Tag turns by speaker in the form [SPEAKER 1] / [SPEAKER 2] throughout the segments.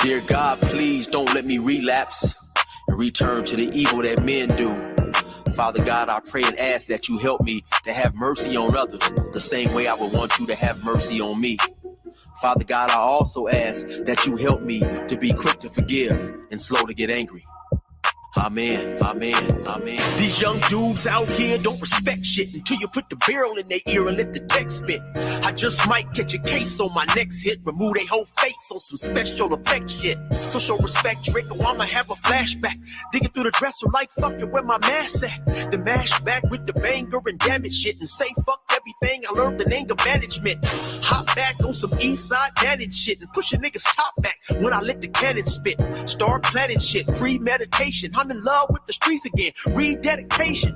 [SPEAKER 1] Dear God, please don't let me relapse and return to the evil that men do. Father God, I pray and ask that you help me to have mercy on others the same way I would want you to have mercy on me. Father God, I also ask that you help me to be quick to forgive and slow to get angry. Amen, amen, amen. These young dudes out here don't respect shit until you put the barrel in their ear and let the text spit. I just might catch a case on my next hit, remove their whole face on some special effect shit. So show respect, Drake, or I'ma have a flashback. Digging through the dresser like fuck it, where my mask at? The mash back with the banger and damage shit and say fuck everything I learned in anger management. Hop back on some east side managed shit and push a nigga's top back when I let the cannon spit. Start planning shit, premeditation. I'm in love with the streets again, rededication.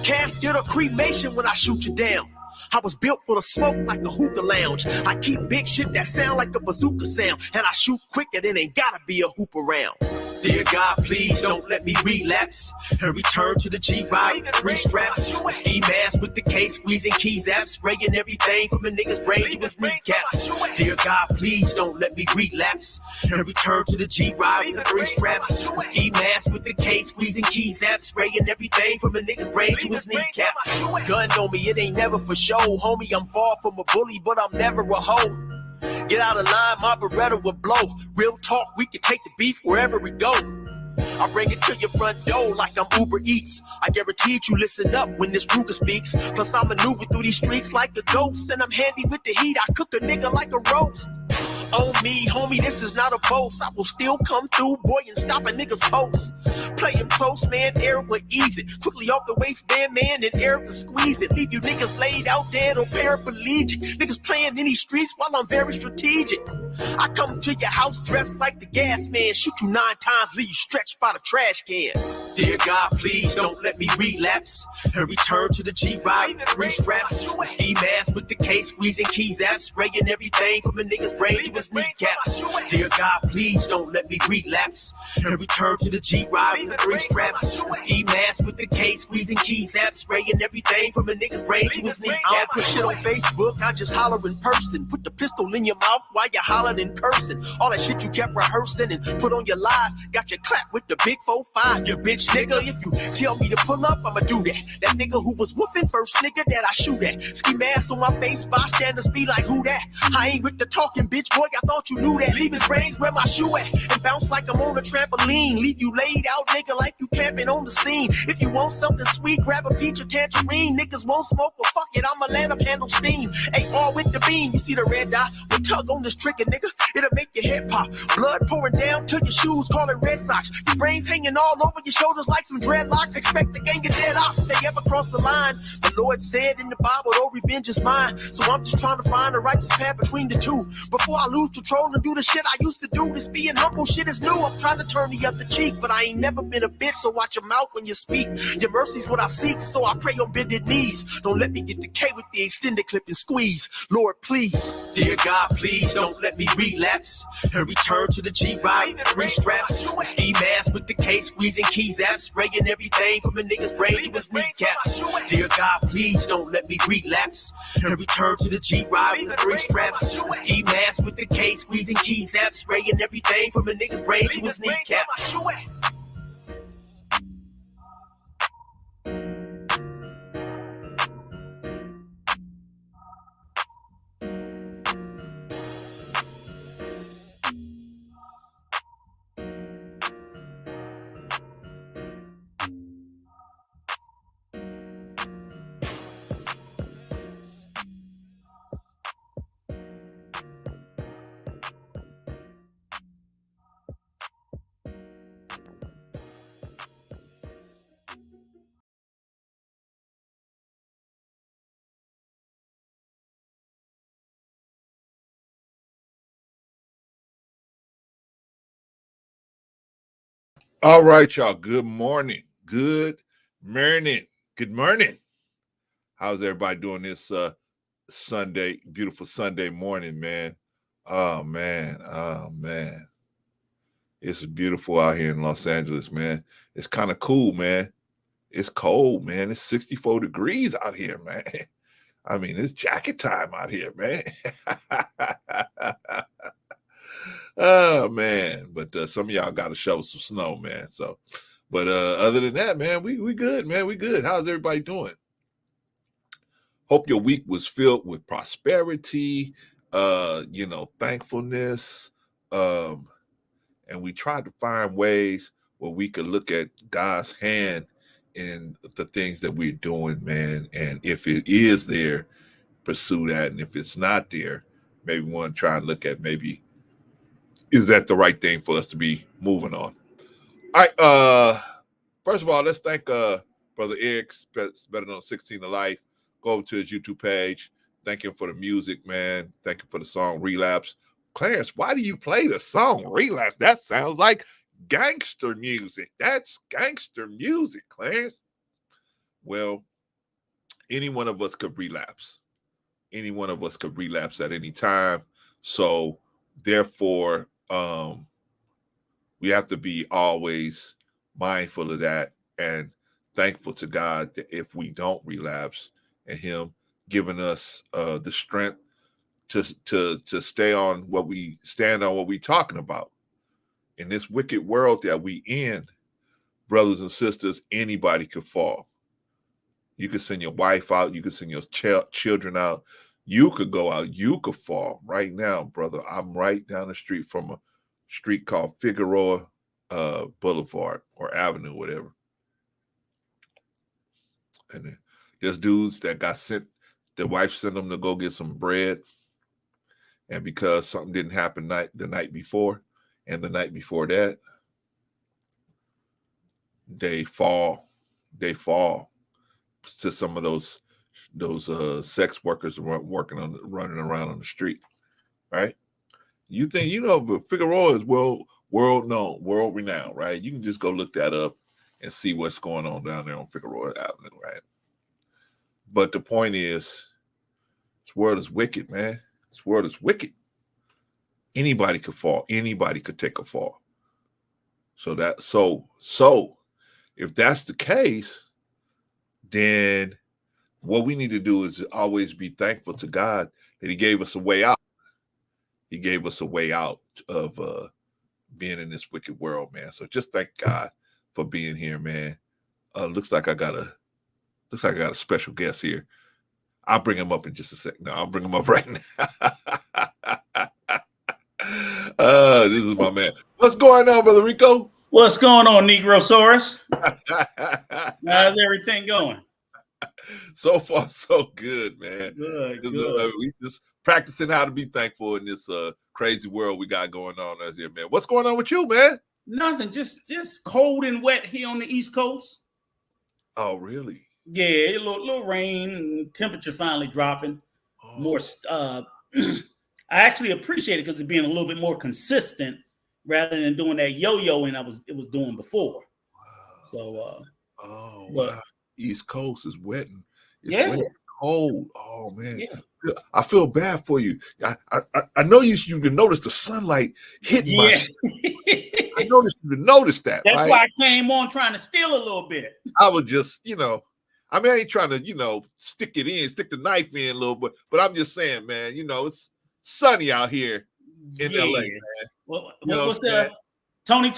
[SPEAKER 1] Casket or cremation when I shoot you down. I was built for the smoke like a hookah lounge. I keep big shit that sound like a bazooka sound, and I shoot quicker than ain't gotta be a hoop around. Dear God, please don't let me relapse and return to the G-Ride, 3 straps, a ski mask with the K, squeezing keys apps, spraying everything from a nigga's brain to his kneecaps. Dear God, please don't let me relapse and return to the G-Ride with the 3 straps, a ski mask with the K, squeezing keys apps, spraying everything from a nigga's brain to his kneecaps. Gun on me, it ain't never for show, homie. I'm far from a bully, but I'm never a hoe. Get out of line, my Beretta will blow. Real talk, we can take the beef wherever we go. I bring it to your front door like I'm Uber Eats. I guarantee you listen up when this Ruger speaks. Plus I maneuver through these streets like a ghost, and I'm handy with the heat. I cook a nigga like a roast. On me, homie, this is not a boast. I will still come through, boy, and stop a nigga's post. Play him close, man, Eric will ease it. Quickly off the waistband, man, and Eric will squeeze it. Leave you niggas laid out dead or paraplegic. Niggas playing in these streets while I'm very strategic. I come to your house dressed like the gas man. Shoot you 9 times, leave you stretched by the trash can. Dear God, please don't let me relapse and return to the G-Ride, 3 straps, a ski mask with the K, squeezing keys apps, spraying everything from a nigga's brain to his kneecaps. Dear God, please don't let me relapse and return to the G-Ride with the 3 straps, a ski mask with the K, squeezing keys apps, spraying everything from a nigga's brain to his kneecaps. I don't put shit on Facebook, I just holler in person. Put the pistol in your mouth while you holler in cursing. All that shit you kept rehearsing and put on your live, got you clapped with the big 4-5. You bitch nigga, if you tell me to pull up, I'ma do that. That nigga who was whooping first nigga that I shoot at. Ski mask on my face, bystanders be like, who that? I ain't with the talking, bitch boy, I thought you knew that. Leave his brains where my shoe at and bounce like I'm on a trampoline. Leave you laid out, nigga, like you camping on the scene. If you want something sweet, grab a peach or tangerine. Niggas won't smoke, but fuck it, I'ma let them handle steam. AR with the beam, you see the red dot? We tug on this trigger, nigga. It'll make your head pop. Blood pouring down to your shoes, call it Red Sox. Your brains hanging all over your shoulders like some dreadlocks. Expect the gang of dead off if they ever cross the line. The Lord said in the Bible, oh, revenge is mine. So I'm just trying to find a righteous path between the two. Before I lose control and do the shit I used to do. This being humble shit is new. I'm trying to turn the other cheek, but I ain't never been a bitch, so watch your mouth when you speak. Your mercy's what I seek, so I pray on bended knees. Don't let me get decay with the extended clip and squeeze. Lord, please. Dear God, please don't let me relapse and return to the G-Ride, 3 straps, a ski mask with the K, squeezing keys apps, spraying everything from a nigga's brain to his kneecaps. Dear God, please don't let me relapse and return to the G-Ride with the 3 straps, a ski mask with the K, squeezing keys apps, spraying everything from a nigga's brain to his kneecaps.
[SPEAKER 2] All right, y'all. Good morning. Good morning. Good morning. How's everybody doing this Sunday, beautiful Sunday morning, man? Oh, man. Oh, man. It's beautiful out here in Los Angeles, man. It's kind of cool, man. It's cold, man. It's 64 degrees out here, man. I mean, it's jacket time out here, man. Oh man, but some of y'all got to shovel some snow, man. So, but other than that, man, we good, man. We good. How's everybody doing? Hope your week was filled with prosperity, thankfulness, and we tried to find ways where we could look at God's hand in the things that we're doing, man. And if it is there, pursue that, and if it's not there, maybe we want to try and look at maybe is that the right thing for us to be moving on. All right. First of all, let's thank Brother Eric, better known 16 to Life. Go over to his YouTube page. Thank him for the music, man. Thank him for the song Relapse. Clarence, why do you play the song Relapse? That sounds like gangster music. That's gangster music, Clarence. Well, any one of us could relapse. Any one of us could relapse at any time. So therefore, we have to be always mindful of that and thankful to God that if we don't relapse, and him giving us the strength to stay on what we stand on, what we talking about. In this wicked world that we in, brothers and sisters, anybody could fall. You could send your wife out. You could send your children out. You could go out. You could fall. Right now, brother, I'm right down the street from a street called Figueroa Boulevard or Avenue, whatever. And there's dudes that got sent, their wife sent them to go get some bread. And because something didn't happen the night before and the night before that, they fall to some of those sex workers running around on the street, right? You think, but Figueroa is world known, world renowned, right? You can just go look that up and see what's going on down there on Figueroa Avenue, right? But the point is, this world is wicked, man. This world is wicked. Anybody could fall. Anybody could take a fall. So if that's the case, then what we need to do is always be thankful to God that he gave us a way out. He gave us a way out of being in this wicked world, man. So just thank God for being here, man. Looks like I got a special guest here. I'll bring him up in just a second. No, I'll bring him up right now. This is my man. What's going on, Brother Rico?
[SPEAKER 3] What's going on, Negrosaurus? How's everything going?
[SPEAKER 2] So far, so good, man.
[SPEAKER 3] Good.
[SPEAKER 2] We just practicing how to be thankful in this crazy world we got going on out here, man. What's going on with you, man?
[SPEAKER 3] Nothing. Just cold and wet here on the East Coast.
[SPEAKER 2] Oh, really?
[SPEAKER 3] Yeah, a little rain, temperature finally dropping.
[SPEAKER 2] Oh.
[SPEAKER 3] More. I actually appreciate it because it's being a little bit more consistent rather than doing that yo-yo it was doing before.
[SPEAKER 2] Wow.
[SPEAKER 3] So.
[SPEAKER 2] Wow. East Coast is wet and
[SPEAKER 3] it's
[SPEAKER 2] wet, cold. Oh man.
[SPEAKER 3] Yeah.
[SPEAKER 2] I feel bad for you. I know you can notice the sunlight hitting my skin. I noticed you noticed that.
[SPEAKER 3] That's
[SPEAKER 2] right?
[SPEAKER 3] why I came on trying to steal a little bit.
[SPEAKER 2] I was just, I ain't trying to, stick the knife in a little bit, but I'm just saying, man, it's sunny out here in LA, man.
[SPEAKER 3] What's the Tony?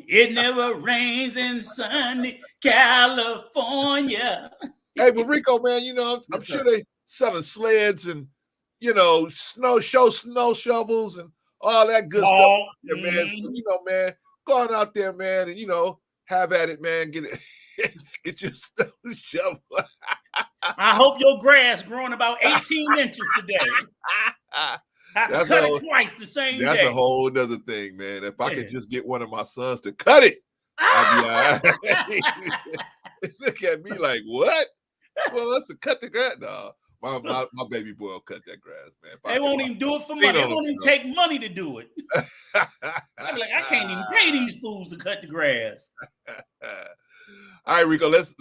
[SPEAKER 3] It never rains in sunny California.
[SPEAKER 2] Hey, but Rico, man, I'm sure they selling sleds and snow shovels and all that good stuff, man. Man, going out there, man, and have at it, man. Get your snow shovel.
[SPEAKER 3] I hope your grass growing about 18 inches today. I can cut it twice the same day.
[SPEAKER 2] That's a whole other thing, man. If I could just get one of my sons to cut it, I'd be all right. Look at me like, what? Well, let's cut the grass. No, my baby boy will cut that grass, man.
[SPEAKER 3] They won't even do it for money. They won't even take money to do it. I'm like, I can't even pay these fools to cut the grass.
[SPEAKER 2] All right, Rico, let's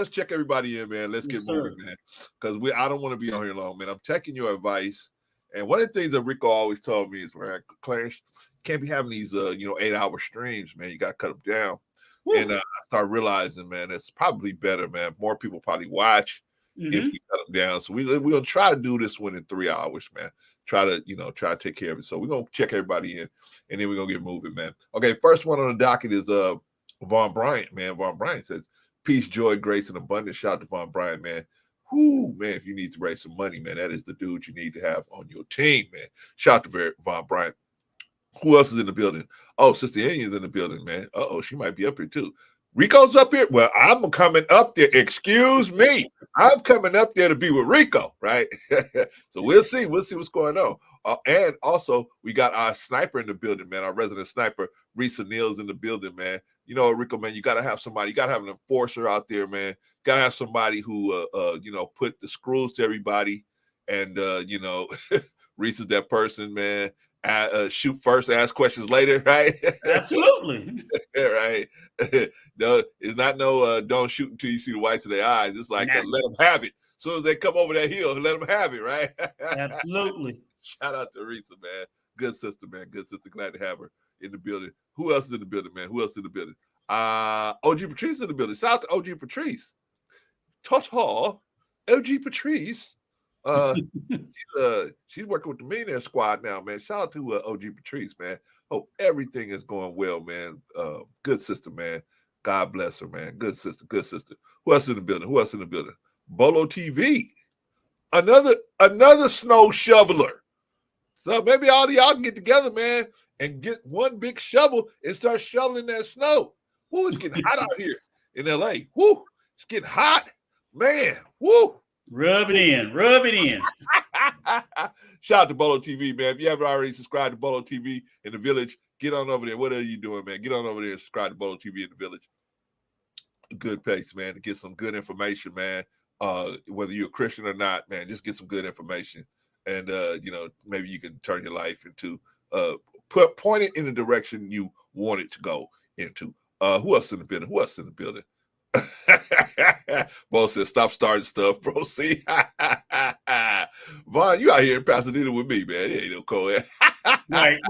[SPEAKER 2] check everybody in, man. Let's get moving, man. Because I don't want to be on here long, man. I'm taking your advice. And one of the things that Rico always told me is, man, Clarence, can't be having these 8-hour streams, man. You got to cut them down. Woo. And I started realizing, man, it's probably better, man. More people probably watch if we cut them down. So we're gonna try to do this one in 3 hours, man. Try to take care of it. So we're gonna check everybody in, and then we're gonna get moving, man. Okay, first one on the docket is Von Bryant, man. Von Bryant says, peace, joy, grace, and abundance. Shout out to Von Bryant, man. Whoo, man, if you need to raise some money, man, that is the dude you need to have on your team, man. Shout out to Von Bryant. Who else is in the building? Oh, Sister Indian's in the building, man. Uh-oh, she might be up here too. Rico's up here. Well, I'm coming up there. Excuse me. I'm coming up there to be with Rico, right? So we'll see. We'll see what's going on. And also, we got our sniper in the building, man. Our resident sniper, Risa Neal's in the building, man. You know, Rico, man, you got to have somebody. You got to have an enforcer out there, man. Got to have somebody who, put the screws to everybody. And, Risa's that person, man. Shoot first, ask questions later, right?
[SPEAKER 3] Absolutely.
[SPEAKER 2] Right. No, it's not don't shoot until you see the whites of their eyes. It's like let them have it. As soon as they come over that hill, let them have it, right?
[SPEAKER 3] Absolutely.
[SPEAKER 2] Shout out to Risa, man. Good sister, man. Good sister. Glad to have her in the building. Who else is in the building, man? Who else is in the building? OG Patrice in the building. Shout out to OG Patrice. Total OG Patrice. She's working with the Millionaire Squad now, man. Shout out to OG Patrice, man. Hope everything is going well, man. Good sister, man. God bless her, man. Good sister, good sister. Who else in the building? Who else in the building? Bolo TV. Another snow shoveler. So maybe all of y'all can get together, man, and get one big shovel and start shoveling that snow. Woo, it's getting hot out here in LA. Woo, it's getting hot. Man, woo.
[SPEAKER 3] Rub it in. Rub it in.
[SPEAKER 2] Shout out to Bolo TV, man. If you haven't already subscribed to Bolo TV in the village, get on over there. What are you doing, man? Get on over there and subscribe to Bolo TV in the village. Good place, man, to get some good information, man. Whether you're a Christian or not, man, just get some good information. And, maybe you can turn your life into, point it in the direction you want it to go into. Who else in the building? Who else in the building? Bo says, stop starting stuff, bro. See? Vaughn, you out here in Pasadena with me, man. It ain't no cold.
[SPEAKER 3] Right.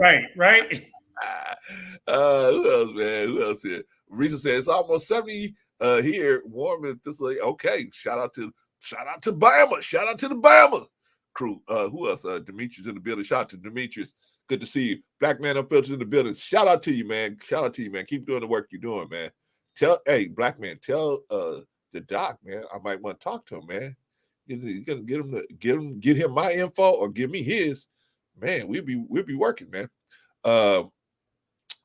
[SPEAKER 2] Who else, man? Who else here? Risa says, it's almost 70 here, warm and this way. Okay, shout out to Bama. Shout out to the Bama crew. Who else? Demetrius in the building. Shout out to Demetrius. Good to see you. Black Man Unfiltered in the building. Shout out to you, man. Shout out to you, man. Keep doing the work you're doing, man. Black Man, tell the doc, man, I might want to talk to him, man. You gonna get him my info or give me his, man. We'll be working, man.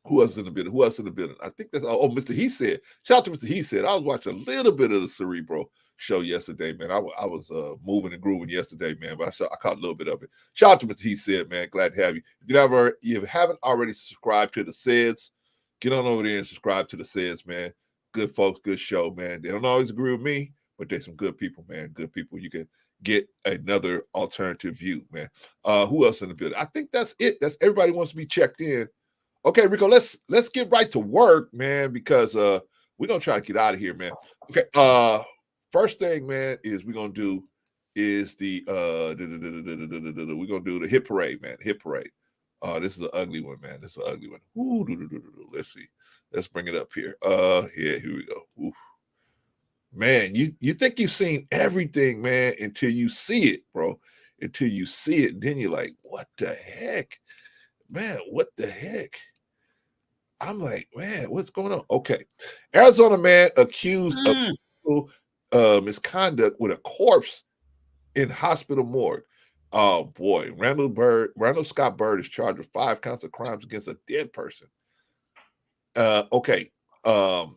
[SPEAKER 2] Who else in the building? I think that's Mr. He Said. Shout out to Mr. He Said. I was watching a little bit of the Cerebro show yesterday, man. I was moving and grooving yesterday, man, but I caught a little bit of it. Shout out to Mr. He Said, man. Glad to have you. If you haven't already subscribed to the Seds, get on over there and subscribe to the Seds, man. Good folks, good show, man. They don't always agree with me, but they're some good people, man. Good people. You can get another alternative view, man. Who else in the building? I think that's it. That's everybody wants to be checked in. Okay, Rico, let's get right to work, man, because we're gonna try to get out of here, man. Okay. First thing, man, is we're gonna do is the we're gonna do the hit parade, man. Hit parade. This is an ugly one, man. This is an ugly one. Let's see. Let's bring it up here. Here we go. Ooh. Man, you think you've seen everything, man, until you see it, bro. Until you see it, then you're like, what the heck? Man, what the heck? I'm like, man, what's going on? Okay. Arizona man accused of misconduct with a corpse in hospital morgue. Oh boy, Randall Scott Byrd is charged with 5 counts of crimes against a dead person. Okay. An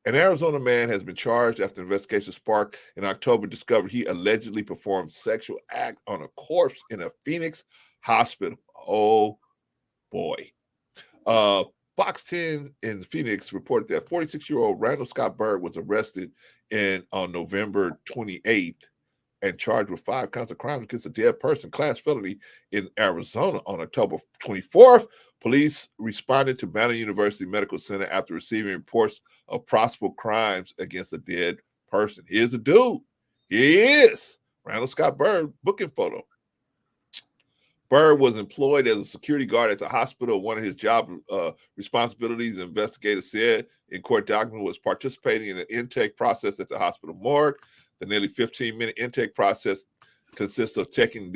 [SPEAKER 2] Arizona man has been charged after investigation sparked in October discovered he allegedly performed sexual act on a corpse in a Phoenix hospital. Oh boy. Fox 10 in Phoenix reported that 46-year-old Randall Scott Byrd was arrested on November 28th and charged with 5 counts of crimes against a dead person, class felony in Arizona. On October 24th, police responded to Banner University Medical Center after receiving reports of possible crimes against a dead person. Here's the dude. Here he is. Randall Scott Byrd, booking photo. Byrd was employed as a security guard at the hospital. One of his job responsibilities, investigators said in court document, was participating in the intake process at the hospital morgue. The nearly 15-minute intake process consists of taking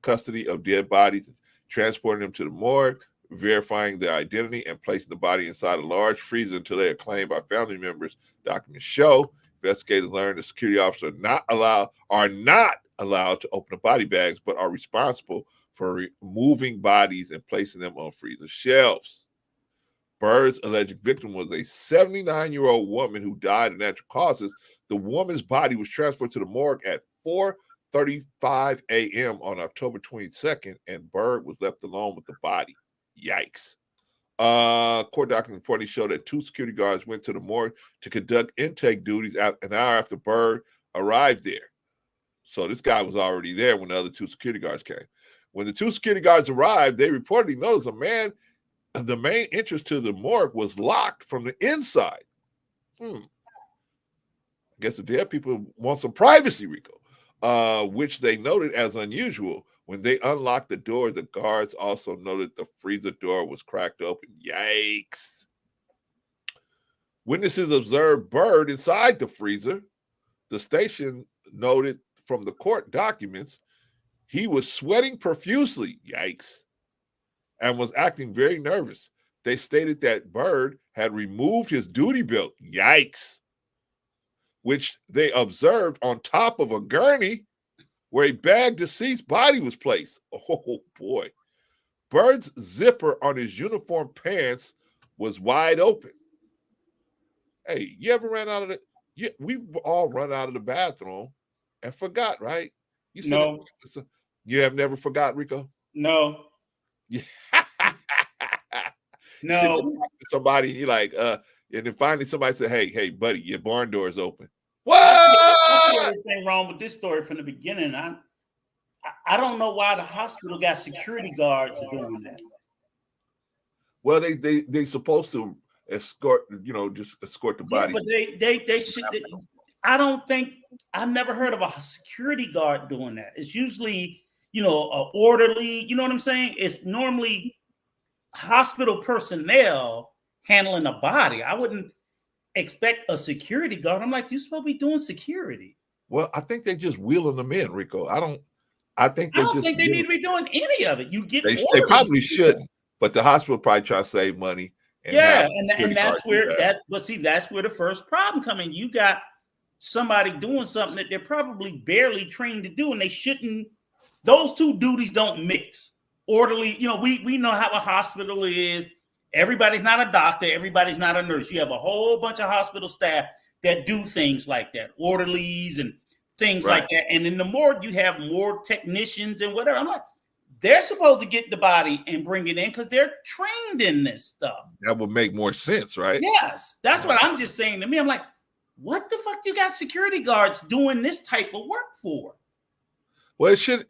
[SPEAKER 2] custody of dead bodies, transporting them to the morgue, verifying their identity, and placing the body inside a large freezer until they are claimed by family members. Documents show investigators learned the security officers are not allowed to open the body bags, but are responsible for removing bodies and placing them on freezer shelves. Bird's alleged victim was a 79-year-old woman who died of natural causes. The woman's body was transferred to the morgue at 4:35 a.m. on October 22nd, and Bird was left alone with the body. Yikes. Court documents reportedly show that 2 security guards went to the morgue to conduct intake duties an hour after Bird arrived there. So this guy was already there when the other 2 security guards came. When the 2 security guards arrived, they reportedly noticed the main entrance to the morgue was locked from the inside. I guess the dead people want some privacy, Rico, which they noted as unusual. When they unlocked the door, the guards also noted the freezer door was cracked open. Yikes. Witnesses observed Bird inside the freezer. The station noted from the court documents he was sweating profusely. Yikes. And was acting very nervous. They stated that Bird had removed his duty belt. Yikes. Which they observed on top of a gurney where a bagged deceased body was placed. Oh, boy. Bird's zipper on his uniform pants was wide open. Hey, you ever ran out of the... we all run out of the bathroom and forgot, right?
[SPEAKER 3] No.
[SPEAKER 2] You have never forgot, Rico?
[SPEAKER 3] No.
[SPEAKER 2] Yeah.
[SPEAKER 3] No.
[SPEAKER 2] Somebody, you like, and then finally somebody said, hey, buddy, your barn door is open.
[SPEAKER 3] What? I see everything wrong with this story from the beginning. I don't know why the hospital got security guards doing that.
[SPEAKER 2] Well, they supposed to escort, just escort the body.
[SPEAKER 3] But they should. I don't think I've never heard of a security guard doing that. It's usually, an orderly. You know what I'm saying? It's normally hospital personnel handling a body. I wouldn't expect a security guard. I'm like, you're supposed to be doing security.
[SPEAKER 2] Well, I think they're just wheeling them in, Rico. I don't think they
[SPEAKER 3] need to be doing any of it. You get
[SPEAKER 2] they probably shouldn't, but the hospital probably try to save money.
[SPEAKER 3] And that's where that's where the first problem comes in. You got somebody doing something that they're probably barely trained to do, and they shouldn't. Those two duties don't mix. Orderly, we know how a hospital is. Everybody's not a doctor. Everybody's not a nurse. You have a whole bunch of hospital staff that do things like that, orderlies and things like that. And in the morgue, you have more technicians and whatever. I'm like, they're supposed to get the body and bring it in because they're trained in this stuff.
[SPEAKER 2] That would make more sense, right?
[SPEAKER 3] Yes. That's what I'm just saying to me. I'm like, what the fuck you got security guards doing this type of work for?
[SPEAKER 2] Well, it should,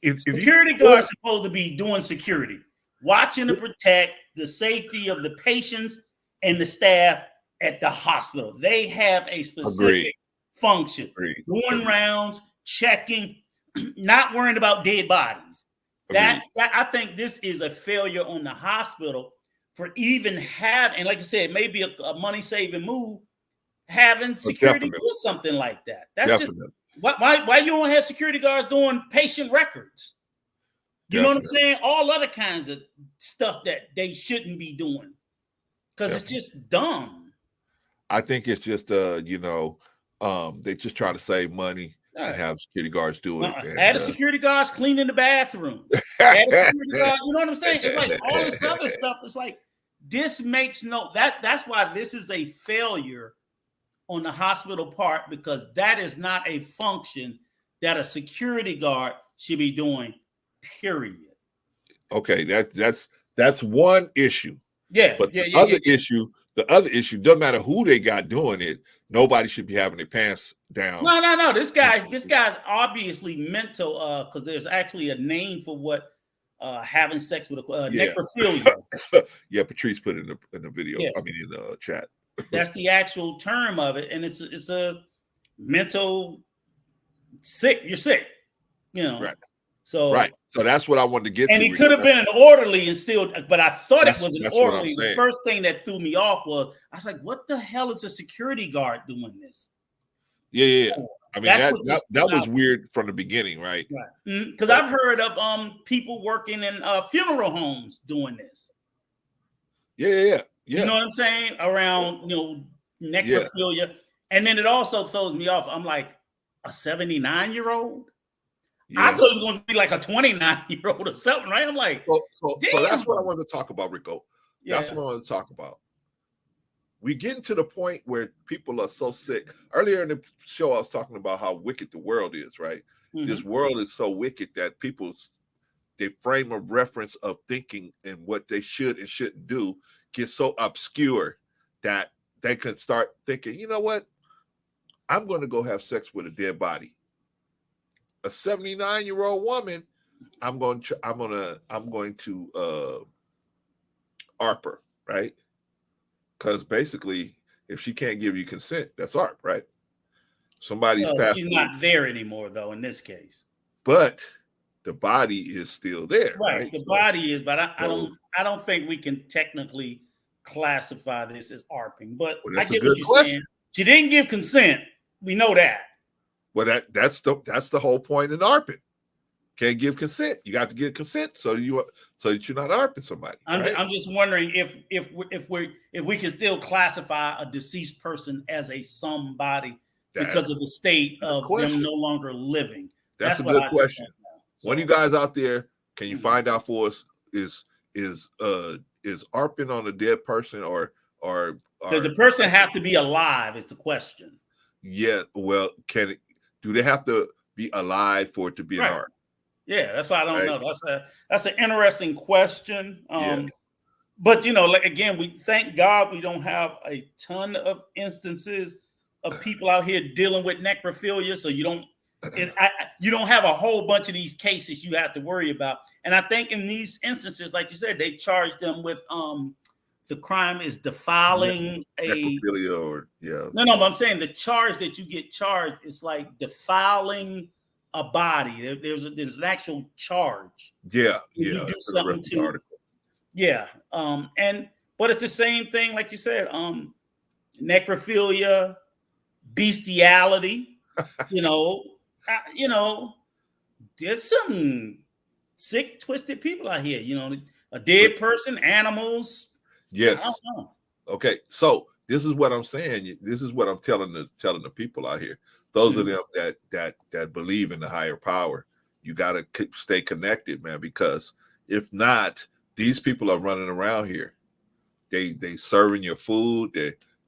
[SPEAKER 2] if
[SPEAKER 3] security guards supposed to be doing security, watching to protect the safety of the patients and the staff at the hospital. They have a specific function. Going rounds, checking, not worrying about dead bodies. That I think this is a failure on the hospital for even having, and like you said, maybe a money-saving move, having security do something like that. That's just why you don't have security guards doing patient records. You know what I'm saying? All other kinds of stuff that they shouldn't be doing because it's just dumb.
[SPEAKER 2] I think it's just they just try to save money and have security guards do it.
[SPEAKER 3] Add security guards cleaning the bathroom. Add a security guard, you know what I'm saying? It's like all this other stuff. It's like this makes that's why this is a failure on the hospital part, because that is not a function that a security guard should be doing. Period.
[SPEAKER 2] Okay, that's one issue.
[SPEAKER 3] Yeah,
[SPEAKER 2] but the other issue doesn't matter who they got doing it. Nobody should be having their pants down.
[SPEAKER 3] No. This guy's obviously mental. Because there's actually a name for what having sex with a necrophilia.
[SPEAKER 2] Yeah, Patrice put it in the video. Yeah. In the chat.
[SPEAKER 3] That's the actual term of it, and it's a mental sick. You're sick,
[SPEAKER 2] Right.
[SPEAKER 3] So
[SPEAKER 2] that's what I wanted to get.
[SPEAKER 3] And he could have been an orderly and still, but I thought it was an orderly. The first thing that threw me off was I was like, "What the hell is a security guard doing this?"
[SPEAKER 2] Yeah. I mean,
[SPEAKER 3] That's
[SPEAKER 2] that was weird from the beginning, right?
[SPEAKER 3] Right. Because I've heard of people working in funeral homes doing this.
[SPEAKER 2] Yeah.
[SPEAKER 3] You know what I'm saying? Around, necrophilia. And then it also throws me off. I'm like, a 79-year-old? I thought it was going to be like a 29-year-old or something, right? I'm like,
[SPEAKER 2] so that's what I wanted to talk about, Rico. That's what I wanted to talk about. We getting to the point where people are so sick. Earlier in the show, I was talking about how wicked the world is, right? Mm-hmm. This world is so wicked that their frame of reference of thinking and what they should and shouldn't do gets so obscure that they can start thinking, you know what? I'm going to go have sex with a dead body. A 79-year-old woman, I'm going to ARP her, right? Because basically, if she can't give you consent, that's ARP, right? Somebody's passed.
[SPEAKER 3] She's not there anymore, though, in this case.
[SPEAKER 2] But the body is still there, right?
[SPEAKER 3] The body is, but I don't think we can technically classify this as ARPing. But I get what you're saying. She didn't give consent. We know that.
[SPEAKER 2] Well, that's the whole point in ARPing. Can't give consent. You got to get consent so that you're not ARPing somebody.
[SPEAKER 3] I'm just wondering if we can still classify a deceased person as a somebody because of the state of them no longer living.
[SPEAKER 2] That's a good question. One of you guys out there, can you find out for us is ARPing on a dead person or
[SPEAKER 3] does the person have to be alive? Is the question.
[SPEAKER 2] Yeah. Well, do they have to be alive for it to be an ARP?
[SPEAKER 3] Yeah, that's why I don't know. That's an interesting question. But again, we thank God we don't have a ton of instances of people out here dealing with necrophilia. So you don't have a whole bunch of these cases you have to worry about. And I think in these instances, like you said, they charge them with the crime is defiling
[SPEAKER 2] necrophilia or
[SPEAKER 3] No, but I'm saying the charge that you get charged is like defiling a body. There's an actual charge.
[SPEAKER 2] You
[SPEAKER 3] do something to. Yeah. But it's the same thing, like you said, necrophilia, bestiality, there's some sick, twisted people out here, a dead person, animals.
[SPEAKER 2] Yes. I don't know. Okay. So this is what I'm saying. This is what I'm telling the people out here. Those of them that believe in the higher power, you got to stay connected, man, because if not, these people are running around here. They serving your food.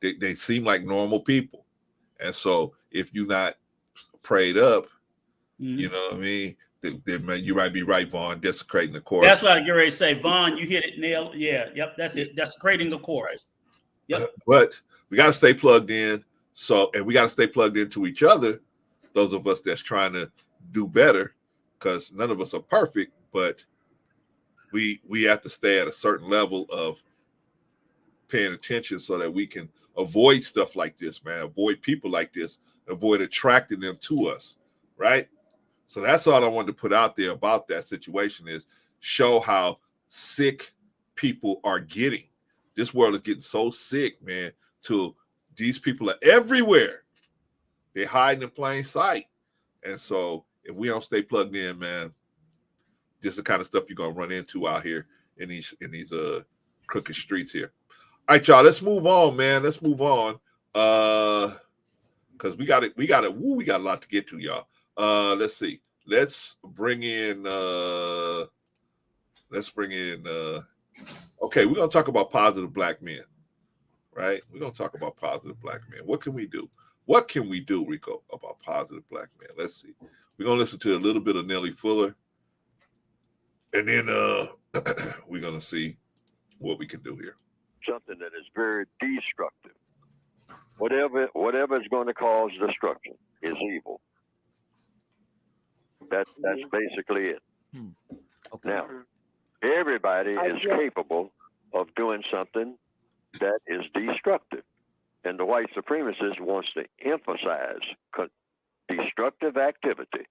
[SPEAKER 2] They seem like normal people. And so if you're not prayed up, you know what I mean? You might be right, Vaughn, desecrating the corpse.
[SPEAKER 3] That's what I get ready to say. Vaughn, you hit it, nail. Yeah, yep, that's it. Desecrating the corpse. Right. Yep.
[SPEAKER 2] But we got to stay plugged in. And we got to stay plugged into each other, those of us that's trying to do better, because none of us are perfect, but we have to stay at a certain level of paying attention so that we can avoid stuff like this, man, avoid people like this, avoid attracting them to us, right? So that's all I wanted to put out there about that situation is show how sick people are getting. This world is getting so sick, man, these people are everywhere. They're hiding in plain sight. And so if we don't stay plugged in, man, this is the kind of stuff you're going to run into out here in these crooked streets here. All right, y'all, let's move on, man. Let's move on. Because we got a lot to get to, y'all. Let's see. Let's bring in okay, we're going to talk about positive black men. Right? We're going to talk about positive black men. What can we do? What can we do, Rico, about positive black men? Let's see. We're going to listen to a little bit of Nelly Fuller. And then we're going to see what we can do here.
[SPEAKER 4] Something that is very destructive. Whatever is going to cause destruction is evil. That's basically it. Okay. Now, everybody is capable of doing something that is destructive. And the white supremacist wants to emphasize destructive activity,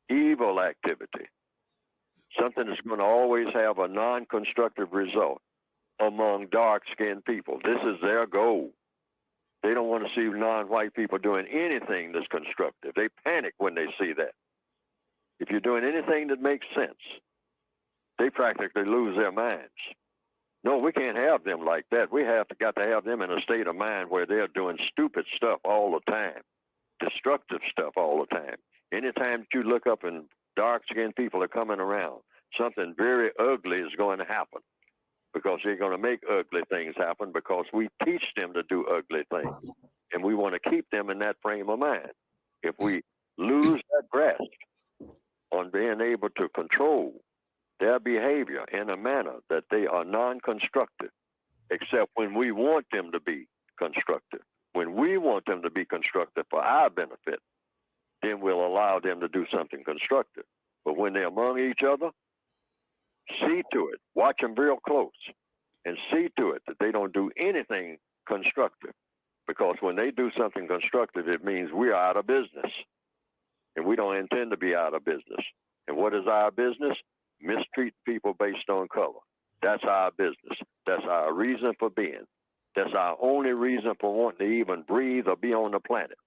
[SPEAKER 4] evil activity, something that's going to always have a non-constructive result among dark-skinned people. This is their goal. They don't want to see non-white people doing anything that's constructive. They panic when they see that. If you're doing anything that makes sense, they practically lose their minds. No, we can't have them like that. We got to have them in a state of mind where they're doing stupid stuff all the time, destructive stuff all the time. Anytime that you look up and dark-skinned people are coming around, something very ugly is going to happen, because they're going to make ugly things happen because we teach them to do ugly things. And we want to keep them in that frame of mind. If we lose that grasp on being able to control their behavior in a manner that they are non-constructive, except when we want them to be constructive. When we want them to be constructive for our benefit, then we'll allow them to do something constructive. But when they're among each other, see to it, watch them real close, and see to it that they don't do anything constructive. Because when they do something constructive, it means we're out of business. And we don't intend to be out of business. And what is our business? Mistreat people based on color. That's our business. That's our reason for being. That's our only reason for wanting to even breathe or be on the planet.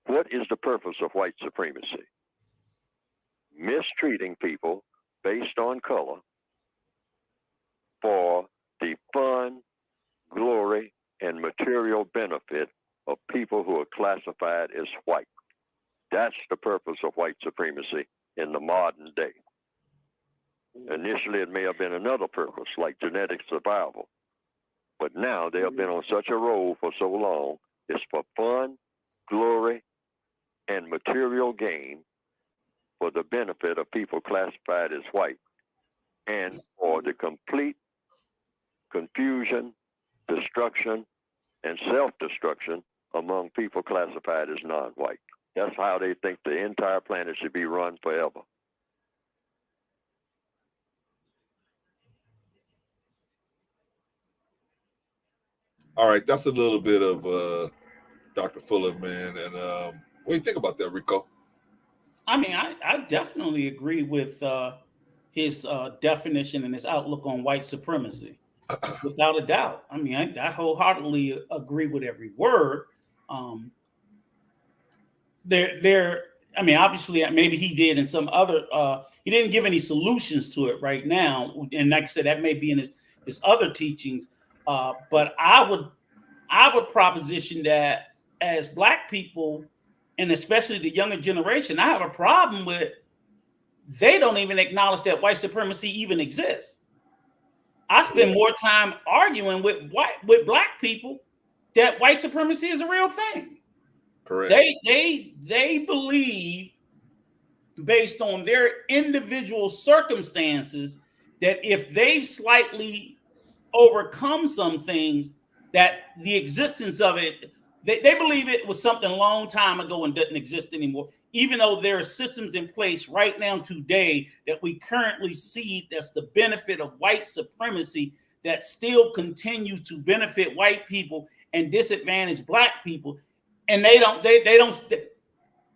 [SPEAKER 4] What is the purpose of white supremacy? Mistreating people based on color for the fun, glory, and material benefit of people who are classified as white. That's the purpose of white supremacy in the modern day. Initially, it may have been another purpose, like genetic survival. But now they have been on such a roll for so long, it's for fun, glory, and material gain for the benefit of people classified as white, and for the complete confusion, destruction, and self-destruction among people classified as non-white. That's how they think the entire planet should be run forever.
[SPEAKER 2] All right, that's a little bit of Dr. Fuller, man. And what do you think about that, Rico?
[SPEAKER 3] I mean, I definitely agree with his definition and his outlook on white supremacy, without a doubt. I mean, I wholeheartedly agree with every word. I mean, obviously, maybe he did in some other. He didn't give any solutions to it right now, and like I said, that may be in his other teachings. But I would proposition that as Black people, and especially the younger generation, I have a problem with. They don't even acknowledge that white supremacy even exists. I spend more time arguing with Black people that white supremacy is a real thing.
[SPEAKER 2] Correct.
[SPEAKER 3] They believe, based on their individual circumstances, that if they've slightly overcome some things, that the existence of it, they believe it was something a long time ago and doesn't exist anymore, even though there are systems in place right now today that we currently see that's the benefit of white supremacy that still continue to benefit white people and disadvantage Black people. And they don't.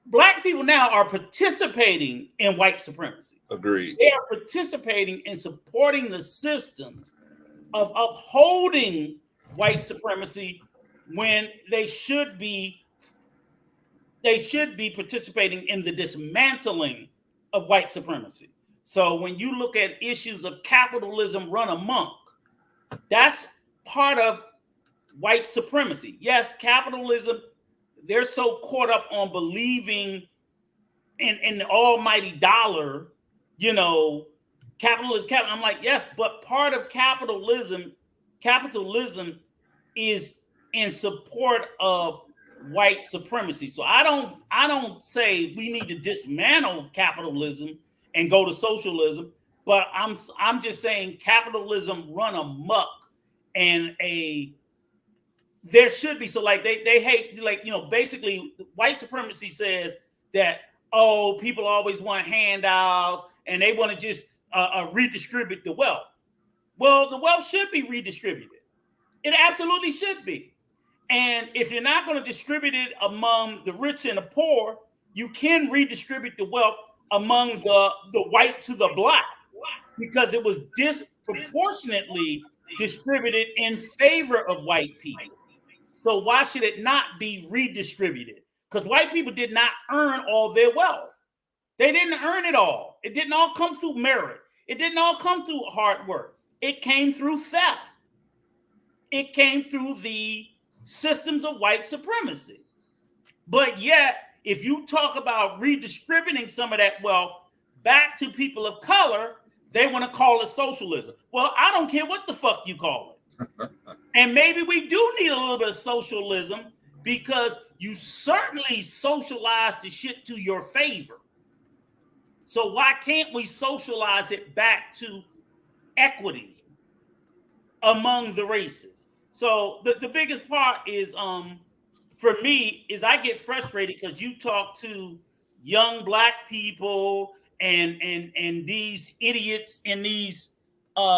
[SPEAKER 3] Black people now are participating in white supremacy.
[SPEAKER 2] Agreed.
[SPEAKER 3] They are participating in supporting the systems of upholding white supremacy when they should be participating in the dismantling of white supremacy. So when you look at issues of capitalism run amok, that's part of white supremacy. Yes, capitalism. They're so caught up on believing in the almighty dollar, capitalism. I'm like, yes, but part of capitalism is in support of white supremacy. So I don't say we need to dismantle capitalism and go to socialism, but I'm just saying capitalism run amok, and there should be, so like they hate, basically white supremacy says that, people always want handouts and they want to just redistribute the wealth. Well, the wealth should be redistributed. It absolutely should be. And if you're not going to distribute it among the rich and the poor, you can redistribute the wealth among the white to the Black, because it was disproportionately distributed in favor of white people. So why should it not be redistributed? Because white people did not earn all their wealth. They didn't earn it all. It didn't all come through merit. It didn't all come through hard work. It came through theft. It came through the systems of white supremacy. But yet, if you talk about redistributing some of that wealth back to people of color, they want to call it socialism. Well, I don't care what the fuck you call it. And maybe we do need a little bit of socialism because you certainly socialize the shit to your favor. So why can't we socialize it back to equity among the races? So the biggest part is, for me, is I get frustrated because you talk to young black people and these idiots in these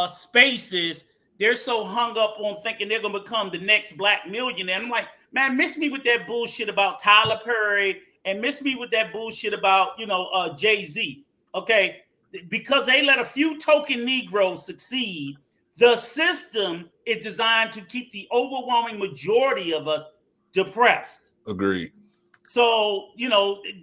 [SPEAKER 3] spaces. They're so hung up on thinking they're gonna become the next black millionaire. I'm like, man, miss me with that bullshit about Tyler Perry and miss me with that bullshit about Jay-Z. Okay, because they let a few token Negroes succeed. The system is designed to keep the overwhelming majority of us depressed.
[SPEAKER 2] Agreed.
[SPEAKER 3] So,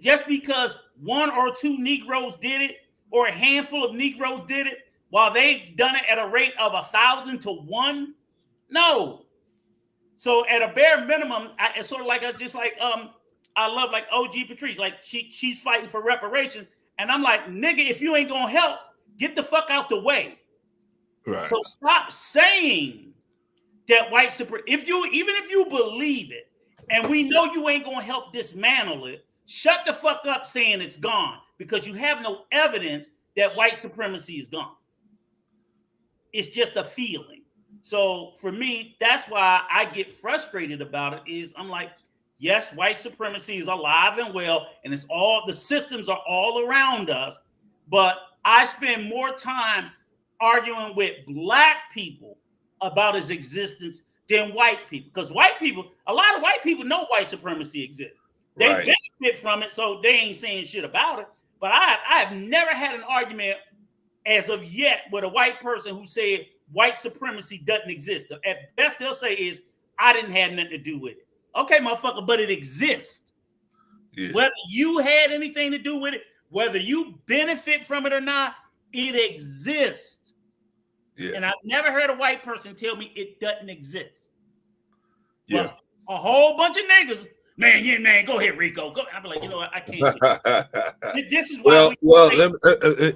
[SPEAKER 3] just because one or two Negroes did it, or a handful of Negroes did it, while they done it at a rate of 1,000 to 1, no. So at a bare minimum, it's sort of like I love like OG Patrice, like she's fighting for reparations, and I'm like, nigga, if you ain't gonna help, get the fuck out the way.
[SPEAKER 2] Right.
[SPEAKER 3] So stop saying that white supremacy. Even if you believe it, and we know you ain't gonna help dismantle it, shut the fuck up saying it's gone, because you have no evidence that white supremacy is gone. It's just a feeling. So for me, that's why I get frustrated about it. Is I'm like, yes, white supremacy is alive and well, and it's all the systems are all around us. But I spend more time arguing with black people about its existence than white people, because a lot of white people know white supremacy exists. They benefit from it, so they ain't saying shit about it. But I have never had an argument as of yet with a white person who said white supremacy doesn't exist. At best they'll say is, I didn't have nothing to do with it. Okay, motherfucker, but it exists. Yeah. Whether you had anything to do with it, whether you benefit from it or not, it exists. Yeah. And I've never heard a white person tell me it doesn't exist. Yeah. But a whole bunch of niggas, man, go ahead, Rico. Go. I'm like, what, I can't. This is why.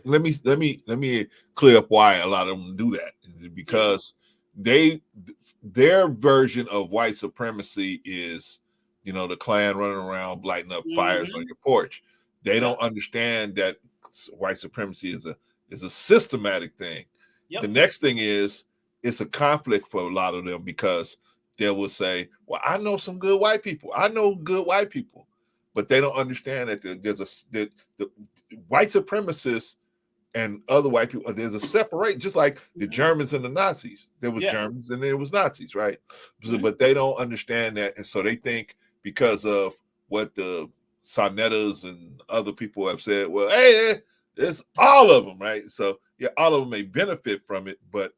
[SPEAKER 2] Let me clear up why a lot of them do that. Because their version of white supremacy is, the Klan running around lighting up fires on your porch. They don't understand that white supremacy is a systematic thing. Yep. The next thing is it's a conflict for a lot of them, because they will say, well, I know some good white people. I know good white people. But they don't understand that the white supremacists and other white people, there's a separate, just like the Germans and the Nazis. There was Germans and there was Nazis, right? But they don't understand that. And so they think because of what the Sonettas and other people have said, well, hey, it's all of them, right? So yeah, all of them may benefit from it, but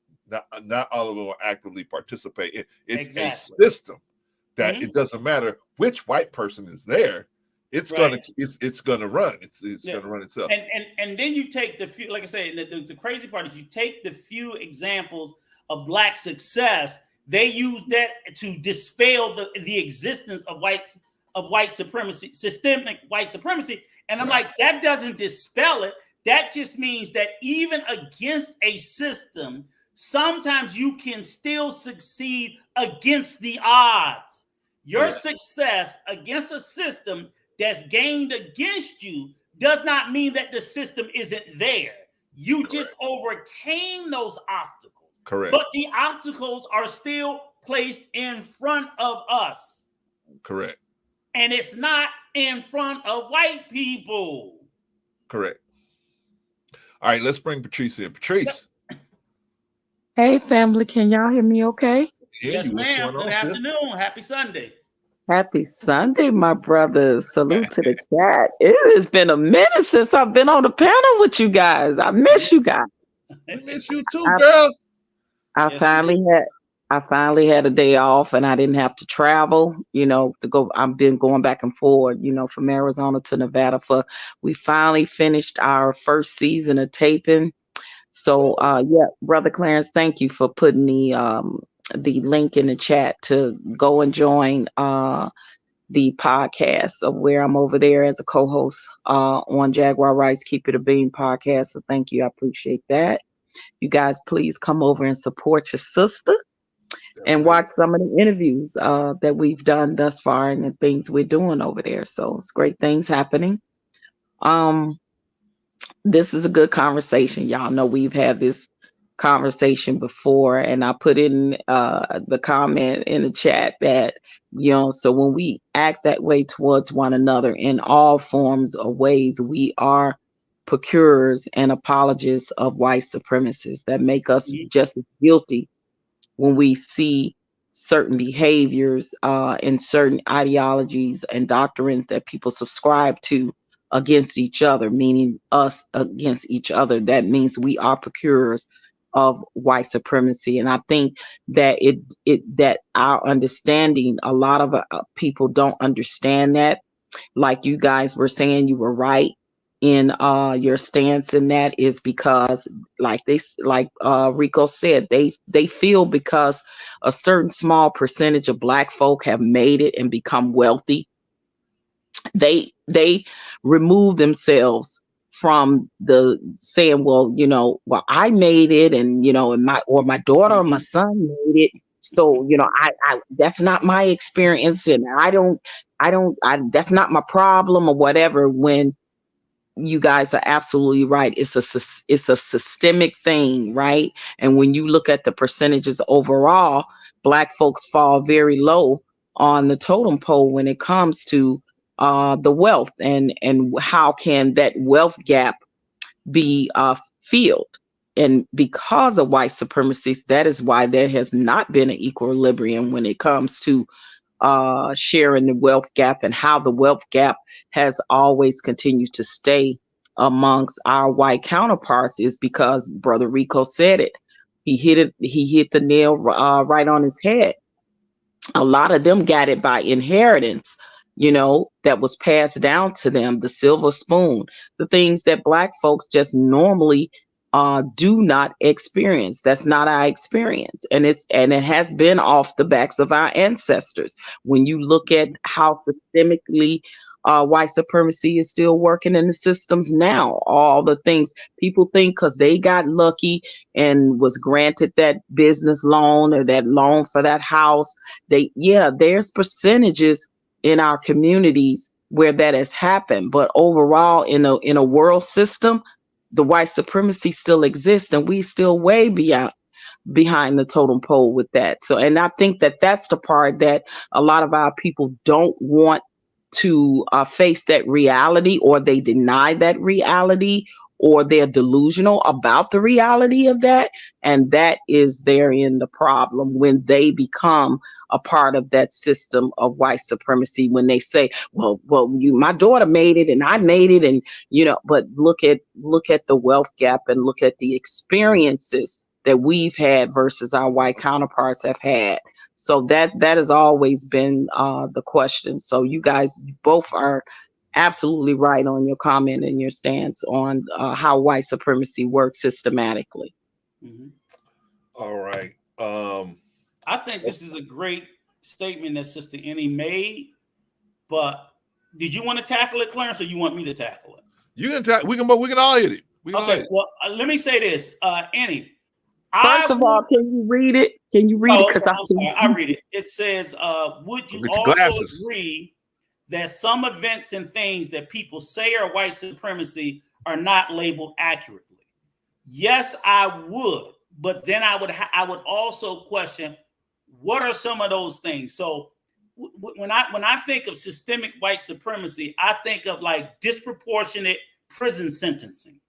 [SPEAKER 2] not all of them will actively participate. It's a system that it doesn't matter which white person is there. It's gonna run. It's gonna run itself.
[SPEAKER 3] And then you take the few, like I said, the crazy part is you take the few examples of black success. They use that to dispel the existence of white supremacy, systemic white supremacy. And I'm like, that doesn't dispel it. That just means that even against a system, sometimes you can still succeed against the odds. Your success against a system that's gained against you does not mean that the system isn't there. You just overcame those obstacles.
[SPEAKER 2] Correct.
[SPEAKER 3] But the obstacles are still placed in front of us.
[SPEAKER 2] Correct.
[SPEAKER 3] And it's not in front of white people.
[SPEAKER 2] Correct. All right, let's bring Patrice in. Patrice.
[SPEAKER 5] Hey, family. Can y'all hear me okay?
[SPEAKER 3] Yes, ma'am. Good afternoon. Happy Sunday.
[SPEAKER 5] Happy Sunday, my brothers. Salute to the chat. It has been a minute since I've been on the panel with you guys. I miss you guys.
[SPEAKER 2] I miss you too, girl.
[SPEAKER 5] I finally I finally had a day off and I didn't have to travel, to go. I've been going back and forth, from Arizona to Nevada we finally finished our first season of taping. So yeah, Brother Clarence, thank you for putting the link in the chat to go and join the podcast of where I'm over there as a co-host on Jaguar Writes Keep It a Bean podcast. So thank you. I appreciate that. You guys, please come over and support your sister and watch some of the interviews that we've done thus far and the things we're doing over there. So it's great things happening. This is a good conversation. Y'all know we've had this conversation before, and I put in the comment in the chat that, so when we act that way towards one another in all forms of ways, we are procurers and apologists of white supremacists that make us just as guilty when we see certain behaviors and certain ideologies and doctrines that people subscribe to against each other, meaning us against each other. That means we are procurers of white supremacy. And I think that that our understanding, a lot of people don't understand that. Like you guys were saying, you were right in your stance in that is because like Rico said, they feel because a certain small percentage of Black folk have made it and become wealthy, they remove themselves from the saying, well, I made it, and and my daughter or my son made it, so I that's not my experience, and I don't that's not my problem or whatever. When you guys are absolutely right, it's a systemic thing, right? And when you look at the percentages overall, Black folks fall very low on the totem pole when it comes to the wealth, and how can that wealth gap be filled. And because of white supremacy, that is why there has not been an equilibrium when it comes to sharing the wealth gap, and how the wealth gap has always continued to stay amongst our white counterparts is because Brother Rico said it. He hit the nail right on his head. A lot of them got it by inheritance, that was passed down to them, the silver spoon, the things that Black folks just normally do not experience. That's not our experience. And it has been off the backs of our ancestors. When you look at how systemically white supremacy is still working in the systems now, all the things people think because they got lucky and was granted that business loan or that loan for that house, there's percentages in our communities where that has happened. But overall, in a world system, the white supremacy still exists, and we still way behind the totem pole with that. So, and I think that that's the part that a lot of our people don't want to face that reality, or they deny that reality, or they're delusional about the reality of that. And that is therein the problem when they become a part of that system of white supremacy, when they say, well, my daughter made it and I made it, and but look at the wealth gap and look at the experiences that we've had versus our white counterparts have had. So that has always been the question. So you guys both are absolutely right on your comment and your stance on how white supremacy works systematically.
[SPEAKER 3] Mm-hmm.
[SPEAKER 2] All right.
[SPEAKER 3] I think this is a great statement that Sister Annie made, but did you want to tackle it, Clarence, or you want me to tackle it?
[SPEAKER 2] You can tackle. We can all hit it.
[SPEAKER 3] Okay. Well, let me say this, Annie.
[SPEAKER 5] First of all, can you read it? Can you read it? Because
[SPEAKER 3] I read it. It says, would you also agree that some events and things that people say are white supremacy are not labeled accurately? Yes, I would. But then I would also question, what are some of those things? So when I think of systemic white supremacy, I think of like disproportionate prison sentencing.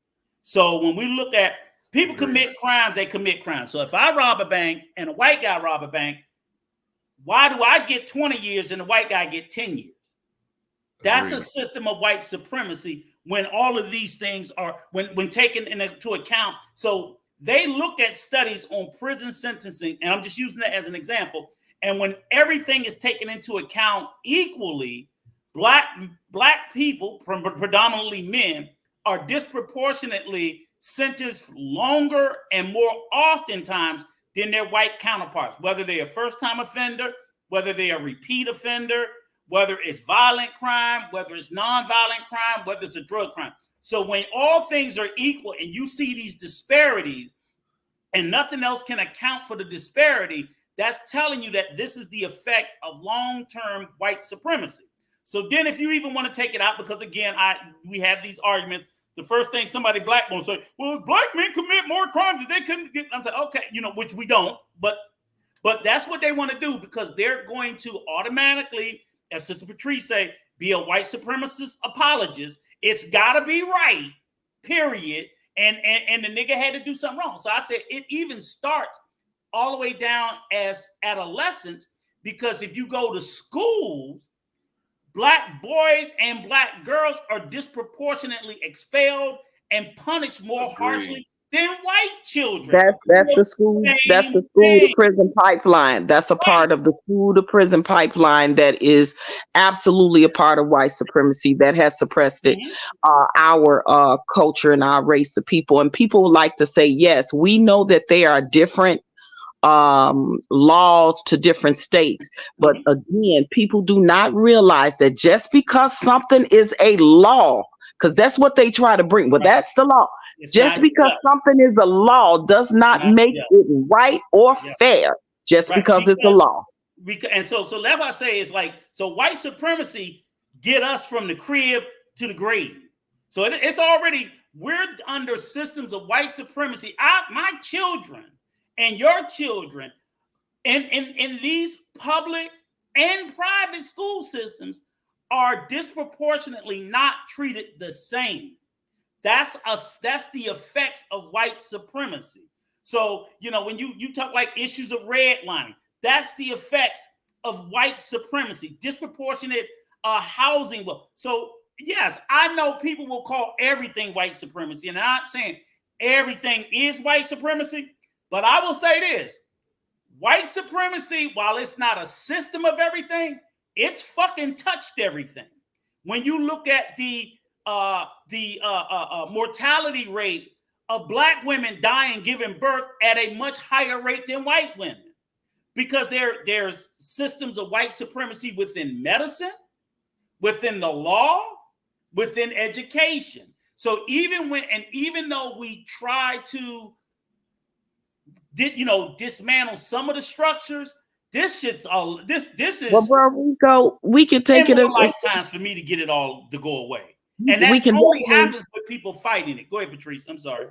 [SPEAKER 3] So when we look at people commit crimes, they commit crimes. So if I rob a bank and a white guy rob a bank, why do I get 20 years and the white guy get 10 years? That's a system of white supremacy when all of these things are when taken into account. So they look at studies on prison sentencing, and I'm just using that as an example. And when everything is taken into account equally, black people, predominantly men, are disproportionately sentenced longer and more oftentimes than their white counterparts, whether they're a first-time offender, whether they're a repeat offender, whether it's violent crime, whether it's non-violent crime, whether it's a drug crime. So when all things are equal and you see these disparities and nothing else can account for the disparity, that's telling you that this is the effect of long-term white supremacy. So then if you even want to take it out, because again, we have these arguments, the first thing somebody black will say, well, if black men commit more crimes that they couldn't get, I'm saying, okay, which we don't, but that's what they want to do, because they're going to automatically, as Sister Patrice say, be a white supremacist apologist. It's got to be right, period. And the nigga had to do something wrong. So I said it even starts all the way down as adolescents, because if you go to schools, black boys and black girls are disproportionately expelled and punished more harshly than white children.
[SPEAKER 5] That's the school. That's the school to prison pipeline. That's a part of the school to prison pipeline that is absolutely a part of white supremacy that has suppressed it, our culture and our race of people. And people like to say, yes, we know that there are different laws to different states, but again, people do not realize that just because something is a law, because that's what they try to bring, but that's the law. It's just because something is a law does not make it right or fair, just because it's a law.
[SPEAKER 3] And so that's what I say is like, so white supremacy get us from the crib to the grave. So it's already, we're under systems of white supremacy. My children and your children in these public and private school systems are disproportionately not treated the same. That's the effects of white supremacy. So, when you talk like issues of redlining, that's the effects of white supremacy, disproportionate housing. So yes, I know people will call everything white supremacy, and I'm not saying everything is white supremacy, but I will say this: white supremacy, while it's not a system of everything, it's fucking touched everything. When you look at the mortality rate of black women dying giving birth at a much higher rate than white women, because there's systems of white supremacy within medicine, within the law, within education. So even though we try to dismantle some of the structures, this shit's all this is
[SPEAKER 5] we can take it
[SPEAKER 3] lifetimes for me to get it all to go away. And that only happens with people fighting it. Go ahead, Patrice. I'm sorry.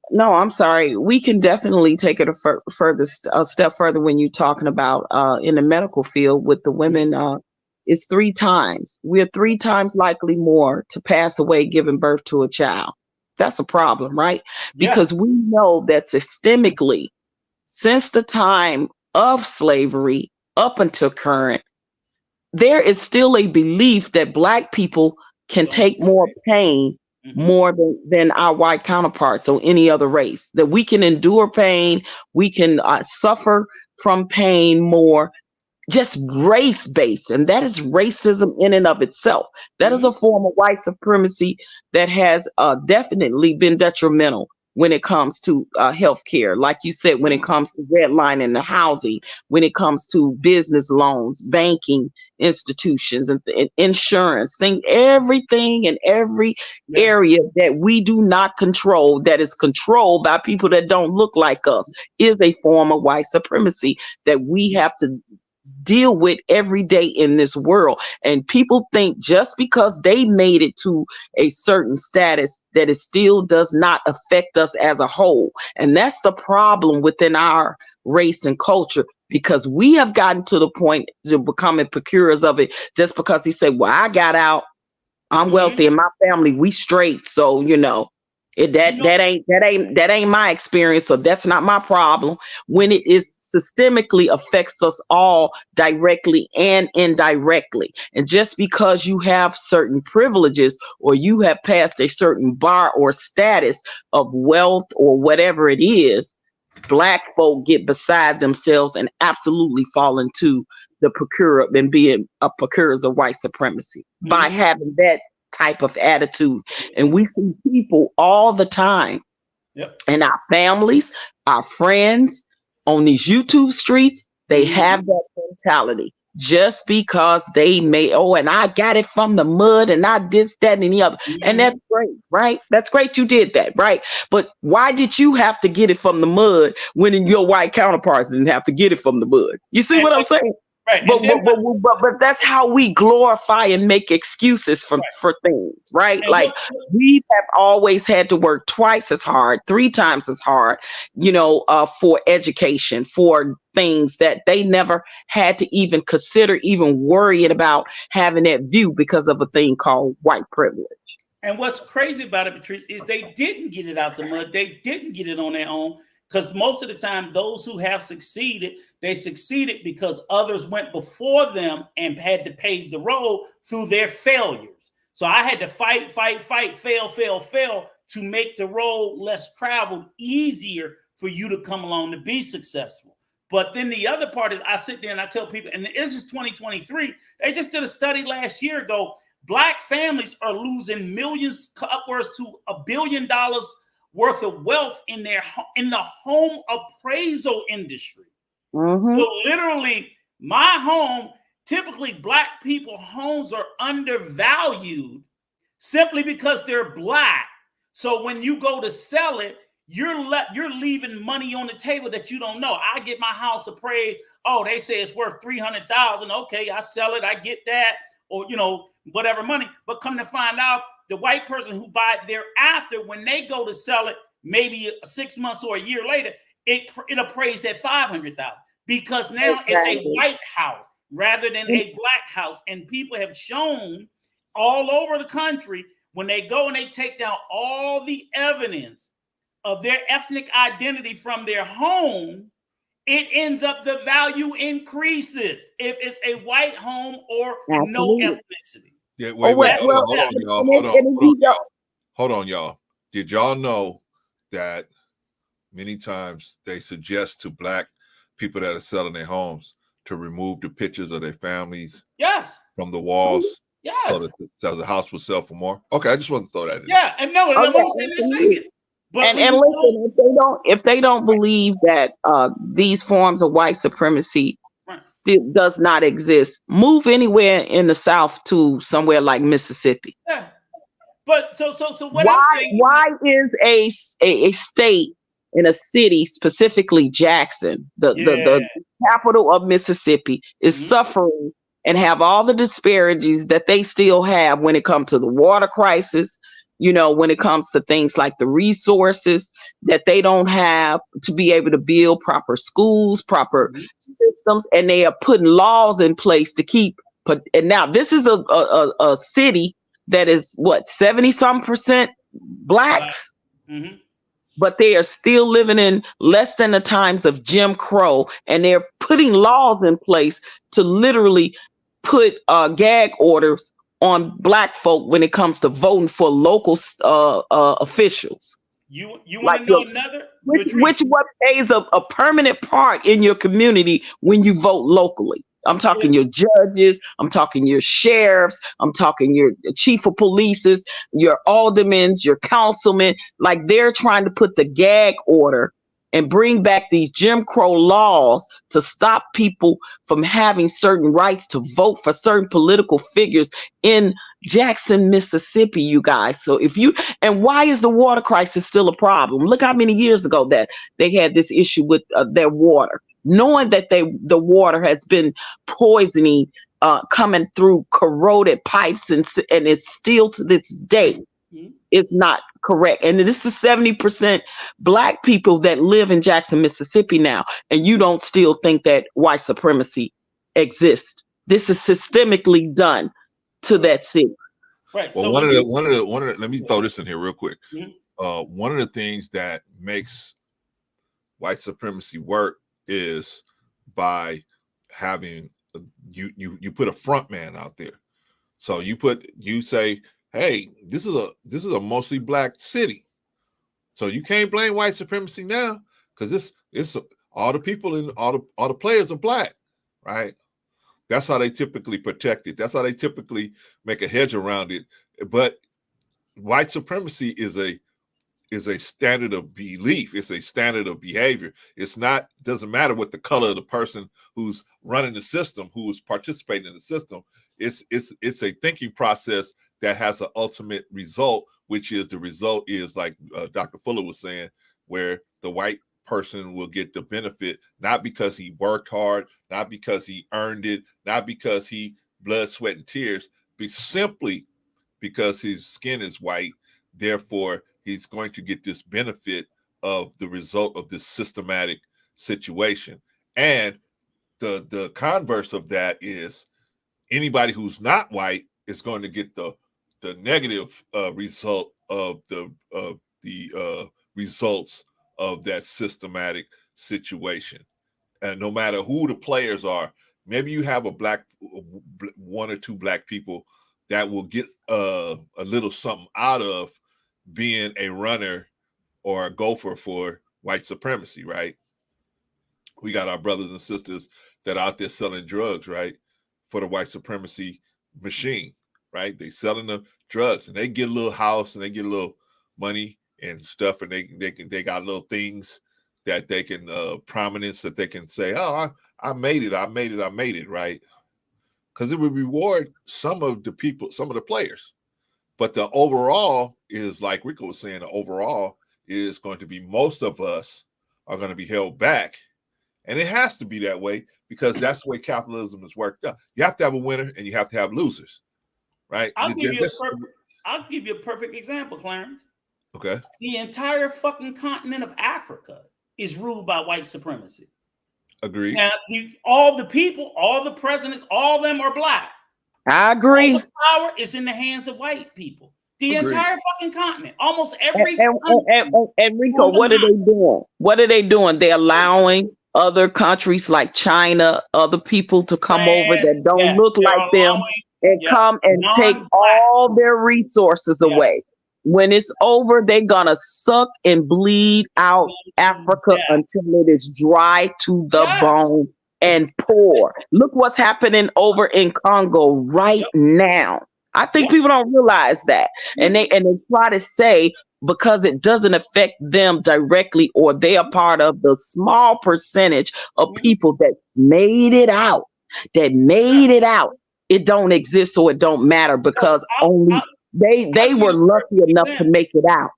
[SPEAKER 5] No, I'm sorry. We can definitely take it a step further when you're talking about in the medical field with the women. It's 3 times. We're 3 times likely more to pass away giving birth to a child. That's a problem, right? Because we know that systemically, since the time of slavery up until current, there is still a belief that black people can take more pain more than our white counterparts or any other race, that we can endure pain, we can suffer from pain more, just race-based. And that is racism in and of itself. That is a form of white supremacy that has definitely been detrimental when it comes to healthcare. Like you said, when it comes to redlining the housing, when it comes to business loans, banking institutions, and insurance, everything in every area that we do not control, that is controlled by people that don't look like us, is a form of white supremacy that we have to deal with every day in this world. And people think just because they made it to a certain status that it still does not affect us as a whole. And that's the problem within our race and culture, because we have gotten to the point to becoming procurers of it just because he said, well, I got out, I'm wealthy, and my family, we straight. So, That ain't my experience, so that's not my problem. When it is systemically affects us all directly and indirectly, and just because you have certain privileges or you have passed a certain bar or status of wealth or whatever it is, Black folk get beside themselves and absolutely fall into the procure and being a procurers of white supremacy by having that type of attitude. And we see people all the time in our families, our friends, on these YouTube streets, they have that mentality. Just because they may, and I got it from the mud and I this, that, and the other. And that's great, right? That's great you did that, right? But why did you have to get it from the mud when your white counterparts didn't have to get it from the mud? You see what I'm saying?
[SPEAKER 3] Right.
[SPEAKER 5] But that's how we glorify and make excuses for things, right? And like we have always had to work twice as hard, 3 times as hard, for education, for things that they never had to even consider, even worrying about having that view because of a thing called white privilege.
[SPEAKER 3] And what's crazy about it, Patrice, is they didn't get it out the mud. They didn't get it on their own. Because most of the time, those who have succeeded, they succeeded because others went before them and had to pave the road through their failures. So I had to fight, fail to make the road less traveled, easier for you to come along to be successful. But then the other part is I sit there and I tell people, and this is 2023, they just did a study last year ago, Black families are losing millions, upwards to $1 billion worth of wealth in the home appraisal industry. So literally, my home, typically Black people homes are undervalued simply because they're Black. So when you go to sell it, you're leaving money on the table that you don't know. I get my house appraised. Oh, they say it's worth $300,000. Okay, I sell it. I get that, or whatever money. But come to find out, the white person who buy it thereafter, when they go to sell it, maybe 6 months or a year later, it appraised at $500,000 because now it's a white house rather than a Black house. And people have shown all over the country when they go and they take down all the evidence of their ethnic identity from their home, it ends up the value increases if it's a white home or no ethnicity.
[SPEAKER 2] Yeah, wait, hold on, y'all. Did y'all know that many times they suggest to Black people that are selling their homes to remove the pictures of their families from the walls so that the house will sell for more? Okay, I just want to throw that in.
[SPEAKER 3] Yeah, and no, I'm saying it. But
[SPEAKER 5] listen, if they don't believe that these forms of white supremacy still does not exist, move anywhere in the South to somewhere like Mississippi.
[SPEAKER 3] Yeah. But so what I'm saying,
[SPEAKER 5] why is a state in a city, specifically Jackson, the capital of Mississippi, is suffering and have all the disparities that they still have when it comes to the water crisis, when it comes to things like the resources that they don't have to be able to build proper schools, proper systems, and they are putting laws in place to keep. And now this is a city that is 70-some% Blacks, but they are still living in less than the times of Jim Crow, and they're putting laws in place to literally put gag orders on Black folk when it comes to voting for local officials.
[SPEAKER 3] You want to know another?
[SPEAKER 5] Which what plays a permanent part in your community when you vote locally? I'm talking your judges, I'm talking your sheriffs, I'm talking your chief of police, your aldermen, your councilmen. Like, they're trying to put the gag order and bring back these Jim Crow laws to stop people from having certain rights to vote for certain political figures in Jackson, Mississippi, you guys. So and why is the water crisis still a problem? Look how many years ago that they had this issue with their water, knowing that the water has been poisoning, coming through corroded pipes, and it's still to this day is not correct. And this is 70% Black people that live in Jackson, Mississippi now, and you don't still think that white supremacy exists. This is systemically done to that city.
[SPEAKER 3] Right.
[SPEAKER 2] Well,
[SPEAKER 3] so
[SPEAKER 2] one of the let me throw this in here real quick. one of the things that makes white supremacy work is by having you put a front man out there. So you say, hey, this is a mostly black city. So you can't blame white supremacy now because it's all the people in all the players are black, right? That's how they typically protect it. That's how they typically make a hedge around it. But white supremacy is a standard of belief. It's a standard of behavior. Doesn't matter what the color of the person who's running the system, who's participating in the system. It's a thinking process that has an ultimate result, which is the result is like Dr. Fuller was saying, where the white person will get the benefit, not because he worked hard, not because he earned it, not because he blood, sweat, and tears, but simply because his skin is white. Therefore, he's going to get this benefit of the result of this systematic situation. And the converse of that is anybody who's not white is going to get the negative result of the results of that systematic situation. And no matter who the players are, maybe you have one or two black people that will get a little something out of being a runner or a gopher for white supremacy, right? We got our brothers and sisters that are out there selling drugs, right, for the white supremacy machine, right? They selling the drugs and they get a little house and they get a little money and stuff, and they got little things that they can prominence that they can say, oh, I made it, right? Because it would reward some of the people, some of the players. But the overall is, like Rico was saying, the overall is going to be most of us are going to be held back. And it has to be that way because that's the way capitalism is worked out. You have to have a winner and you have to have losers, right?
[SPEAKER 3] I'll give you a perfect example, Clarence.
[SPEAKER 2] Okay.
[SPEAKER 3] The entire fucking continent of Africa is ruled by white supremacy.
[SPEAKER 2] Agreed.
[SPEAKER 3] Now, all the people, all the presidents, all of them are black.
[SPEAKER 5] I agree.
[SPEAKER 3] All the power is in the hands of white people. The entire fucking continent, almost every
[SPEAKER 5] and Rico, what are they doing? What are they doing? They're allowing other countries like China, other people to come over that don't look like them and come and take all their resources away. When it's over, they're gonna suck and bleed out Africa until it is dry to the bone and poor. Look what's happening over in Congo right now. I think people don't realize that. And they try to say because it doesn't affect them directly or they are part of the small percentage of people that made it out, it don't exist, so it don't matter because only they were lucky enough to make it out.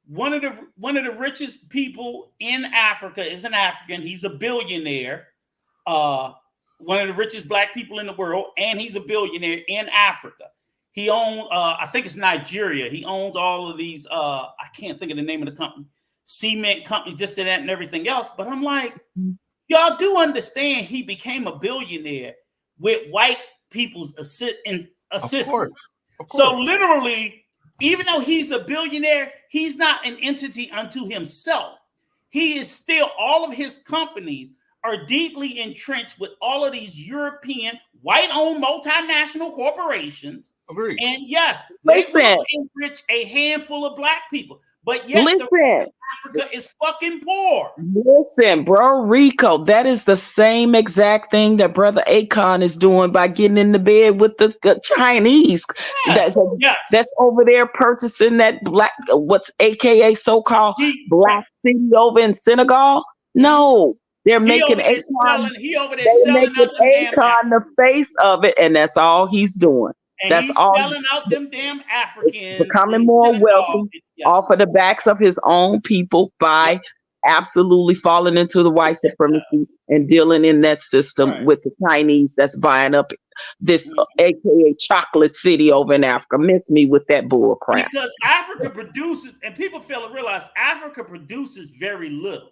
[SPEAKER 3] One of the richest people in Africa is an African. He's a billionaire. One of the richest black people in the world, and he's a billionaire in Africa. He owns, I think it's Nigeria. He owns all of these, I can't think of the name of the company, cement company, just that and everything else. But I'm like, y'all do understand he became a billionaire with white people's assistance.
[SPEAKER 2] Of course.
[SPEAKER 3] So literally, even though he's a billionaire, he's not an entity unto himself. He is still, all of his companies are deeply entrenched with all of these European white-owned multinational corporations.
[SPEAKER 2] Agreed.
[SPEAKER 3] And yes, they will enrich a handful of black people, but yet the rest of Africa is fucking poor.
[SPEAKER 5] Listen, bro, Rico, that is the same exact thing that Brother Akon is doing by getting in the bed with the Chinese. That's over there purchasing that black, what's AKA so-called black city over in Senegal. No. They're making Akon the face of it, and that's all he's doing.
[SPEAKER 3] And that's he's all selling out them damn Africans,
[SPEAKER 5] becoming more wealthy off of the backs of his own people by absolutely falling into the white supremacy and dealing in that system with the Chinese that's buying up this AKA chocolate city over in Africa. Miss me with that bull crap.
[SPEAKER 3] Because Africa produces, and people fail to realize Africa produces very little.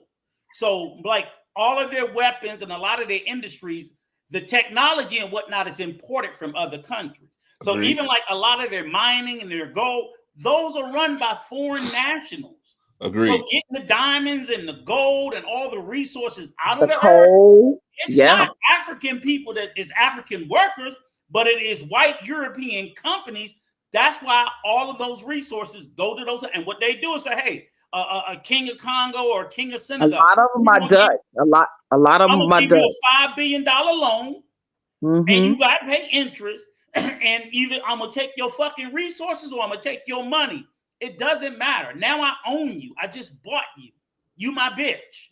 [SPEAKER 3] So like all of their weapons and a lot of their industries, the technology and whatnot is imported from other countries. So even like a lot of their mining and their gold, those are run by foreign nationals.
[SPEAKER 2] Agreed.
[SPEAKER 3] So getting the diamonds and the gold and all the resources out of
[SPEAKER 5] The
[SPEAKER 3] the earth,
[SPEAKER 5] coal.
[SPEAKER 3] it's
[SPEAKER 5] Yeah.
[SPEAKER 3] not African people that is African workers, but it is white European companies. That's why all of those resources go to those. And what they do is say, hey, a king of Congo or a king of
[SPEAKER 5] A
[SPEAKER 3] Senegal,
[SPEAKER 5] lot of them are Dutch. A lot of
[SPEAKER 3] I'm
[SPEAKER 5] them
[SPEAKER 3] gonna
[SPEAKER 5] are
[SPEAKER 3] give
[SPEAKER 5] Dutch.
[SPEAKER 3] you a $5 billion loan, and
[SPEAKER 5] Mhm.
[SPEAKER 3] you got to pay interest. And either I'm gonna take your fucking resources or I'm gonna take your money. It doesn't matter. Now I own you. I just bought you. You my bitch.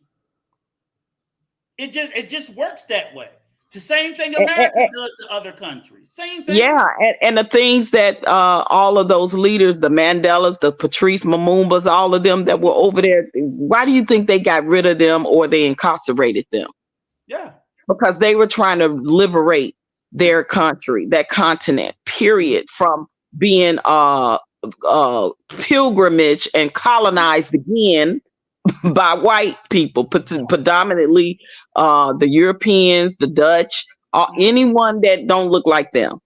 [SPEAKER 3] It just works that way. It's the same thing America does to other countries. Same thing.
[SPEAKER 5] Yeah, and the things that all of those leaders, the Mandelas, the Patrice Lumumbas, all of them that were over there, why do you think they got rid of them or they incarcerated them?
[SPEAKER 3] Yeah.
[SPEAKER 5] Because they were trying to liberate their country, that continent, period, from being pilgrimage and colonized again by white people, predominantly the Europeans, the Dutch, anyone that don't look like them,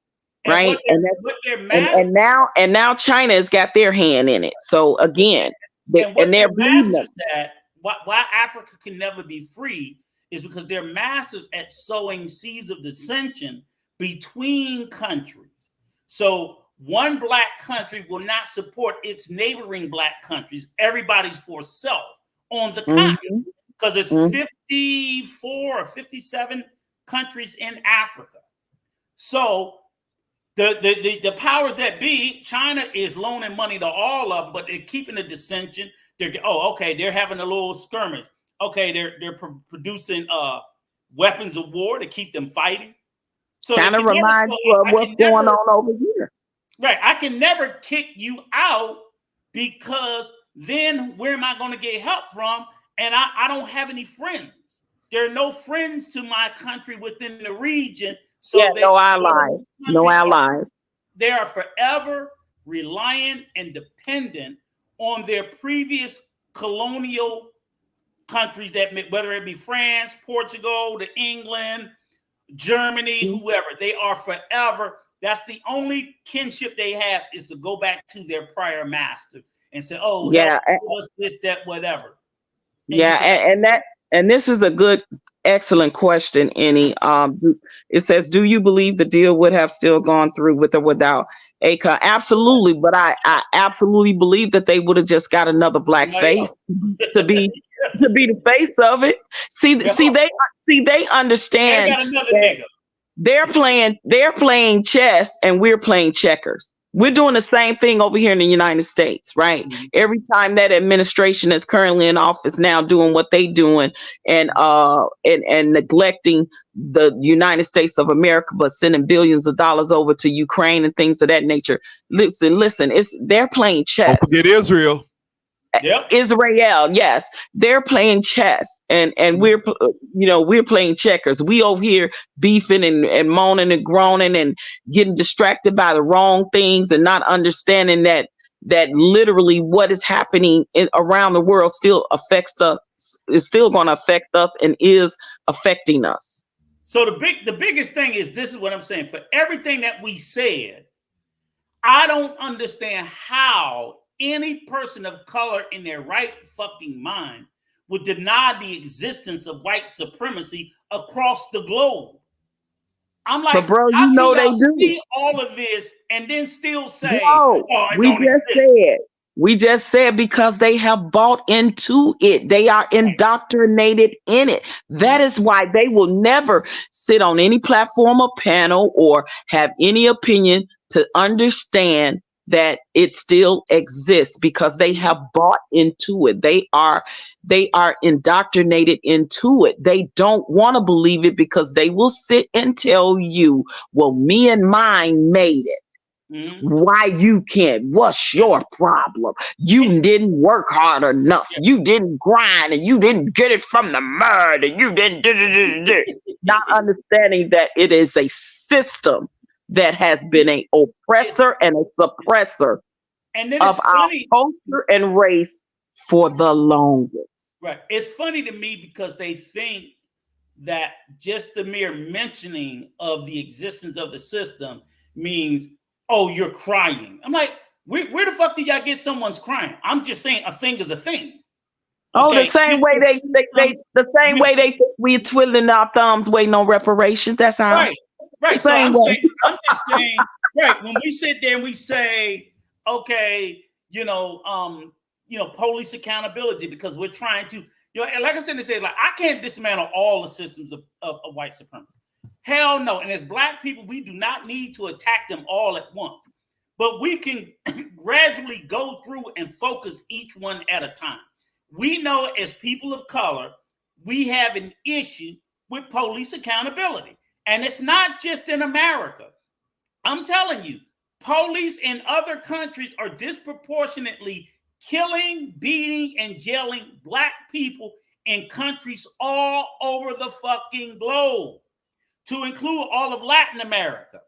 [SPEAKER 5] right? And now China has got their hand in it. So again, they're bleeding them.
[SPEAKER 3] That why Africa can never be free is because they're masters at sowing seeds of dissension between countries. So one black country will not support its neighboring black countries. Everybody's for self on the continent, because it's 54 or 57 countries in Africa. So the powers that be, China is loaning money to all of them, but they're keeping the dissension. They're having a little skirmish. Okay, they're producing weapons of war to keep them fighting. So
[SPEAKER 5] kind of reminds you of what's going on over here.
[SPEAKER 3] Right. I can never kick you out, because then where am I going to get help from? And I don't have any friends. There are no friends to my country within the region. So
[SPEAKER 5] no allies. No allies.
[SPEAKER 3] They are forever reliant and dependent on their previous colonial countries, that whether it be France, Portugal, to England, Germany, whoever. They are forever. That's the only kinship they have, is to go back to their prior master and say, "Oh, yeah, what's this, that, whatever."
[SPEAKER 5] And this is a good, excellent question, Annie. It says, do you believe the deal would have still gone through with or without ACON? Absolutely, but I absolutely believe that they would have just got another black face to be the face of it. See, they understand.
[SPEAKER 3] They got another nigga.
[SPEAKER 5] They're playing chess and we're playing checkers. We're doing the same thing over here in the United States, right? Mm-hmm. Every time that administration is currently in office now doing what they doing and neglecting the United States of America, but sending billions of dollars over to Ukraine and things of that nature. Listen, they're playing chess.
[SPEAKER 2] Don't forget Israel.
[SPEAKER 5] Yep. Israel, yes, they're playing chess, and we're playing checkers. We over here beefing and moaning and groaning and getting distracted by the wrong things and not understanding that literally what is happening around the world still affects us. Is still going to affect us and is affecting us.
[SPEAKER 3] So the biggest thing is, this is what I'm saying. For everything that we said, I don't understand how any person of color in their right fucking mind would deny the existence of white supremacy across the globe. I'm like,
[SPEAKER 5] but bro, you know they do
[SPEAKER 3] see all of this and then still say,
[SPEAKER 5] we just said because they have bought into it. They are indoctrinated in it. That is why they will never sit on any platform or panel or have any opinion to understand that it still exists, because they have bought into it. They are indoctrinated into it. They don't want to believe it, because they will sit and tell you, well, me and mine made it. Mm-hmm. Why you can't? What's your problem? You didn't work hard enough. You didn't grind, and you didn't get it from the mud, and you didn't not understanding that it is a system that has been an oppressor and a suppressor of our culture and race for the longest.
[SPEAKER 3] Right. It's funny to me because they think that just the mere mentioning of the existence of the system means, oh, you're crying. I'm like, Where the fuck do y'all get someone's crime? I'm just saying a thing is a thing.
[SPEAKER 5] Oh,
[SPEAKER 3] Okay?
[SPEAKER 5] the same way way they think we're twiddling our thumbs waiting on reparations. That's how.
[SPEAKER 3] Right. So
[SPEAKER 5] Same
[SPEAKER 3] I'm
[SPEAKER 5] way.
[SPEAKER 3] just saying, right, when we sit there and we say, okay, police accountability, because we're trying to, and like I said, like I can't dismantle all the systems of white supremacy. Hell no. And as Black people, we do not need to attack them all at once. But we can gradually go through and focus each one at a time. We know as people of color, we have an issue with police accountability. And it's not just in America. I'm telling you, police in other countries are disproportionately killing, beating, and jailing Black people in countries all over the fucking globe, to include all of Latin America,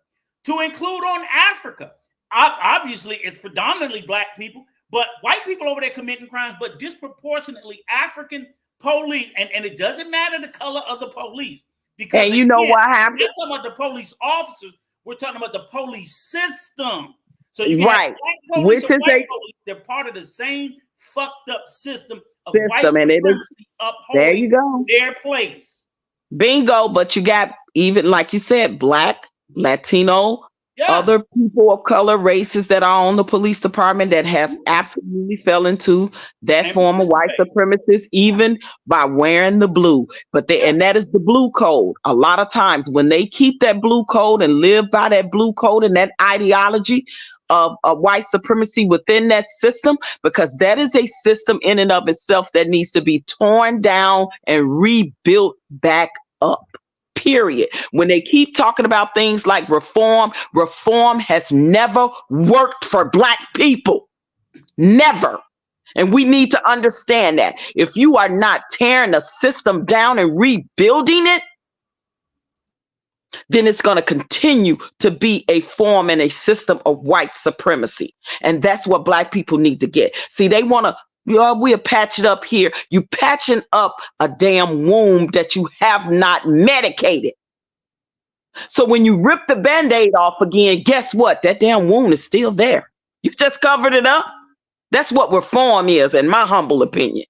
[SPEAKER 3] to include on Africa. Obviously, it's predominantly Black people, but white people over there committing crimes, but disproportionately African police. And it doesn't matter the color of the police. Because
[SPEAKER 5] and you know what happened?
[SPEAKER 3] We're not talking about the police officers. We're talking about the police system. So you have Black police and white police. They're part of the same fucked up system of white supremacy upholding their place.
[SPEAKER 5] Bingo. But you got, even like you said, Black, Latino, other people of color, races that are on the police department that have absolutely fell into that form of white supremacists, even by wearing the blue. But and that is the blue code. A lot of times when they keep that blue code and live by that blue code and that ideology of white supremacy within that system, because that is a system in and of itself that needs to be torn down and rebuilt back up. Period. When they keep talking about things like reform has never worked for Black people. Never. And we need to understand that. If you are not tearing the system down and rebuilding it, then it's going to continue to be a form and a system of white supremacy. And that's what Black people need to get. See, they want to, we'll patch it up here. You patching up a damn wound that you have not medicated. So when you rip the Band-Aid off again, guess what? That damn wound is still there. You just covered it up. That's what reform is, in my humble opinion.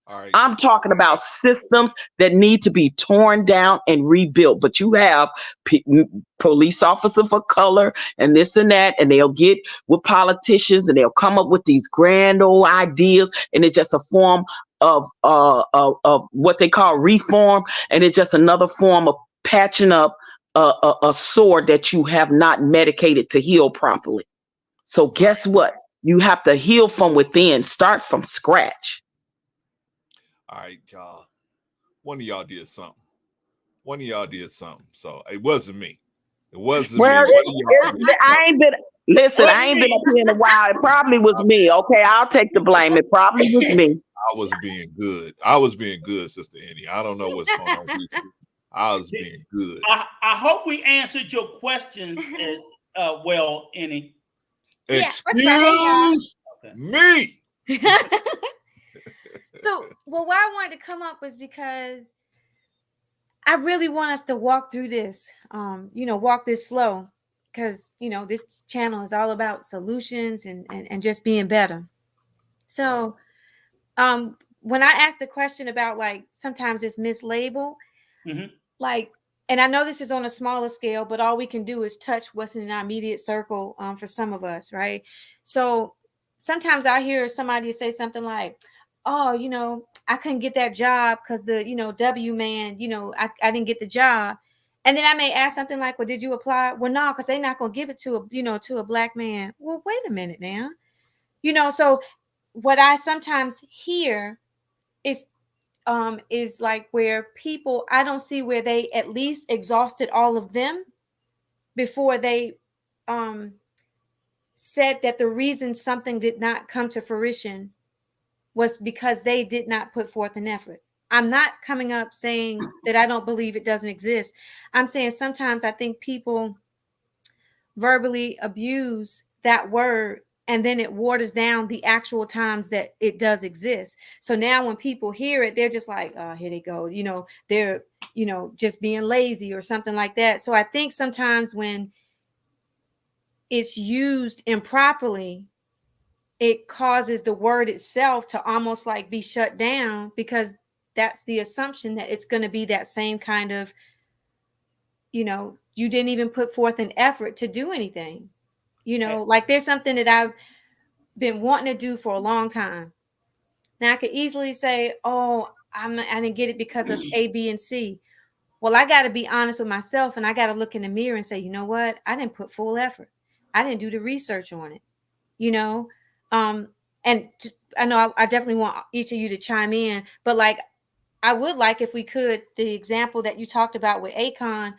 [SPEAKER 5] All right. I'm talking about systems that need to be torn down and rebuilt. But you have police officers of color and this and that, and they'll get with politicians and they'll come up with these grand old ideas, and it's just a form of what they call reform, and it's just another form of patching up a sore that you have not medicated to heal properly. So guess what? You have to heal from within, start from scratch.
[SPEAKER 2] All right, y'all. One of y'all did something. So it wasn't me. It wasn't me.
[SPEAKER 5] I ain't been up here in a while. It probably was me. Okay, I'll take the blame. It probably was me.
[SPEAKER 2] I was being good, Sister Annie. I don't know what's going on with you. I was being good.
[SPEAKER 3] I hope we answered your questions as well, Annie.
[SPEAKER 2] Excuse me.
[SPEAKER 6] So, why I wanted to come up was because I really want us to walk through this, walk this slow, because, this channel is all about solutions and just being better. So, when I asked the question about, like, sometimes it's mislabeled, like, and I know this is on a smaller scale, but all we can do is touch what's in our immediate circle for some of us, right? So sometimes I hear somebody say something like, oh, I couldn't get that job because the, W man, I didn't get the job. And then I may ask something like, well, did you apply? Well, no, because they're not going to give it to a Black man. Well, wait a minute now. So what I sometimes hear is like where people, I don't see where they at least exhausted all of them before they said that the reason something did not come to fruition was because they did not put forth an effort. I'm not coming up saying that I don't believe it doesn't exist. I'm saying sometimes I think people verbally abuse that word, and then it waters down the actual times that it does exist. So now when people hear it, they're just like, oh, here they go. They're, just being lazy or something like that. So I think sometimes when it's used improperly, it causes the word itself to almost like be shut down, because that's the assumption that it's going to be that same kind of, you didn't even put forth an effort to do anything. Like there's something that I've been wanting to do for a long time. Now I could easily say, oh, I didn't get it because of A, B, and C. Well, I got to be honest with myself, and I got to look in the mirror and say, you know what? I didn't put full effort. I didn't do the research on it, I know I definitely want each of you to chime in, but like, I would like, if we could, the example that you talked about with Akon,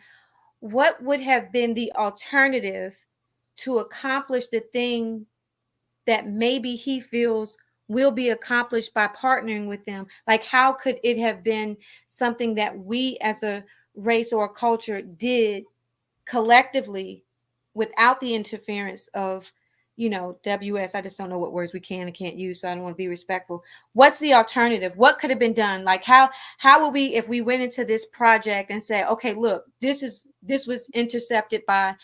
[SPEAKER 6] what would have been the alternative to accomplish the thing that maybe he feels will be accomplished by partnering with them? Like, how could it have been something that we as a race or a culture did collectively without the interference of, WS? I just don't know what words we can and can't use, so I don't want to be respectful. What's the alternative? What could have been done? Like, how would we, if we went into this project and say, okay, look, this was intercepted by,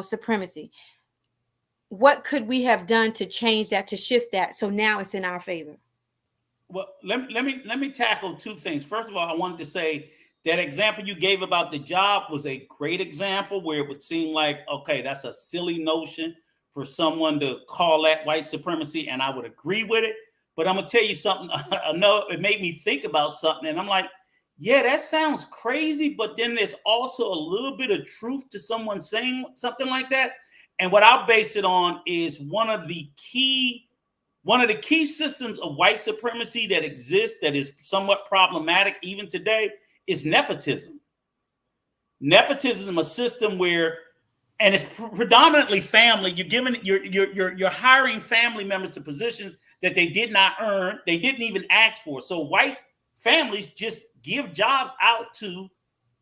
[SPEAKER 6] supremacy. What could we have done to change that, to shift that, so now it's in our favor?
[SPEAKER 3] Well, let me tackle two things. First of all, I wanted to say that example you gave about the job was a great example, where it would seem like, okay, that's a silly notion for someone to call that white supremacy, and I would agree with it. But I'm gonna tell you something. I know it made me think about something, and I'm like, yeah, that sounds crazy, but then there's also a little bit of truth to someone saying something like that. And what I'll base it on is one of the key systems of white supremacy that exists, that is somewhat problematic even today, is nepotism. Nepotism is a system where, and it's predominantly family. You're hiring family members to positions that they did not earn, they didn't even ask for. So white families just give jobs out to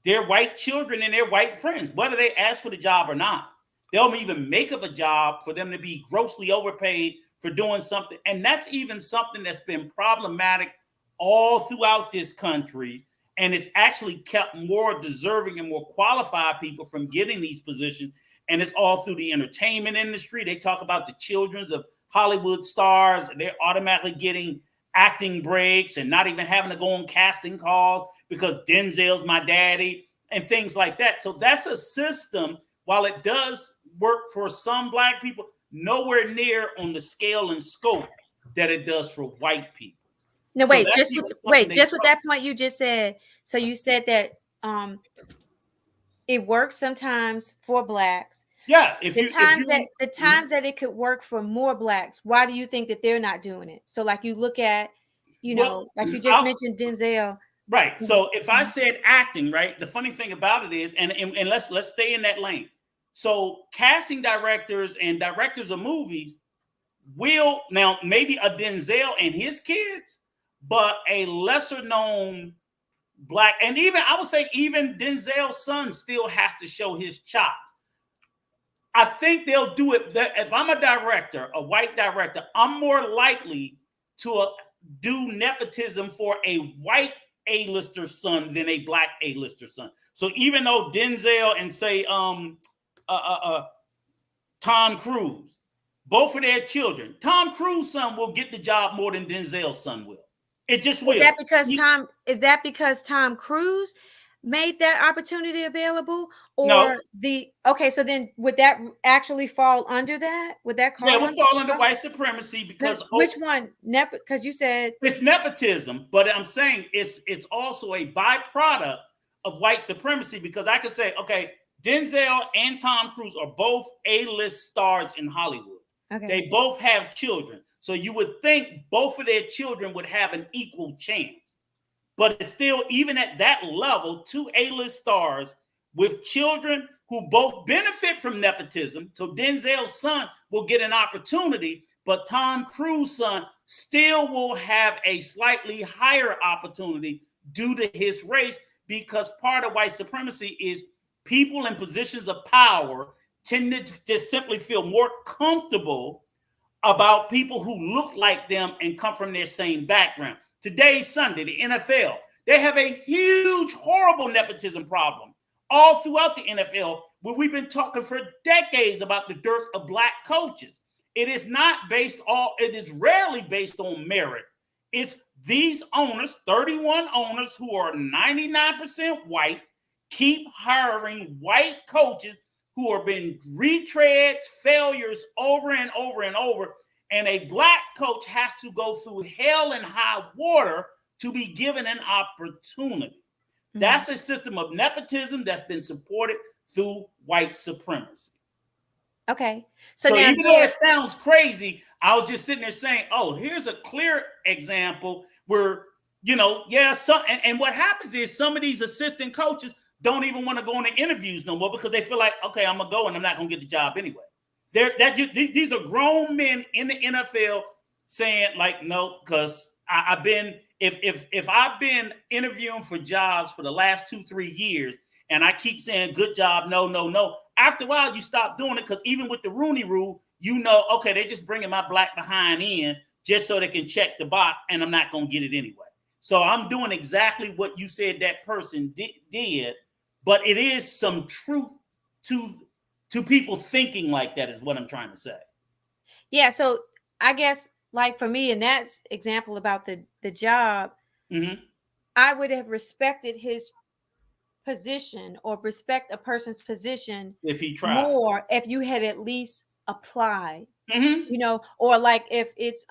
[SPEAKER 3] their white children and their white friends, whether they ask for the job or not. They'll even make up a job for them to be grossly overpaid for doing something. And that's even something that's been problematic all throughout this country. And it's actually kept more deserving and more qualified people from getting these positions. And it's all through the entertainment industry. They talk about the children of Hollywood stars. They're automatically getting acting breaks and not even having to go on casting calls because Denzel's my daddy and things like that. So that's a system, while it does work for some Black people, nowhere near on the scale and scope that it does for white people.
[SPEAKER 6] No, wait, so just with that point you just said. So you said that it works sometimes for Blacks.
[SPEAKER 3] Yeah,
[SPEAKER 6] the times that it could work for more Blacks, why do you think that they're not doing it? So like you look at, like you just mentioned Denzel.
[SPEAKER 3] Right. So if I said acting, right, the funny thing about it is, and let's stay in that lane. So casting directors and directors of movies will, now maybe a Denzel and his kids, but a lesser known Black, and even I would say even Denzel's son still has to show his chops. I think they'll do it. If I'm a director, a white director, I'm more likely to do nepotism for a white A-lister son than a Black A-lister son. So even though Denzel and say Tom Cruise, both of their children, Tom Cruise's son will get the job more than Denzel's son will. It just will.
[SPEAKER 6] Is that because Tom Cruise made that opportunity available? Or
[SPEAKER 3] no.
[SPEAKER 6] Okay, so then would that actually fall under that? Would that call?
[SPEAKER 3] Yeah, it would fall under white supremacy because
[SPEAKER 6] which one? Because you said
[SPEAKER 3] it's nepotism, but I'm saying it's also a byproduct of white supremacy, because I could say, okay, Denzel and Tom Cruise are both A-list stars in Hollywood. Okay. They both have children. So you would think both of their children would have an equal chance. But it's still, even at that level, two A-list stars with children who both benefit from nepotism. So Denzel's son will get an opportunity, but Tom Cruise's son still will have a slightly higher opportunity due to his race, because part of white supremacy is people in positions of power tend to just simply feel more comfortable about people who look like them and come from their same background. Today's Sunday, the NFL, they have a huge, horrible nepotism problem all throughout the NFL, where we've been talking for decades about the dearth of Black coaches. It is not based on, it is rarely based on merit. It's these owners, 31 owners who are 99% white, keep hiring white coaches who have been retreads, failures over and over and over. And a black coach has to go through hell and high water to be given an opportunity. Mm-hmm. That's a system of nepotism that's been supported through white supremacy.
[SPEAKER 6] Okay.
[SPEAKER 3] So now, even though it sounds crazy, I was just sitting there saying, oh, here's a clear example where, you know, and what happens is some of these assistant coaches don't even want to go on the interviews no more because they feel like, okay, I'm going to go and I'm not going to get the job anyway. These are grown men in the NFL saying like, no, because I've been, if I've been interviewing for jobs for the last 2-3 years and I keep saying good job, no, after a while you stop doing it because even with the Rooney Rule, you know, okay, they're just bringing my black behind in just so they can check the box and I'm not going to get it anyway. So I'm doing exactly what you said that person did, but it is some truth to people thinking like that is what I'm trying to say.
[SPEAKER 6] Yeah, so I guess like for me in that example about the job, mm-hmm. I would have respected his position or respect a person's position
[SPEAKER 3] if he tried
[SPEAKER 6] more if you had at least applied, mm-hmm. you know, or like if it's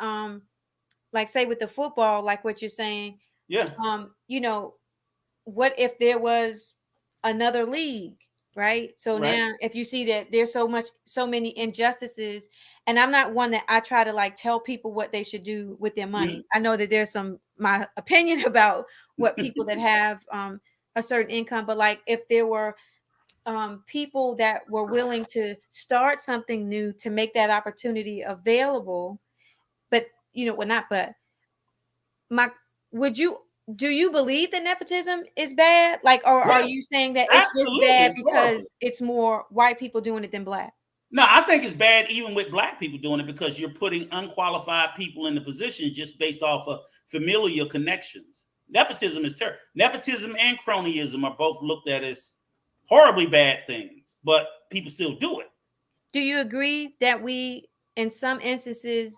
[SPEAKER 6] like say with the football, like what you're saying,
[SPEAKER 3] yeah,
[SPEAKER 6] you know, what if there was another league, right? So right. Now if you see that there's so many injustices, and I'm not one that I try to like tell people what they should do with their money. Mm-hmm. I know that there's my opinion about what people that have a certain income, but like if there were people that were willing to start something new to make that opportunity available, but you know, well, not, but do you believe that nepotism is bad? Like, or yes, are you saying that it's just bad because it's more white people doing it than black?
[SPEAKER 3] No, I think it's bad even with black people doing it because you're putting unqualified people in the position just based off of familial connections. Nepotism is terrible. Nepotism and cronyism are both looked at as horribly bad things, but people still do it.
[SPEAKER 6] Do you agree that we, in some instances,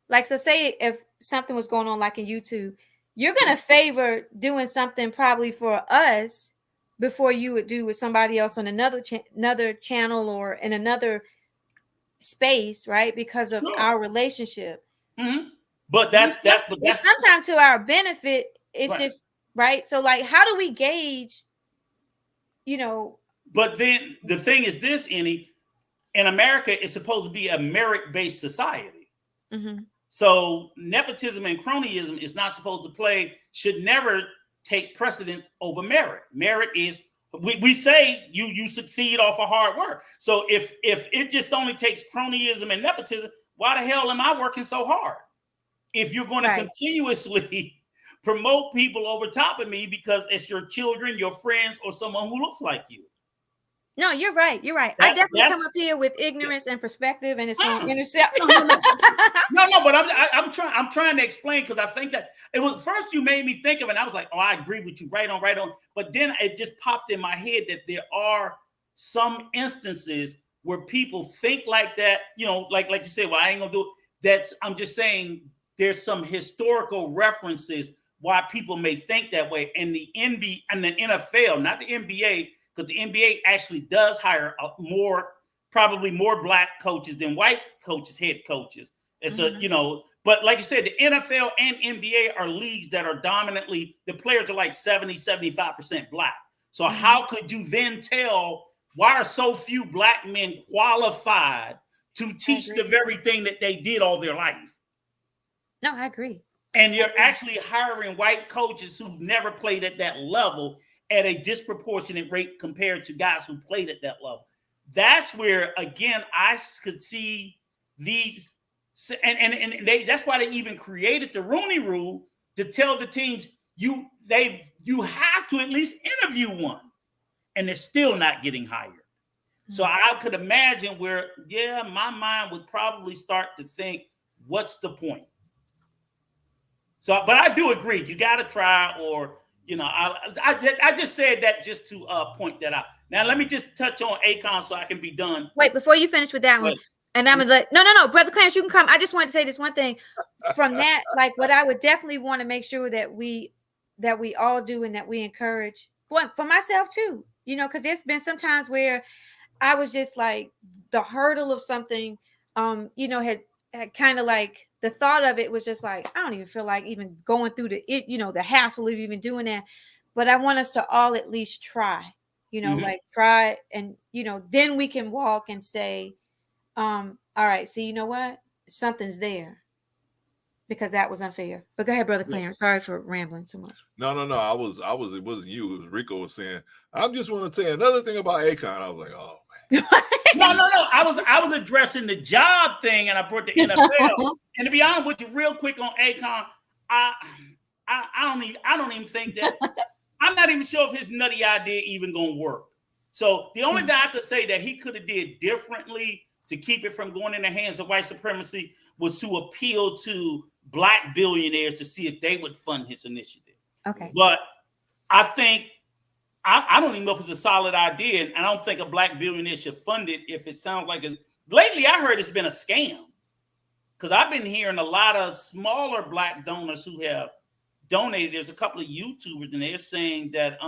[SPEAKER 6] like, so say if something was going on like in YouTube, you're going to favor doing something probably for us before you would do with somebody else on another channel or in another space, right? Because of our relationship.
[SPEAKER 3] Mm-hmm. But that's
[SPEAKER 6] sometimes to our benefit. It's right. Just right. So like, how do we gauge, you know?
[SPEAKER 3] But then the thing is this, Annie, in America, it's supposed to be a merit-based society. Mm-hmm. So nepotism and cronyism is not supposed to should never take precedence over merit. Merit is, we say you succeed off of hard work. So if it just only takes cronyism and nepotism, why the hell am I working so hard? If you're going to continuously promote people over top of me because it's your children, your friends, or someone who looks like you.
[SPEAKER 6] No, you're right. You're right. I definitely come up here with ignorance and perspective, and it's going to intercept.
[SPEAKER 3] No, but I'm trying to explain because I think that it was first you made me think of it, and I was like, oh, I agree with you, right on. But then it just popped in my head that there are some instances where people think like that, you know, like you said, well, I ain't gonna do it. I'm just saying there's some historical references why people may think that way. And the NBA and the NFL, not the NBA, because the NBA actually does hire probably more black coaches than white coaches, head coaches. It's mm-hmm. you know, but like you said, the NFL and NBA are leagues that are dominantly, the players are like 70-75% black. So mm-hmm. how could you then tell why are so few black men qualified to teach the very thing that they did all their life?
[SPEAKER 6] No, I agree.
[SPEAKER 3] And you're actually hiring white coaches who never played at that level at a disproportionate rate compared to guys who played at that level. That's where, again, I could see these, and that's why they even created the Rooney Rule to tell the teams you have to at least interview one, and they're still not getting hired. Mm-hmm. So I could imagine where, my mind would probably start to think, what's the point? So, but I do agree. You got to try, or, you know, I just said that just to point that out. Now, let me just touch on Akon so I can be done.
[SPEAKER 6] Wait, before you finish with that one, And I'm like, no, Brother Clarence, you can come. I just wanted to say this one thing from that, like what I would definitely want to make sure that we all do and that we encourage for myself too, you know, because there's been some times where I was just like the hurdle of something, you know, had kind of like the thought of it was just like, I don't even feel like even going through the hassle of even doing that. But I want us to all at least try, you know, like try, and, you know, then we can walk and say, all right, see, you know what? Something's there. Because that was unfair. But go ahead, Brother Clarence. Sorry for rambling too much.
[SPEAKER 2] No. I was. It wasn't you. It was Rico was saying. I just want to say another thing about Akon. I was like, oh man.
[SPEAKER 3] No. I was addressing the job thing, and I brought the NFL. And to be honest with you, real quick on Akon, I don't even think that. I'm not even sure if his nutty idea even gonna work. So the only thing I could say that he could have did differently to keep it from going in the hands of white supremacy was to appeal to Black billionaires to see if they would fund his initiative.
[SPEAKER 6] Okay.
[SPEAKER 3] But I think I don't even know if it's a solid idea, and I don't think a Black billionaire should fund it if it sounds like it. Lately, I heard it's been a scam because I've been hearing a lot of smaller Black donors who have donated. There's a couple of YouTubers, and they're saying that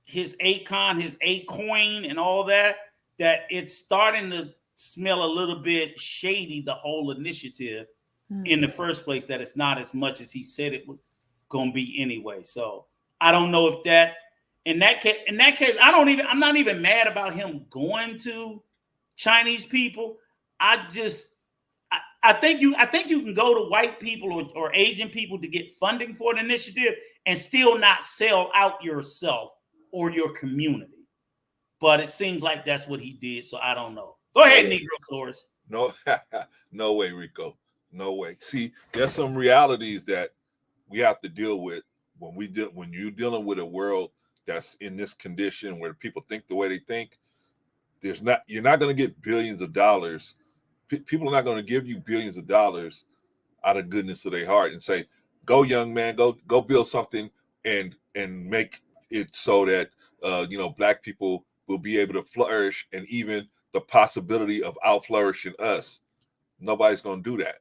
[SPEAKER 3] his Akon, his Acoin, and all that it's starting to smell a little bit shady, the whole initiative in the first place, that it's not as much as he said it was going to be anyway. So I don't know if that, in that case, I'm not even mad about him going to Chinese people. I think you can go to white people or Asian people to get funding for an initiative and still not sell out yourself or your community. But it seems like that's what he did. So I don't know. Go ahead, Negro Source.
[SPEAKER 2] No, no way, Rico. No way. See, there's some realities that we have to deal with when you're dealing with a world that's in this condition where people think the way they think. You're not going to get billions of dollars. People are not going to give you billions of dollars out of goodness of their heart and say, "Go, young man, go build something and make it so that Black people will be able to flourish, and even the possibility of out flourishing us." Nobody's going to do that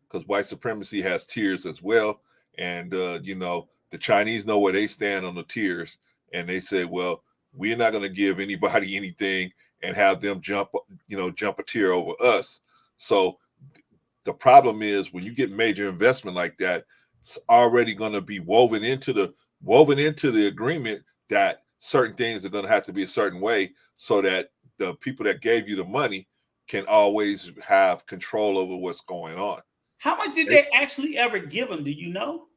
[SPEAKER 2] because white supremacy has tiers as well. And, the Chinese know where they stand on the tiers, and they say, well, we're not going to give anybody anything and have them jump a tier over us. So the problem is when you get major investment like that, it's already going to be woven into the agreement that certain things are going to have to be a certain way so that the people that gave you the money can always have control over what's going on.
[SPEAKER 3] How much did they actually ever give him? Do you know?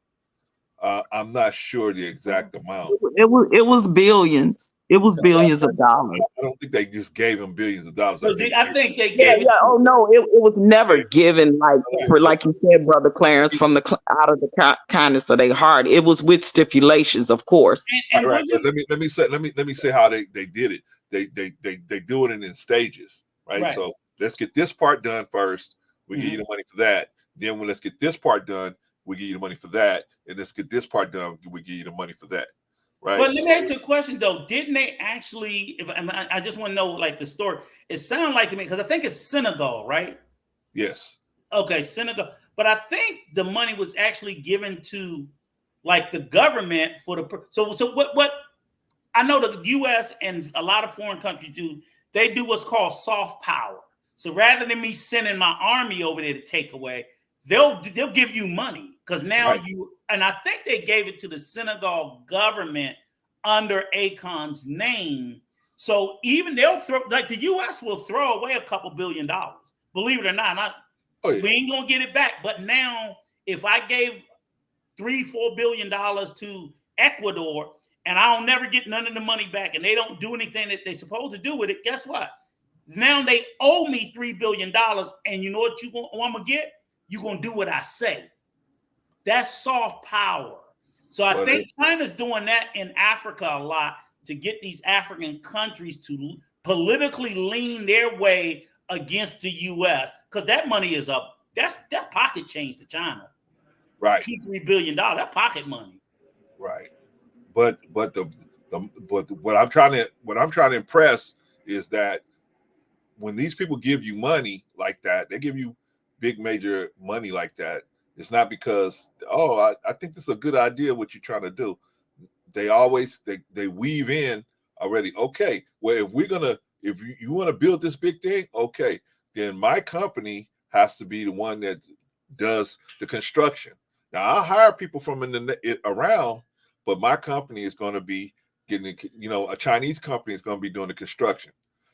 [SPEAKER 2] I'm not sure the exact amount.
[SPEAKER 5] It was billions. It was billions of dollars.
[SPEAKER 2] I don't think they just gave him billions of dollars.
[SPEAKER 3] So I think they gave.
[SPEAKER 5] Yeah. Oh no, it was never given like you said, Brother Clarence, from out of the kindness of their heart. It was with stipulations, of course.
[SPEAKER 2] And right. Let me say how they did it. They do it in stages, right? So let's get this part done first. We give you the money for that. Then let's get this part done. We give you the money for that, and let's get this part done. We give you the money for that, right?
[SPEAKER 3] But let me ask you a question though. Didn't they actually? I just want to know like the story. It sounded like to me because I think it's Senegal, right?
[SPEAKER 2] Yes.
[SPEAKER 3] Okay, Senegal. But I think the money was actually given to like the government for the. So what? I know the U.S. and a lot of foreign countries do. They do what's called soft power. So rather than me sending my army over there to take away, they'll give you money because now and I think they gave it to the Senegal government under Akon's name. So even they'll throw, like the U.S. will throw away a couple $2 billion. Believe it or not, we ain't gonna get it back. But now, if I gave $3-4 billion to Ecuador and I don't never get none of the money back, and they don't do anything that they're supposed to do with it, guess what? Now they owe me $3 billion, and you know what I'm gonna get? You're gonna do what I say. That's soft power. So I think China's doing that in Africa a lot to get these African countries to politically lean their way against the U.S. because that money is up. That's pocket change to China.
[SPEAKER 2] Right.
[SPEAKER 3] $2-3 billion. That pocket money.
[SPEAKER 2] Right. But what I'm trying to impress is that when these people give you money like that, they give you big major money like that, it's not because, oh, I think this is a good idea what you're trying to do. They always they weave in already. Okay, well, if you want to build this big thing, okay, then my company has to be the one that does the construction. Now I'll hire people from around, but my company is going to be getting, a Chinese company is going to be doing the construction.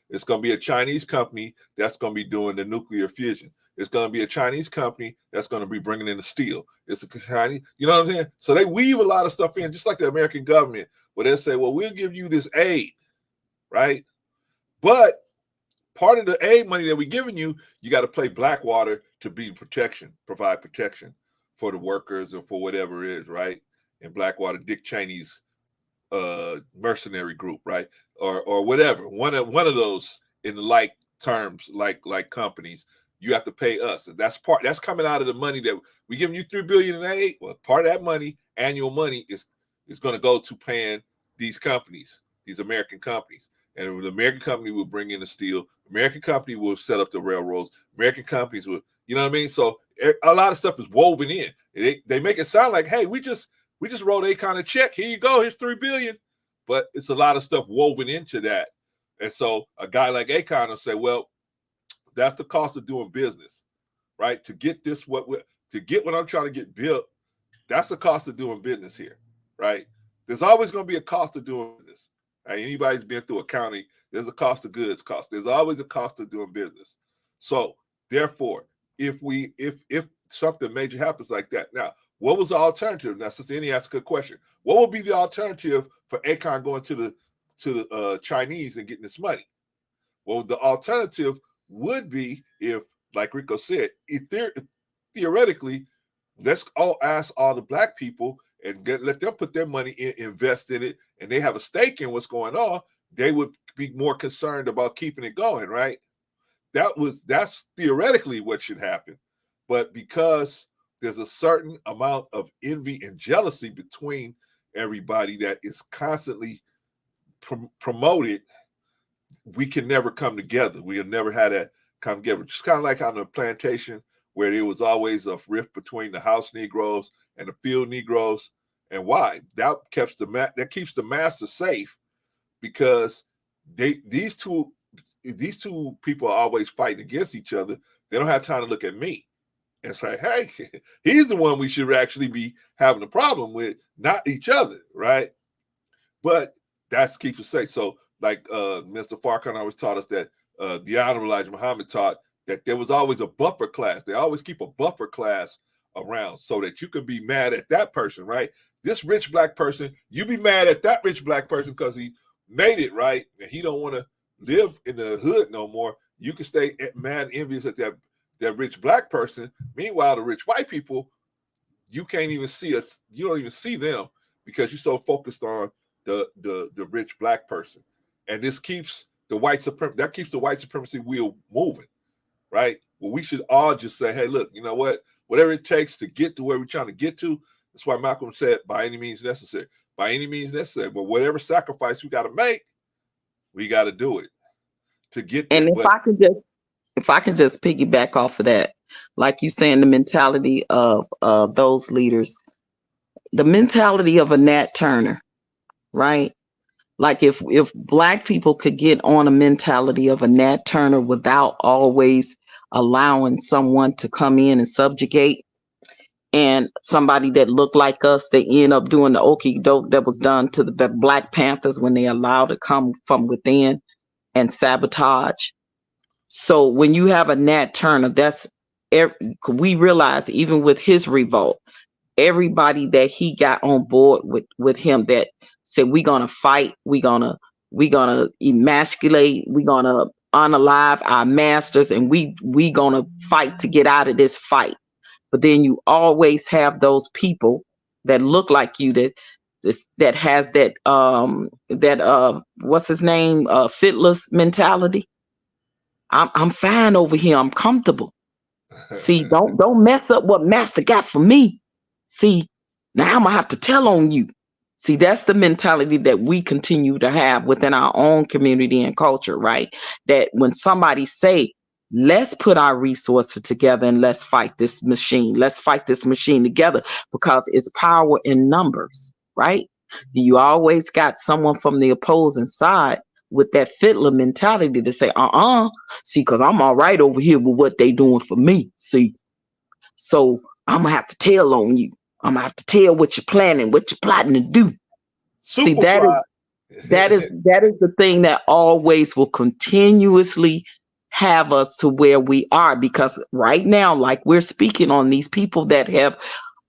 [SPEAKER 2] It's going to be a Chinese company that's going to be doing the nuclear fusion. It's going to be a Chinese company that's going to be bringing in the steel. It's a Chinese, you know what I'm saying? So they weave a lot of stuff in, just like the American government, where they say, well, we'll give you this aid, right? But part of the aid money that we're giving you, you got to play Blackwater to be protection, provide protection for the workers or for whatever it is, right? And Blackwater, Dick Cheney's mercenary group, right? Or whatever. One of those in like terms, like companies, you have to pay us. And that's coming out of the money that we giving you $3 billion in aid. Well, part of that money, annual money, is going to go to paying these companies, these American companies. And the American company will bring in the steel. American company will set up the railroads. American companies will, you know what I mean? So a lot of stuff is woven in. They make it sound like, hey, we just wrote Akon a check. Here you go. Here's $3 billion. But it's a lot of stuff woven into that. And so a guy like Akon will say, well, that's the cost of doing business, right? To get what I'm trying to get built, that's the cost of doing business here, right? There's always going to be a cost of doing business. Right? Anybody's been through accounting, there's a cost of goods cost. There's always a cost of doing business. So therefore, if something major happens like that, now, what was the alternative? Now, Sister Annie asked a good question. What would be the alternative for Akon going to the Chinese and getting this money? Well, the alternative would be if, like Rico said, theoretically, let's all ask all the Black people and let them put their money in, invest in it, and they have a stake in what's going on. They would be more concerned about keeping it going, right? That's theoretically what should happen. But because there's a certain amount of envy and jealousy between everybody that is constantly promoted, we can never come together. We have never had that come together. Just kind of like on the plantation, where there was always a rift between the house Negroes and the field Negroes. And why? That keeps the master safe, because these two people are always fighting against each other. They don't have time to look at me and say, hey, he's the one we should actually be having a problem with, not each other, right? But that keeps us safe. So like Mr. Farrakhan always taught us that the Honorable Elijah Muhammad taught that there was always a buffer class. They always keep a buffer class around so that you can be mad at that person, right? This rich Black person, you be mad at that rich Black person because he made it, right? And he don't want to live in the hood no more. You can stay mad and envious at that rich Black person. Meanwhile, the rich white people, you can't even see us. You don't even see them because you're so focused on the rich Black person. And this keeps the white supremacy wheel moving, right? Well, we should all just say, hey, look, you know what? Whatever it takes to get to where we're trying to get to, that's why Malcolm said, by any means necessary. By any means necessary. But whatever sacrifice we got to make, we got to do it to get there.
[SPEAKER 5] And if I can just piggyback off of that, like you saying, the mentality of those leaders, the mentality of a Nat Turner, right? Like if Black people could get on a mentality of a Nat Turner without always allowing someone to come in and subjugate, and somebody that looked like us, they end up doing the okie doke that was done to the Black Panthers when they allowed to come from within and sabotage. So when you have a Nat Turner, we realize even with his revolt, everybody that he got on board with him that said, we're going to fight, we're going to emasculate, we're going to unalive our masters, and we going to fight to get out of this fight. But then you always have those people that look like you that has that what's his name, fitless mentality. I'm fine over here. I'm comfortable. See, don't mess up what Master got for me. See, now I'm gonna have to tell on you. See, that's the mentality that we continue to have within our own community and culture, right? That when somebody say, let's put our resources together and let's fight this machine. Let's fight this machine together because it's power in numbers, right? You always got someone from the opposing side with that fiddler mentality to say, see, because I'm all right over here with what they doing for me. See, so I'm going to have to tell on you. I'm going to have to tell what you're planning, what you're plotting to do. See, that is the thing that always will continuously have us to where we are, because right now, like we're speaking on these people that have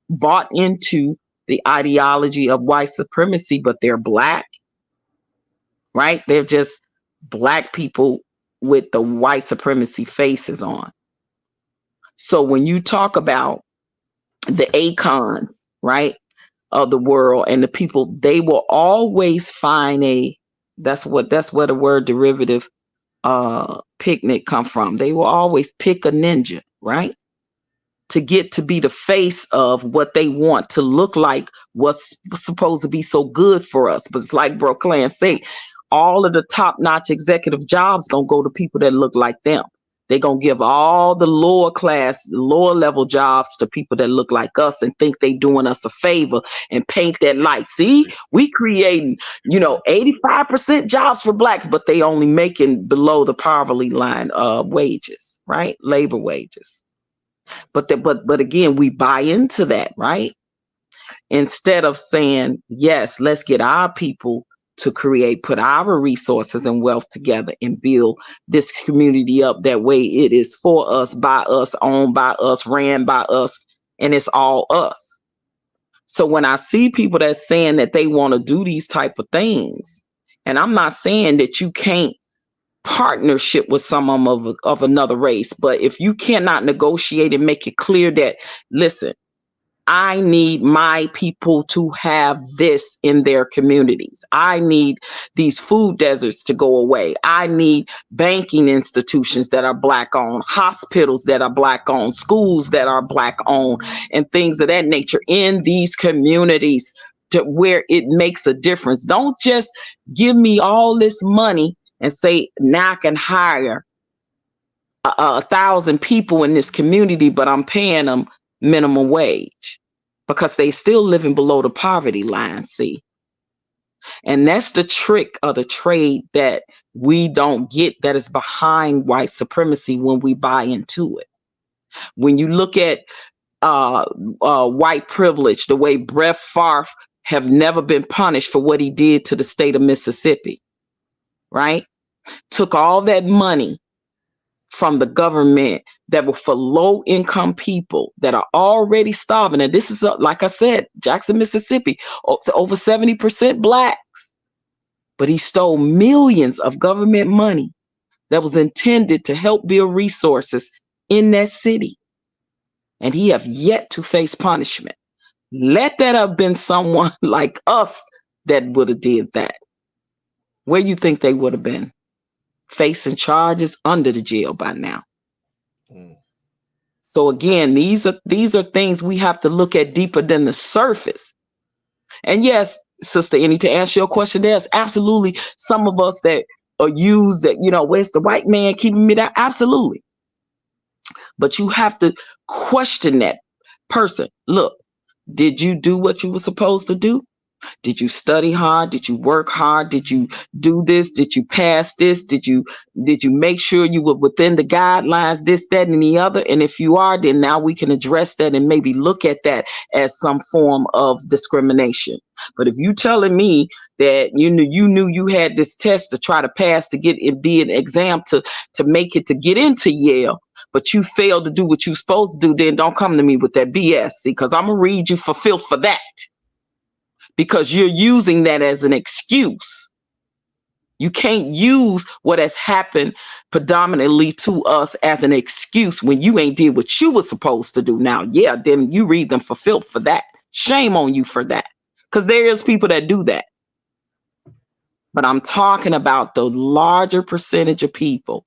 [SPEAKER 5] bought into the ideology of white supremacy, but they're Black, right? They're just Black people with the white supremacy faces on. So when you talk about the Akons, right, of the world and the people, they will always find that's where the word derivative picnic come from. They will always pick a ninja, right, to get to be the face of what they want to look like, what's supposed to be so good for us. But it's like Bro Clan say, all of the top-notch executive jobs gonna go to people that look like them. They're going to give all the lower class, lower level jobs to people that look like us and think they doing us a favor and paint that light. See, we creating, 85% jobs for Blacks, but they only making below the poverty line wages, right? Labor wages. But again, we buy into that, right? Instead of saying, yes, let's get our people to put our resources and wealth together and build this community up that way it is for us, by us, owned by us, ran by us, and it's all us. So when I see people that's saying that they want to do these type of things, and I'm not saying that you can't partnership with someone of another race, but if you cannot negotiate and make it clear that, listen, I need my people to have this in their communities. I need these food deserts to go away. I need banking institutions that are Black owned, hospitals that are Black owned, schools that are Black owned, and things of that nature in these communities to where it makes a difference. Don't just give me all this money and say, now I can hire 1,000 people in this community, but I'm paying them minimum wage because they still living below the poverty line. See, and that's the trick of the trade that we don't get, that is behind white supremacy when we buy into it. When you look at white privilege, the way Brett Favre have never been punished for what he did to the state of Mississippi, right? Took all that money from the government that were for low income people that are already starving. And this is, like I said, Jackson, Mississippi, over 70% Blacks. But he stole millions of government money that was intended to help build resources in that city. And he have yet to face punishment. Let that have been someone like us that would have did that. Where you think they would have been? Facing charges under the jail by now. So again, these are things we have to look at deeper than the surface. And yes, Sister Annie, to answer your question, there's absolutely some of us that are used that, where's the white man keeping me down? Absolutely. But you have to question that person. Look, did you do what you were supposed to do? Did you study hard? Did you work hard? Did you do this? Did you pass this? Did you make sure you were within the guidelines, this, that, and the other? And if you are, then now we can address that and maybe look at that as some form of discrimination. But if you telling me that you knew you had this test to try to pass to get it, be an exam to make it to get into Yale, but you failed to do what you're supposed to do, then don't come to me with that BS, because I'm gonna read you for filth for that. Because you're using that as an excuse. You can't use what has happened predominantly to us as an excuse when you ain't did what you were supposed to do. Now, yeah, then you read them for filth for that. Shame on you for that. Because there is people that do that. But I'm talking about the larger percentage of people.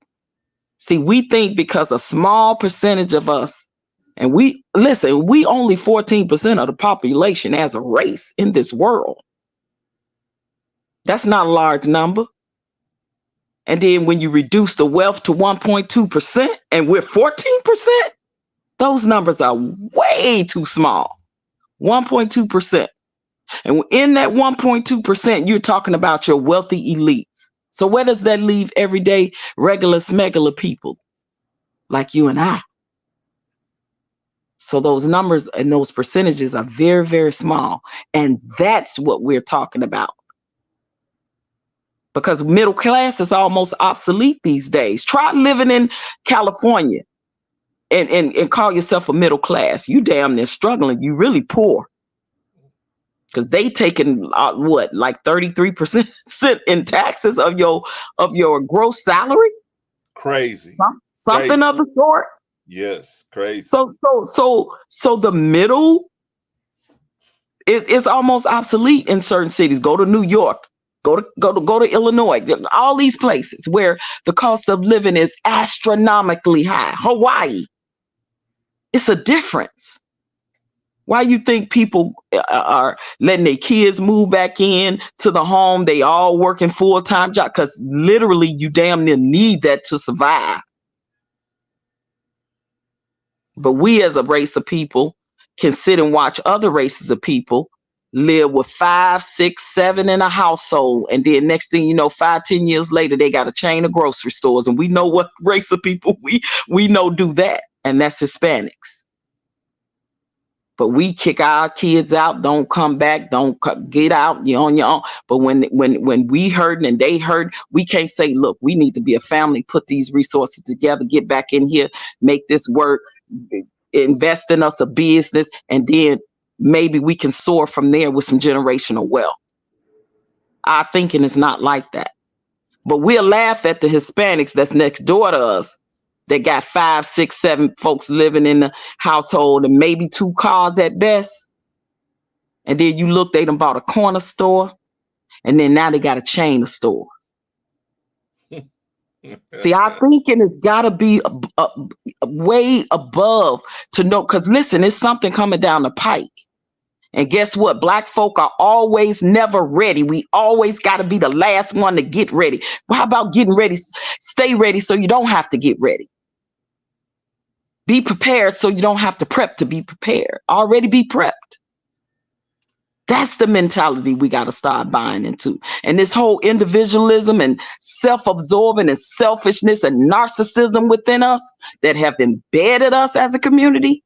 [SPEAKER 5] See, we think because a small percentage of us, and we only 14% of the population as a race in this world. That's not a large number. And then when you reduce the wealth to 1.2% and we're 14%, those numbers are way too small. 1.2%. And in that 1.2%, you're talking about your wealthy elites. So where does that leave everyday regular smegular people like you and I? So those numbers and those percentages are very, very small. And that's what we're talking about. Because middle class is almost obsolete these days. Try living in California and call yourself a middle class. You damn near struggling. You really poor. Because they taking what, like 33% in taxes of your gross salary?
[SPEAKER 2] Crazy.
[SPEAKER 5] Something
[SPEAKER 2] Crazy.
[SPEAKER 5] of the sort.
[SPEAKER 2] Yes, crazy.
[SPEAKER 5] So the middle is almost obsolete in certain cities. Go to New York. Go to Illinois. All these places where the cost of living is astronomically high. Hawaii. It's a difference. Why you think people are letting their kids move back in to the home? They all working full-time job because literally you damn near need that to survive. But we as a race of people can sit and watch other races of people live with 5, 6, 7 in a household. And then next thing you know, 5, 10 years later, they got a chain of grocery stores. And we know what race of people we know do that. And that's Hispanics. But we kick our kids out, don't come back, don't get out, you're on your own. But when we hurting and they hurt, we can't say, look, we need to be a family, put these resources together, get back in here, make this work, invest in us a business, and then maybe we can soar from there with some generational wealth. Our thinking is not like that. But we'll laugh at the Hispanics that's next door to us. They got 5, 6, 7 folks living in the household and maybe 2 cars at best. And then you look, they done bought a corner store. And then now they got a chain of stores. See, our thinking has got to be way above to know. Because listen, it's something coming down the pike. And guess what? Black folk are always never ready. We always got to be the last one to get ready. Well, how about getting ready? Stay ready so you don't have to get ready. Be prepared so you don't have to prep to be prepared. Already be prepped. That's the mentality we got to start buying into. And this whole individualism and self-absorbing and selfishness and narcissism within us that have embedded us as a community.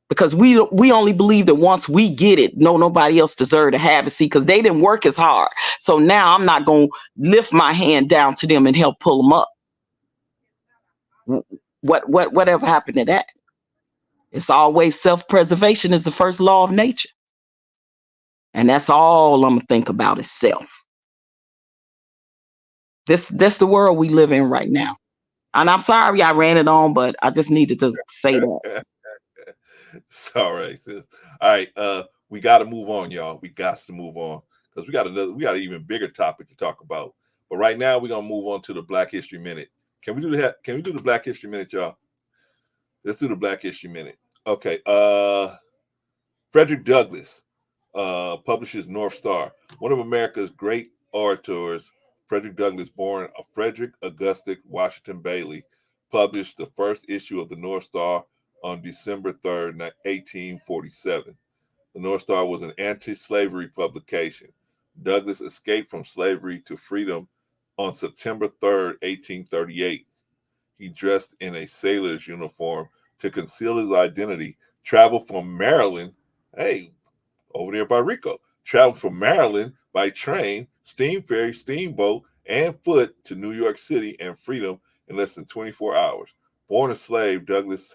[SPEAKER 5] Because we only believe that once we get it, nobody else deserves to have it. See, because they didn't work as hard. So now I'm not going to lift my hand down to them and help pull them up. Whatever happened to that? It's always self-preservation is the first law of nature. And that's all I'm going to think about is self. That's the world we live in right now. And I'm sorry I ran it on, but I just needed to say that.
[SPEAKER 2] It's all right. All right. We got to move on, y'all. We got to move on because we got an even bigger topic to talk about. But right now we're going to move on to the Black History Minute. Can we do that? Can we do the Black History Minute, y'all? Let's do the Black History Minute. Okay. Frederick Douglass publishes North Star. One of America's great orators, Frederick Douglass, born of Frederick Augustus Washington Bailey, published the first issue of the North Star on December 3rd, 1847. The North Star was an anti-slavery publication. Douglass escaped from slavery to freedom on September 3rd, 1838. He dressed in a sailor's uniform to conceal his identity, traveled from Maryland, over there by Rico, traveled from Maryland by train, steam ferry, steamboat, and foot to New York City and freedom in less than 24 hours. Born a slave, Douglass,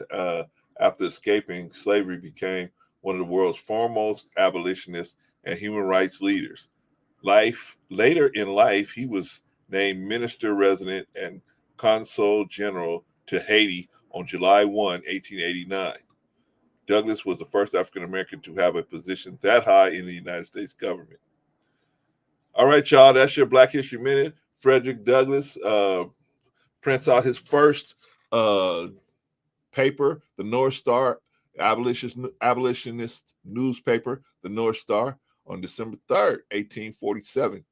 [SPEAKER 2] after escaping slavery, became one of the world's foremost abolitionists and human rights leaders. Later in life, he was named Minister Resident and Consul General to Haiti on July 1, 1889. Douglass was the first African American to have a position that high in the United States government. All right, y'all, that's your Black History Minute. Frederick Douglass prints out his first paper, the North Star, abolitionist newspaper, the North Star, on December 3rd, 1847.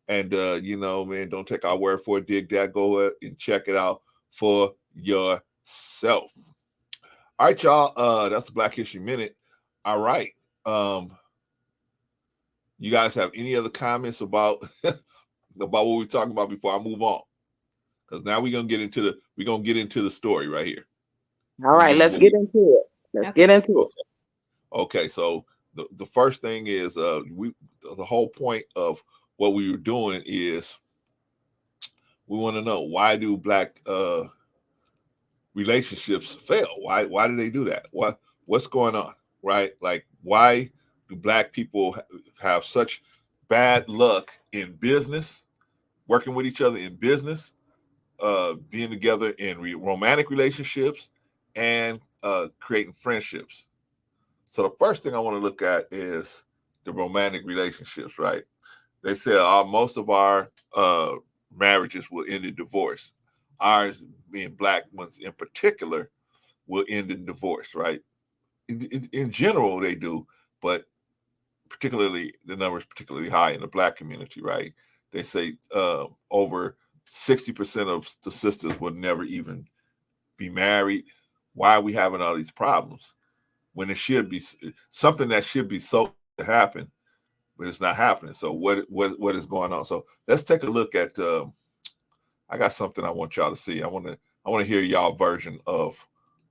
[SPEAKER 2] And man, don't take our word for it. Dig that. Go ahead and check it out for yourself. All right, y'all. That's the Black History Minute. All right. You guys have any other comments about what we're talking about before I move on? Because now we're gonna get into the story right here.
[SPEAKER 5] All right, let's get into it. Let's get into it.
[SPEAKER 2] Okay, so the first thing is the whole point of what we were doing is we want to know, why do Black relationships fail? Why do they do that? What's going on, right? Like, why do Black people have such bad luck in business, working with each other in business, being together in romantic relationships, and creating friendships? So the first thing I want to look at is the romantic relationships, right? They say most of our marriages will end in divorce. Ours, being Black ones in particular, will end in divorce, right? In general, they do, but particularly the number is particularly high in the Black community, right? They say over 60% of the sisters will never even be married. Why are we having all these problems when it should be something that should be so to happen, but it's not happening? So what is going on? So let's take a look at. I got something I want y'all to see. I want to hear y'all version of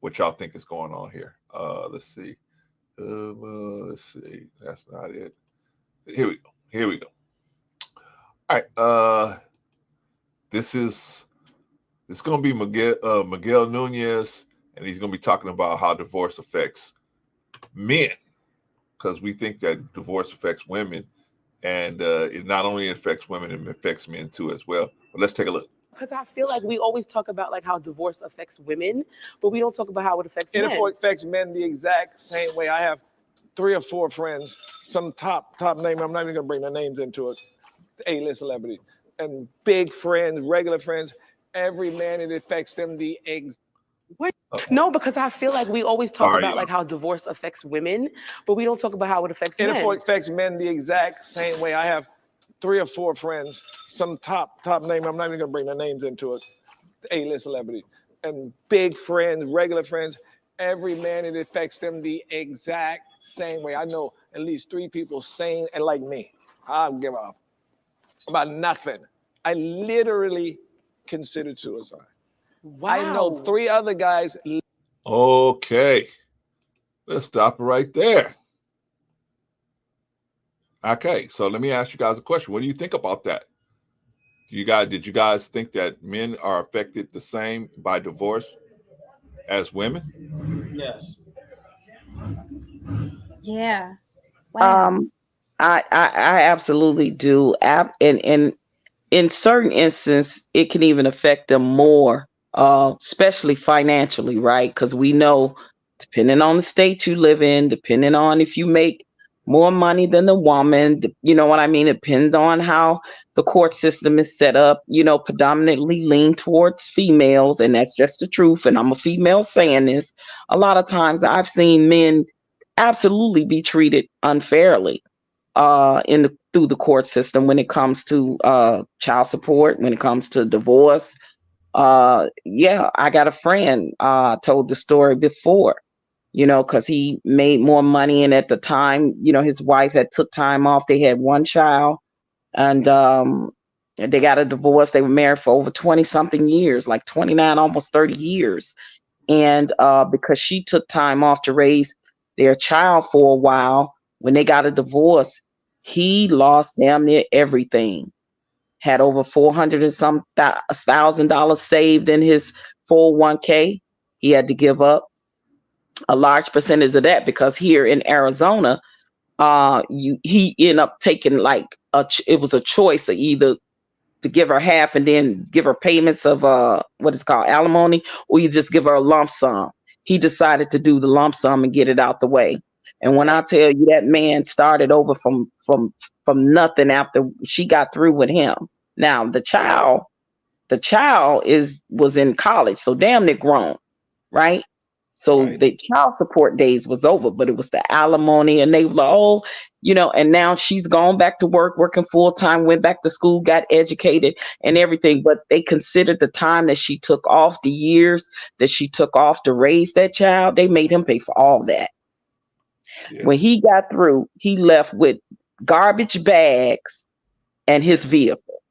[SPEAKER 2] what y'all think is going on here. Let's see. Let's see. That's not it. Here we go. All right. This is going to be Miguel Nunez, and he's going to be talking about how divorce affects men, because we think that divorce affects women, and it not only affects women, it affects men too as well. But let's take a look.
[SPEAKER 7] Because I feel like we always talk about like how divorce affects women, but we don't talk about how it affects men.
[SPEAKER 8] It affects men the exact same way. I have 3 or 4 friends, some top name. I'm not even gonna bring their names into it. A-list celebrities and big friends, regular friends. Every man, it affects them the exact.
[SPEAKER 7] What? No, because I feel like we always talk about like how divorce affects women, but we don't talk about how it affects men.
[SPEAKER 8] It affects men the exact same way. I have 3 or 4 friends, some top name. I'm not even gonna bring their names into it. A-list celebrities and big friends, regular friends. Every man, it affects them the exact same way. I know at least 3 people sane and like me. I don't give up about nothing. I literally considered suicide.
[SPEAKER 7] Wow.
[SPEAKER 8] I know 3 other guys.
[SPEAKER 2] Okay, let's stop it right there. Okay, so let me ask you guys a question. What do you think about that? Did you guys think that men are affected the same by divorce as women?
[SPEAKER 3] Yes.
[SPEAKER 6] Yeah. Wow.
[SPEAKER 5] I absolutely do. And in certain instances, it can even affect them more, especially financially, right? Because we know, depending on the state you live in, depending on if you make more money than the woman, you know what I mean? It depends on how the court system is set up, predominantly lean towards females, and that's just the truth. And I'm a female saying this. A lot of times I've seen men absolutely be treated unfairly through the court system when it comes to child support, when it comes to divorce. Yeah, I got a friend told the story before, because he made more money, and at the time, his wife had took time off. They had 1 child, and they got a divorce. They were married for over 20 something years, like 29, almost 30 years. And because she took time off to raise their child for a while, when they got a divorce, he lost damn near everything. Had over $400 and some $1,000 saved in his 401k. He had to give up a large percentage of that, because here in Arizona, he ended up taking it was a choice of either to give her half and then give her payments of what is called alimony, or you just give her a lump sum. He decided to do the lump sum and get it out the way. And when I tell you, that man started over from nothing after she got through with him. Now the child was in college, so damn near grown, right? So
[SPEAKER 2] Right.
[SPEAKER 5] the child support days was over, but it was the alimony, and they were like, oh, and now she's gone back to work, working full time, went back to school, got educated and everything. But they considered the time that she took off, the years that she took off to raise that child. They made him pay for all that.
[SPEAKER 2] Yeah.
[SPEAKER 5] When he got through, he left with garbage bags and his vehicle.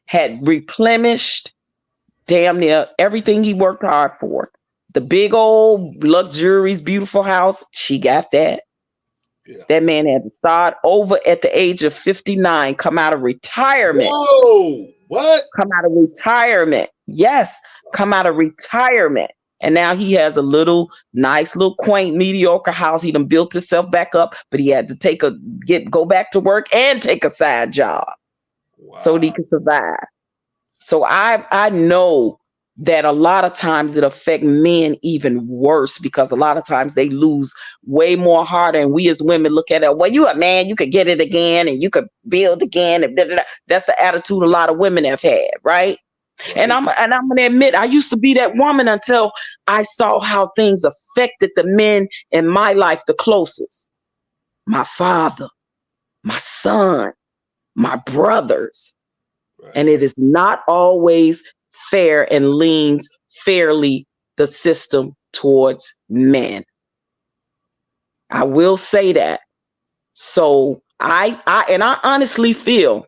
[SPEAKER 5] Had replenished damn near everything he worked hard for. The big old luxurious, beautiful house, she got that.
[SPEAKER 2] Yeah.
[SPEAKER 5] That man had to start over at the age of 59, come out of retirement.
[SPEAKER 2] Whoa, what?
[SPEAKER 5] Come out of retirement. Yes, come out of retirement. And now he has a little nice, little quaint, mediocre house. He done built himself back up, but he had to go back to work and take a side job so that he could survive. So I know that a lot of times it affects men even worse, because a lot of times they lose way more harder. And we as women look at it, well, you a man, you could get it again and you could build again. And that's the attitude a lot of women have had, right? And I'm gonna admit, I used to be that woman until I saw how things affected the men in my life the closest. My father, my son, my brothers.
[SPEAKER 2] Right.
[SPEAKER 5] And it is not always fair and leans fairly the system towards men. I will say that. So I honestly feel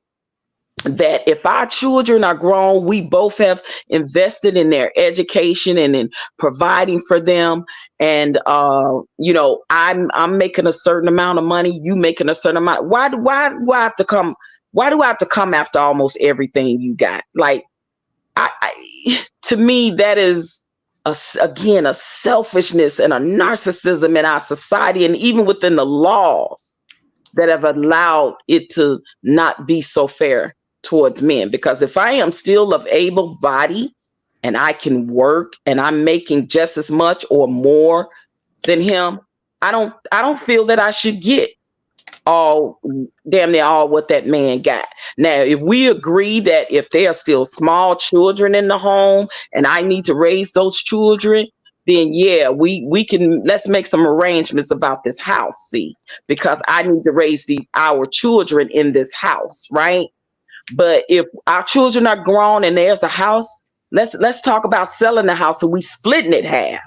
[SPEAKER 5] that if our children are grown, we both have invested in their education and in providing for them. And I'm making a certain amount of money, you making a certain amount. Why do I have to come? Why do I have to come after almost everything you got? Like, to me, that is a selfishness and a narcissism in our society, and even within the laws that have allowed it to not be so fair towards men. Because if I am still of able body and I can work and I'm making just as much or more than him, I don't feel that I should get damn near all what that man got. Now, if we agree that if there are still small children in the home and I need to raise those children, then yeah, we can, let's make some arrangements about this house, see, because I need to raise our children in this house, right? But if our children are grown and there's a house, let's talk about selling the house and we splitting it half.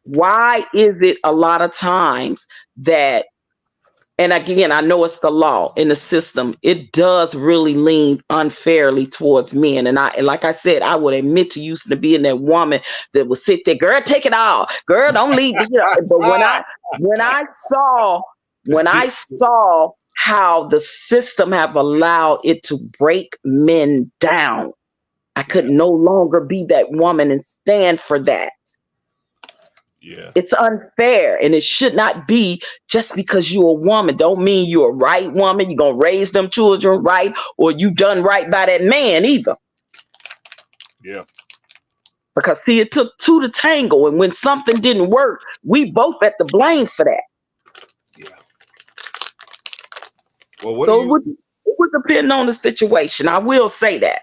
[SPEAKER 5] Why is it a lot of times that, and again, I know it's the law in the system, it does really lean unfairly towards men. And like I said, I would admit to used to being that woman that would sit there, girl, take it all, girl, don't leave. But when I saw how the system have allowed it to break men down, I could no longer be that woman and stand for that.
[SPEAKER 2] Yeah.
[SPEAKER 5] It's unfair, and it should not be. Just because you're a woman don't mean you're a right woman. You're going to raise them children right, or you done right by that man either.
[SPEAKER 2] Yeah.
[SPEAKER 5] Because see, it took two to tango, and when something didn't work, we both had to blame for that.
[SPEAKER 2] Yeah. Well,
[SPEAKER 5] it would depend on the situation. I will say that.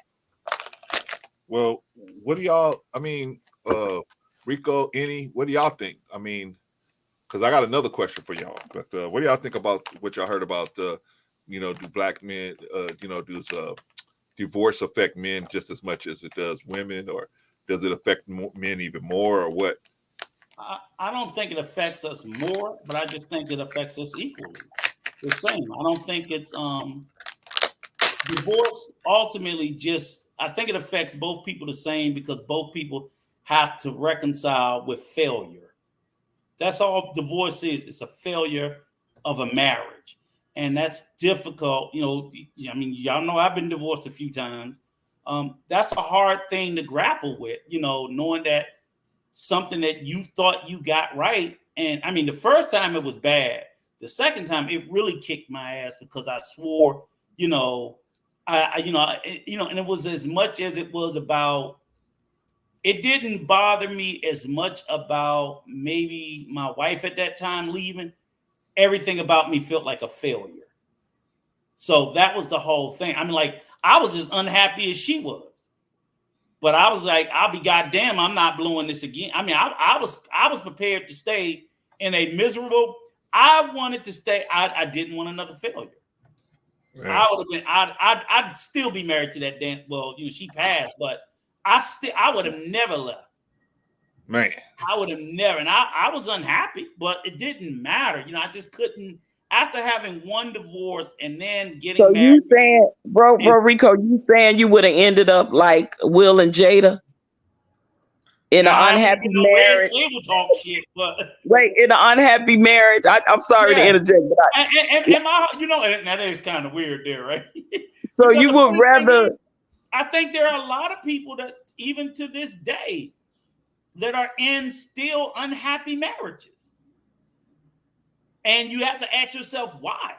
[SPEAKER 2] Well, what do y'all, Rico, what do y'all think? I mean, because I got another question for y'all. But what do y'all think about what y'all heard about? Do black men? Does divorce affect men just as much as it does women, or does it affect men even more, or what?
[SPEAKER 3] I don't think it affects us more, but I just think it affects us equally. The same. I don't think it's divorce ultimately I think it affects both people the same, because both people have to reconcile with failure. That's all divorce is. It's a failure of a marriage. And that's difficult. Y'all know I've been divorced a few times. That's a hard thing to grapple with, knowing that something that you thought you got right. And the first time it was bad. The second time it really kicked my ass, because I swore, and it was as much as it was about, it didn't bother me as much about maybe my wife at that time leaving. Everything about me felt like a failure. So that was the whole thing. I was as unhappy as she was. But I was like, I'll be goddamn, I'm not blowing this again. I mean, I was prepared to stay in a miserable. I wanted to stay. I didn't want another failure. Right. I would have been. I'd still be married to that damn. Well, she passed, but I would have never left.
[SPEAKER 2] Man,
[SPEAKER 3] I would have never. And I was unhappy, but it didn't matter. I just couldn't. After having one divorce and then getting married.
[SPEAKER 5] So you saying, bro, Rico, you saying you would have ended up like Will and Jada in an unhappy marriage?
[SPEAKER 3] Will talk shit, but
[SPEAKER 5] wait, in an unhappy marriage. I'm sorry to interject, but
[SPEAKER 3] and that is kind of weird there, right?
[SPEAKER 5] So you would rather?
[SPEAKER 3] I think there are a lot of people that even to this day that are in still unhappy marriages. And you have to ask yourself why.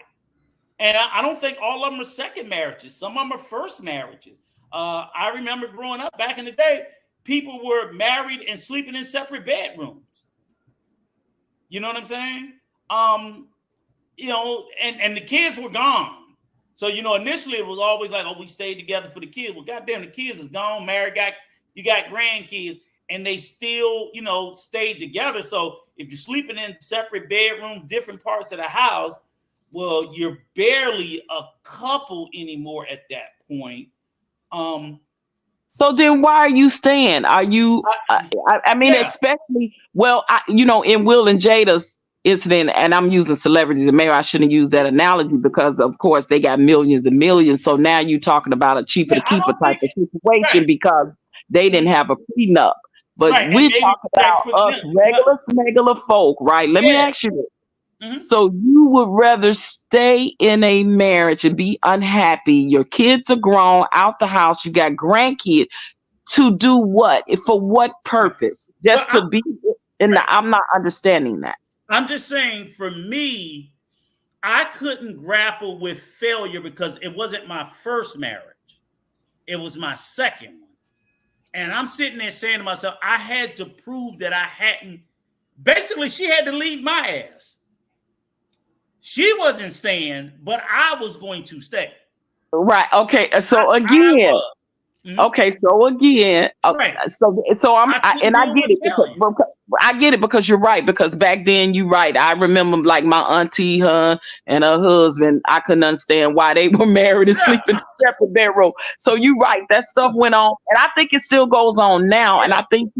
[SPEAKER 3] And I don't think all of them are second marriages. Some of them are first marriages. I remember growing up back in the day, people were married and sleeping in separate bedrooms. You know what I'm saying? And the kids were gone. So, initially it was always like, oh, we stayed together for the kids. Well, goddamn, the kids is gone, married, you got grandkids. And they still, stayed together. So if you're sleeping in separate bedrooms, different parts of the house, well, you're barely a couple anymore at that point.
[SPEAKER 5] So then why are you staying? Are you, especially, in Will and Jada's incident, and I'm using celebrities, and maybe I shouldn't use that analogy because, of course, they got millions and millions. So now you're talking about a cheaper to keeper type of situation because they didn't have a prenup. But we're talking about us regular folk, right? Let me ask you this. Mm-hmm. So you would rather stay in a marriage and be unhappy? Your kids are grown, out the house, you got grandkids, to do what? For what purpose? Just to be in the, I'm not understanding that.
[SPEAKER 3] I'm just saying, for me, I couldn't grapple with failure because it wasn't my first marriage. It was my second one. And I'm sitting there saying to myself, I had to prove that I hadn't. Basically, she had to leave my ass. She wasn't staying, but I was going to stay.
[SPEAKER 5] Right. Okay. So again. Okay. So again. Right. So I get it. I get it because you're right. Because back then, you're right. I remember like my auntie, her and her husband. I couldn't understand why they were married and sleeping in a separate bedroom. So you're right. That stuff went on, and I think it still goes on now. And I think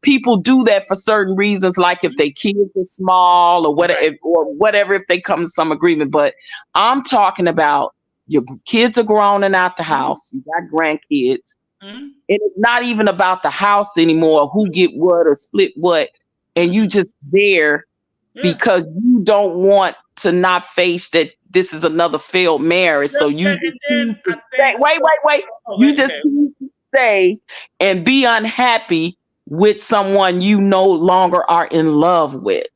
[SPEAKER 5] people do that for certain reasons, like if their kids are small or whatever, if they come to some agreement. But I'm talking about your kids are grown and out the house. You got grandkids. Mm-hmm. And it's not even about the house anymore, who get what or split what. And you just there because you don't want to not face that this is another failed marriage. So you just choose to stay. Wait. You just choose to stay and be unhappy with someone you no longer are in love with.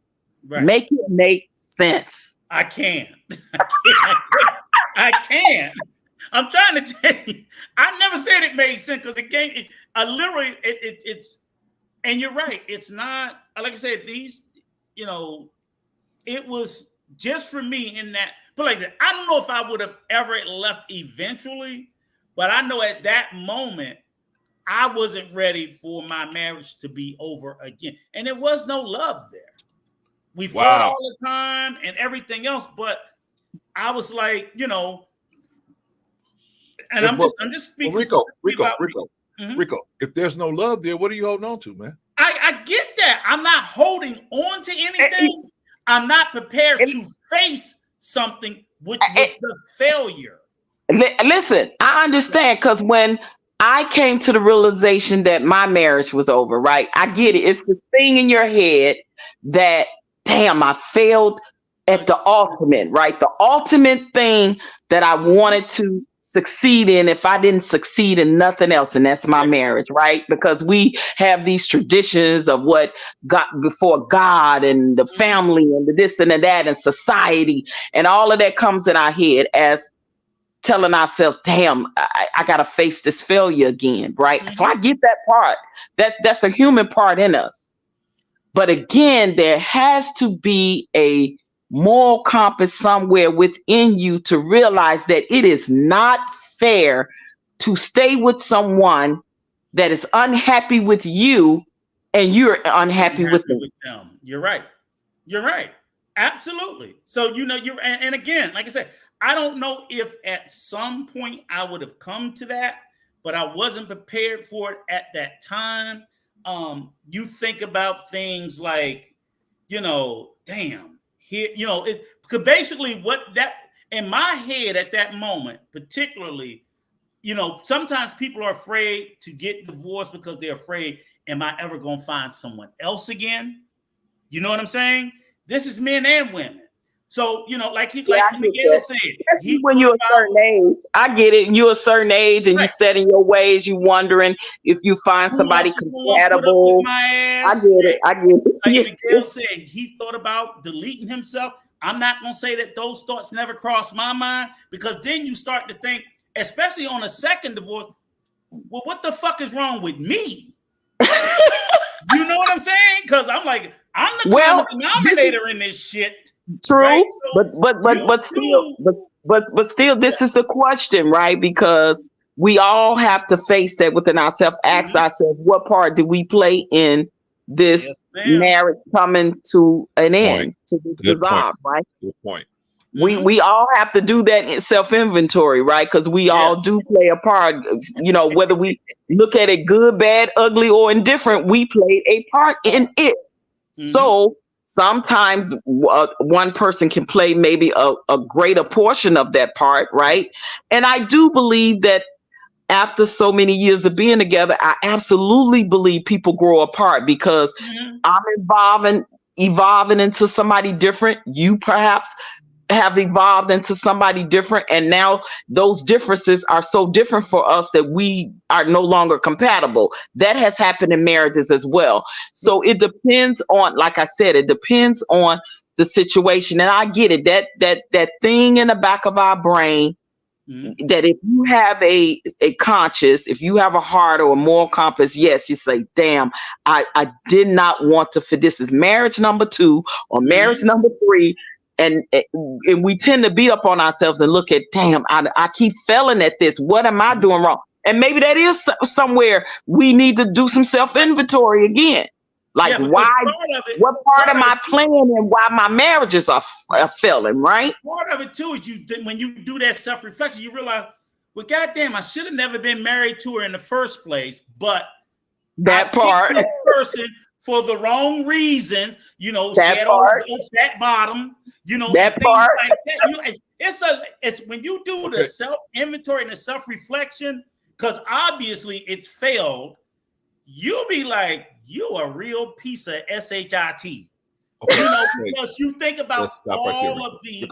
[SPEAKER 5] Right. Make it make sense.
[SPEAKER 3] I can't. I can't. I'm trying to tell you. I never said it made sense because it's, and you're right. It's not, like I said, it was just for me in that, but like that, I don't know if I would have ever left eventually, but I know at that moment, I wasn't ready for my marriage to be over again. And there was no love there. We fought all the time and everything else, but I was like, and I'm just speaking.
[SPEAKER 2] Rico, if there's no love there, what are you holding on to, man?
[SPEAKER 3] I get that. I'm not holding on to anything. I'm not prepared to face something which was the failure.
[SPEAKER 5] Listen, I understand because when I came to the realization that my marriage was over, right? I get it. It's the thing in your head that, damn, I failed at the ultimate, right? The ultimate thing that I wanted to succeed in if I didn't succeed in nothing else, and that's my marriage, right? Because we have these traditions of what got before God and the family and the this and the that and society, and all of that comes in our head as telling ourselves, damn, I gotta face this failure again, right? Mm-hmm. So I get that part. That's a human part in us. But again, there has to be a moral compass somewhere within you to realize that it is not fair to stay with someone that is unhappy with you and you're unhappy with them.
[SPEAKER 3] You're right. You're right. Absolutely. So, and again, like I said, I don't know if at some point I would have come to that, but I wasn't prepared for it at that time. You think about things like, damn, here, because basically what that in my head at that moment, particularly, sometimes people are afraid to get divorced because they're afraid, am I ever going to find someone else again? You know what I'm saying? This is men and women. So, like Miguel said,
[SPEAKER 5] when you're a certain age, I get it. You're a certain age and you set in your ways, you wondering if you find somebody compatible. I get it.
[SPEAKER 3] Like Miguel said, he thought about deleting himself. I'm not going to say that those thoughts never crossed my mind, because then you start to think, especially on a second divorce, well, what the fuck is wrong with me? You know what I'm saying? Because I'm like, I'm the common denominator in this shit.
[SPEAKER 5] True,
[SPEAKER 3] right? So
[SPEAKER 5] but still, this is the question, right? Because we all have to face that within ourselves. Ask ourselves, what part do we play in this marriage coming to an end, to be dissolved, right?
[SPEAKER 2] Good point.
[SPEAKER 5] We all have to do that in self-inventory, right? Because we all do play a part. Whether we look at it good, bad, ugly, or indifferent, we played a part in it. So sometimes one person can play maybe a greater portion of that part, right? And I do believe that after so many years of being together, I absolutely believe people grow apart, because I'm evolving into somebody different. You perhaps have evolved into somebody different, and now those differences are so different for us that we are no longer compatible. That has happened in marriages as well. So it depends on, like I said, it depends on the situation. And I get it, that thing in the back of our brain, that if you have a conscience, if you have a heart or a moral compass, yes, you say, damn, I did not want to fit. This is marriage number 2 or marriage number 3. And we tend to beat up on ourselves and look at, damn, I keep failing at this. What am I doing wrong? And maybe that is somewhere we need to do some self-inventory again. Like, what part am I playing and why my marriages are failing, right?
[SPEAKER 3] Part of it too is when you do that self-reflection, you realize, well, goddamn, I should have never been married to her in the first place. But
[SPEAKER 5] that part,
[SPEAKER 3] this person for the wrong reasons,
[SPEAKER 5] that part,
[SPEAKER 3] fat bottom,
[SPEAKER 5] that part.
[SPEAKER 3] Like that. It's when you do the self-inventory and the self-reflection, because obviously it's failed, you'll be like, you a real piece of shit. Okay. Because you think about all of the.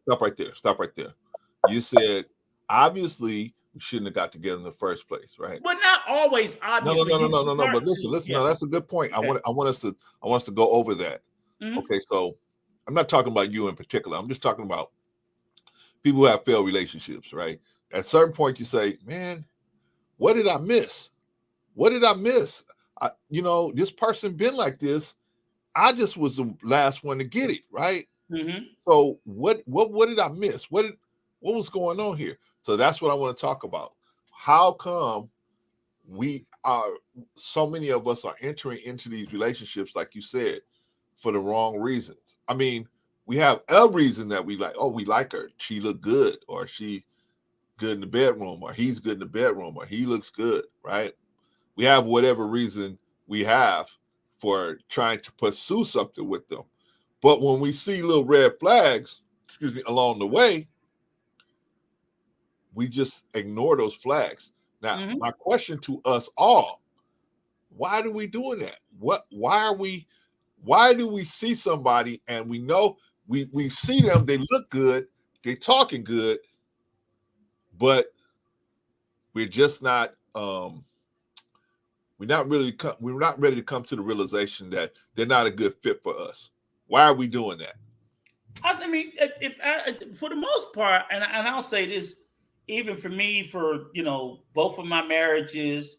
[SPEAKER 2] Stop right there. You said obviously we shouldn't have got together in the first place, right?
[SPEAKER 3] But not always. Obviously,
[SPEAKER 2] no. But listen. No, that's a good point. Okay. I want us to go over that. Okay, so I'm not talking about you in particular. I'm just talking about people who have failed relationships, right? At a certain point, you say, "Man, what did I miss? What did I miss? This person been like this. I just was the last one to get it, right? So what did I miss? What was going on here? So that's what I want to talk about. How come so many of us are entering into these relationships, like you said, for the wrong reasons? I mean, we have a reason that we like. Oh, we like her. She look good, or she good in the bedroom, or he's good in the bedroom, or he looks good, right? We have whatever reason we have for trying to pursue something with them. But when we see little red flags, along the way, we just ignore those flags. Now, my question to us all, why are we doing that? Why do we see somebody and we know we see them, they look good, they're talking good, but we're just not we're not ready to come to the realization that they're not a good fit for us. Why are we doing that?
[SPEAKER 3] I mean, for the most part, and I'll say this, even for me, for both of my marriages,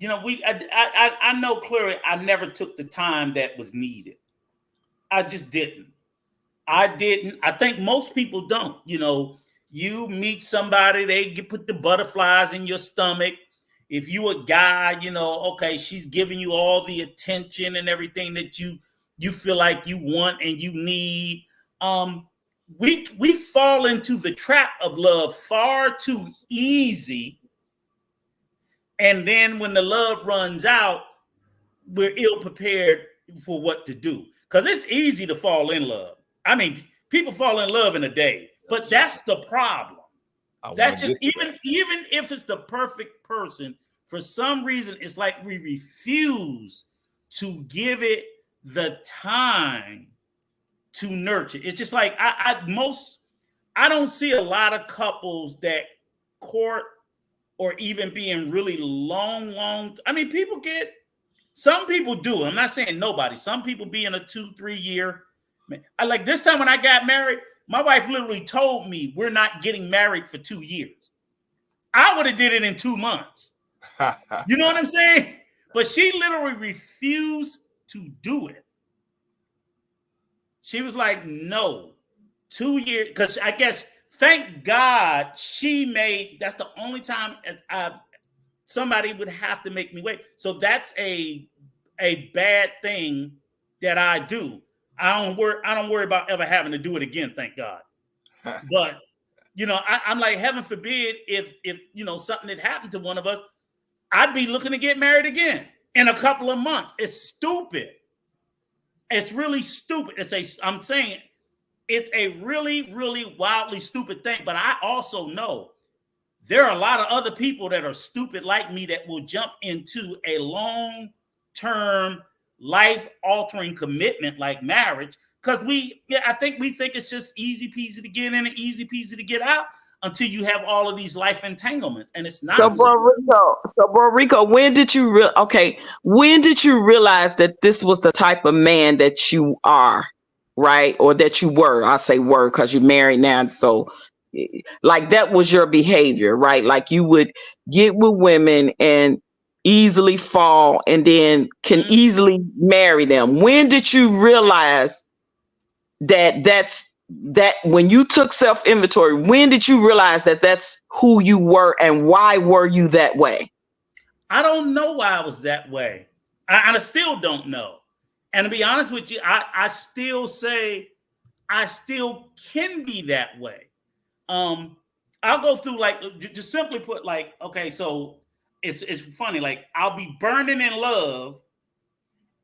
[SPEAKER 3] I know clearly I never took the time that was needed. I just didn't. I think most people don't. you meet somebody, put the butterflies in your stomach. If you a guy, okay, she's giving you all the attention and everything that you feel like you want and you need. We fall into the trap of love far too easy. And then when the love runs out, we're ill prepared for what to do. Because it's easy to fall in love. I mean, people fall in love in a day, but that's the problem. That's just even if it's the perfect person, for some reason, it's like we refuse to give it the time to nurture. It's just like I don't see a lot of couples that court or even being really long. I mean, some people do. I'm not saying nobody. Some people be in a 2-3 year. Like this time when I got married, my wife literally told me we're not getting married for 2 years. I would have did it in 2 months. You know what I'm saying? But she literally refused to do it. She was like, no, 2 years. Because I guess, thank God, that's the only time somebody would have to make me wait. So that's a bad thing that I do. I don't worry about ever having to do it again, thank God. But I'm like, heaven forbid if something had happened to one of us, I'd be looking to get married again in a couple of months. It's stupid. It's really stupid. I'm saying it's a really, really wildly stupid thing. But I also know there are a lot of other people that are stupid like me that will jump into a long-term, life-altering commitment like marriage because I think we think it's just easy peasy to get in and easy peasy to get out until you have all of these life entanglements, and it's not.
[SPEAKER 5] So, Bro Rico, when did you realize that this was the type of man that you are, right? Or that you were? I say were because you're married now, so like that was your behavior, right? Like you would get with women and easily fall and then can easily marry them. When did you realize that when you took self-inventory, when did you realize that that's who you were and why were you that way?
[SPEAKER 3] I don't know why I was that way. I still don't know. And to be honest with you, I still say I still can be that way. I'll go through just simply put okay, so it's funny. Like I'll be burning in love,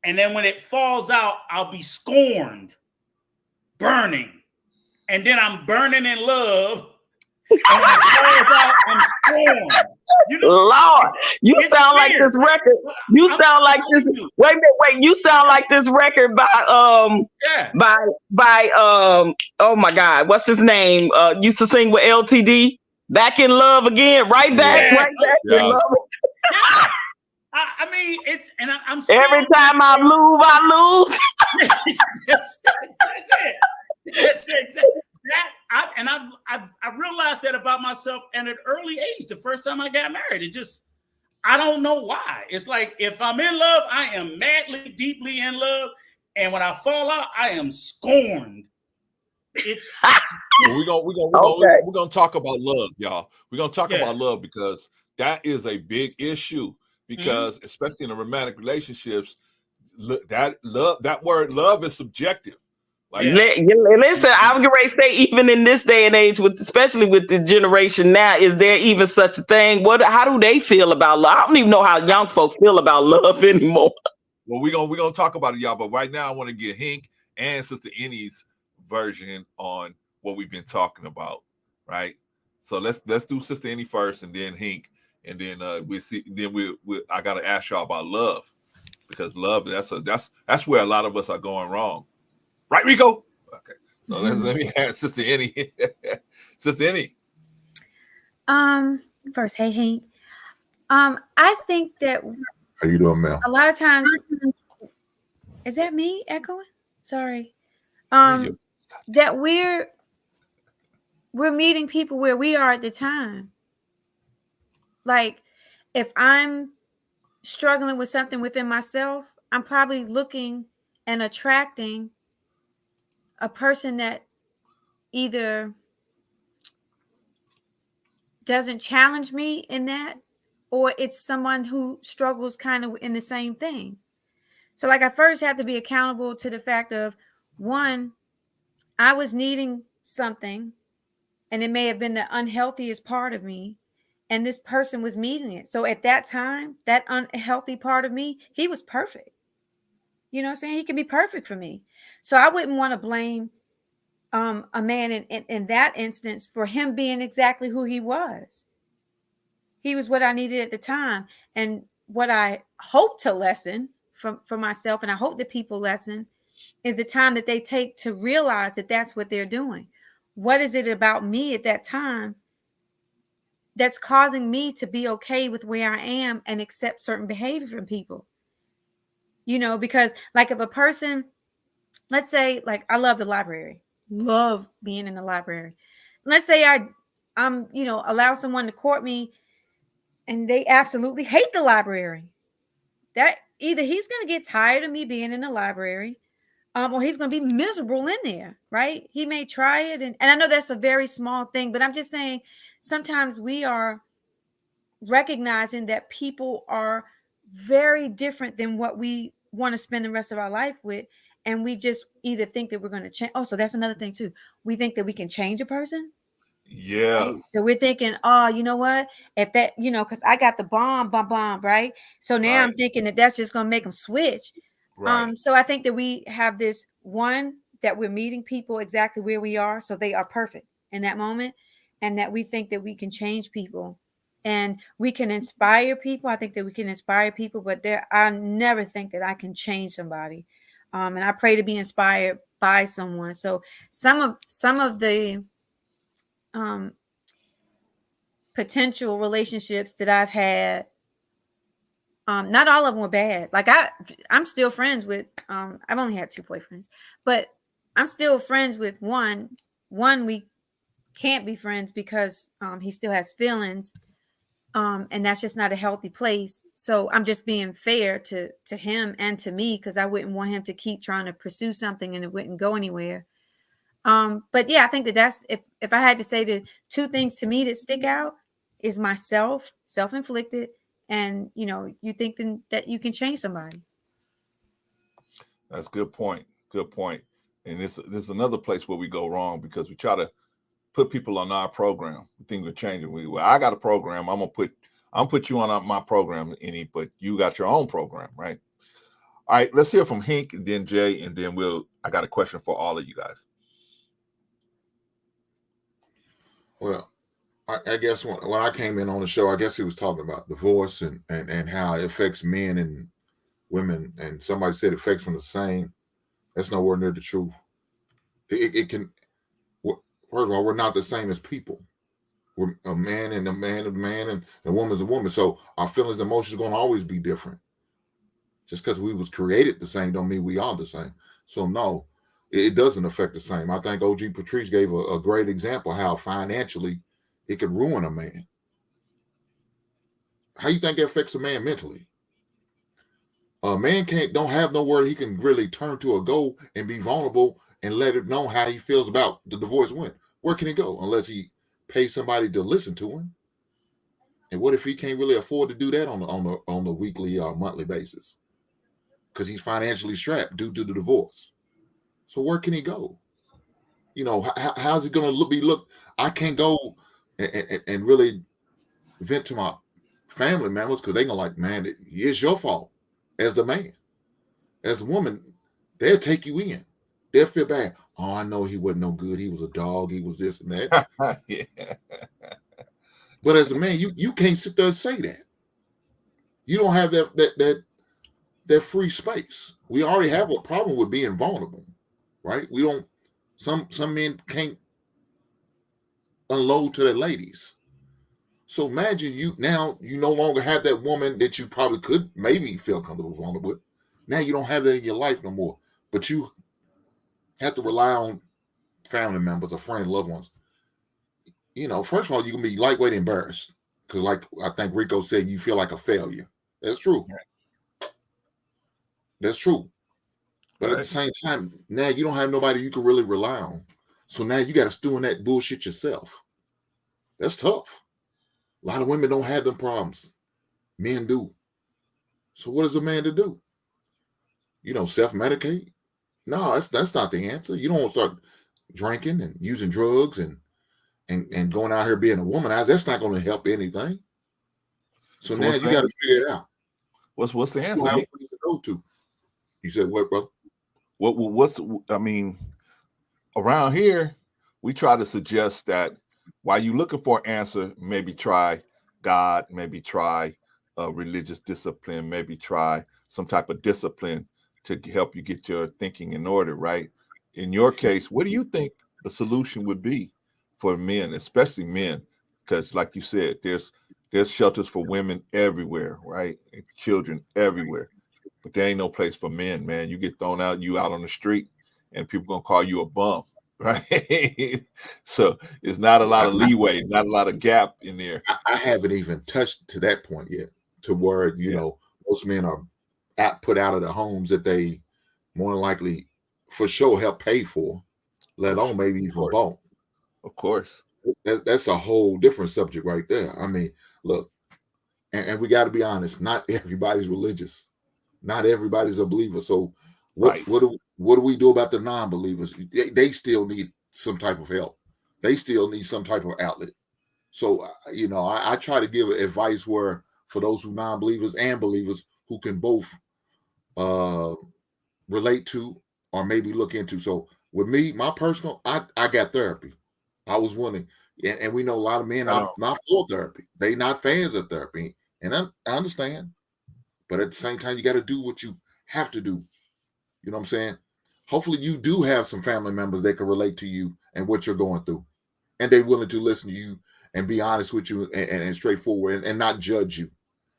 [SPEAKER 3] and then when it falls out, I'll be scorned, burning, and then I'm burning in love, and when it falls out, I'm scorned.
[SPEAKER 5] Lord, you sound like this record. You sound like this. Wait. You sound like this record by oh my God, what's his name? Used to sing with LTD. Back in Love Again. Right back in love.
[SPEAKER 3] I mean, I'm
[SPEAKER 5] still, every time I lose.
[SPEAKER 3] That's it. I realized that about myself at an early age. The first time I got married, I don't know why. It's like if I'm in love, I am madly, deeply in love, and when I fall out, I am scorned.
[SPEAKER 2] We're gonna talk about love, y'all. We're gonna talk about love because that is a big issue. Because especially in the romantic relationships, that word love is subjective.
[SPEAKER 5] Listen, I'm going to say, even in this day and age, especially with the generation now, is there even such a thing? How do they feel about love? I don't even know how young folks feel about love anymore.
[SPEAKER 2] Well, we're gonna talk about it, y'all. But right now, I want to get Hink and Sister Annie's version on what we've been talking about, right? So let's do Sister Annie first, and then Hink, and then we see. Then I got to ask y'all about love because love that's where a lot of us are going wrong. Right, Rico? Okay. So let me ask Sister Annie. Sister Annie.
[SPEAKER 6] First, hey, Hank. I think that.
[SPEAKER 2] How you doing, Mel?
[SPEAKER 6] A lot of times, is that me echoing? Sorry. That we're meeting people where we are at the time. Like, if I'm struggling with something within myself, I'm probably looking and attracting a person that either doesn't challenge me in that, or it's someone who struggles kind of in the same thing. So like I first had to be accountable to the fact of, one, I was needing something, and it may have been the unhealthiest part of me, and this person was meeting it. So at that time, that unhealthy part of me, he was perfect. You know what I'm saying? He can be perfect for me. So I wouldn't want to blame a man in that instance for him being exactly who he was. He was what I needed at the time. And what I hope to lesson for myself, and I hope that people lesson, is the time that they take to realize that that's what they're doing. What is it about me at that time that's causing me to be okay with where I am and accept certain behavior from people? You know, because like if a person, let's say, like I love the library, love being in the library. Let's say I'm, you know, allow someone to court me and they absolutely hate the library. That either he's going to get tired of me being in the library, or he's going to be miserable in there, right? He may try it. And I know that's a very small thing, but I'm just saying sometimes we are recognizing that people are very different than what we want to spend the rest of our life with. And we just either think that we're going to change. Oh, so that's another thing too. We think that we can change a person.
[SPEAKER 2] Yeah.
[SPEAKER 6] Right? So we're thinking, oh, you know what? If that, you know, because I got the bomb, right? So now I'm thinking that that's just going to make them switch.
[SPEAKER 2] Right.
[SPEAKER 6] So I think that we have this one, that we're meeting people exactly where we are, so they are perfect in that moment, and that we think that we can change people and we can inspire people. I think that we can inspire people, but I never think that I can change somebody. And I pray to be inspired by someone. So some of the potential relationships that I've had, not all of them were bad. Like I'm still friends with, I've only had 2 boyfriends, but I'm still friends with one. We can't be friends because he still has feelings. And that's just not a healthy place. So I'm just being fair to him and to me, because I wouldn't want him to keep trying to pursue something and it wouldn't go anywhere. But yeah, I think that's, if I had to say the 2 things to me that stick out, is myself, self-inflicted, and you know, you think that you can change somebody.
[SPEAKER 2] That's a good point. Good point. And this is another place where we go wrong, because we try to put people on our program. We think we're changing. Well, I got a program. I'm gonna put you on my program, but you got your own program, right? All right, let's hear from Hank and then Jay, and then I got a question for all of you guys.
[SPEAKER 9] Well, I guess when I came in on the show, I guess he was talking about divorce and how it affects men and women. And somebody said it affects them the same. That's nowhere near the truth. It can. First of all, we're not the same as people. We're a man and a man, and a woman's a woman. So our feelings and emotions are going to always be different. Just because we was created the same don't mean we are the same. So no, it doesn't affect the same. I think OG Patrice gave a great example how financially it could ruin a man. How you think it affects a man mentally? A man don't have nowhere he can really turn to or go and be vulnerable and let it know how he feels about the divorce win. Where can he go unless he pays somebody to listen to him? And what if he can't really afford to do that on the weekly or monthly basis? Because he's financially strapped due to the divorce. So where can he go? You know, how's it going to be? I can't go and really vent to my family members, because they're going to like, man, it's your fault as the man. As a woman, they'll take you in. They'll feel bad. Oh, I know he wasn't no good. He was a dog. He was this and that.
[SPEAKER 2] Yeah.
[SPEAKER 9] But as a man, you can't sit there and say that. You don't have that free space. We already have a problem with being vulnerable, right? We don't. Some men can't unload to their ladies. So imagine you no longer have that woman that you probably could maybe feel comfortable vulnerable with. Now you don't have that in your life no more. But you have to rely on family members or friends, loved ones. You know, first of all, you can be lightweight embarrassed, because like I think Rico said, you feel like a failure. That's true. That's true. But at the same time, now you don't have nobody you can really rely on. So now you got to stew in that bullshit yourself. That's tough. A lot of women don't have them problems. Men do. So what is a man to do? Self-medicate? No, that's not the answer. You don't want to start drinking and using drugs and going out here being a womanizer. That's not going to help anything. So now you got to figure it out.
[SPEAKER 2] What's the answer?
[SPEAKER 9] You to go to. You said what, brother?
[SPEAKER 2] Around here, we try to suggest that while you're looking for an answer, maybe try God, maybe try religious discipline, maybe try some type of discipline to help you get your thinking in order, right? In your case, what do you think the solution would be for men, especially men? Because like you said, there's shelters for women everywhere, right? And children everywhere. But there ain't no place for men, man. You get thrown out, you out on the street, and people gonna call you a bum, right? So it's not a lot of leeway, not a lot of gap in there.
[SPEAKER 9] I haven't even touched to that point yet, to where, most men are put out of the homes that they more than likely for sure help pay for, let alone maybe even bought.
[SPEAKER 2] Of course.
[SPEAKER 9] That's a whole different subject right there. I mean, look, and we got to be honest, not everybody's religious. Not everybody's a believer. So what do we do about the non-believers? They still need some type of help. They still need some type of outlet. So, I try to give advice where for those who non-believers and believers who can both relate to or maybe look into. So with me, my personal, I got therapy. I was wanting, and we know a lot of men are not for therapy. They not fans of therapy. And I understand. But at the same time, you got to do what you have to do. You know what I'm saying? Hopefully you do have some family members that can relate to you and what you're going through. And they're willing to listen to you and be honest with you and straightforward and not judge you.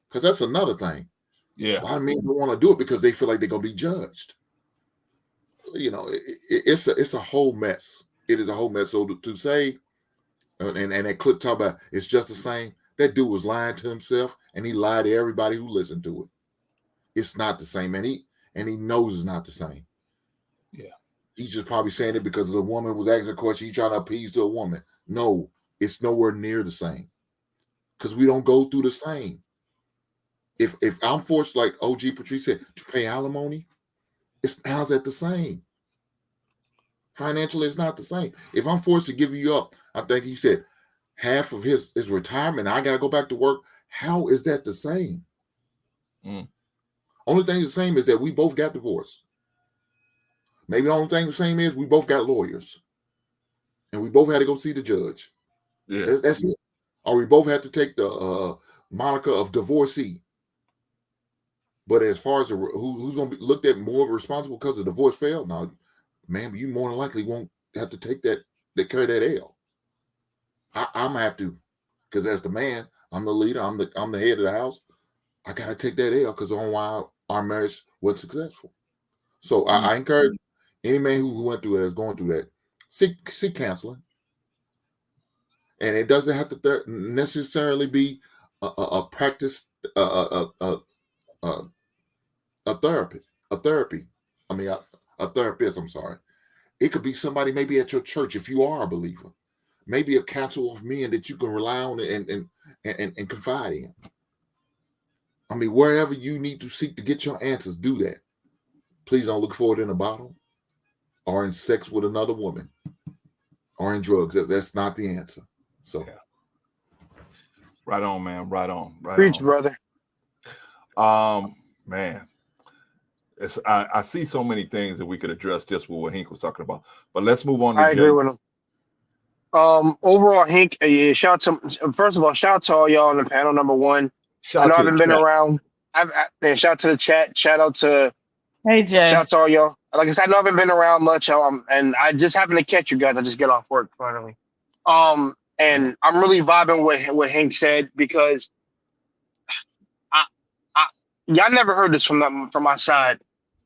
[SPEAKER 9] Because that's another thing.
[SPEAKER 2] Yeah.
[SPEAKER 9] A lot of men don't want to do it because they feel like they're going to be judged. It's a whole mess. It is a whole mess. So to say, and that clip talk about it's just the same, that dude was lying to himself and he lied to everybody who listened to it. It's not the same. And he knows it's not the same.
[SPEAKER 2] Yeah.
[SPEAKER 9] He's just probably saying it because the woman was asking a question. He trying to appease to a woman. No, it's nowhere near the same. Because we don't go through the same. If I'm forced, like OG Patrice said, to pay alimony, how's that the same? Financially, it's not the same. If I'm forced to give you up, I think he said half of his retirement, I got to go back to work. How is that the same? Only thing the same is that we both got divorced. Maybe the only thing the same is we both got lawyers. And we both had to go see the judge.
[SPEAKER 2] Yeah.
[SPEAKER 9] That's it. Or we both had to take the moniker of divorcee. But as far as who's going to be looked at more responsible because the divorce failed, now, man, you more than likely won't have to take carry that L. I'm gonna have to, because as the man, I'm the leader, I'm the head of the house. I gotta take that L because on why our marriage wasn't successful. So I encourage any man who went through that, is going through that, seek counseling. And it doesn't have to necessarily be a practice, a therapy. I mean, a therapist. I'm sorry. It could be somebody maybe at your church if you are a believer. Maybe a council of men that you can rely on and confide in. I mean, wherever you need to seek to get your answers, do that. Please don't look for it in a bottle or in sex with another woman or in drugs. That's not the answer. So,
[SPEAKER 2] right on, man. Right on.
[SPEAKER 10] Preach, brother.
[SPEAKER 2] Man, I see so many things that we could address just with what Hank was talking about. But let's move on to
[SPEAKER 10] I agree with him. Overall, Hank, first of all, shout out to all y'all on the panel. Number one, I know I haven't been around. Shout out to the chat. Shout out to
[SPEAKER 5] Hey Jay.
[SPEAKER 10] Shout out to all y'all. Like I said, I know I haven't been around much, and I just happened to catch you guys. I just get off work finally. And I'm really vibing with what Hank said because y'all never heard this from my side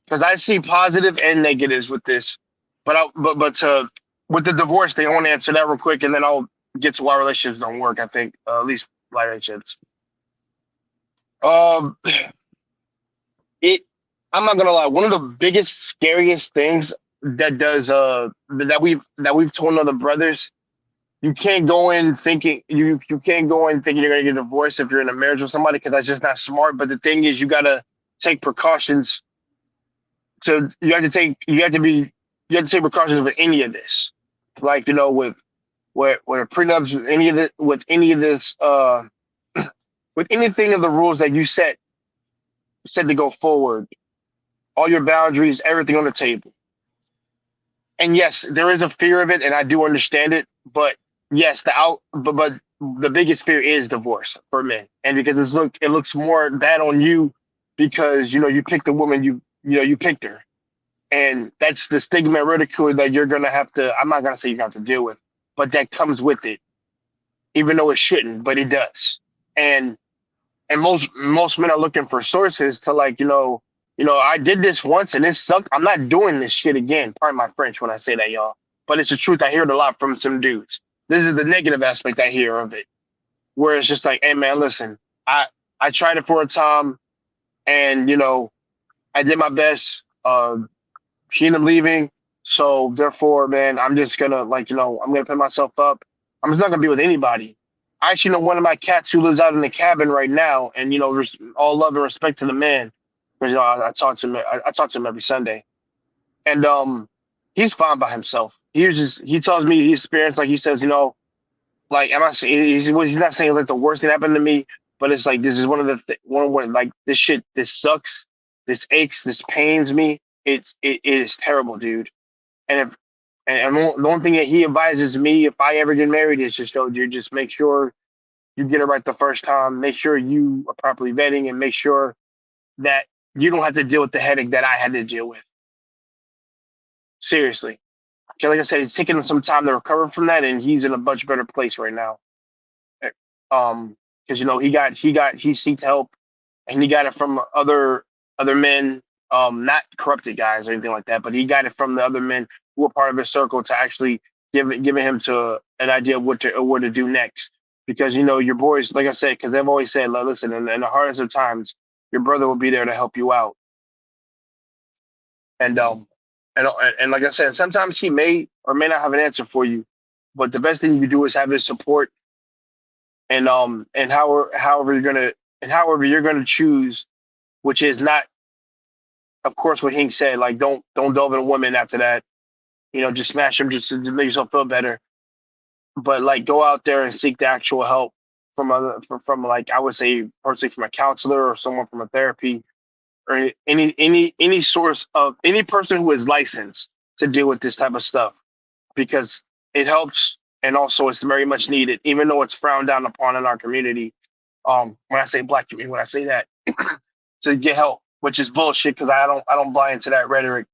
[SPEAKER 10] because I see positive and negatives with this, but with the divorce thing, I want to answer that real quick, and then I'll get to why relationships don't work. I think at least relationships. I'm not gonna lie. One of the biggest, scariest things that we've told other brothers you can't go in thinking you can't go in thinking you're gonna get divorced if you're in a marriage with somebody, because that's just not smart. But the thing is, you gotta take precautions. You have to take precautions with any of this, like, you know, with a prenups, with any of this with anything of the rules that you set to go forward, all your boundaries, everything on the table. And yes, there is a fear of it, and I do understand it. But yes, but the biggest fear is divorce for men, and because it looks more bad on you because, you know, you picked the woman, you picked her, and that's the stigma and ridicule that you're gonna have to. I'm not gonna say you have to deal with, but that comes with it, even though it shouldn't, but it does. And most men are looking for sources to, like, you know, I did this once and it sucked. I'm not doing this shit again. Pardon my French when I say that, y'all. But it's the truth. I hear it a lot from some dudes. This is the negative aspect I hear of it, where it's just like, hey man, listen, I tried it for a time, and, you know, I did my best. She ended up leaving, so therefore, man, I'm just gonna, like, you know, I'm gonna put myself up. I'm just not gonna be with anybody. I actually know one of my cats who lives out in the cabin right now, and, you know, all love and respect to the man. You know, I talk to him. I talk to him every Sunday, and he's fine by himself. He tells me his experience. Like, he says, you know, like, I'm not saying he's not saying like the worst thing happened to me, but it's like, this is one of the like, this shit, this sucks, this aches, this pains me. It is terrible, dude. And the one thing that he advises me, if I ever get married, is just, yo, dude, just make sure you get it right the first time. Make sure you are properly vetting, and make sure that you don't have to deal with the headache that I had to deal with. Seriously. Okay, like I said, it's taking him some time to recover from that, and he's in a much better place right now. Because, you know, he seeked help, and he got it from other men, not corrupted guys or anything like that, but he got it from the other men who were part of his circle to actually giving him to an idea of what to do next. Because, you know, your boys, like I said, because they've always said, like, listen, in the hardest of times, your brother will be there to help you out. And like I said, sometimes he may or may not have an answer for you, but the best thing you can do is have his support. And however you're gonna choose, which is not, of course, what Hink said, like, don't delve in women after that. You know, just smash them just to make yourself feel better. But, like, go out there and seek the actual help from like, I would say, personally, from a counselor or someone from a therapy, or any source of any person who is licensed to deal with this type of stuff, because it helps, and also it's very much needed, even though it's frowned down upon in our community. When I say Black community, when I say that, to get help, which is bullshit, because I don't buy into that rhetoric,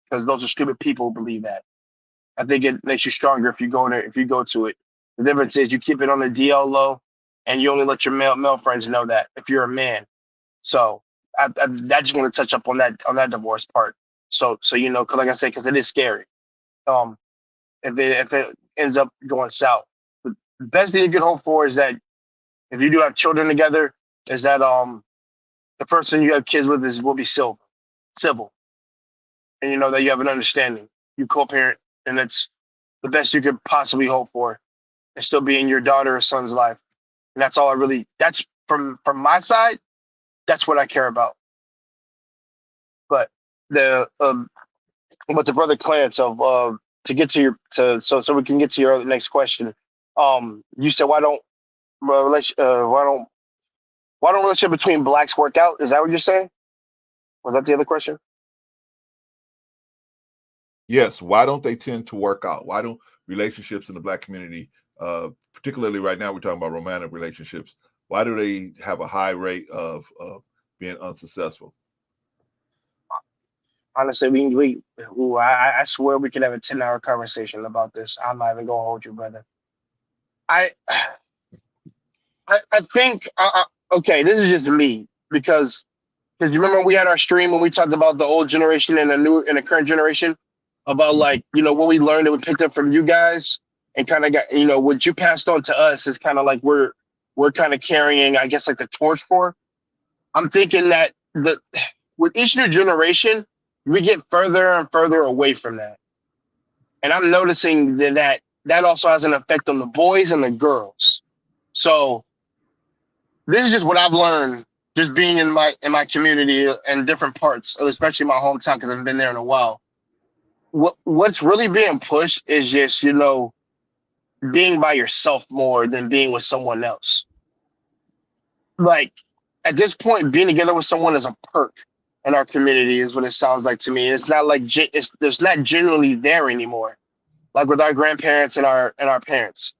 [SPEAKER 10] because those are stupid people who believe that. I think it makes you stronger if you go there, if you go to it. The difference is you keep it on the DL low, and you only let your male friends know that if you're a man. So I just want to touch up on that divorce part. So you know, cause like I said, because it is scary. If it ends up going south, the best thing you can hope for is that if you do have children together, is that the person you have kids with will be civil, and you know that you have an understanding. You co-parent, and it's the best you could possibly hope for, and still be in your daughter or son's life. And that's all that's from my side. That's what I care about. But the brother Clarence of to get to your so we can get to your next question. You said why don't relationship between blacks work out? Is that what you're saying? Was that the other question?
[SPEAKER 2] Yes. Why don't they tend to work out? Why don't relationships in the Black community, particularly right now, we're talking about romantic relationships, why do they have a high rate of being unsuccessful?
[SPEAKER 10] Honestly, I swear we could have a 10-hour conversation about this. I'm not even gonna hold you, brother. I think okay, this is just me, because you remember we had our stream when we talked about the old generation and the current generation, about, like, you know, what we learned that we picked up from you guys, and kind of got, you know, what you passed on to us is kind of like we're kind of carrying, I guess, like the torch for. I'm thinking that with each new generation, we get further and further away from that. And I'm noticing that that also has an effect on the boys and the girls. So this is just what I've learned just being in my community and different parts, especially my hometown, because I've been there in a while. What's really being pushed is just, you know, being by yourself more than being with someone else. Like at this point, being together with someone is a perk in our community, is what it sounds like to me. And it's not like there's not genuinely there anymore, like with our grandparents and our parents.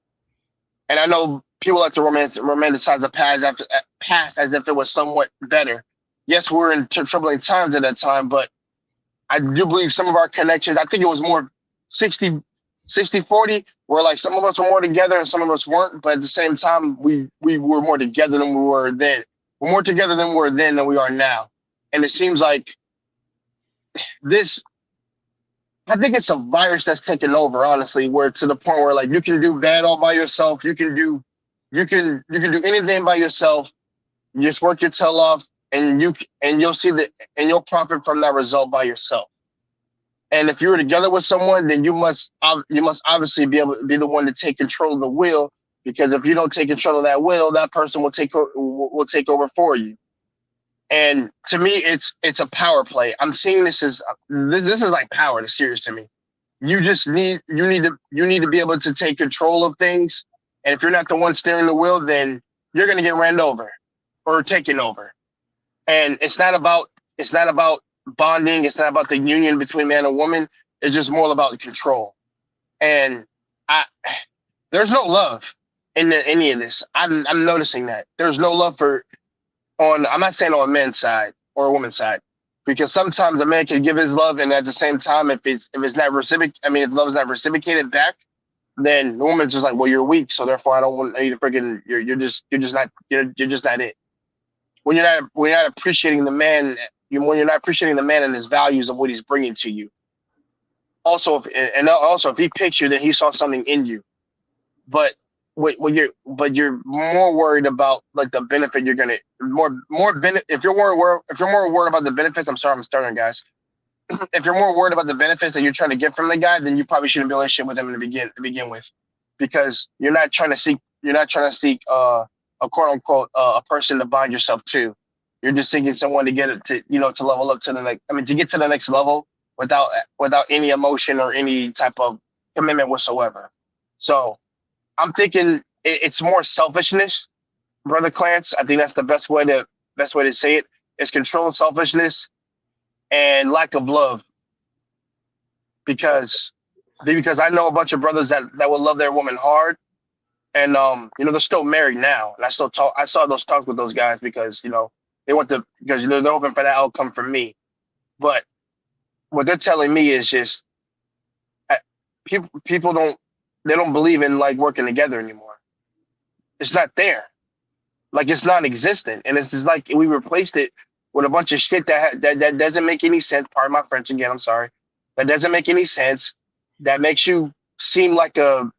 [SPEAKER 10] And I know people like to romanticize the past as if it was somewhat better. Yes, we're in troubling times at that time, but I do believe some of our connections, I think it was more 60-40, where like some of us were more together and some of us weren't. But at the same time, we were more together than we were then. We're more together than we were then than we are now. And it seems like this, I think it's a virus that's taken over, honestly, where to the point where like you can do bad all by yourself. You can do anything by yourself. You just work your tail off, and you'll see and you'll profit from that result by yourself. And if you're together with someone, then you must obviously be able to be the one to take control of the wheel, because if you don't take control of that wheel, that person will take over for you. And to me, it's a power play. I'm seeing this is like power. It's serious to me. You need to be able to take control of things. And if you're not the one steering the wheel, then you're gonna get ran over or taken over. And it's not about bonding. It's not about the union between man and woman. It's just more about control. And there's no love in any of this. I'm noticing that there's no love I'm not saying on a man's side or a woman's side, because sometimes a man can give his love, and at the same time, if love is not reciprocated back, then the woman's just like, well, you're weak, so therefore I don't want you to freaking you're just not it. When you're not appreciating the man, when you're not appreciating the man and his values of what he's bringing to you. Also, if he picked you, then he saw something in you. But you're more worried about like the benefit you're gonna if you're more worried about the benefits. I'm sorry, I'm starting, guys. If you're more worried about the benefits that you're trying to get from the guy, then you probably shouldn't be in a relationship with him to begin with, because you're not trying to seek a quote unquote a person to bind yourself to. You're just seeking someone to get it to level up to the next. To get to the next level without any emotion or any type of commitment whatsoever. So I'm thinking it's more selfishness, Brother Clarence. I think that's the best way to say it. It's control, selfishness, and lack of love. Because I know a bunch of brothers that will love their woman hard, and they're still married now. And I saw those talks with those guys because they're hoping for that outcome from me. But what they're telling me is just people don't believe in like working together anymore. It's not there. Like it's non-existent. And it's just like we replaced it with a bunch of shit that doesn't make any sense. Pardon my French again, I'm sorry. That doesn't make any sense. That makes you seem like a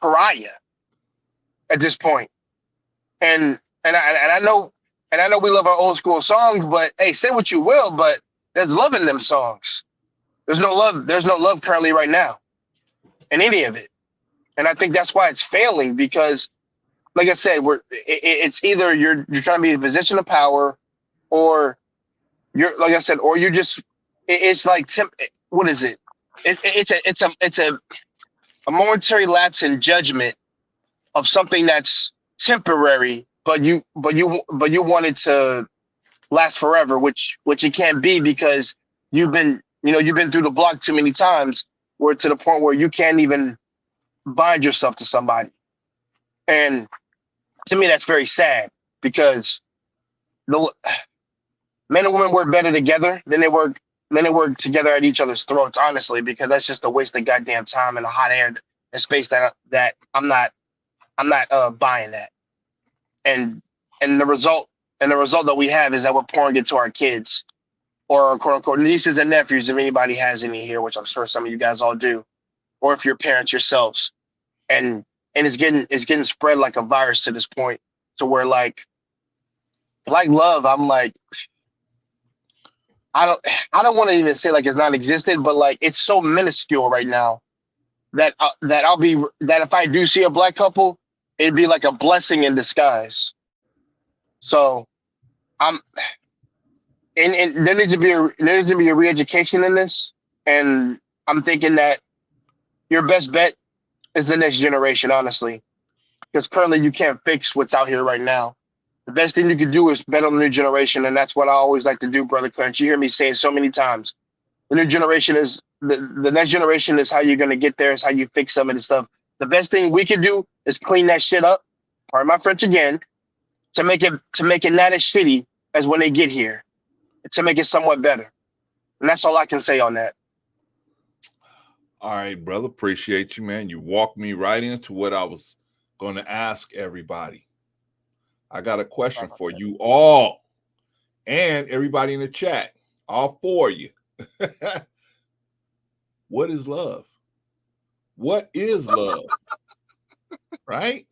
[SPEAKER 10] pariah at this point. And I know we love our old school songs, but hey, say what you will, but there's love in them songs. There's no love currently right now in any of it. And I think that's why it's failing, because like I said, it's either you're trying to be in a position of power, or you're, like I said, or you just, it's like, what is it? It's a momentary lapse in judgment of something that's temporary, but you want it to last forever, which it can't be, because you've been through the block too many times, where to the point where you can't even bind yourself to somebody. And to me, that's very sad, because the men and women work better together than they work together at each other's throats, honestly, because that's just a waste of goddamn time and a hot air and space that I'm not buying that. And the result that we have is that we're pouring it to our kids, or our quote unquote nieces and nephews, if anybody has any here, which I'm sure some of you guys all do, or if you're parents yourselves. And it's getting spread like a virus to this point, to where like love, I'm like, I don't want to even say like it's non-existent, but like it's so minuscule right now that if I do see a black couple, it'd be like a blessing in disguise. So and there needs to be a re-education in this, and I'm thinking that your best bet is the next generation, honestly, because currently you can't fix what's out here right now. The best thing you can do is bet on the new generation, and that's what I always like to do, Brother Clinch. You hear me say it so many times. The new generation is the next generation is how you're gonna get there. Is how you fix some of this stuff. The best thing we can do is clean that shit up. Pardon my French again, to make it not as shitty as when they get here, to make it somewhat better. And that's all I can say on that.
[SPEAKER 2] All right, brother. Appreciate you, man. You walked me right into what I was going to ask everybody. I got a question for you all and everybody in the chat, all four of you. What is love? What is love? Right?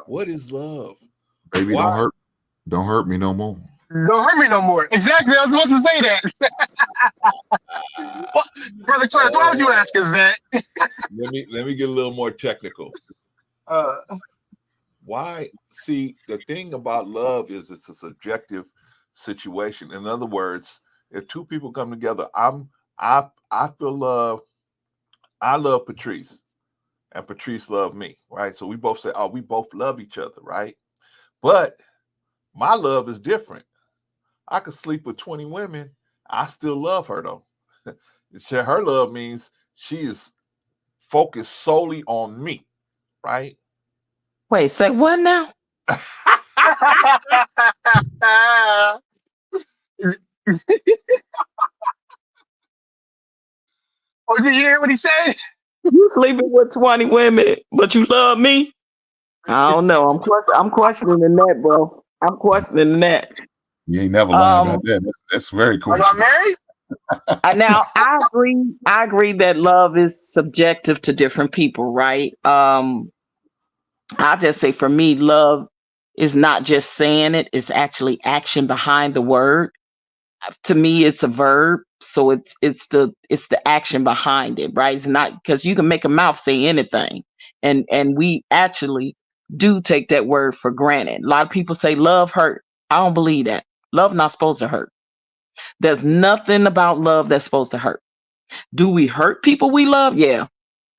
[SPEAKER 2] What is love?
[SPEAKER 9] Baby, don't hurt me no more.
[SPEAKER 10] Don't hurt me no more. Exactly. I was about to say that. Brother Clarence, why would you ask us that?
[SPEAKER 2] let me get a little more technical. Why? See, the thing about love is it's a subjective situation. In other words, if two people come together, I feel love. I love Patrice, and Patrice loved me, right? So we both say, oh, we both love each other, right? But my love is different. I could sleep with 20 women. I still love her, though. Her love means she is focused solely on me, right?
[SPEAKER 5] Wait, say what now?
[SPEAKER 10] Oh, did you hear what he said?
[SPEAKER 5] You sleeping with 20 women, but you love me? I don't know. I'm questioning that, bro. I'm questioning that.
[SPEAKER 9] You ain't never lied about that. That's very cool.
[SPEAKER 10] Are y'all married?
[SPEAKER 5] Now I agree that love is subjective to different people, right? I'll just say for me, love is not just saying it, it's actually action behind the word. To me, it's a verb, so it's the action behind it, right? It's not because you can make a mouth say anything, and we actually do take that word for granted. A lot of people say love hurt. I don't believe that. Love not supposed to hurt. There's nothing about love that's supposed to hurt. Do we hurt people we love? Yeah,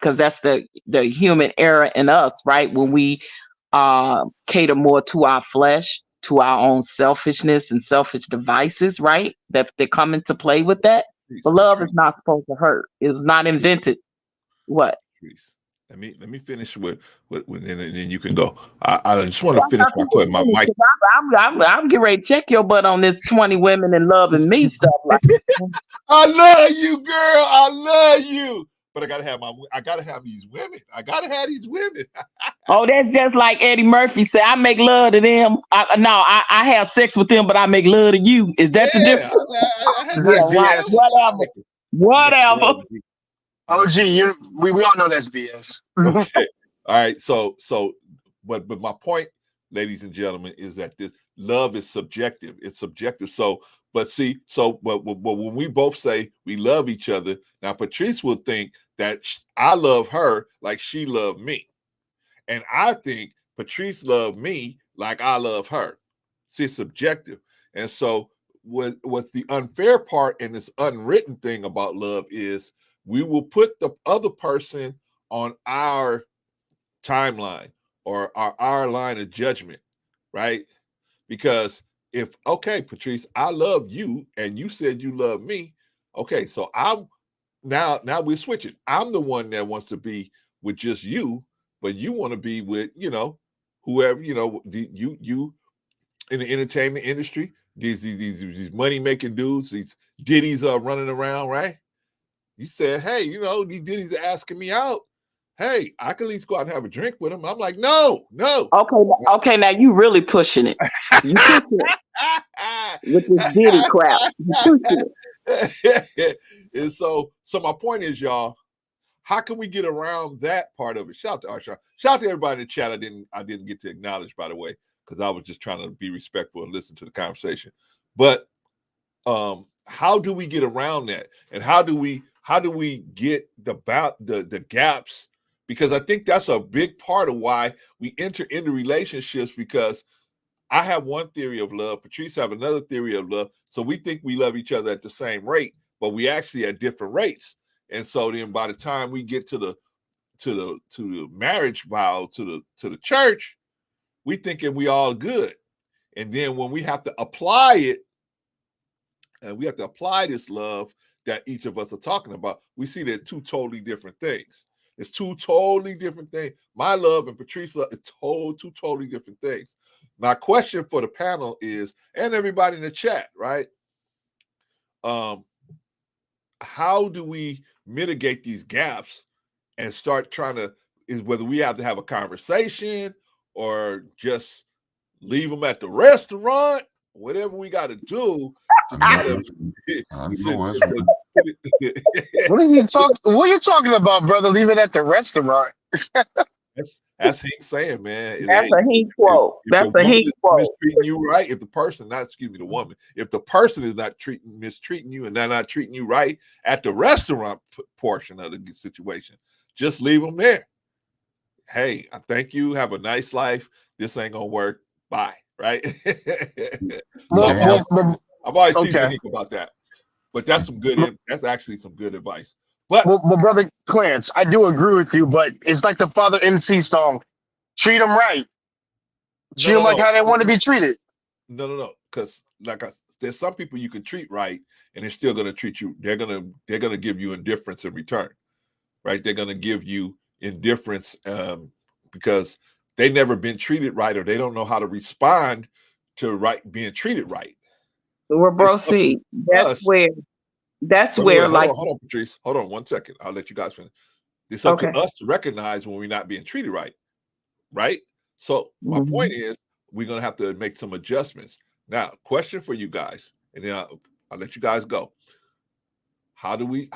[SPEAKER 5] because that's the human error in us, right? When we cater more to our flesh, to our own selfishness and selfish devices, right? That they come into play with that. But love is not supposed to hurt. It was not invented. What?
[SPEAKER 2] Let me finish with and then you can go. I just want to finish my mic.
[SPEAKER 5] I'm getting ready to check your butt on this 20 women and loving me stuff. Like,
[SPEAKER 2] I love you, girl. I love you. But I gotta have these women. I gotta have these women.
[SPEAKER 5] Oh, that's just like Eddie Murphy said. I make love to them. I have sex with them, but I make love to you. Is that the difference?
[SPEAKER 10] Right.
[SPEAKER 5] Whatever.
[SPEAKER 10] OG, we all know that's BS.
[SPEAKER 2] Okay. All right. So, but my point, ladies and gentlemen, is that this love is subjective. It's subjective. But when we both say we love each other, now Patrice will think that I love her like she loved me. And I think Patrice loved me like I love her. See, it's subjective. And so what the unfair part and this unwritten thing about love is we will put the other person on our timeline or our line of judgment, right? Because okay, Patrice, I love you and you said you love me. Okay, so I'm now we're switching. I'm the one that wants to be with just you, but you want to be with, whoever, you in the entertainment industry, these money-making dudes, these ditties are running around, right? You said, hey, these ditties are asking me out. Hey, I can at least go out and have a drink with them. I'm like, no.
[SPEAKER 5] Okay, now you really pushing it. You pushing it with this ditty crap. You pushing
[SPEAKER 2] it. And so my point is, y'all, how can we get around that part of it? Shout out to Arshad. Shout out to everybody in the chat. I didn't get to acknowledge, by the way, because I was just trying to be respectful and listen to the conversation. But how do we get around that? And how do we how do we get the gaps? Because I think that's a big part of why we enter into relationships, because I have one theory of love, Patrice have another theory of love. So we think we love each other at the same rate, but we actually at different rates. And so then by the time we get to the marriage vow, to the church, we thinking we all good. And then when we have to apply it, and we have to apply this love that each of us are talking about, we see that two totally different things. It's two totally different things. My love and Patrice's love is two totally different things. My question for the panel is, and everybody in the chat, right? How do we mitigate these gaps and start trying to, is whether we have to have a conversation or just leave them at the restaurant, whatever we got to do.
[SPEAKER 10] What are you talking about, brother? Leave it at the restaurant.
[SPEAKER 2] That's Hank saying, man.
[SPEAKER 5] That's a Hank quote. That's a Hank quote.
[SPEAKER 2] Mistreating you right. If the person, the woman, if the person is not mistreating you and they're not treating you right at the restaurant portion of the situation, just leave them there. Hey, I thank you. Have a nice life. This ain't gonna work. Bye. Right? I've always teased Hank about that, but that's some good. That's actually some good advice. But
[SPEAKER 10] brother Clarence, I do agree with you, but it's like the Father MC song, treat them right. Treat them like how they want to be treated.
[SPEAKER 2] No. Because there's some people you can treat right and they're still going to treat you. They're going to give you indifference in return, right? They're going to give you indifference because they've never been treated right, or they don't know how to respond to being treated right.
[SPEAKER 5] Well, bro, see, that's where
[SPEAKER 2] hold on, Patrice. Hold on 1 second. I'll let you guys finish. It's up to us to recognize when we're not being treated right. Right? So my point is, we're gonna have to make some adjustments. Now, question for you guys, and then I'll let you guys go. How do we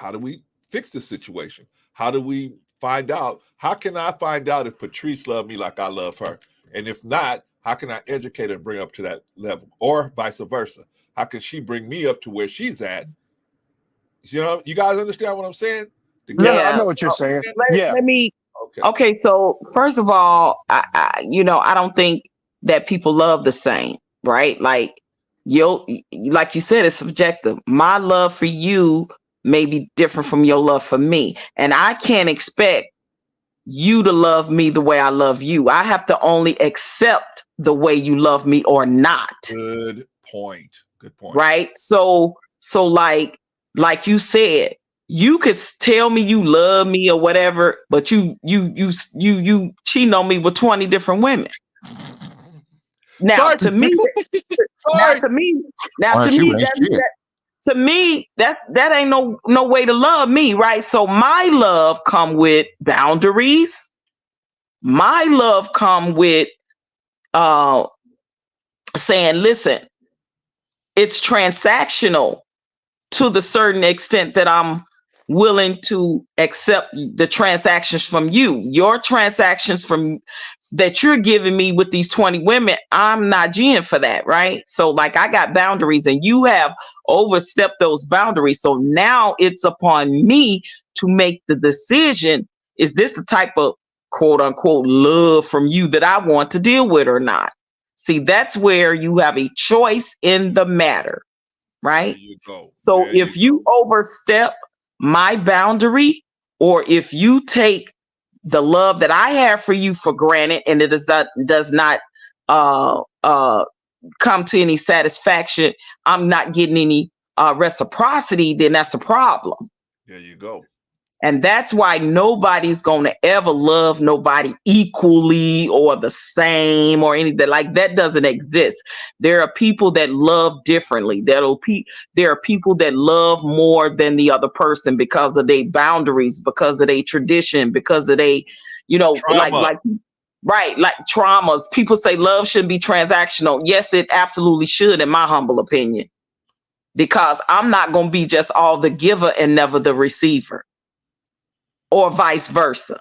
[SPEAKER 2] fix this situation? How do we find out? How can I find out if Patrice loves me like I love her? And if not, how can I educate her and bring her up to that level? Or vice versa. How can she bring me up to where she's at? You know, you guys understand what I'm saying?
[SPEAKER 10] Yeah, I know what you're saying.
[SPEAKER 5] Let me. Okay, so first of all, I don't think that people love the same, right? Like you said, it's subjective. My love for you may be different from your love for me, and I can't expect you to love me the way I love you. I have to only accept the way you love me or not.
[SPEAKER 2] Good point.
[SPEAKER 5] Right? So like you said, you could tell me you love me or whatever, but you cheating on me with 20 different women. Now, to me, that ain't no way to love me, right? So my love come with boundaries. My love come with saying, listen, it's transactional to the certain extent that I'm willing to accept the transactions from you. Your transactions that you're giving me with these 20 women, I'm not G'ing for that, right? So like I got boundaries and you have overstepped those boundaries. So now it's upon me to make the decision, is this the type of quote unquote love from you that I want to deal with or not? See, that's where you have a choice in the matter, right? So if you overstep my boundary, or if you take the love that I have for you for granted and it does not come to any satisfaction, I'm not getting any reciprocity, then that's a problem.
[SPEAKER 2] There you go.
[SPEAKER 5] And that's why nobody's going to ever love nobody equally or the same or anything. Like that doesn't exist. There are people that love differently. There are people that love more than the other person because of their boundaries, because of their tradition, because of their, trauma. like traumas. People say love shouldn't be transactional. Yes, it absolutely should, in my humble opinion, because I'm not going to be just all the giver and never the receiver. Or vice versa.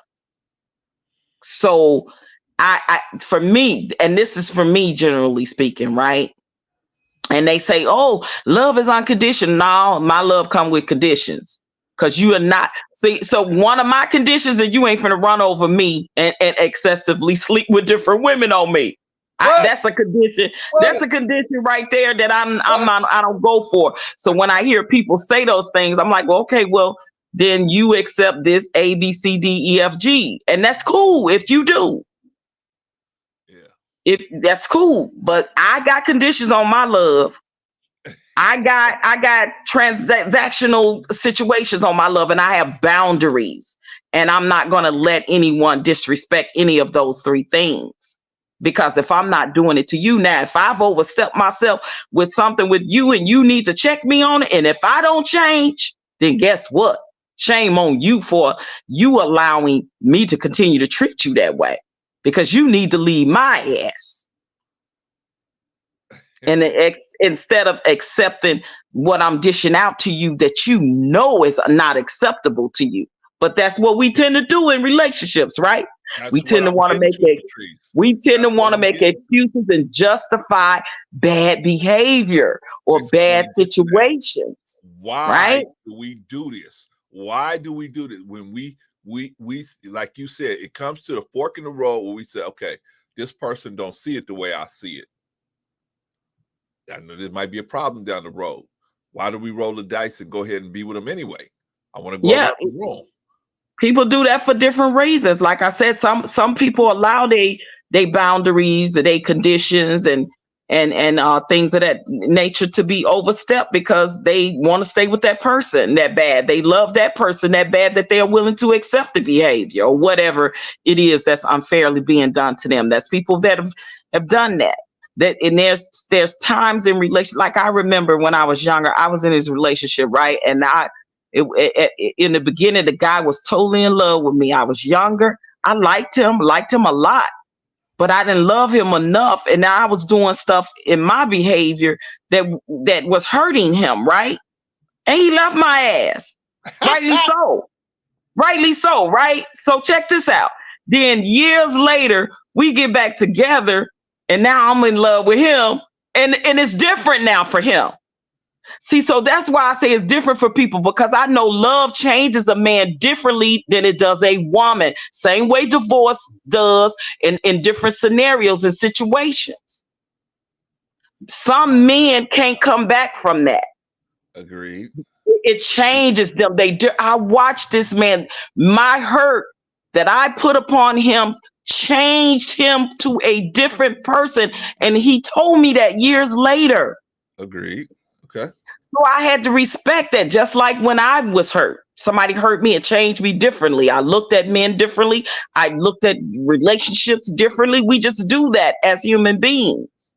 [SPEAKER 5] So for me, and this is for me, generally speaking, right? And they say, oh, love is unconditional. No, my love come with conditions. because you are not. See, so one of my conditions is you ain't finna run over me and excessively sleep with different women on me. That's a condition. That's a condition right there that I don't go for. So when I hear people say those things, I'm like, well, okay, well, then you accept this A, B, C, D, E, F, G. And that's cool if you do.
[SPEAKER 2] Yeah.
[SPEAKER 5] If that's cool. But I got conditions on my love. I got transactional situations on my love, and I have boundaries. And I'm not going to let anyone disrespect any of those three things. Because if I'm not doing it to you now, if I've overstepped myself with something with you and you need to check me on it, and if I don't change, then guess what? Shame on you for you allowing me to continue to treat you that way, because you need to leave my ass. And instead of accepting what I'm dishing out to you that you know is not acceptable to you. But that's what we tend to do in relationships, right? We tend to want to make excuses and justify bad behavior or bad situations.
[SPEAKER 2] Why do we do this? Why do we do this? When we like you said, it comes to the fork in the road where we say, okay, this person don't see it the way I see it. I know there might be a problem down the road. Why do we roll the dice and go ahead and be with them anyway? I want to go down the road.
[SPEAKER 5] People do that for different reasons. Like I said, some people allow they boundaries, they conditions, and things of that nature to be overstepped because they want to stay with that person that bad. They love that person that bad that they're willing to accept the behavior or whatever it is that's unfairly being done to them. That's people that have done that. And there's times in relation, like I remember when I was younger, I was in this relationship, right? And in the beginning, the guy was totally in love with me. I was younger. I liked him a lot, but I didn't love him enough. And now I was doing stuff in my behavior that was hurting him, right? And he left my ass. Rightly so, right? So check this out. Then years later, we get back together, and now I'm in love with him, and it's different now for him. See, so that's why I say it's different for people, because I know love changes a man differently than it does a woman. Same way divorce does in different scenarios and situations. Some men can't come back from that.
[SPEAKER 2] Agreed.
[SPEAKER 5] It changes them. I watched this man, my hurt that I put upon him changed him to a different person. And he told me that years later.
[SPEAKER 2] Agreed. Okay.
[SPEAKER 5] So I had to respect that, just like when I was hurt. Somebody hurt me and changed me differently. I looked at men differently. I looked at relationships differently. We just do that as human beings.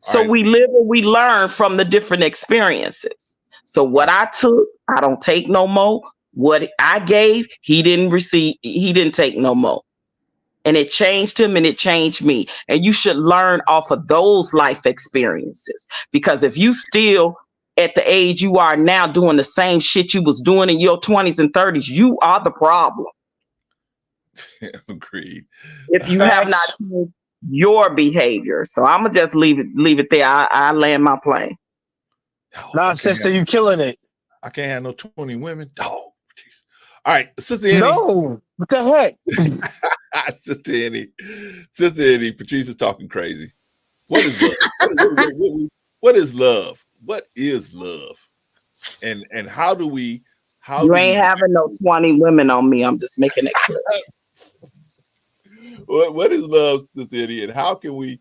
[SPEAKER 5] So we live and we learn from the different experiences. So what I took, I don't take no more. What I gave, he didn't receive. He didn't take no more. And it changed him and it changed me. And you should learn off of those life experiences. Because if you still at the age you are now doing the same shit you was doing in your 20s and 30s, you are the problem.
[SPEAKER 2] Agreed.
[SPEAKER 5] If you have not changed your behavior. So I'm gonna just leave it there. I land my plane.
[SPEAKER 10] Nah, sister, you killing it.
[SPEAKER 2] I can't have no 20 women. Oh, geez. All right, Sister Annie.
[SPEAKER 10] No, what the heck?
[SPEAKER 2] Sister Annie, Patrice is talking crazy. What is love? What is love? What is love? And how do we?
[SPEAKER 5] You ain't having no 20 women on me. I'm just making it clear.
[SPEAKER 2] What is love, Sister Annie, and how can we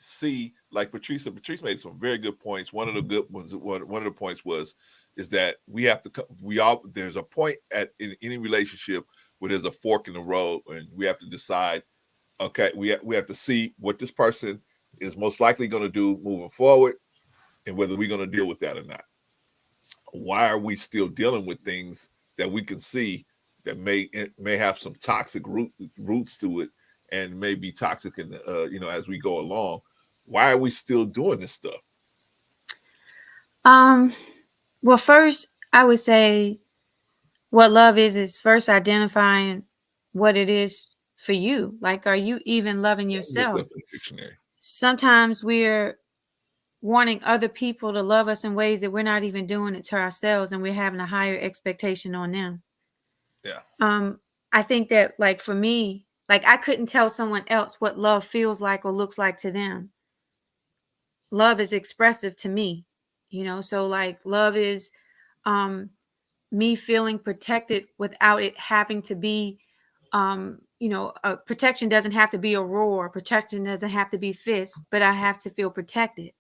[SPEAKER 2] see, like Patrice made some very good points. One of the points is that there's a point in any relationship where there's a fork in the road, and we have to decide, okay, we have to see what this person is most likely going to do moving forward, and whether we're going to deal with that or not. Why are we still dealing with things that we can see that may have some toxic roots to it, and may be toxic as we go along? Why are we still doing this stuff?
[SPEAKER 6] Well, first, I would say what love is first identifying what it is for you. Like, are you even loving yourself? Sometimes we're wanting other people to love us in ways that we're not even doing it to ourselves, and we're having a higher expectation on them.
[SPEAKER 2] Yeah.
[SPEAKER 6] I think that, like, for me, like, I couldn't tell someone else what love feels like or looks like to them. Love is expressive to me, you know, so like love is me feeling protected without it having to be, you know, protection doesn't have to be a roar, protection doesn't have to be fist, but I have to feel protected.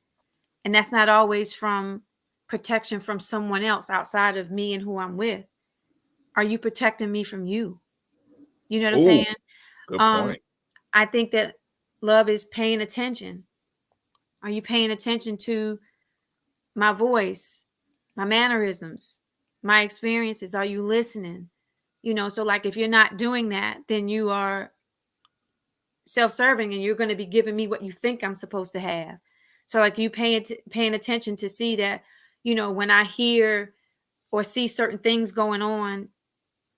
[SPEAKER 6] And that's not always from protection from someone else outside of me and who I'm with. Are you protecting me from you? You know what I'm saying?
[SPEAKER 2] Good point.
[SPEAKER 6] I think that love is paying attention. Are you paying attention to my voice, my mannerisms, my experiences? Are you listening? You know, so like if you're not doing that, then you are self-serving and you're going to be giving me what you think I'm supposed to have. So like you paying attention to see that, you know, when I hear or see certain things going on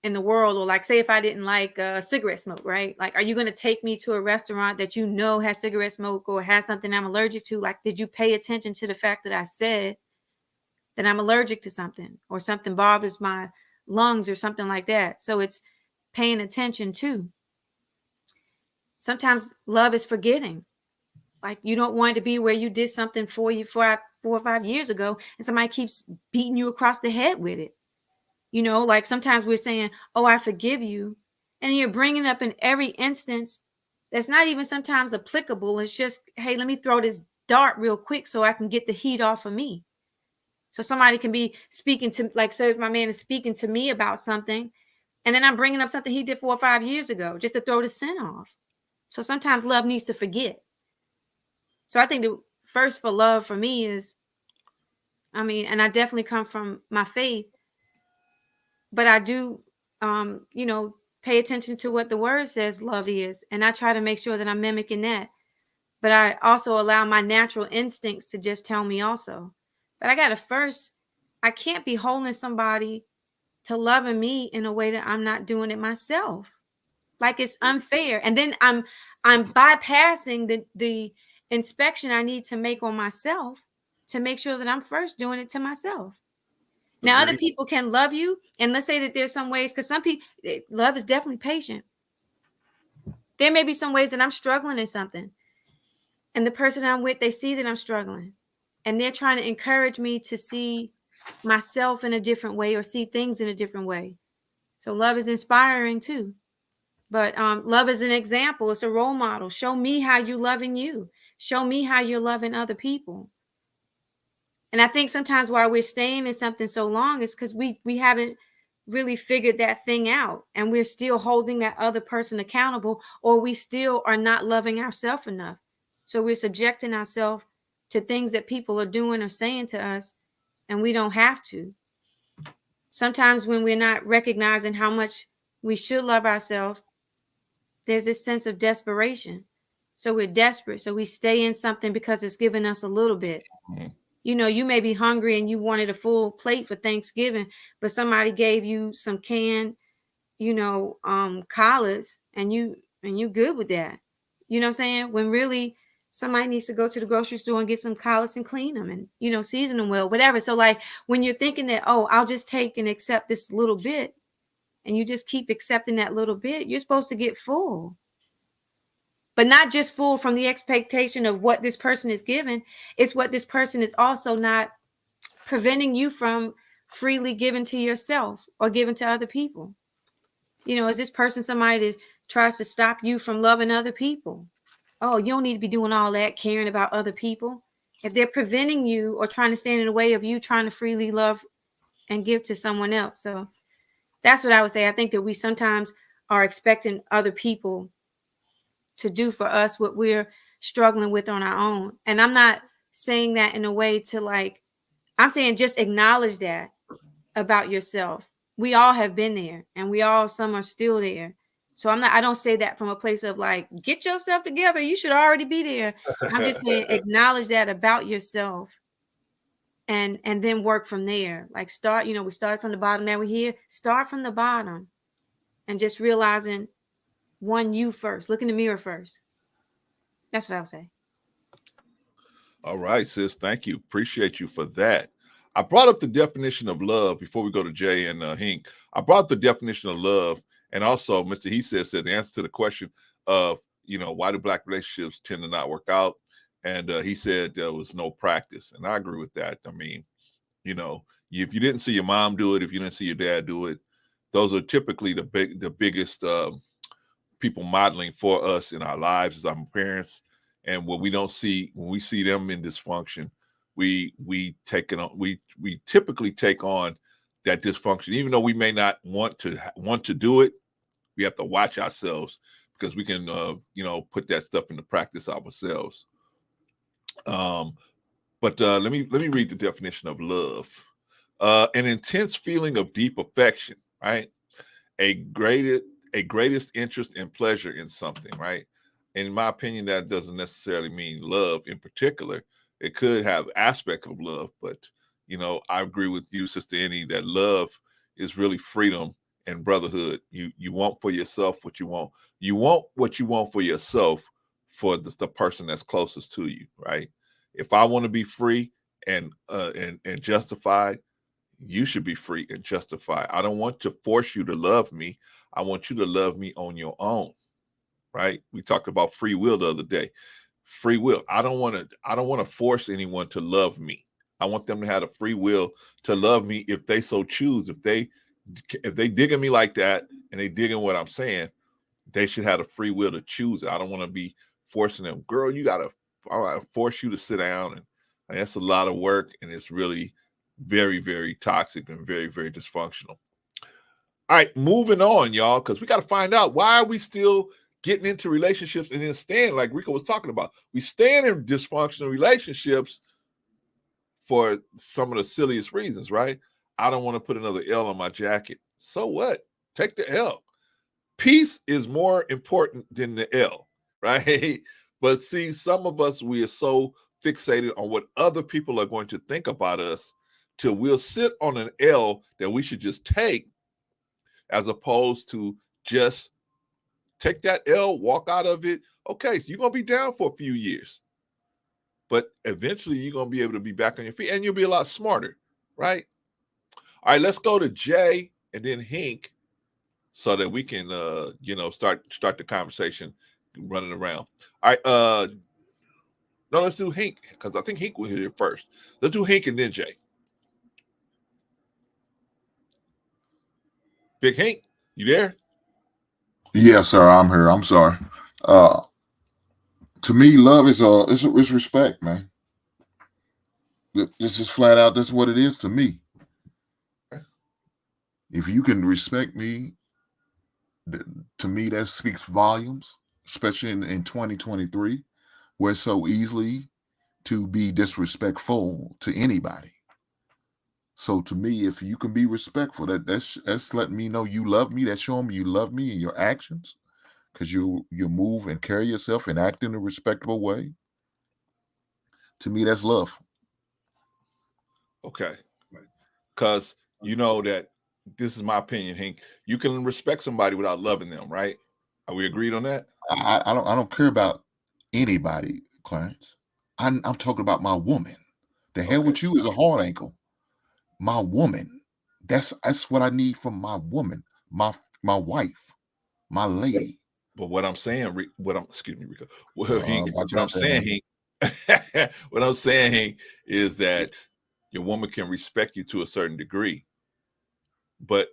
[SPEAKER 6] in the world, or like say if I didn't like cigarette smoke, right? Like, are you going to take me to a restaurant that you know has cigarette smoke or has something I'm allergic to? Like, did you pay attention to the fact that I said that I'm allergic to something or something bothers my lungs or something like that? So it's paying attention too. Sometimes love is forgetting. Like you don't want to be where you did something for you 4 or 5 years ago and somebody keeps beating you across the head with it. You know, like sometimes we're saying, oh, I forgive you. And you're bringing up in every instance that's not even sometimes applicable. It's just, hey, let me throw this dart real quick so I can get the heat off of me. So somebody can be speaking to, like, so if my man is speaking to me about something, and then I'm bringing up something he did 4 or 5 years ago just to throw the scent off. So sometimes love needs to forget. So I think the first for love for me is, I mean, and I definitely come from my faith, but I do, you know, pay attention to what the word says love is. And I try to make sure that I'm mimicking that. But I also allow my natural instincts to just tell me also. But I got to first, I can't be holding somebody to loving me in a way that I'm not doing it myself. Like it's unfair. And then I'm bypassing the inspection I need to make on myself to make sure that I'm first doing it to myself. Now, other people can love you. And let's say that there's some ways, because some people, love is definitely patient. There may be some ways that I'm struggling in something. And the person I'm with, they see that I'm struggling. And they're trying to encourage me to see myself in a different way or see things in a different way. So love is inspiring too. But love is an example. It's a role model. Show me how you're loving you. Show me how you're loving other people. And I think sometimes why we're staying in something so long is because we haven't really figured that thing out. And we're still holding that other person accountable, or we still are not loving ourselves enough. So we're subjecting ourselves to things that people are doing or saying to us, and we don't have to. Sometimes when we're not recognizing how much we should love ourselves, there's this sense of desperation. So we're desperate. So we stay in something because it's giving us a little bit. Mm-hmm. You know, you may be hungry and you wanted a full plate for Thanksgiving, but somebody gave you some canned, you know, collards, and you good with that. You know what I'm saying? When really somebody needs to go to the grocery store and get some collards and clean them and, you know, season them well, whatever. So like when you're thinking that, oh, I'll just take and accept this little bit, and you just keep accepting that little bit, you're supposed to get full. But not just full from the expectation of what this person is given. It's what this person is also not preventing you from freely giving to yourself or giving to other people. You know, is this person somebody that tries to stop you from loving other people? Oh, you don't need to be doing all that, caring about other people. If they're preventing you or trying to stand in the way of you trying to freely love and give to someone else. So that's what I would say. I think that we sometimes are expecting other people to do for us what we're struggling with on our own. And I'm not saying that in a way to like, I'm saying just acknowledge that about yourself. We all have been there, and some are still there. So I don't say that from a place of like, get yourself together. You should already be there. I'm just saying acknowledge that about yourself and then work from there. Like start, you know, we started from the bottom, now we're here. Start from the bottom and just realizing you first. Look in the mirror first. That's what I would say.
[SPEAKER 2] All right, sis. Thank you. Appreciate you for that. I brought up the definition of love before we go to Jay and Hink. I brought up the definition of love, and also Mr. He said the answer to the question of, why do black relationships tend to not work out? And he said there was no practice, and I agree with that. I mean, if you didn't see your mom do it, if you didn't see your dad do it, those are typically the biggest people modeling for us in our lives as our parents. And when we see them in dysfunction, we typically take on that dysfunction, even though we may not want to do it. We have to watch ourselves because we can, put that stuff into practice ourselves. But let me read the definition of love. An intense feeling of deep affection, right? A greatest interest and pleasure in something, right? In my opinion, that doesn't necessarily mean love in particular. It could have aspects of love, but I agree with you, Sister Annie, that love is really freedom and brotherhood. You want for yourself what you want. You want what you want for yourself for the person that's closest to you, right? If I want to be free and justified, you should be free and justified. I don't want to force you to love me. I want you to love me on your own, right? We talked about free will the other day. Free will. I don't want to force anyone to love me. I want them to have the free will to love me if they so choose. If they digging me like that and they digging what I'm saying, they should have the free will to choose it. I don't want to be forcing them. Girl, I force you to sit down, and that's a lot of work, and it's really very, very toxic and very, very dysfunctional. All right, moving on, y'all, because we got to find out why are we still getting into relationships and then staying, like Rico was talking about. We staying in dysfunctional relationships for some of the silliest reasons, right? I don't want to put another L on my jacket. So what? Take the L. Peace is more important than the L, right? But see, some of us, we are so fixated on what other people are going to think about us till we'll sit on an L that we should just take, as opposed to just take that L, walk out of it. Okay, so you're going to be down for a few years, but eventually you're going to be able to be back on your feet and you'll be a lot smarter, right? All right, let's go to Jay and then Hink so that we can, start the conversation running around. All right, no, let's do Hink because I think Hink was here first. Let's do Hink and then Jay. Big Hink, you there?
[SPEAKER 9] Yes, sir. I'm here. I'm sorry. To me, love is it's respect, man. This is flat out. That's what it is to me. If you can respect me, to me that speaks volumes, especially in 2023, where it's so easily to be disrespectful to anybody. So to me, if you can be respectful, that's letting me know you love me. That's showing me you love me in your actions, because you move and carry yourself and act in a respectable way. To me, that's love.
[SPEAKER 2] Okay, because you know that this is my opinion, Hank. You can respect somebody without loving them, right? Are we agreed on that?
[SPEAKER 9] I don't care about anybody, Clarence. I'm talking about my woman. The hell with you is a hard ankle. My woman, that's what I need from my woman, my wife, my lady.
[SPEAKER 2] But what I'm saying, Rico, what I'm saying is that your woman can respect you to a certain degree, but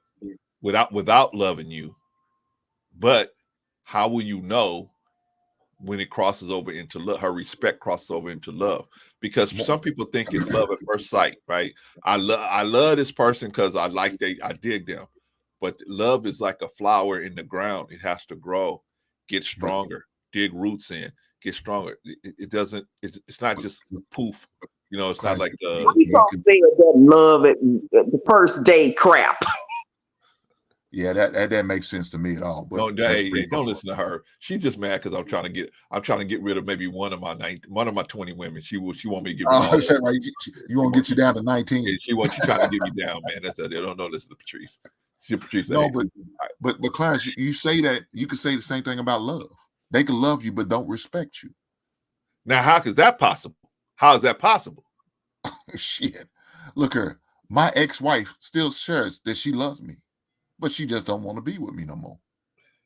[SPEAKER 2] without loving you. But how will you know when it crosses over into love? Her respect crosses over into love, because some people think it's love at first sight, right? I love this person because I dig them, but love is like a flower in the ground. It has to grow, get stronger, dig roots in, get stronger. It's not just poof. It's not like
[SPEAKER 5] we don't say that love at the first day crap.
[SPEAKER 9] Yeah, that makes sense to me at all. But
[SPEAKER 2] don't listen to her. She's just mad because I'm trying to get rid of maybe one of my 20 women. She want me to get rid of.
[SPEAKER 9] Is that right? You want to get you down to 19?
[SPEAKER 2] Yeah, she's trying to get me down, man. That's they don't know. Listen to Patrice. Patrice.
[SPEAKER 9] No, but Clarence, you say that you could say the same thing about love. They can love you but don't respect you.
[SPEAKER 2] Now, how is that possible? How is that possible?
[SPEAKER 9] Shit. Look her. My ex-wife still shares that she loves me, but she just don't want to be with me no more.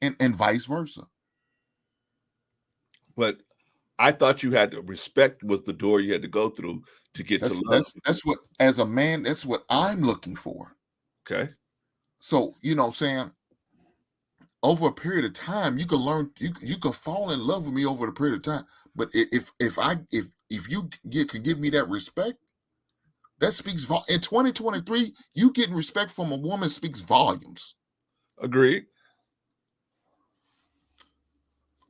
[SPEAKER 9] And vice versa.
[SPEAKER 2] But I thought you had to respect was the door you had to go through to get to love.
[SPEAKER 9] That's what, as a man, that's what I'm looking for.
[SPEAKER 2] Okay.
[SPEAKER 9] So, you know what I'm saying? Over a period of time, you can learn, you can fall in love with me over the period of time. But if you can give me that respect, that speaks in 2023, you getting respect from a woman speaks volumes.
[SPEAKER 2] Agreed.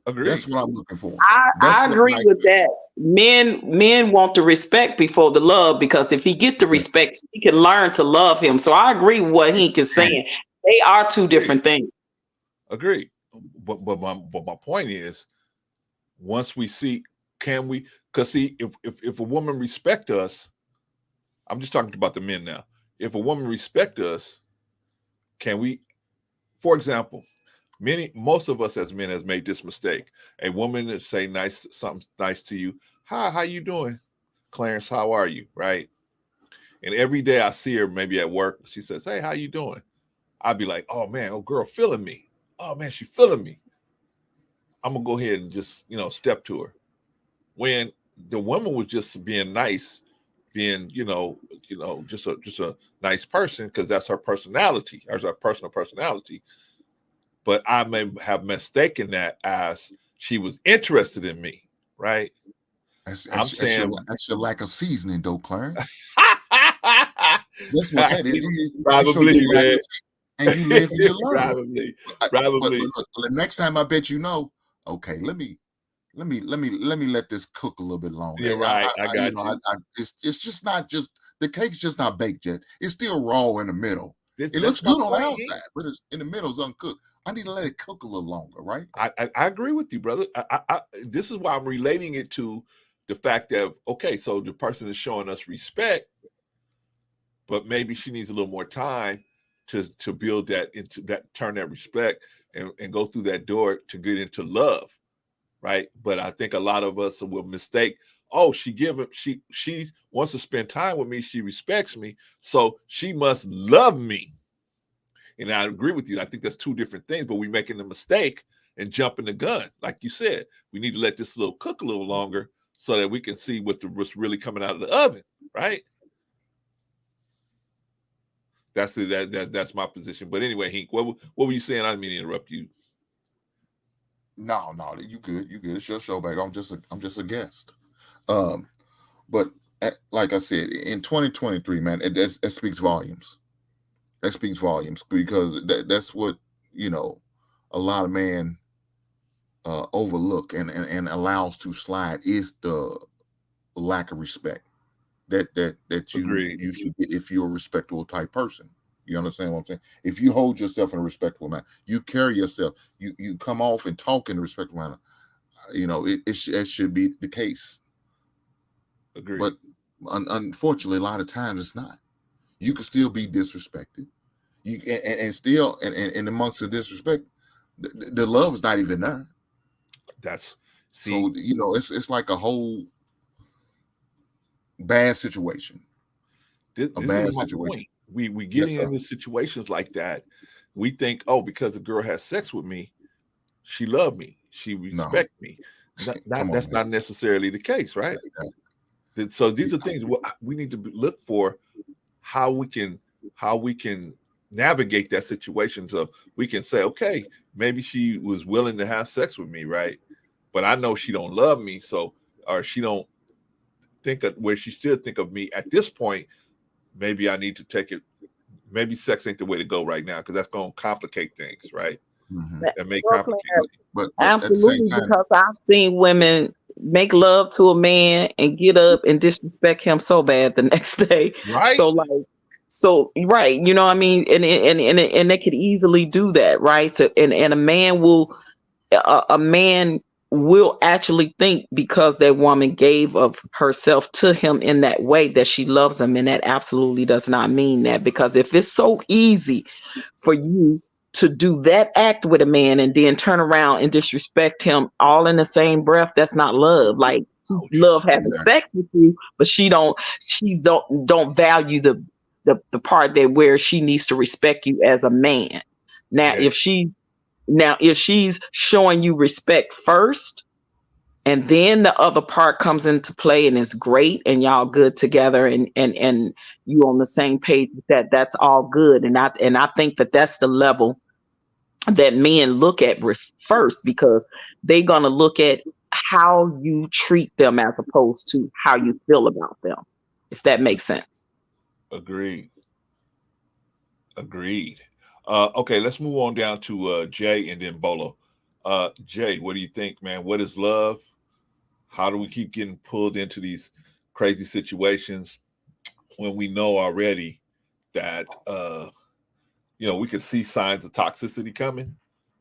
[SPEAKER 9] That's what I'm looking for.
[SPEAKER 5] I agree with that. Men want the respect before the love, because if he get the respect, he can learn to love him. So I agree with what Hink is saying. They are two different things.
[SPEAKER 2] Agreed. But my point is, once we see, can we? Because see, if a woman respect us, I'm just talking about the men now. If a woman respect us, can we? For example, most of us as men has made this mistake. A woman that say something nice to you. Hi, how you doing? Clarence, how are you? Right? And every day I see her, maybe at work, she says, hey, how you doing? I'd be like, oh man, oh girl feeling me. Oh man, she feeling me. I'm gonna go ahead and just, step to her. When the woman was just being nice, being, just a nice person, because that's her personality, or her personal personality. But I may have mistaken that as she was interested in me, right?
[SPEAKER 9] That's your lack of seasoning, though, Clarence. That's what that is.
[SPEAKER 2] Probably, man.
[SPEAKER 9] And you live and you learn.
[SPEAKER 2] Probably.
[SPEAKER 9] But the next time, I bet okay, let me let this cook a little bit longer.
[SPEAKER 2] Yeah, right. I got you.
[SPEAKER 9] It's just not just the cake's just not baked yet. It's still raw in the middle. It
[SPEAKER 2] That's
[SPEAKER 9] looks good on the
[SPEAKER 2] point,
[SPEAKER 9] outside, but it's in the middle is uncooked. I need to let it cook a little longer, right?
[SPEAKER 2] I agree with you, brother. This is why I'm relating it to the fact that, okay, so the person is showing us respect, but maybe she needs a little more time to build that, into that, turn that respect and go through that door to get into love, right? But I think a lot of us will mistake, oh, she wants to spend time with me, she respects me, so she must love me. And I agree with you. I think that's two different things, but we're making a mistake and jumping the gun. Like you said, we need to let this little cook a little longer so that we can see what's really coming out of the oven, right? That's my position. But anyway, Hink, what were you saying? I didn't mean to interrupt you.
[SPEAKER 9] No, you good. It's your show, babe. I'm just a guest. But like I said, in 2023, man, it speaks volumes. That speaks volumes, because that's what a lot of men overlook and allows to slide is the lack of respect that you should get if you're a respectable type person. You understand what I'm saying? If you hold yourself in a respectable manner, you carry yourself, you come off and talk in a respectable manner. It should be the case.
[SPEAKER 2] Agreed.
[SPEAKER 9] But unfortunately, a lot of times it's not. You can still be disrespected. You and still and amongst the disrespect, the love is not even there. So it's like a whole bad situation.
[SPEAKER 2] This is my point. We get into situations like that. We think, oh, because a girl has sex with me, she loved me, she respect me. That's not necessarily the case, right? So these are things we need to look for, how we can navigate that situation, so we can say, okay, maybe she was willing to have sex with me, right? But I know she don't love me, or she don't think of where she still think of me at this point. Maybe I need to take it. Maybe sex ain't the way to go right now, because that's going to complicate things, right?
[SPEAKER 9] Mm-hmm.
[SPEAKER 2] That may complicate.
[SPEAKER 5] But absolutely, because I've seen women make love to a man and get up and disrespect him so bad the next day.
[SPEAKER 2] Right.
[SPEAKER 5] So right, you know what I mean? And they could easily do that, right? So and a man will actually think, because that woman gave of herself to him in that way, that she loves him. And that absolutely does not mean that, because if it's so easy for you to do that act with a man and then turn around and disrespect him all in the same breath, that's not love. Like, love having sex with you, but she don't value the part that where she needs to respect you as a man. Now, if she's showing you respect first, and then the other part comes into play and it's great and y'all good together and you on the same page with that's all good. And I think that's the level that men look at first, because they're going to look at how you treat them as opposed to how you feel about them, if that makes sense.
[SPEAKER 2] Agreed. Okay, let's move on down to Jay and then Bolo. Jay, what do you think, man? What is love? How do we keep getting pulled into these crazy situations when we know already that we can see signs of toxicity coming,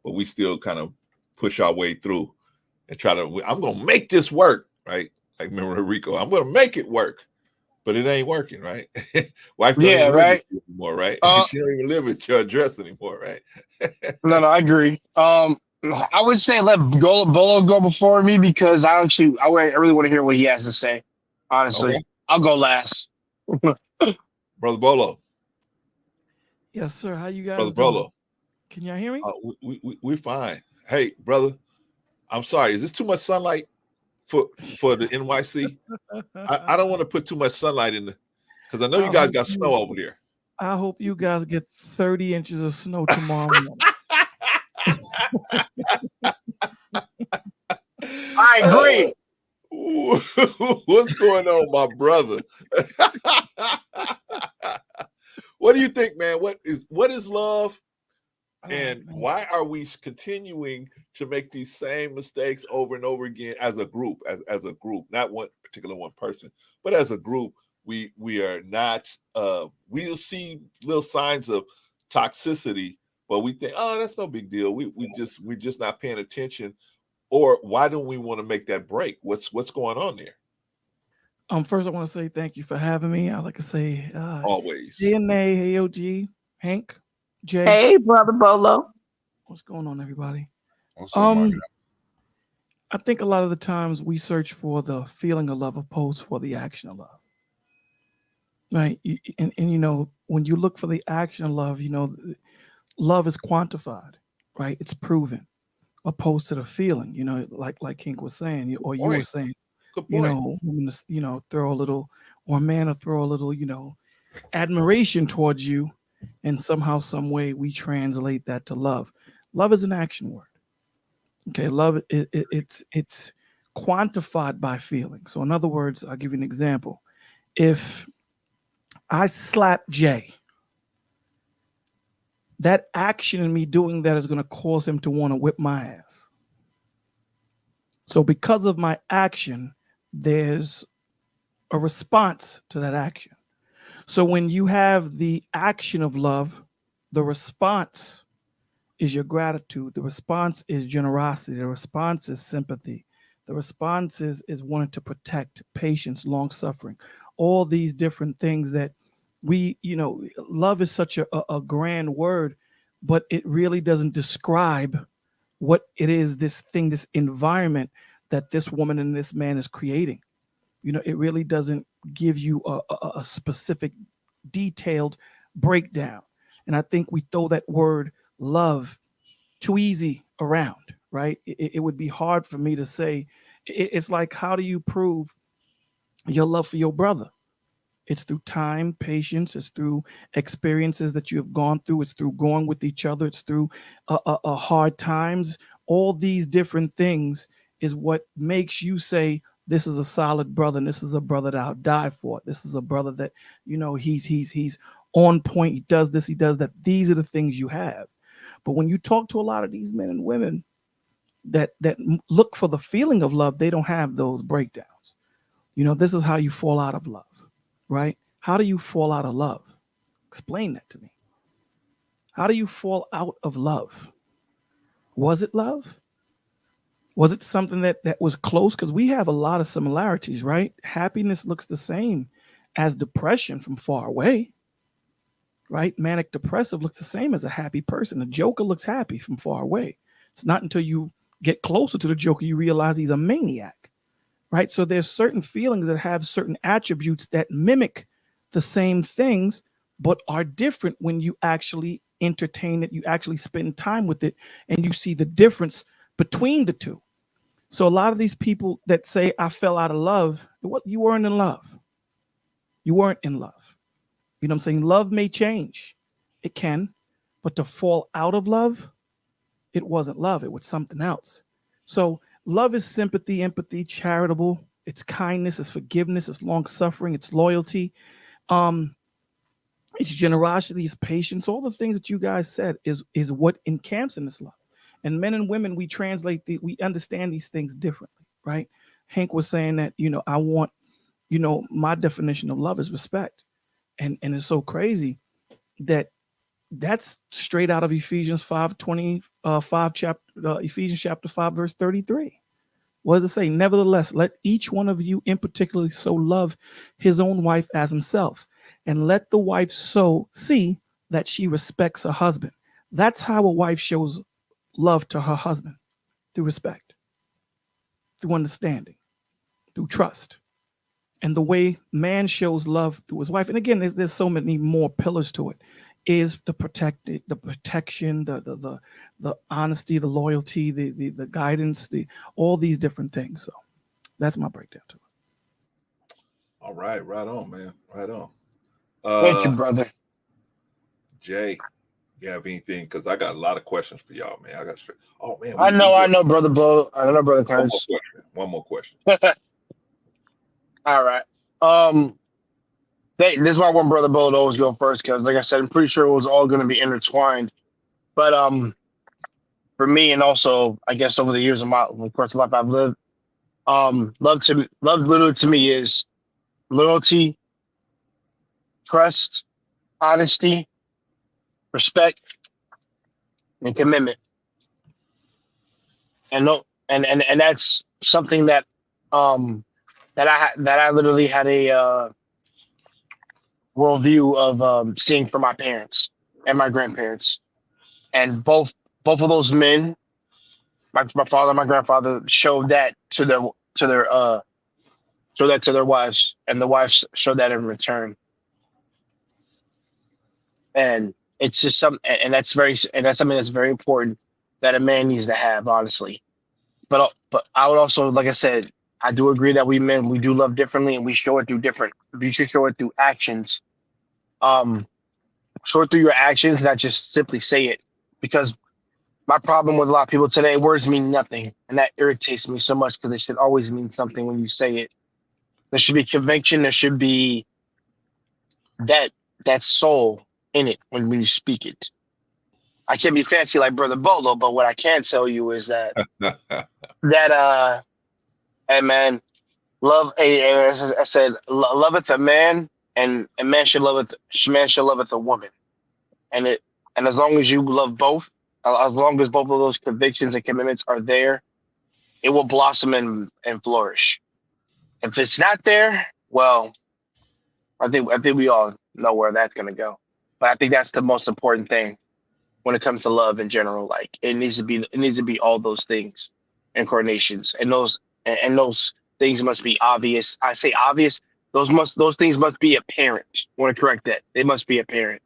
[SPEAKER 2] but we still kind of push our way through and try to, I'm going to make this work, right? Like, remember Rico, I'm going to make it work, but it ain't working, right? Wife don't even live with you anymore, right? She don't even live at your address anymore, right?
[SPEAKER 10] No, I agree. I would say let Bolo go before me, because I really want to hear what he has to say. Honestly, okay. I'll go last.
[SPEAKER 2] Brother Bolo.
[SPEAKER 11] Yes, sir. How you guys
[SPEAKER 2] Brother
[SPEAKER 11] doing? Bolo. Can y'all hear me?
[SPEAKER 2] We're fine. Hey, brother, I'm sorry. Is this too much sunlight for the NYC? I don't want to put too much sunlight in because I know you guys got snow over there.
[SPEAKER 11] I hope you guys get 30 inches of snow tomorrow morning.
[SPEAKER 10] I agree.
[SPEAKER 2] What's going on, my brother? What do you think, man? What is love? And why are we continuing to make these same mistakes over and over again as a group, as a group, not one person, but as a group, we are not, we'll see little signs of toxicity, but we think, oh, that's no big deal. We're just not paying attention. Or why don't we want to make that break? What's going on there?
[SPEAKER 11] First I want to say thank you for having me. I like to say
[SPEAKER 2] always.
[SPEAKER 11] DNA, hey OG, Hank, Jay.
[SPEAKER 5] Hey, brother Bolo.
[SPEAKER 11] What's going on, everybody?
[SPEAKER 9] What's up,
[SPEAKER 11] I think a lot of the times we search for the feeling of love opposed for the action of love. Right. And when you look for the action of love, love is quantified, right? It's proven, opposed to the feeling, like King was saying, or you were saying, women, throw a little, or a man will throw a little, admiration towards you. And somehow, some way we translate that to love. Love is an action word. Okay. Love, it's quantified by feeling. So in other words, I'll give you an example. If I slap Jay, that action in me doing that is going to cause him to want to whip my ass. So because of my action, there's a response to that action. So when you have the action of love, the response is your gratitude. The response is generosity. The response is sympathy. The response is wanting to protect, patience, long suffering, all these different things that we, love is such a grand word, but it really doesn't describe what it is, this thing, this environment that this woman and this man is creating. It really doesn't give you a specific, detailed breakdown. And I think we throw that word love too easy around, right? It would be hard for me to say, it's like, how do you prove your love for your brother? It's through time, patience. It's through experiences that you have gone through. It's through going with each other. It's through hard times. All these different things is what makes you say, this is a solid brother, and this is a brother that I'll die for. This is a brother that, he's on point. He does this, he does that. These are the things you have. But when you talk to a lot of these men and women that look for the feeling of love, they don't have those breakdowns. This is how you fall out of love, right? How do you fall out of love? Explain that to me. How do you fall out of love? Was it love? Was it something that was close? Because we have a lot of similarities, right? Happiness looks the same as depression from far away, right? Manic depressive looks the same as a happy person. The Joker looks happy from far away. It's not until you get closer to the Joker you realize he's a maniac, right? So there's certain feelings that have certain attributes that mimic the same things, but are different when you actually entertain it, you actually spend time with it, and you see the difference between the two. So a lot of these people that say, I fell out of love, you weren't in love. You weren't in love. You know what I'm saying? Love may change. It can. But to fall out of love, it wasn't love. It was something else. So love is sympathy, empathy, charitable. It's kindness, it's forgiveness, it's long suffering, it's loyalty. It's generosity, it's patience. All the things that you guys said is what encamps in this love. And men and women, we we understand these things differently, right? Hank was saying that, I want, my definition of love is respect. And it's so crazy that that's straight out of Ephesians 5:25 Ephesians chapter 5, verse 33. What does it say? Nevertheless, let each one of you in particular so love his own wife as himself, and let the wife so see that she respects her husband. That's how a wife shows love to her husband, through respect, through understanding, through trust. And the way man shows love through his wife, and again, there's so many more pillars to it, is the protection, the honesty, the loyalty, the guidance, all these different things. So that's my breakdown to it.
[SPEAKER 2] All right, right on, man. Right on.
[SPEAKER 10] Thank you, brother.
[SPEAKER 2] Jay, you have anything? Because I got a lot of questions for y'all, man. Oh man,
[SPEAKER 10] I know, brother Bo. I know, brother Clarence.
[SPEAKER 2] One more question.
[SPEAKER 10] All right. This is why I want brother Bo to always go first, because like I said, I'm pretty sure it was all going to be intertwined. But for me, and also I guess over the years of the course of life I've lived, love literally to me is loyalty, trust, honesty, respect, and commitment. And that's something that that I literally had a worldview of seeing from my parents and my grandparents, and both of those men, my father and my grandfather, showed that to their wives, and the wives showed that in return. And it's just that's something that's very important that a man needs to have, honestly. But I would also, like I said, I do agree that we men, we do love differently, and we show it we should show it through actions. Show it through your actions, not just simply say it. Because my problem with a lot of people today, words mean nothing. And that irritates me so much, because they should always mean something when you say it. There should be conviction. There should be that soul in it when you speak it. I can't be fancy like Brother Bolo, but what I can tell you is that hey man, love loveth a man, and a man should loveth a woman. And as long as you love both, as long as both of those convictions and commitments are there, it will blossom and flourish. If it's not there, well, I think we all know where that's gonna go. But I think that's the most important thing when it comes to love in general. Like it needs to be all those things and coordinations, and those things must be obvious. I say obvious. Those things must be apparent. I want to correct that. They must be apparent.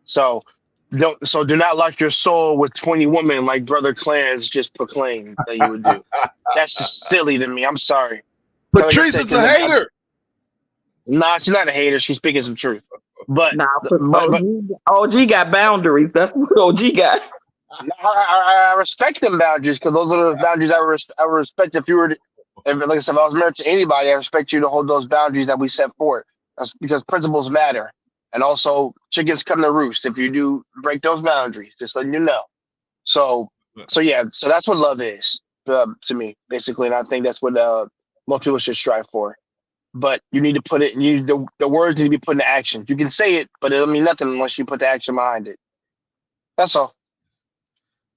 [SPEAKER 10] So do not lock your soul with 20 women like Brother Clarence just proclaimed that you would do. That's just silly to me. I'm sorry.
[SPEAKER 2] Patrice is a hater.
[SPEAKER 10] Nah, she's not a hater. She's speaking some truth. But
[SPEAKER 5] OG got boundaries. That's what OG got.
[SPEAKER 10] I respect them boundaries, because those are the boundaries I would respect if like I said, if I was married to anybody, I respect you to hold those boundaries that we set forth. That's because principles matter. And also, chickens come to roost if you do break those boundaries, just letting you know. So that's what love is to me, basically. And I think that's what most people should strive for. But you need to put it, the words need to be put into action. You can say it, but it'll mean nothing unless you put the action behind it. That's all.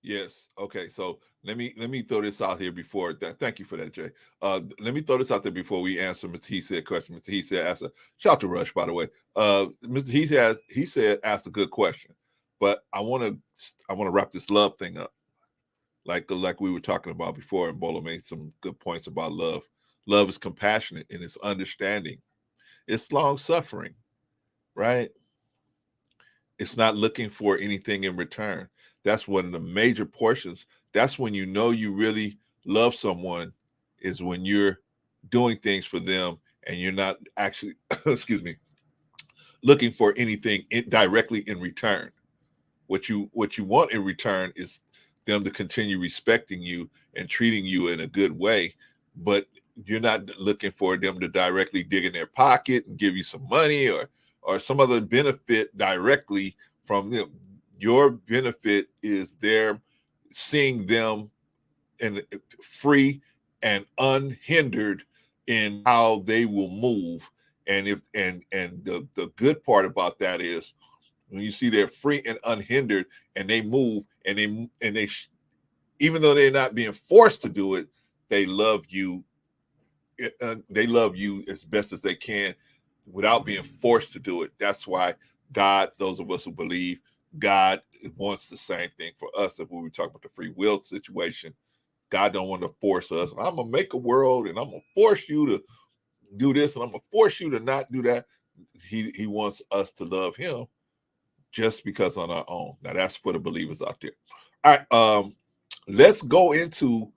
[SPEAKER 2] Yes. Okay. So let me throw this out here before. Thank you for that, Jay. Let me throw this out there before we answer Mr. He said question. Mr. He said asked shout out to Rush, by the way. Mr. He said asked a good question, but I want to wrap this love thing up. like we were talking about before, and Bolo made some good points about love. Love is compassionate and it's understanding. It's long suffering, right? It's not looking for anything in return. That's one of the major portions. That's when you know you really love someone, is when you're doing things for them and you're not actually, excuse me, looking for anything directly in return. What you want in return is them to continue respecting you and treating you in a good way, but you're not looking for them to directly dig in their pocket and give you some money or some other benefit directly from them. Your benefit is their seeing them in free and unhindered in how they will move. And the good part about that is when you see they're free and unhindered and they move and they even though they're not being forced to do it, they love you. They love you as best as they can without being forced to do it. That's why God, those of us who believe, God wants the same thing for us. That when we talk about the free will situation, God don't want to force us. I'm gonna make a world and I'm gonna force you to do this and I'm gonna force you to not do that. He wants us to love him just because on our own. Now that's for the believers out there. All right, let's go into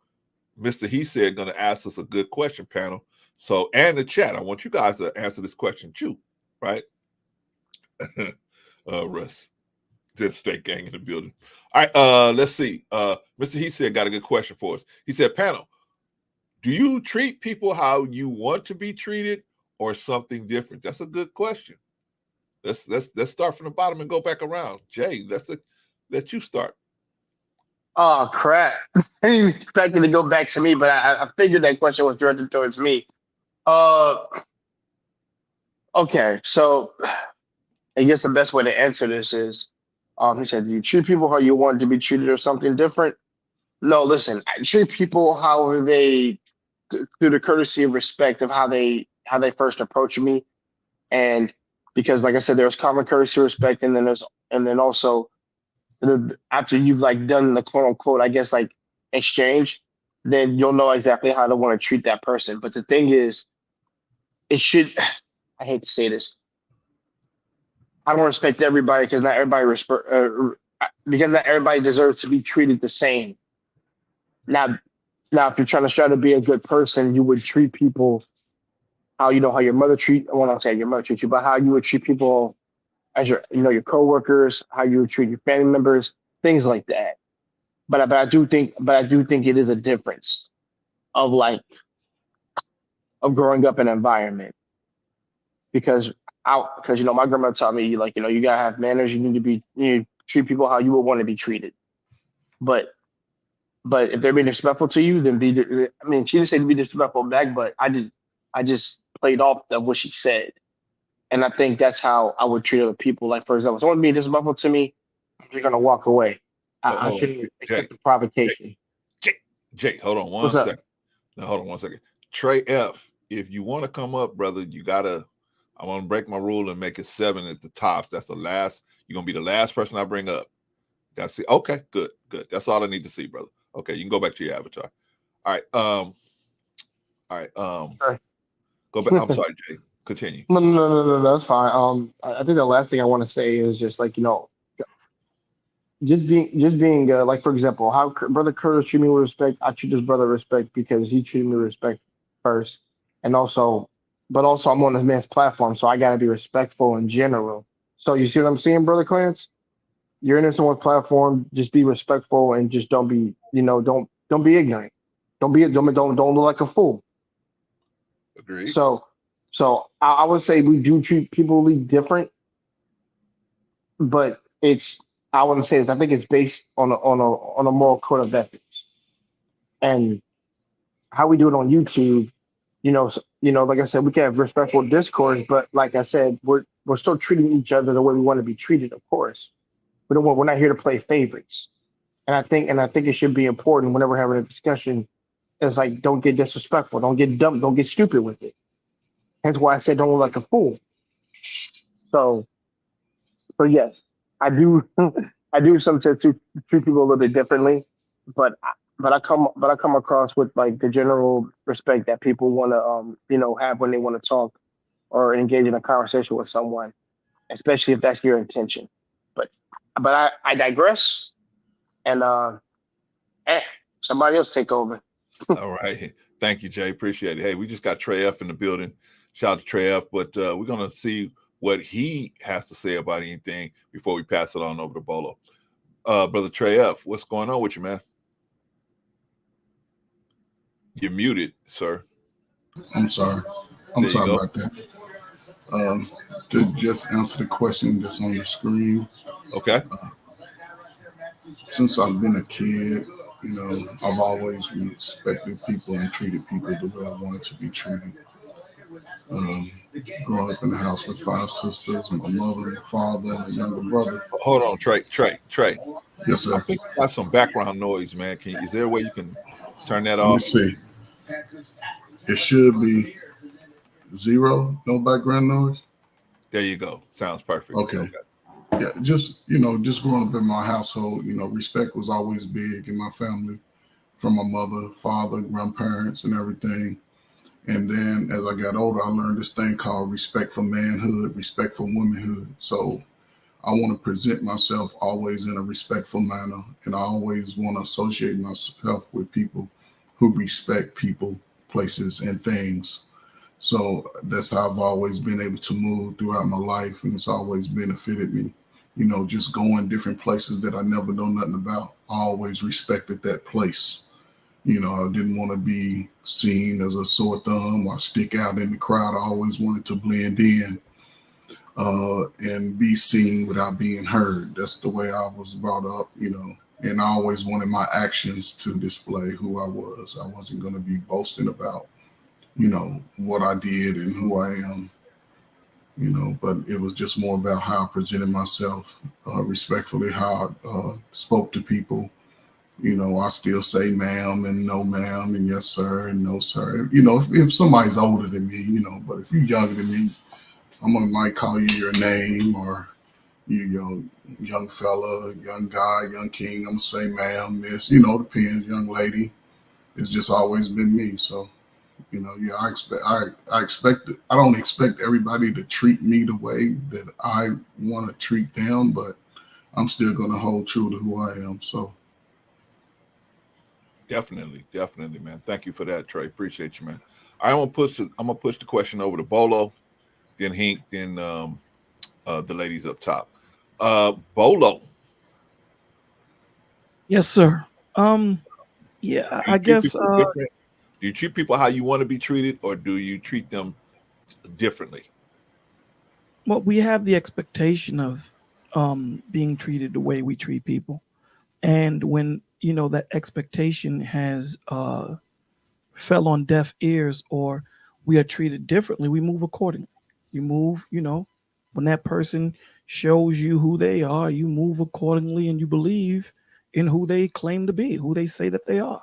[SPEAKER 2] Mr. He said going to ask us a good question, panel. So, and the chat, I want you guys to answer this question too, right? Russ, just state gang in the building. All right, let's see. Mr. He said got a good question for us. He said, panel, do you treat people how you want to be treated or something different? That's a good question. Let's start from the bottom and go back around. Jay, let you start.
[SPEAKER 10] Oh, crap. I didn't expect it to go back to me, but I figured that question was directed towards me. Okay, so I guess the best way to answer this is, he said, do you treat people how you want to be treated or something different? No, listen, I treat people however they, through the courtesy and respect of how they first approach me. And because like I said, there's common courtesy, respect, and then also after you've like done the quote unquote, I guess like exchange, then you'll know exactly how to want to treat that person. But the thing is, I hate to say this, I don't respect everybody because not everybody deserves to be treated the same. Now if you're trying to try to be a good person, you would treat people how how your mother treat. I won't say your mother treats you, but how you would treat people as your coworkers, how you would treat your family members, things like that. But I do think it is a difference of growing up in an environment, because my grandma taught me you gotta have manners. You need to treat people how you would want to be treated. But if they're being disrespectful to you, then she didn't say to be disrespectful back, but I just played off of what she said. And I think that's how I would treat other people. Like, for example, someone being disrespectful to me, I'm just going to walk away. I shouldn't accept the provocation.
[SPEAKER 2] Jay, hold on one second. Now, hold on 1 second. Trey F., if you want to come up, brother, I'm going to break my rule and make it 7 at the top. That's the last. You're going to be the last person I bring up. Got to see. Okay, good. That's all I need to see, brother. Okay, you can go back to your avatar. All right. Go back. I'm sorry, Jay. Continue.
[SPEAKER 12] No, that's fine. I think the last thing I want to say is just just being like, for example, how Brother Curtis treated me with respect. I treat his brother with respect because he treated me with respect first, but also I'm on this man's platform, so I gotta be respectful in general. So you see what I'm saying, Brother Clarence? You're in someone's platform, just be respectful and just don't be ignorant. Don't look like a fool.
[SPEAKER 2] Agreed.
[SPEAKER 12] So I would say we do treat people different, but I think it's based on a moral code of ethics, and how we do it on YouTube. Like I said, we can have respectful discourse, but like I said, we're still treating each other the way we want to be treated. Of course, we're not here to play favorites, and I think it should be important whenever we're having a discussion. It's like, don't get disrespectful, don't get dumb, don't get stupid with it. That's why I said don't look like a fool. So yes, I do sometimes treat people a little bit differently, I come across with like the general respect that people want to have when they want to talk or engage in a conversation with someone, especially if that's your intention. But I digress, and somebody else take over.
[SPEAKER 2] All right. Thank you, Jay. Appreciate it. Hey, we just got Trey F in the building. Shout out to Trey F. But we're going to see what he has to say about anything before we pass it on over to Bolo. Brother Trey F, what's going on with you, man? You're muted, sir.
[SPEAKER 13] I'm sorry. I'm sorry about that. To just answer the question that's on the screen.
[SPEAKER 2] Okay.
[SPEAKER 13] Since I've been a kid, I've always respected people and treated people the way I wanted to be treated. Growing up in the house with 5 sisters, my mother and father and a younger brother.
[SPEAKER 2] Hold on, Trey.
[SPEAKER 13] Yes, sir.
[SPEAKER 2] I think you got some background noise, man. Is there a way you can turn that off?
[SPEAKER 13] Let me see. It should be 0, no background noise.
[SPEAKER 2] There you go. Sounds perfect.
[SPEAKER 13] Okay. Yeah, just growing up in my household, respect was always big in my family, from my mother, father, grandparents, and everything. And then as I got older, I learned this thing called respect for manhood, respect for womanhood. So I want to present myself always in a respectful manner, and I always want to associate myself with people who respect people, places, and things. So that's how I've always been able to move throughout my life, and it's always benefited me. Just going different places that I never know nothing about. I always respected that place. I didn't want to be seen as a sore thumb or stick out in the crowd. I always wanted to blend in and be seen without being heard. That's the way I was brought up, and I always wanted my actions to display who I was. I wasn't going to be boasting about, what I did and who I am, but it was just more about how I presented myself respectfully, how I spoke to people. I still say ma'am and no ma'am and yes sir and no sir. If somebody's older than me, but if you're younger than me, I'm gonna might call you your name, or you young fella, young guy, young king. I'm gonna say ma'am, miss. Depends, young lady. It's just always been me. So, I expect I don't expect everybody to treat me the way that I want to treat them, but I'm still gonna hold true to who I am. So.
[SPEAKER 2] Definitely, man. Thank you for that, Trey. Appreciate you, man. I'm gonna push the question over to Bolo, then Hink, then the ladies up top. Bolo.
[SPEAKER 11] Yes, sir. Yeah, I guess.
[SPEAKER 2] Do you treat people how you want to be treated, or do you treat them differently?
[SPEAKER 11] Well, we have the expectation of being treated the way we treat people, and when that expectation has fell on deaf ears, or we are treated differently, we move accordingly. You move, when that person shows you who they are, you move accordingly, and you believe in who they claim to be, who they say that they are,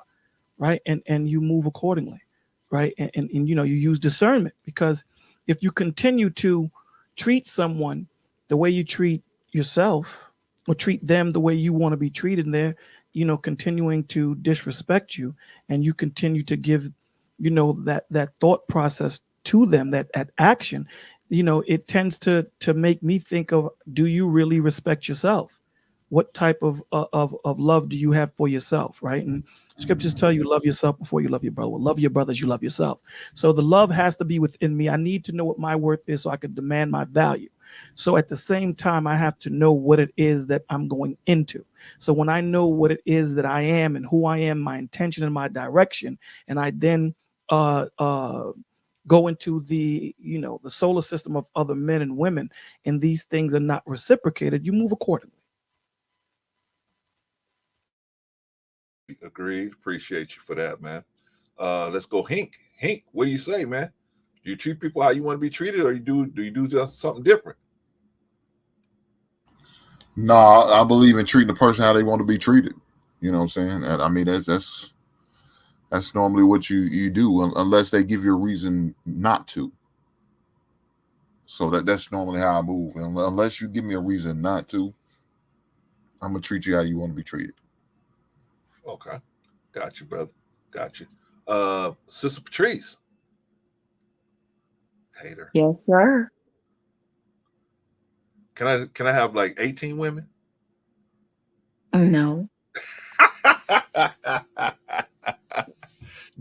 [SPEAKER 11] right? And you move accordingly, right? And you use discernment, because if you continue to treat someone the way you treat yourself, or treat them the way you want to be treated, and they're continuing to disrespect you, and you continue to give that thought process to them, that action, it tends to make me think of, do you really respect yourself? What type of love do you have for yourself, right? And scriptures tell you, love yourself before you love your brother. Well, love your brother as you love yourself. So the love has to be within me. I need to know what my worth is so I can demand my value. So at the same time, I have to know what it is that I'm going into. So when I know what it is that I am and who I am, my intention and my direction, and I then go into the solar system of other men and women, and these things are not reciprocated, you move accordingly.
[SPEAKER 2] Agreed. Appreciate you for that, man. Let's go, Hink. Hink, what do you say, man? Do you treat people how you want to be treated, or do you do just something different?
[SPEAKER 9] No, I believe in treating the person how they want to be treated. You know what I'm saying? I mean, that's normally what you do, unless they give you a reason not to. So that's normally how I move. And unless you give me a reason not to, I'm gonna treat you how you want to be treated.
[SPEAKER 2] Okay. Got you, brother. Got you. Sister Patrice. Hater.
[SPEAKER 5] Yes, sir.
[SPEAKER 2] Can I have like 18 women?
[SPEAKER 5] No.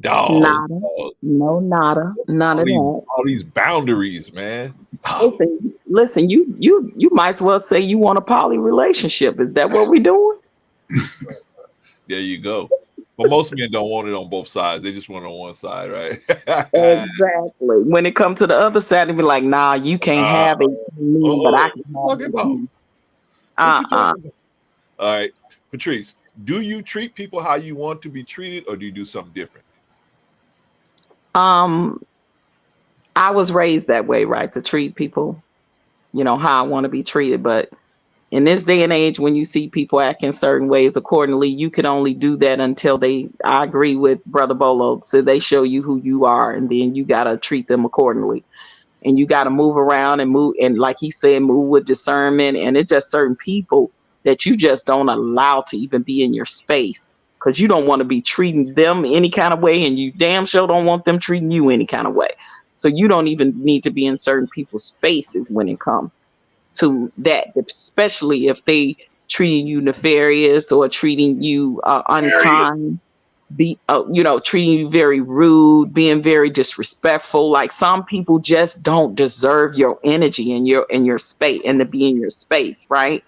[SPEAKER 2] Dog.
[SPEAKER 5] Nada. No, nada. None of that.
[SPEAKER 2] All these boundaries, man.
[SPEAKER 5] Listen, you might as well say you want a poly relationship. Is that what we're doing?
[SPEAKER 2] There you go. But most men don't want it on both sides. They just want it on one side, right?
[SPEAKER 5] Exactly. When it comes to the other side, they be like, nah, you can't have it, but I can have it.
[SPEAKER 2] All right. Patrice, do you treat people how you want to be treated, or do you do something different?
[SPEAKER 5] I was raised that way, right? To treat people, how I want to be treated. But in this day and age, when you see people acting certain ways accordingly, you can only do that until I agree with Brother Bolo. So they show you who you are, and then you got to treat them accordingly. And you got to move around and move. And like he said, move with discernment. And it's just certain people that you just don't allow to even be in your space, because you don't want to be treating them any kind of way. And you damn sure don't want them treating you any kind of way. So you don't even need to be in certain people's spaces when it comes to that, especially if they treating you nefarious or treating you unkind, treating you very rude, being very disrespectful. Like, some people just don't deserve your energy and your space, and to be in your space, right?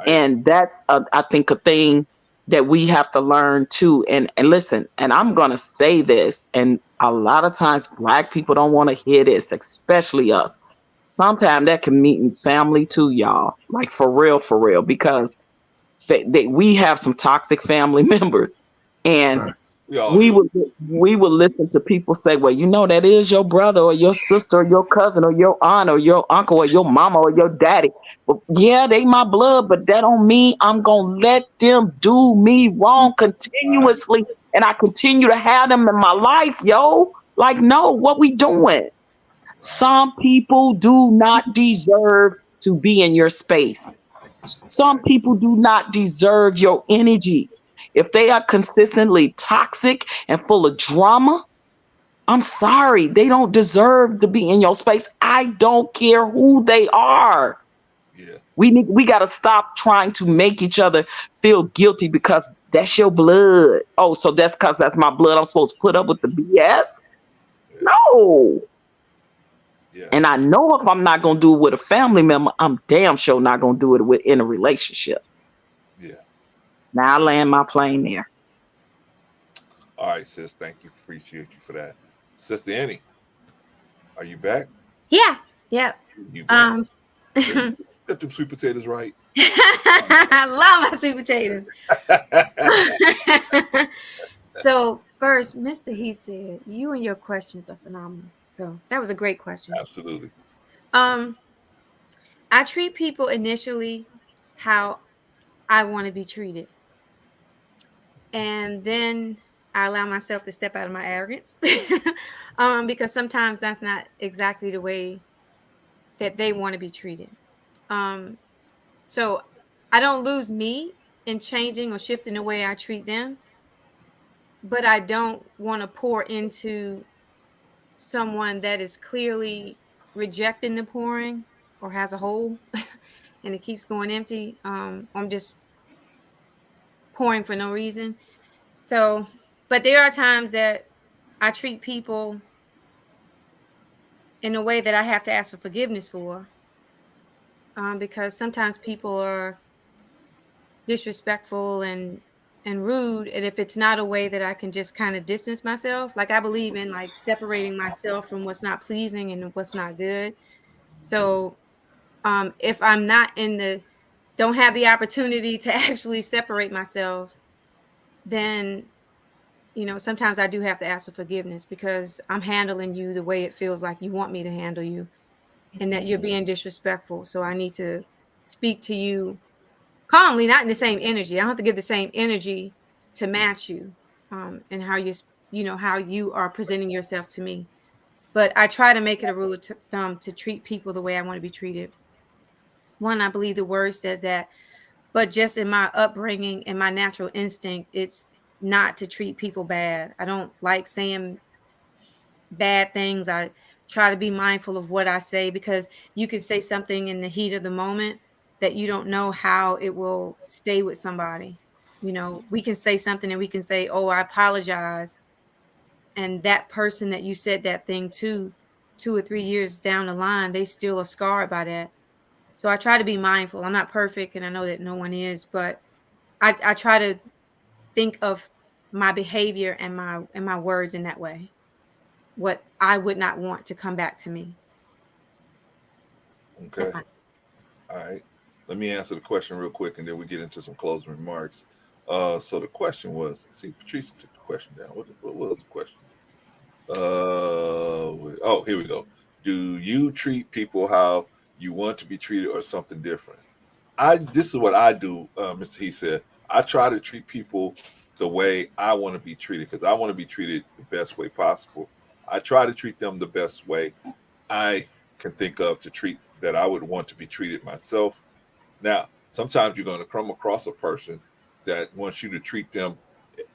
[SPEAKER 5] And that's I think a thing that we have to learn too. And listen, and I'm gonna say this, and a lot of times Black people don't want to hear this, especially us. Sometimes that can mean family too, y'all. Like, for real, because we have some toxic family members, and we would listen to people say, well, that is your brother or your sister or your cousin or your aunt or your uncle or your mama or your daddy. But yeah, they my blood, but that don't mean I'm gonna let them do me wrong continuously, and I continue to have them in my life, yo. Like, no, what we doing? Some people do not deserve to be in your space. Some people do not deserve your energy. If they are consistently toxic and full of drama, I'm sorry, they don't deserve to be in your space. I don't care who they are.
[SPEAKER 2] Yeah.
[SPEAKER 5] We got to stop trying to make each other feel guilty because that's your blood. Oh, so that's because that's my blood, I'm supposed to put up with the BS? No. Yeah. And I know if I'm not going to do it with a family member, I'm damn sure not going to do it in a relationship.
[SPEAKER 2] Yeah.
[SPEAKER 5] Now I land my plane there.
[SPEAKER 2] All right, sis. Thank you. Appreciate you for that. Sister Annie, are you back?
[SPEAKER 6] Yeah. Yeah.
[SPEAKER 2] You back? Get them sweet potatoes right.
[SPEAKER 6] I love my sweet potatoes. So first, Mr. He said, you and your questions are phenomenal. So that was a great question.
[SPEAKER 2] Absolutely.
[SPEAKER 6] I treat people initially how I want to be treated. And then I allow myself to step out of my arrogance because sometimes that's not exactly the way that they want to be treated. So I don't lose me in changing or shifting the way I treat them, but I don't want to pour into someone that is clearly rejecting the pouring or has a hole and it keeps going empty. I'm just pouring for no reason. So, but there are times that I treat people in a way that I have to ask for forgiveness for, because sometimes people are disrespectful and rude, and if it's not a way that I can just kind of distance myself, like I believe in like separating myself from what's not pleasing and what's not good. So if I'm not don't have the opportunity to actually separate myself, then sometimes I do have to ask for forgiveness because I'm handling you the way it feels like you want me to handle you, and that you're being disrespectful. So I need to speak to you calmly, not in the same energy. I don't have to give the same energy to match you, and how how you are presenting yourself to me. But I try to make it a rule of thumb to treat people the way I want to be treated. One, I believe the word says that, but just in my upbringing and my natural instinct, it's not to treat people bad. I don't like saying bad things. I try to be mindful of what I say, because you can say something in the heat of the moment that you don't know how it will stay with somebody. You know, we can say something and we can say, oh, I apologize. And that person that you said that thing to 2 or 3 years down the line, they still are scarred by that. So I try to be mindful. I'm not perfect, and I know that no one is, but I try to think of my behavior and my words in that way. What I would not want to come back to me.
[SPEAKER 2] Okay.
[SPEAKER 6] That's fine.
[SPEAKER 2] All right. Let me answer the question real quick, and then we get into some closing remarks. So the question was, see, Patrice took the question down. What was the question? Oh, here we go. Do you treat people how you want to be treated, or something different? This is what I do, Mr. He said. I try to treat people the way I want to be treated, because I want to be treated the best way possible. I try to treat them the best way I can think of to treat that I would want to be treated myself. Now, sometimes you're going to come across a person that wants you to treat them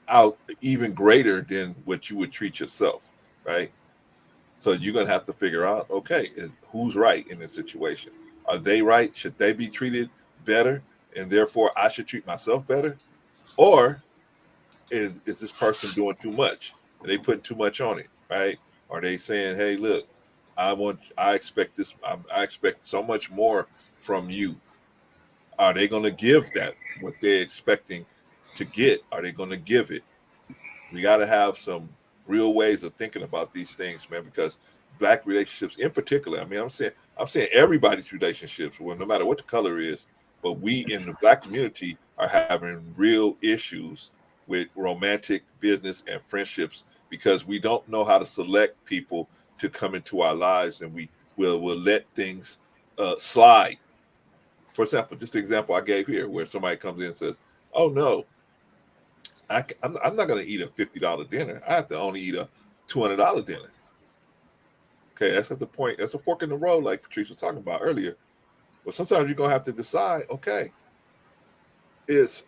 [SPEAKER 2] out even greater than what you would treat yourself, right? So you're going to have to figure out, okay, who's right in this situation? Are they right? Should they be treated better, and therefore I should treat myself better? Or is this person doing too much? Are they putting too much on it, right? Are they saying, hey, look, I expect this, I expect so much more from you. Are they going to give that, what they're expecting to get? Are they going to give it? We got to have some real ways of thinking about these things, man, because Black relationships in particular, I mean, I'm saying everybody's relationships, well, no matter what the color is, but we in the Black community are having real issues with romantic, business, and friendships, because we don't know how to select people to come into our lives, and we'll let things slide. For example, just the example I gave here, where somebody comes in and says, oh no, I'm not going to eat a $50 dinner. I have to only eat a $200 dinner. Okay, that's at the point. That's a fork in the road, like Patrice was talking about earlier. But sometimes you're going to have to decide, okay, is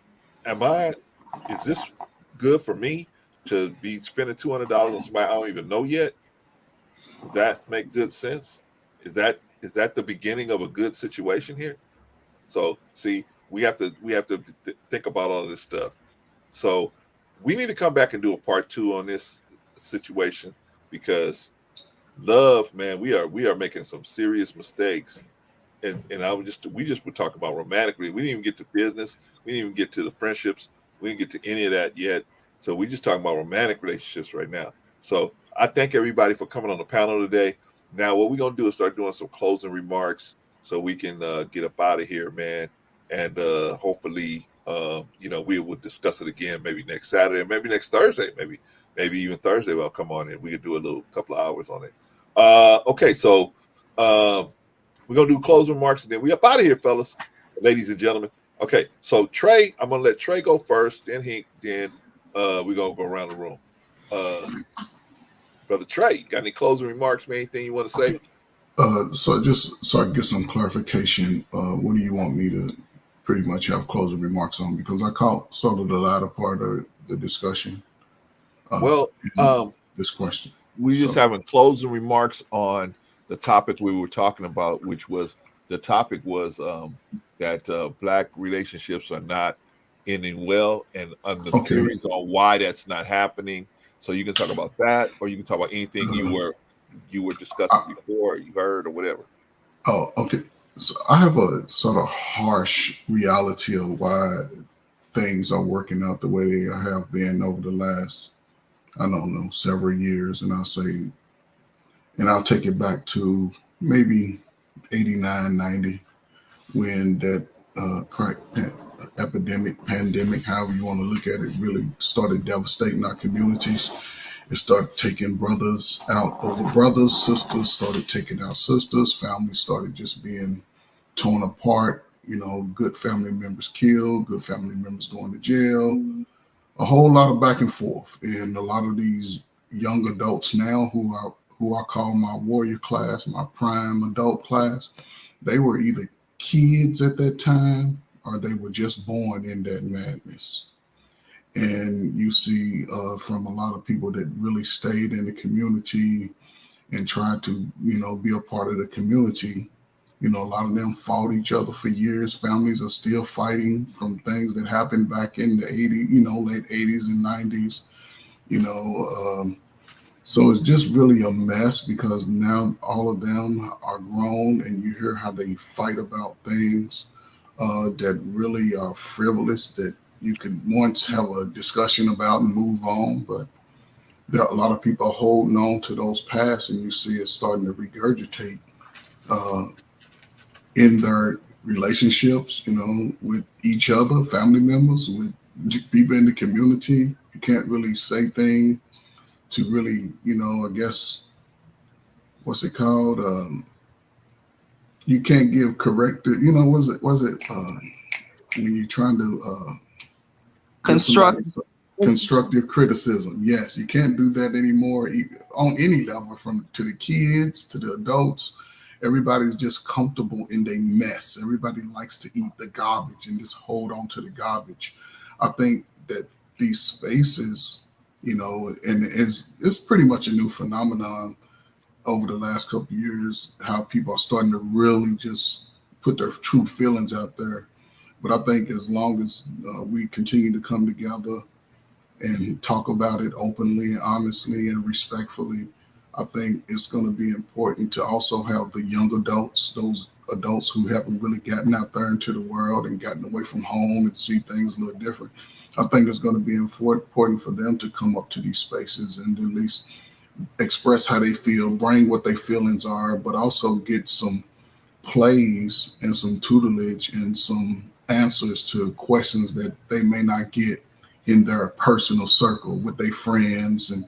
[SPEAKER 2] this good for me to be spending $200 on somebody I don't even know yet? Does that make good sense? Is that the beginning of a good situation here? So see, we have to think about all of this stuff. So we need to come back and do a part 2 on this situation, because love, man, we are making some serious mistakes. And we just were talking about romantically. We didn't even get to business. We didn't even get to the friendships. We didn't get to any of that yet. So we just talking about romantic relationships right now. So I thank everybody for coming on the panel today. Now what we're gonna do is start doing some closing remarks so we can get up out of here, man. And hopefully, we will discuss it again maybe next Saturday, maybe next Thursday, maybe even Thursday. I'll come on and we can do a couple of hours on it. Okay, so we're gonna do closing remarks and then we up out of here, fellas, ladies and gentlemen. Okay, so Trey, I'm gonna let Trey go first, then we're gonna go around the room. Brother Trey, got any closing remarks, man? Anything you want to say?
[SPEAKER 13] So just so I get some clarification, what do you want me to pretty much have closing remarks on? Because I caught sort of the latter part of the discussion. This question.
[SPEAKER 2] We just having closing remarks on the topic we were talking about, which was that Black relationships are not ending well, and the theories on why that's not happening. So you can talk about that, or you can talk about anything you were discussing before, you heard, or whatever.
[SPEAKER 13] Oh, okay. So I have a sort of harsh reality of why things are working out the way they have been over the last, I don't know, several years. And I'll take it back to maybe 89, 90, when that crack pandemic, however you want to look at it, really started devastating our communities. It started taking brothers out over brothers, sisters started taking out sisters, families started just being torn apart, good family members killed, good family members going to jail, a whole lot of back and forth. And a lot of these young adults now who I call my warrior class, my prime adult class, they were either kids at that time or they were just born in that madness. And you see from a lot of people that really stayed in the community and tried to, be a part of the community. A lot of them fought each other for years. Families are still fighting from things that happened back in the 80s, late 80s and 90s. So it's just really a mess because now all of them are grown, and you hear how they fight about things that really are frivolous, that you could once have a discussion about and move on. But there are a lot of people holding on to those past, and you see it starting to regurgitate in their relationships, with each other, family members, with people in the community. You can't really say things to really, I guess, what's it called? You can't give corrective, was it when you're trying to constructive criticism. Yes, you can't do that anymore on any level, from to the kids to the adults. Everybody's just comfortable in their mess. Everybody likes to eat the garbage and just hold on to the garbage. I think that these spaces, and it's pretty much a new phenomenon over the last couple of years, how people are starting to really just put their true feelings out there. But I think as long as we continue to come together and talk about it openly and honestly and respectfully, I think it's going to be important to also have the young adults, those adults who haven't really gotten out there into the world and gotten away from home and see things a little different. I think it's going to be important for them to come up to these spaces and at least express how they feel, bring what their feelings are, but also get some plays and some tutelage and some answers to questions that they may not get in their personal circle with their friends and,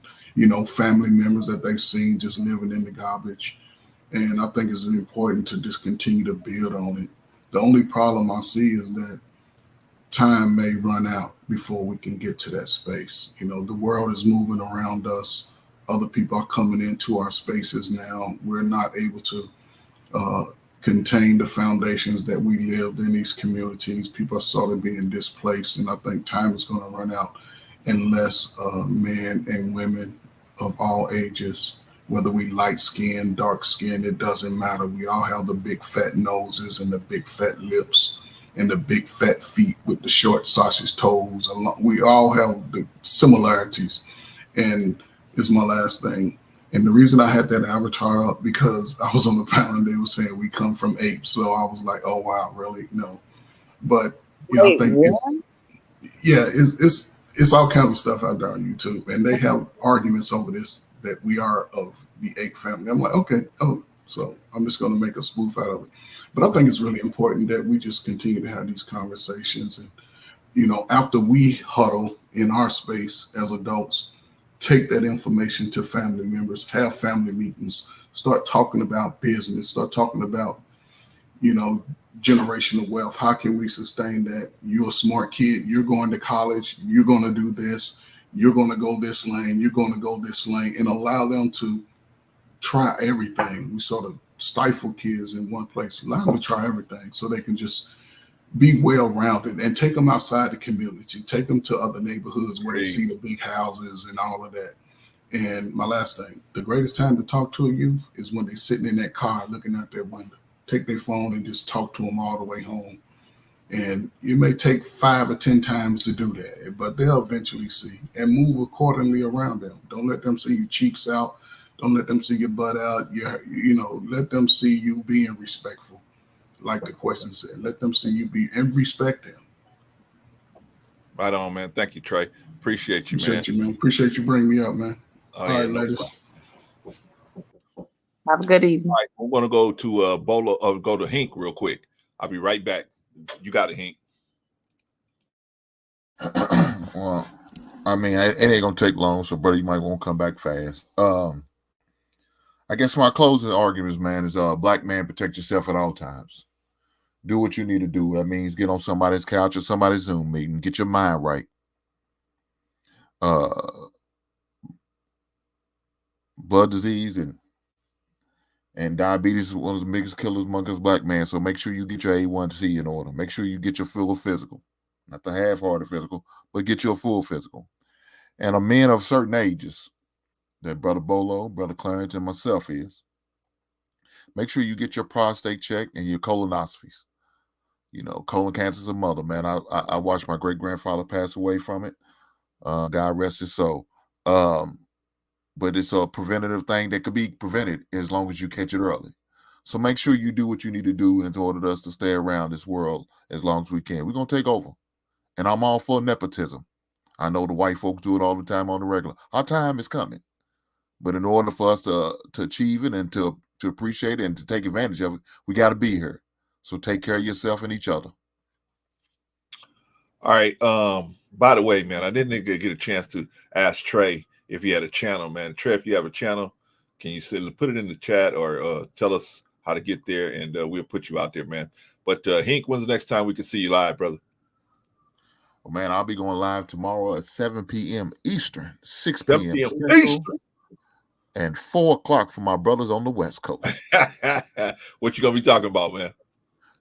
[SPEAKER 13] family members that they've seen just living in the garbage. And I think it's important to just continue to build on it. The only problem I see is that time may run out before we can get to that space. The world is moving around us. Other people are coming into our spaces now. We're not able to contain the foundations that we lived in these communities. People are sort of being displaced, and I think time is going to run out unless men and women of all ages, whether we light skin, dark skin, it doesn't matter. We all have the big fat noses and the big fat lips and the big fat feet with the short sausage toes. We all have the similarities. And it's my last thing. And the reason I had that avatar up, because I was on the panel and they were saying we come from apes. So I was like, oh, wow, really? No. But I think it's all kinds of stuff out there on YouTube. And they have arguments over this, that we are of the ape family. I'm like, okay, so I'm just going to make a spoof out of it. But I think it's really important that we just continue to have these conversations. And, after we huddle in our space as adults, take that information to family members, have family meetings, start talking about business, start talking about, generational wealth. How can we sustain that? You're a smart kid. You're going to college. You're going to do this. You're going to go this lane. You're going to go this lane, and allow them to try everything. We sort of stifle kids in one place, allow them to try everything so they can just be well-rounded, and take them outside the community, take them to other neighborhoods where they see the big houses and all of that. And my last thing, the greatest time to talk to a youth is when they're sitting in that car looking out their window. Take their phone and just talk to them all the way home. And it may take 5 or 10 times to do that, but they'll eventually see, and move accordingly around them. Don't let them see your cheeks out. Don't let them see your butt out. Let them see you being respectful. Like the question said, let them see you be and respect them.
[SPEAKER 2] Right on, man. Thank you, Trey. Appreciate you, man.
[SPEAKER 13] Appreciate you bringing me up, man. All right, ladies.
[SPEAKER 5] Have a good evening.
[SPEAKER 2] All right, I'm going to go to go to Hink real quick. I'll be right back. You got it, Hink.
[SPEAKER 9] Well, I mean, it ain't gonna take long, so brother, you might want to come back fast. I guess my closing arguments, man, is black man, protect yourself at all times. Do what you need to do. That means get on somebody's couch or somebody's Zoom meeting. Get your mind right. Blood disease and diabetes is one of the biggest killers among us black men. So make sure you get your A1C in order. Make sure you get your full physical. not the half-hearted physical, but get you a full physical. And a men of certain ages, that Brother Bolo, Brother Clarence, and myself is, make sure you get your prostate checked and your colonoscopies. You know, colon cancer is a mother, man. I watched my great-grandfather pass away from it. God rest his soul. But it's a preventative thing that could be prevented as long as you catch it early. So make sure you do what you need to do in order for us to stay around this world as long as we can. We're going to take over. And I'm all for nepotism. I know the white folks do it all the time on the regular. Our time is coming. But in order for us to achieve it and to appreciate it and to take advantage of it, we got to be here. So take care of yourself and each other.
[SPEAKER 2] All right. By the way, man, I didn't get a chance to ask Trey if he had a channel, man. Trey, if you have a channel, can you put it in the chat or tell us how to get there, and we'll put you out there, man. But Hink, when's the next time we can see you live, brother?
[SPEAKER 9] Well, man, I'll be going live tomorrow at 7 p.m. Eastern, 6
[SPEAKER 2] 7
[SPEAKER 9] p.m.
[SPEAKER 2] p.m.
[SPEAKER 9] Central,
[SPEAKER 2] Eastern.
[SPEAKER 9] and 4 o'clock for my brothers on the West Coast.
[SPEAKER 2] What you gonna be talking about, man?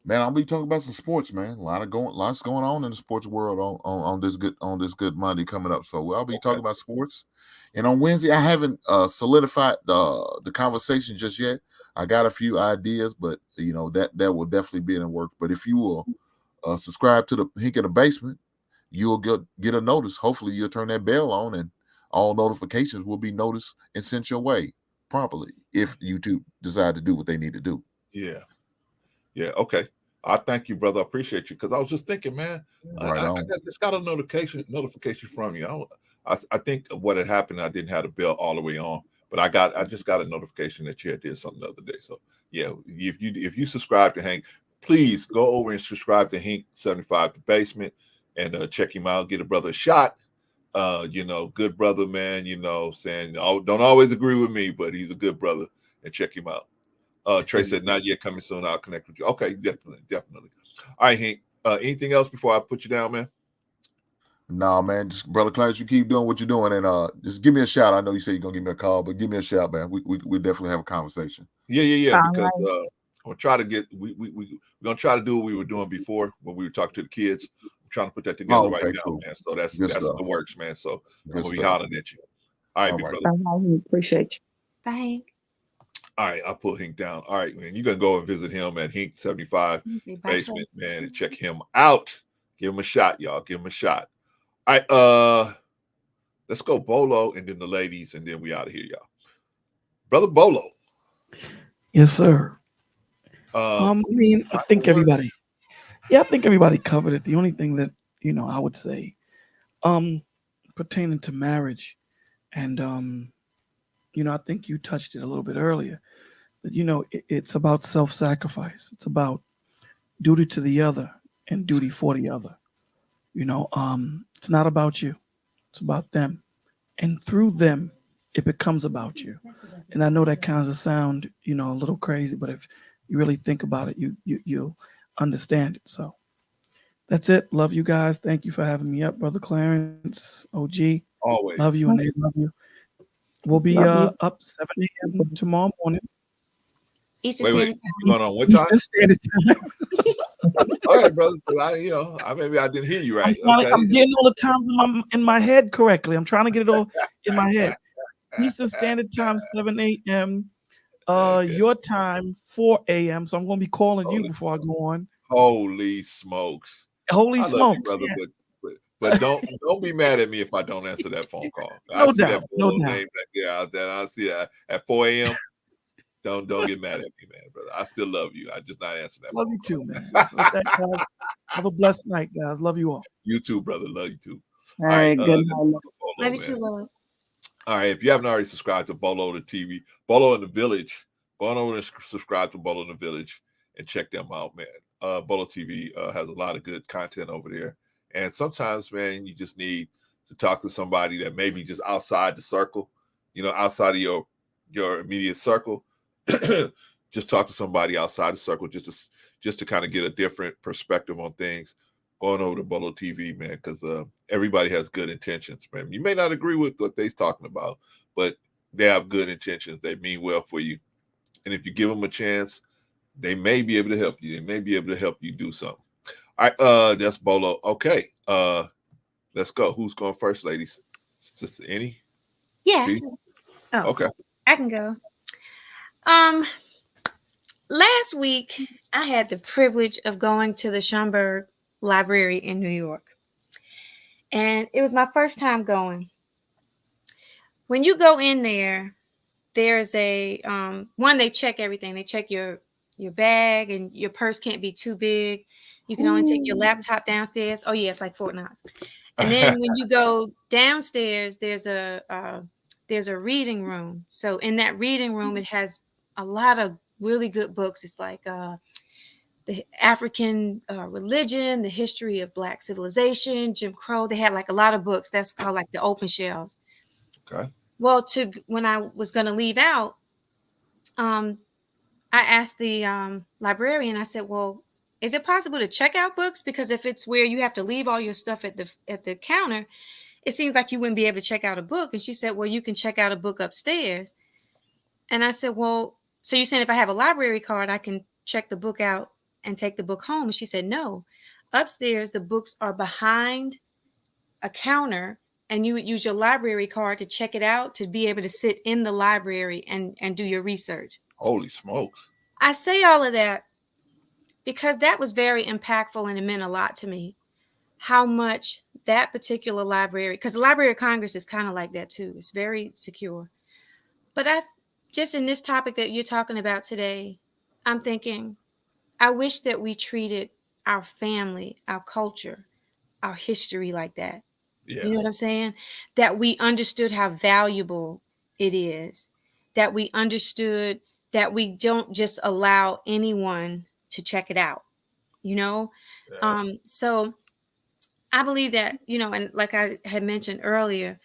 [SPEAKER 9] Man, I'll be talking about some sports, man. Lots going on in the sports world on this good Monday coming up. So I'll be talking about sports. And on Wednesday, I haven't solidified the conversation just yet. I got a few ideas, but you know that will definitely be in the work. But if you will subscribe to the Hink in the Basement, you'll get a notice. Hopefully, you'll turn that bell on, and all notifications will be noticed and sent your way properly if YouTube decide to do what they need to do.
[SPEAKER 2] Yeah. Okay. I thank you, brother. I appreciate you, because I was just thinking, man, I just got a notification from you. I think what had happened, I didn't have the bell all the way on, but I just got a notification that you had did something the other day. So yeah, if you subscribe to Hink, please go over and subscribe to Hink 75 The Basement and check him out. Get a brother a shot. Good brother, man. Saying don't always agree with me, but he's a good brother, and check him out. Trey said, not yet, coming soon. I'll connect with you. Okay, definitely. All right, Hink. Anything else before I put you down, man?
[SPEAKER 9] No, man. Just Brother Clarence, you keep doing what you're doing, and just give me a shout. I know you say you're gonna give me a call, but give me a shout, man. We definitely have a conversation.
[SPEAKER 2] Yeah. Because we'll try to we're gonna try to do what we were doing before when we were talking to the kids. I'm trying to put that together right now,
[SPEAKER 9] cool.
[SPEAKER 2] man. So that's the works, man. So
[SPEAKER 9] Good
[SPEAKER 2] we'll be
[SPEAKER 9] stuff.
[SPEAKER 2] hollering at you. All right, big brother.
[SPEAKER 5] I appreciate you.
[SPEAKER 6] Bye.
[SPEAKER 2] All right, I'll pull Hink down. All right, man. You're gonna go and visit him at Hink 75 Basement, man, and check him out. Give him a shot, y'all. Give him a shot. All right, let's go Bolo and then the ladies, and then we out of here, y'all. Brother Bolo.
[SPEAKER 11] Yes, sir. I think everybody covered it. The only thing that I would say, pertaining to marriage, and I think you touched it a little bit earlier. But it's about self-sacrifice. It's about duty to the other and duty for the other. It's not about you. It's about them. And through them, it becomes about you. And I know that kind of sound, a little crazy, but if you really think about it, you'll understand it. So that's it. Love you guys. Thank you for having me up, Brother Clarence, OG.
[SPEAKER 2] Always.
[SPEAKER 11] Love you, and they love you. We'll be up 7 a.m. tomorrow morning.
[SPEAKER 6] Eastern Standard Time.
[SPEAKER 2] Going on what time?
[SPEAKER 11] Eastern Standard Time.
[SPEAKER 2] All right, brother. Maybe I didn't hear you right.
[SPEAKER 11] I'm getting all the times in my head correctly. I'm trying to get it all in my head. Eastern Standard Time, 7 a.m. Your time, 4 a.m. So I'm going to be calling you before I go on.
[SPEAKER 2] Holy smokes!
[SPEAKER 11] Holy smokes!
[SPEAKER 2] You, brother, yeah. But don't be mad at me if I don't answer that phone call.
[SPEAKER 11] No doubt.
[SPEAKER 2] I see that at 4 a.m. Don't get mad at me, man, brother. I still love you. I just not answer that.
[SPEAKER 11] Love you too, man. So have a blessed night, guys. Love you all.
[SPEAKER 2] You too, brother. Love you too.
[SPEAKER 5] All right, good night.
[SPEAKER 6] Love you too, Bolo.
[SPEAKER 2] All right, if you haven't already subscribed to Bolo the TV, Bolo in the Village, go on over and subscribe to Bolo in the Village and check them out, man. Bolo TV has a lot of good content over there. And sometimes, man, you just need to talk to somebody that maybe just outside the circle, outside of your immediate circle. Just talk to somebody outside the circle just to kind of get a different perspective on things. Going over to Bolo TV, man, because everybody has good intentions, man. You may not agree with what they're talking about, but they have good intentions. They mean well for you. And if you give them a chance, they may be able to help you. They may be able to help you do something. All right, that's Bolo. Okay, Let's go. Who's going first, ladies? Sister Annie?
[SPEAKER 6] Yeah.
[SPEAKER 2] G?
[SPEAKER 6] Oh,
[SPEAKER 2] Okay.
[SPEAKER 6] I can go. Last week I had the privilege of going to the Schomburg Library in New York. And it was my first time going. When you go in there, there's a one, they check everything. They check your bag, and your purse can't be too big. You can only take your laptop downstairs. Oh yeah, it's like Fort Knox. And then when you go downstairs, there's a reading room. So in that reading room, it has a lot of really good books. It's like the African religion, the history of Black civilization, Jim Crow. They had like a lot of books. That's called like the open shelves.
[SPEAKER 2] Okay.
[SPEAKER 6] Well, when I was going to leave out, I asked the librarian, I said, well, is it possible to check out books? Because if it's where you have to leave all your stuff at the counter, it seems like you wouldn't be able to check out a book. And she said, well, you can check out a book upstairs. And I said, well, so you're saying if I have a library card, I can check the book out and take the book home? And she said, no. Upstairs, the books are behind a counter, and you would use your library card to check it out to be able to sit in the library and do your research.
[SPEAKER 2] Holy smokes.
[SPEAKER 6] I say all of that because that was very impactful, and it meant a lot to me how much that particular library, because the Library of Congress is kind of like that too. It's very secure. But just in this topic that you're talking about today, I'm thinking, I wish that we treated our family, our culture, our history like that. Yeah. You know what I'm saying? That we understood how valuable it is, that we understood that we don't just allow anyone to check it out, you know? Yeah. So I believe that, you know, and like I had mentioned earlier,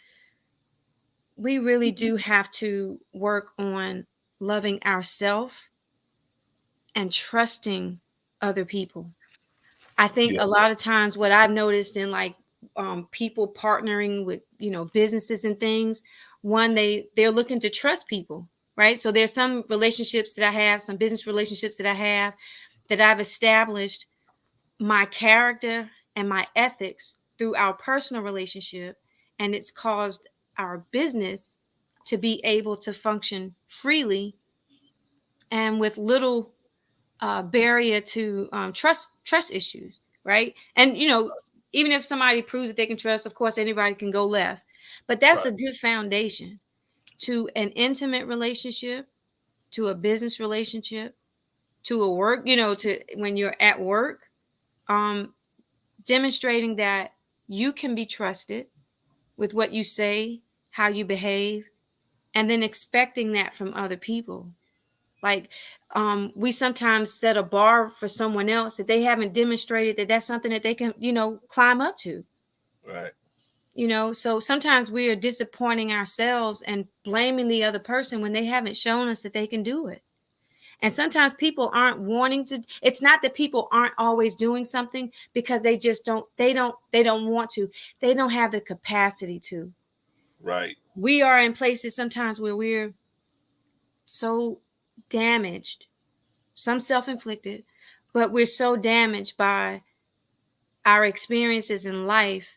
[SPEAKER 6] we really do have to work on loving ourselves and trusting other people. I think a lot of times what I've noticed in like people partnering with, you know, businesses and things, one, they're looking to trust people, right? So there's some relationships that I have, some business relationships that I have, that I've established my character and my ethics through our personal relationship, and it's caused our business to be able to function freely and with little barrier to trust issues, right? And you know, even if somebody proves that they can trust, of course, anybody can go left. But that's a good foundation to an intimate relationship, to a business relationship, to a work, you know, to when you're at work, demonstrating that you can be trusted with what you say, how you behave, and then expecting that from other people. Like we sometimes set a bar for someone else that they haven't demonstrated that that's something that they can, you know, climb up to.
[SPEAKER 2] Right.
[SPEAKER 6] You know, so sometimes we are disappointing ourselves and blaming the other person when they haven't shown us that they can do it. And sometimes people aren't wanting to. It's not that people aren't always doing something because they just don't want to. They don't have the capacity to.
[SPEAKER 2] Right.
[SPEAKER 6] We are in places sometimes where we're so damaged, some self-inflicted, but we're so damaged by our experiences in life,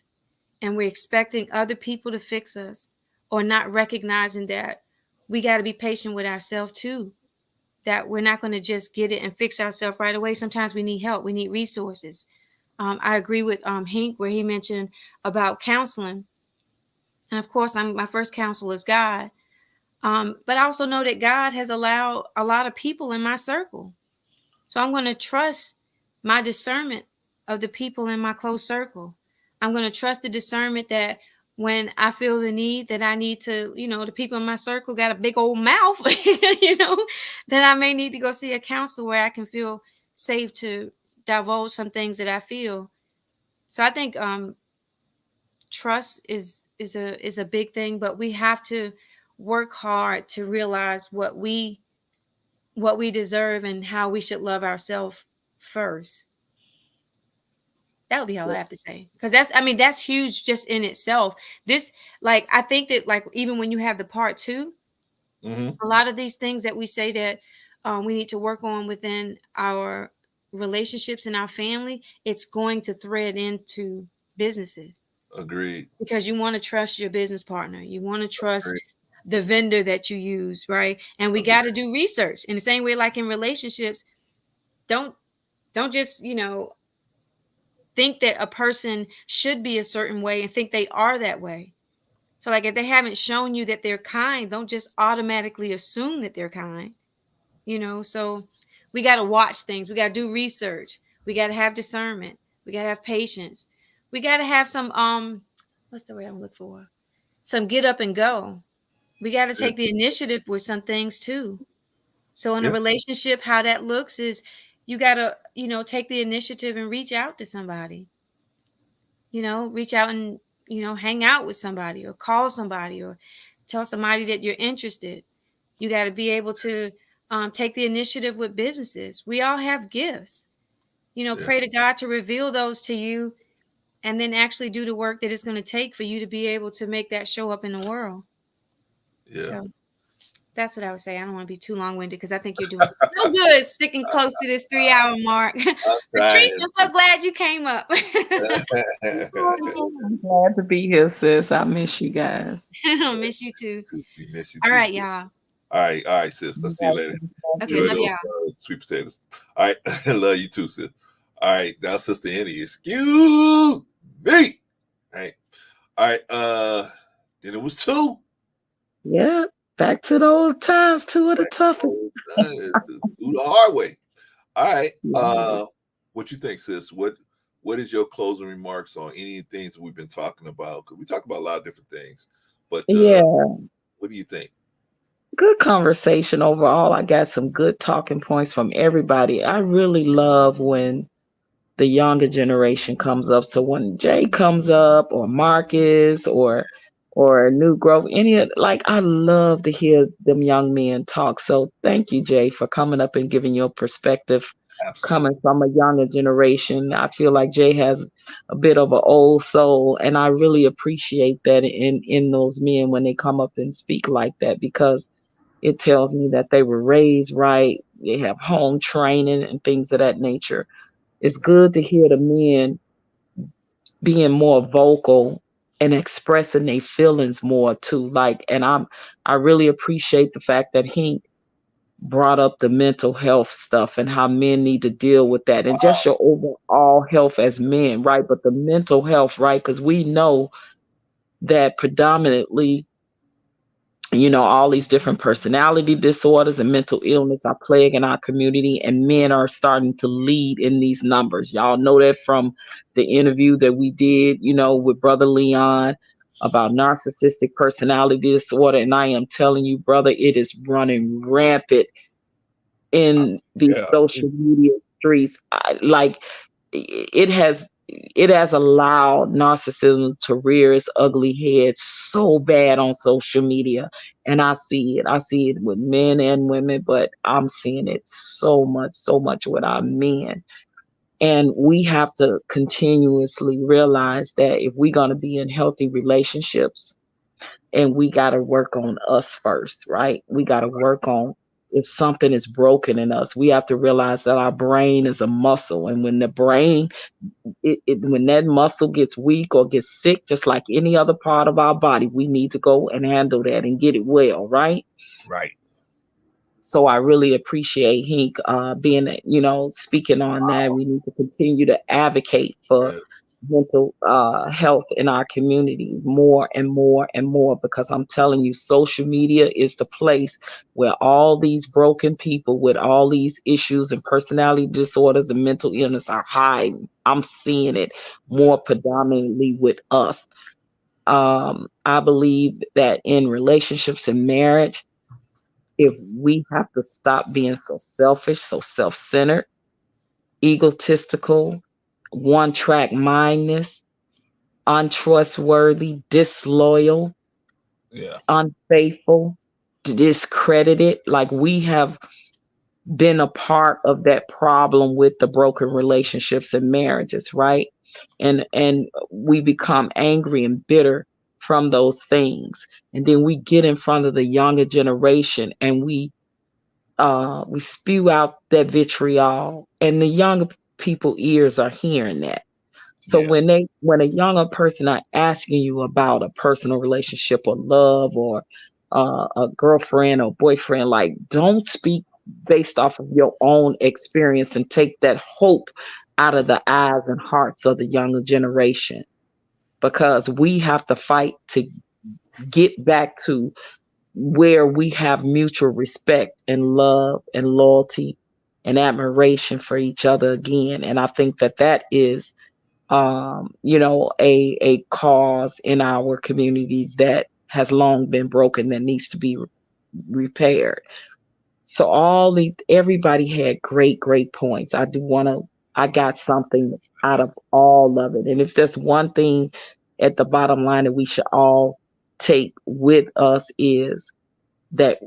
[SPEAKER 6] and we're expecting other people to fix us, or not recognizing that we got to be patient with ourselves too, that we're not going to just get it and fix ourselves right away. Sometimes we need help. We need resources. I agree with Hank where he mentioned about counseling. And of course, my first counselor is God. But I also know that God has allowed a lot of people in my circle. So I'm going to trust my discernment of the people in my close circle. I'm going to trust the discernment that when I feel the need that I need to, you know, the people in my circle got a big old mouth, you know, that I may need to go see a counselor where I can feel safe to divulge some things that I feel. So I think trust is a big thing, but we have to work hard to realize what we deserve and how we should love ourselves first. That would be all I have to say. Because that's huge just in itself. This, like, I think that, like, even when you have the part 2, a lot of these things that we say that we need to work on within our relationships and our family, it's going to thread into businesses.
[SPEAKER 2] Agreed.
[SPEAKER 6] Because you want to trust your business partner. You want to trust the vendor that you use, right? And we got to do research in the same way, like in relationships. Don't just, think that a person should be a certain way and think they are that way. So like if they haven't shown you that they're kind, don't just automatically assume that they're kind. So we got to watch things. We got to do research. We got to have discernment. We got to have patience. We got to have some what's the word I'm looking for? Some get up and go. We got to take the initiative with some things too. So in a relationship, how that looks is you got to, take the initiative and reach out to somebody. Reach out and, hang out with somebody or call somebody or tell somebody that you're interested. You got to be able to take the initiative with businesses. We all have gifts. Pray to God to reveal those to you and then actually do the work that it's going to take for you to be able to make that show up in the world.
[SPEAKER 2] Yeah.
[SPEAKER 6] So that's what I would say. I don't want to be too long-winded because I think you're doing so good sticking close to this 3-hour mark. Patrice, I'm so glad you came up.
[SPEAKER 5] I'm glad to be here, sis. I miss you guys.
[SPEAKER 6] I miss you too.
[SPEAKER 2] We miss you
[SPEAKER 6] All
[SPEAKER 2] too,
[SPEAKER 6] right,
[SPEAKER 2] sis.
[SPEAKER 6] y'all.
[SPEAKER 2] All right, sis. I'll see you later.
[SPEAKER 6] Okay, love y'all.
[SPEAKER 2] Sweet potatoes. All right, love you too, sis. All right, now Sister Annie, excuse me. All right. Then it was 2.
[SPEAKER 5] Yeah, back to the old times. 2 of the toughest.
[SPEAKER 2] Do the hard way. All right. What you think, sis? What is your closing remarks on any things that we've been talking about? Because we talk about a lot of different things. But what do you think?
[SPEAKER 5] Good conversation overall. I got some good talking points from everybody. I really love when the younger generation comes up. So when Jay comes up or Marcus or New Growth, I love to hear them young men talk. So thank you, Jay, for coming up and giving your perspective.
[SPEAKER 2] Absolutely.
[SPEAKER 5] Coming from a younger generation. I feel like Jay has a bit of an old soul, and I really appreciate that in those men when they come up and speak like that, because it tells me that they were raised right. They have home training and things of that nature. It's good to hear the men being more vocal and expressing their feelings more too. I really appreciate the fact that he brought up the mental health stuff and how men need to deal with that and just your overall health as men, right? But the mental health, right? Because we know that predominantly, all these different personality disorders and mental illness are plaguing our community, and men are starting to lead in these numbers. Y'all know that from the interview that we did, with Brother Leon about narcissistic personality disorder. And I am telling you, brother, it is running rampant in the social media streets. It has allowed narcissism to rear its ugly head so bad on social media. And I see it with men and women, but I'm seeing it so much with our men. And we have to continuously realize that if we're going to be in healthy relationships, and we got to work on us first, right? We got to work on, if something is broken in us, we have to realize that our brain is a muscle. And when the brain, when that muscle gets weak or gets sick, just like any other part of our body, we need to go and handle that and get it well, right?
[SPEAKER 2] Right.
[SPEAKER 5] So I really appreciate Hink being, speaking on that. We need to continue to advocate for mental health in our community more and more and more, because I'm telling you, social media is the place where all these broken people with all these issues and personality disorders and mental illness are hiding. I'm seeing it more predominantly with us. I believe that in relationships and marriage, if we have to stop being so selfish, so self-centered, egotistical, one-track mindedness, untrustworthy, disloyal, unfaithful, discredited, like we have been a part of that problem with the broken relationships and marriages, right? And we become angry and bitter from those things. And then we get in front of the younger generation and we spew out that vitriol, and the younger people ears are hearing that. So when a younger person are asking you about a personal relationship or love or a girlfriend or boyfriend, like, don't speak based off of your own experience and take that hope out of the eyes and hearts of the younger generation, because we have to fight to get back to where we have mutual respect and love and loyalty and admiration for each other again. And I think that is a cause in our community that has long been broken, that needs to be repaired. So everybody had great points. I got something out of all of it. And if there's one thing at the bottom line that we should all take with us, is that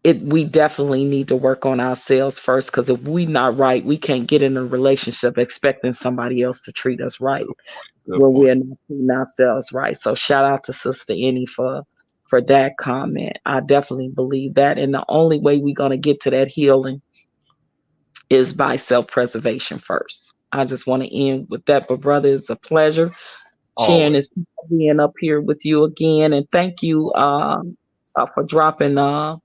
[SPEAKER 5] we definitely need to work on ourselves first, because if we're not right, we can't get in a relationship expecting somebody else to treat us right when we're not treating ourselves right. So shout out to Sister Annie for that comment. I definitely believe that. And the only way we're going to get to that healing is by self-preservation first. I just want to end with that. But brother, it's a pleasure sharing this, being up here with you again. And thank you for dropping the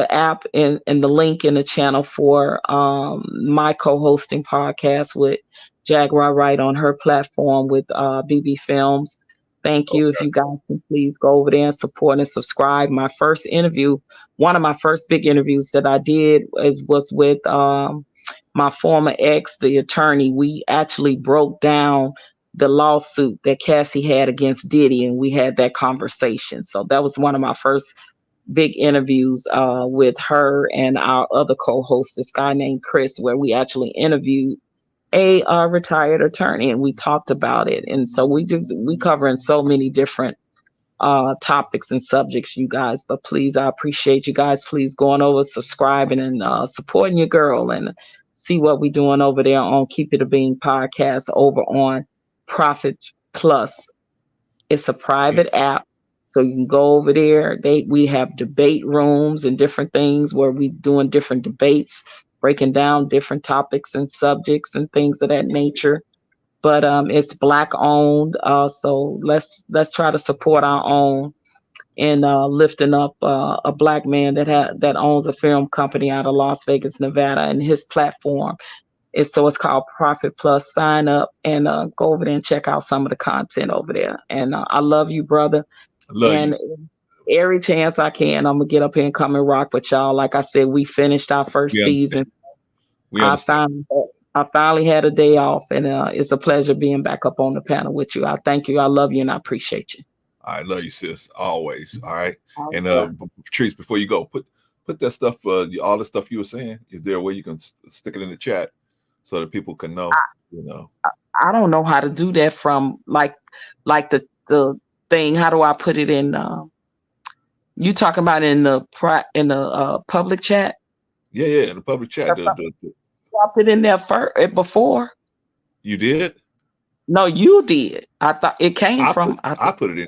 [SPEAKER 5] app and the link in the channel for my co-hosting podcast with Jaguar Wright on her platform with BB Films. Thank you. If you guys can please go over there and support and subscribe. My first interview, one of my first big interviews that I did was with my former ex, the attorney. We actually broke down the lawsuit that Cassie had against Diddy, and we had that conversation. So that was one of my first big interviews with her and our other co-host, this guy named Chris, where we actually interviewed a retired attorney and we talked about it. And so we covering so many different topics and subjects, you guys. But please, I appreciate you guys. Please going over, subscribing, and supporting your girl, and see what we're doing over there on Keep It a Bean podcast over on Prophet Plus. It's a private app, so you can go over there. We have debate rooms and different things where we doing different debates, breaking down different topics and subjects and things of that nature. But it's Black owned, so let's try to support our own, and lifting up a Black man that owns a film company out of Las Vegas, Nevada, and his platform. It's called Prophet Plus. Sign up and go over there and check out some of the content over there. And I love you, brother. You. Every chance I can, I'm gonna get up here and come and rock with y'all. Like I said, we finished our first season. I finally had a day off, and it's a pleasure being back up on the panel with you. I thank you. I love you, and I appreciate you.
[SPEAKER 2] I love you, sis. Always. All right. And Patrice, before you go, put that stuff, all the stuff you were saying. Is there a way you can stick it in the chat so that people can know?
[SPEAKER 5] I don't know how to do that from like the thing. How do I put it in? You talking about in the public chat?
[SPEAKER 2] Yeah, in the public chat.
[SPEAKER 5] Dropped it in there before.
[SPEAKER 2] You did?
[SPEAKER 5] No, you did. I thought it came from.
[SPEAKER 2] I put it in there,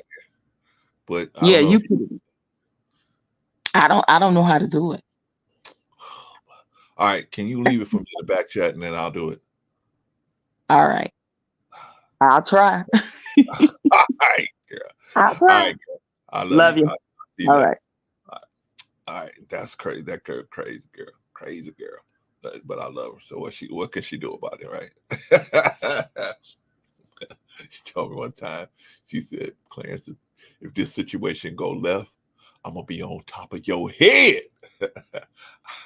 [SPEAKER 2] but
[SPEAKER 5] you put it. I don't know how to do it.
[SPEAKER 2] All right, can you leave it for me in the back chat, and then I'll do it.
[SPEAKER 5] All right, I'll try.
[SPEAKER 2] All right, girl.
[SPEAKER 5] I'll try. All right, girl.
[SPEAKER 2] I love you.
[SPEAKER 5] All right.
[SPEAKER 2] All right, that's crazy. That girl, crazy girl. But I love her. So what can she do about it, right? She told me one time, she said, Clarence, if this situation go left, I'm gonna be on top of your head.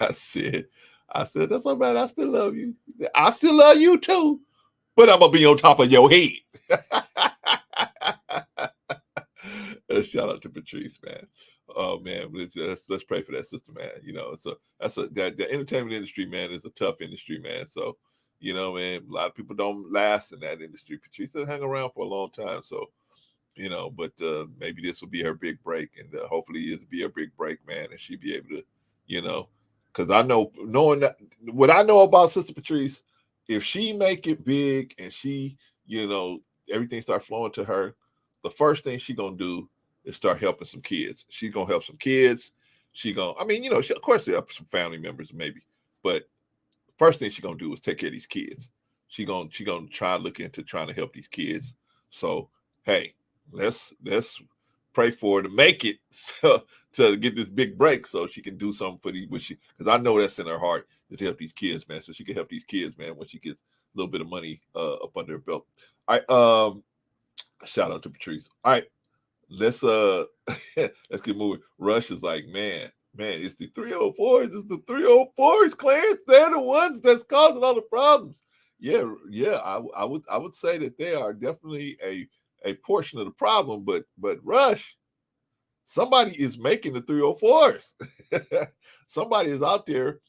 [SPEAKER 2] I said, that's all right. I still love you. I still love you too, but I'm gonna be on top of your head. Shout out to Patrice, man. Oh man, let's pray for that sister, man. So the entertainment industry, man, is a tough industry, man. So, man, a lot of people don't last in that industry. Patrice has hung around for a long time, so but maybe this will be her big break, and hopefully it'll be a big break, man, and she'll be able to, because I know, knowing that what I know about Sister Patrice, if she make it big and she, everything start flowing to her, the first thing she gonna do is start helping some kids. She's gonna help some kids. Of course, they help some family members maybe, but first thing she's gonna do is take care of these kids. She gonna try to look into trying to help these kids. So hey, let's pray for her to make it to get this big break so she can do something for these. Because I know that's in her heart is to help these kids, man. So she can help these kids, man, when she gets a little bit of money up under her belt. All right, shout out to Patrice. All right, let's get moving. Rush is like, man, it's the 304s. It's the 304s, Clarence. They're the ones that's causing all the problems. Yeah. I would say that they are definitely a portion of the problem, but Rush, somebody is making the 304s. Somebody is out there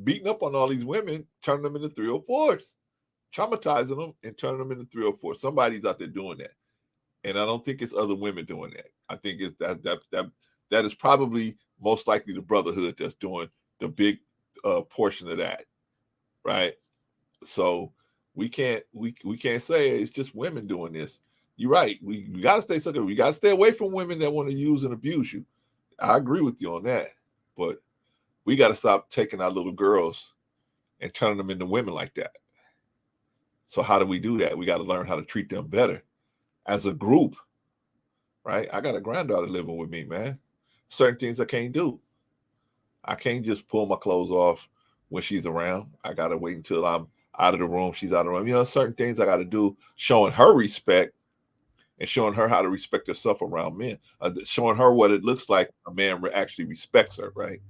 [SPEAKER 2] beating up on all these women, turning them into 304s, traumatizing them and turning them into 304s. Somebody's out there doing that. And I don't think it's other women doing that. I think it's that is probably most likely the brotherhood that's doing the big portion of that, right? So we can't say it's just women doing this. You're right. We got to stay secure. We got to stay away from women that want to use and abuse you. I agree with you on that. But we got to stop taking our little girls and turning them into women like that. So how do we do that? We got to learn how to treat them better as a group, right? I got a granddaughter living with me, man. Certain things I can't do. I can't just pull my clothes off when she's around. I got to wait until I'm out of the room. She's out of the room. You know, certain things I got to do, showing her respect and showing her how to respect herself around men, showing her what it looks like a man actually respects her, right?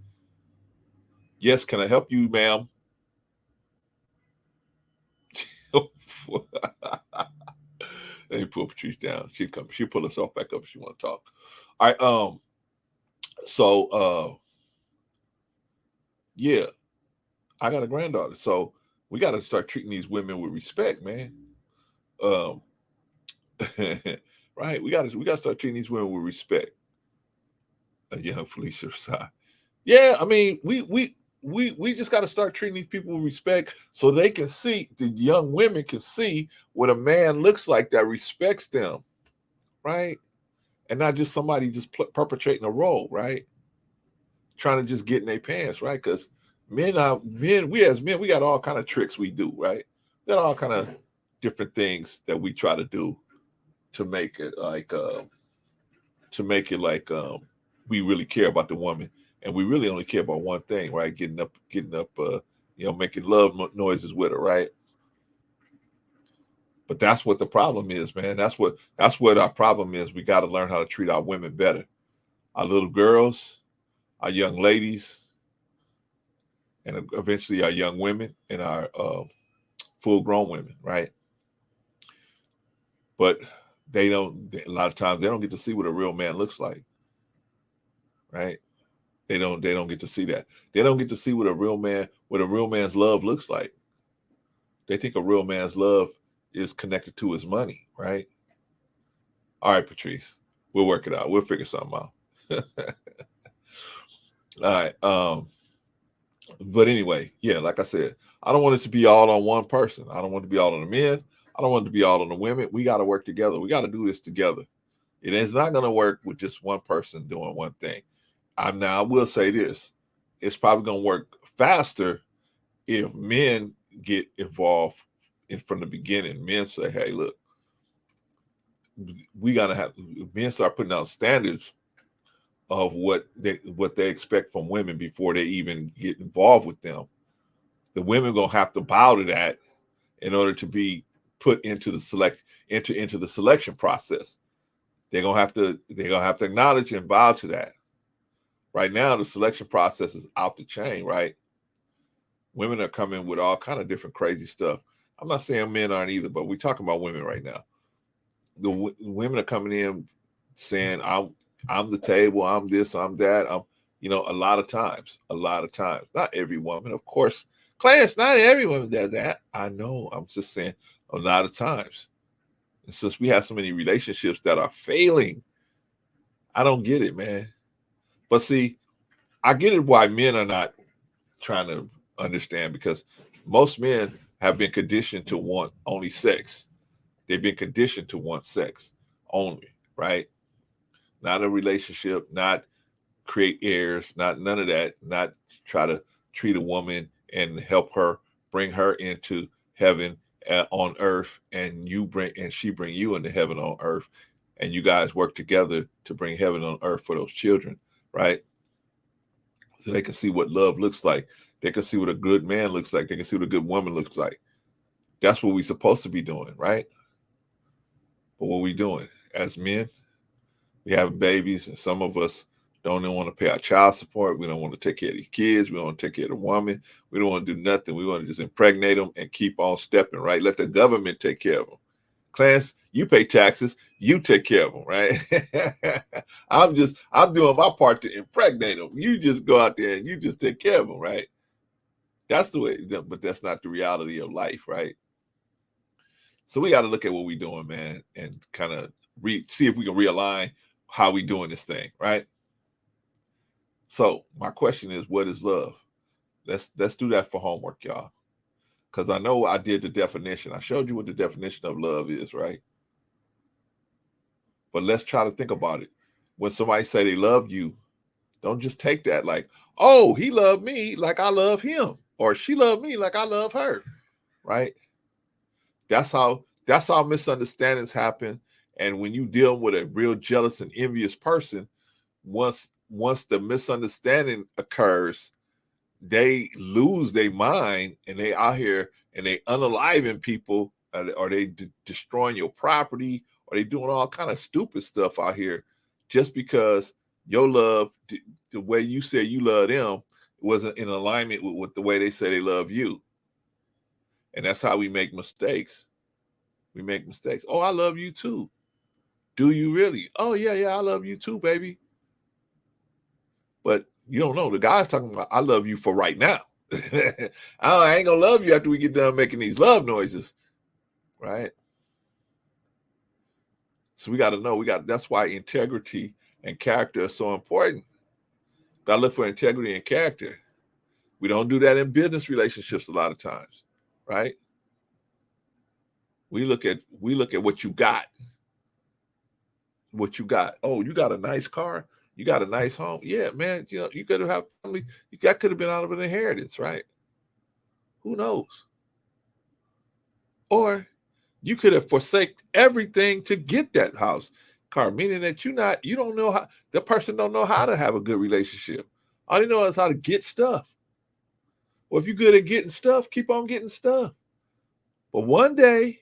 [SPEAKER 2] Yes, can I help you, ma'am? Let me pull Patrice down. She'll pull herself back up if she want to talk. All right. So yeah, I got a granddaughter. So we got to start treating these women with respect, man. Right? We got to start treating these women with respect. Young Felicia side. Yeah, I mean, we just got to start treating these people with respect so they can see, the young women can see what a man looks like that respects them, right? And not just somebody just perpetrating a role, right? Trying to just get in their pants, right? Because we as men, we got all kind of tricks we do, right? We got all kind of different things that we try to do to make it like we really care about the woman. And we really only care about one thing, right? Getting up, making love noises with her, right? But that's what the problem is, man. That's what our problem is. We got to learn how to treat our women better. Our little girls, our young ladies, and eventually our young women and our full-grown women, right? But a lot of times they don't get to see what a real man looks like, right? They don't get to see that. They don't get to see what a real man's love looks like. They think a real man's love is connected to his money, right? All right, Patrice, we'll work it out. We'll figure something out. All right. But anyway, yeah, like I said, I don't want it to be all on one person. I don't want it to be all on the men. I don't want it to be all on the women. We got to work together. We got to do this together. It is not going to work with just one person doing one thing. I will say this. It's probably going to work faster if men get involved from the beginning. Men say, hey, look, we got to have, men start putting out standards of what they expect from women before they even get involved with them. The women going to have to bow to that in order to be put into the selection process. They're going to have to acknowledge and bow to that. Right now, the selection process is out the chain, right? Women are coming with all kind of different crazy stuff. I'm not saying men aren't either, but we're talking about women right now. The women are coming in saying, I'm the table, I'm this, I'm that. A lot of times. Not every woman, of course. Clarence, not every woman does that. I know. I'm just saying a lot of times. And since we have so many relationships that are failing, I don't get it, man. But see, I get it why men are not trying to understand, because most men have been conditioned to want only sex. They've been conditioned to want sex only, right? Not a relationship, not create heirs, not none of that, not try to treat a woman and help her bring her into heaven on earth, and she bring you into heaven on earth, and you guys work together to bring heaven on earth for those children, right? So they can see what love looks like. They can see what a good man looks like. They can see what a good woman looks like. That's what we're supposed to be doing, right? But what we doing as men, we having babies, and some of us don't even want to pay our child support. We don't want to take care of these kids. We don't want to take care of the woman. We don't want to do nothing. We want to just impregnate them and keep on stepping, right? Let the government take care of them. Clarence, you pay taxes. You take care of them, right? I'm doing my part to impregnate them. You just go out there and you just take care of them, right? That's the way, but that's not the reality of life, right? So we got to look at what we're doing, man, and kind of see if we can realign how we doing this thing, right? So my question is, what is love? Let's do that for homework, y'all. Because I know I did the definition. I showed you what the definition of love is, right? But let's try to think about it. When somebody say they love you, don't just take that like, oh, he loved me like I love him, or she loved me like I love her, right? That's how misunderstandings happen. And when you deal with a real jealous and envious person, once the misunderstanding occurs, they lose their mind and they out here and they unaliving people, or they destroying your property, or they doing all kind of stupid stuff out here just because your love, the way you say you love them, wasn't in alignment with the way they say they love you. And that's how we make mistakes. We make mistakes. Oh, I love you too. Do you really? Oh, yeah, I love you too, baby. But you don't know. The guy's talking about, I love you for right now. I ain't gonna love you after we get done making these love noises, right? So we got to know. That's why integrity and character are so important. Got to look for integrity and character. We don't do that in business relationships a lot of times, right? We look at what you got. What you got? Oh, you got a nice car. You got a nice home. Yeah, man. You know, you could have family. That could have been out of an inheritance, right? Who knows? Or you could have forsaken everything to get that house, car, meaning that you don't know how, the person don't know how to have a good relationship. All they know is how to get stuff. Well, if you're good at getting stuff, keep on getting stuff. But one day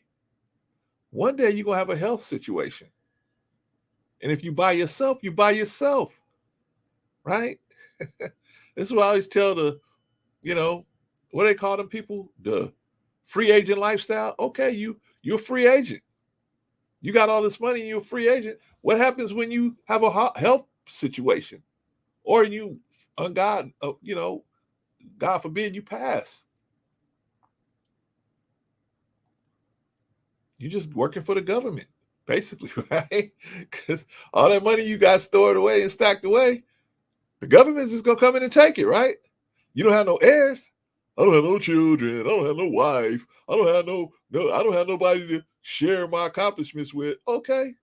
[SPEAKER 2] you're going to have a health situation. And if you by yourself, you by yourself, right? This is what I always tell what do they call them people? The free agent lifestyle. Okay, you're a free agent. You got all this money and you're a free agent. What happens when you have a health situation? Or you, God forbid you pass. You're just working for the government. Basically, right? Because all that money you got stored away and stacked away, the government's just gonna come in and take it, right? You don't have no heirs. I don't have no children. I don't have no wife. I don't have nobody to share my accomplishments with. Okay.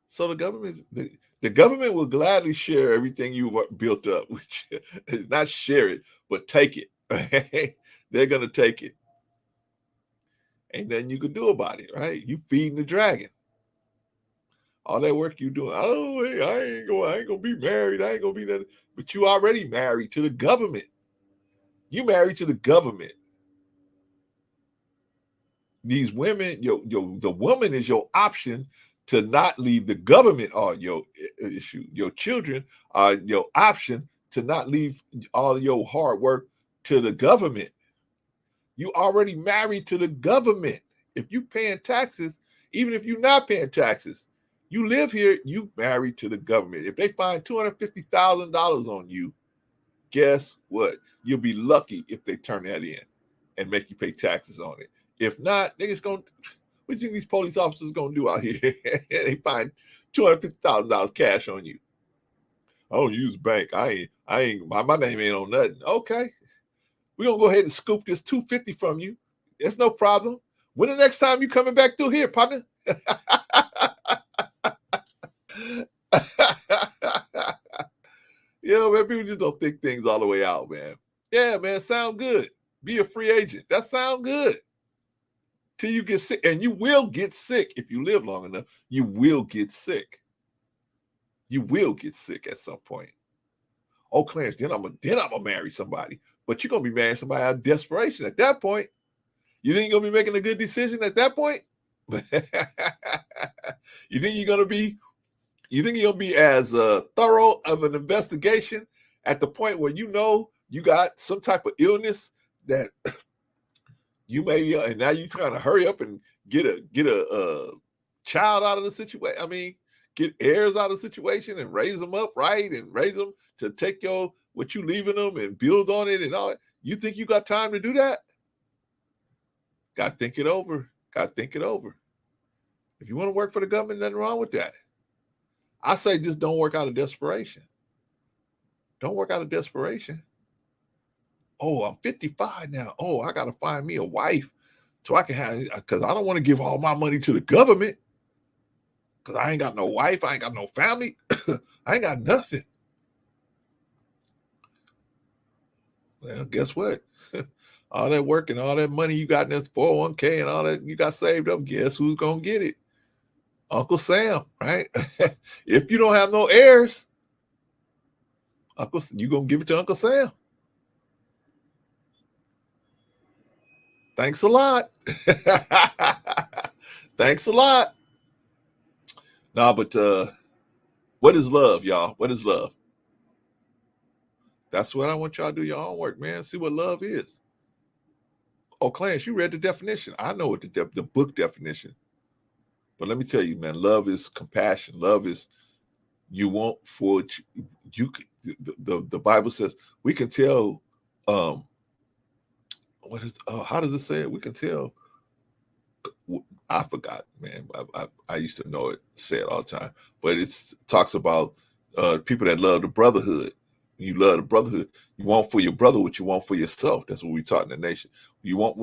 [SPEAKER 2] So the government will gladly share everything you've built up, which not share it, but take it. Right? They're gonna take it. Ain't nothing you can do about it, right? You feeding the dragon. All that work you doing. Oh, hey, I ain't gonna be married. I ain't gonna be nothing. But you already married to the government. You married to the government. These women, the woman is your option to not leave the government or your issue. Your children are your option to not leave all of your hard work to the government. You already married to the government. If you paying taxes, even if you're not paying taxes, you live here, you married to the government. If they find $250,000 on you, guess what? You'll be lucky if they turn that in and make you pay taxes on it. If not, they're just going, what do you think these police officers going to do out here? They find $250,000 cash on you. I don't use bank. I ain't, my name ain't on nothing. Okay. We're going to go ahead and scoop this $250 from you. There's no problem. When the next time you coming back through here, partner? You know know, man, people just don't think things all the way out, man. Yeah, man, sound good. Be a free agent. That sound good. Till you get sick. And you will get sick if you live long enough. You will get sick. You will get sick at some point. Oh, Clarence, then I'm gonna marry somebody. But you're gonna be marrying somebody out of desperation at that point. You think you're gonna be making a good decision at that point? You think you're gonna be as thorough of an investigation at the point where you know you got some type of illness that you may be, and now you're trying to hurry up and get a child out of the situation. I mean, get heirs out of the situation and raise them up right and raise them to take what you leaving them and build on it and all that. You think you got time to do that? Got to think it over. Got to think it over. If you want to work for the government, nothing wrong with that. I say just don't work out of desperation. Don't work out of desperation. Oh, I'm 55 now. Oh, I got to find me a wife so I can have, because I don't want to give all my money to the government because I ain't got no wife. I ain't got no family. I ain't got nothing. Well, guess what? All that work and all that money you got in this 401k and all that you got saved up, guess who's going to get it? Uncle Sam, right? If you don't have no heirs, you're going to give it to Uncle Sam. Thanks a lot. Thanks a lot. No, but what is love, y'all? What is love? That's what I want y'all to do your homework, man. See what love is. Oh, Clarence, you read the definition. I know what the book definition. But let me tell you, man, love is compassion. Love is you want for you. The Bible says we can tell. How does it say it? We can tell. I forgot, man. I used to know it, say it all the time. But it talks about people that love the brotherhood. You love the brotherhood. You want for your brother what you want for yourself. That's what we taught in the nation. You want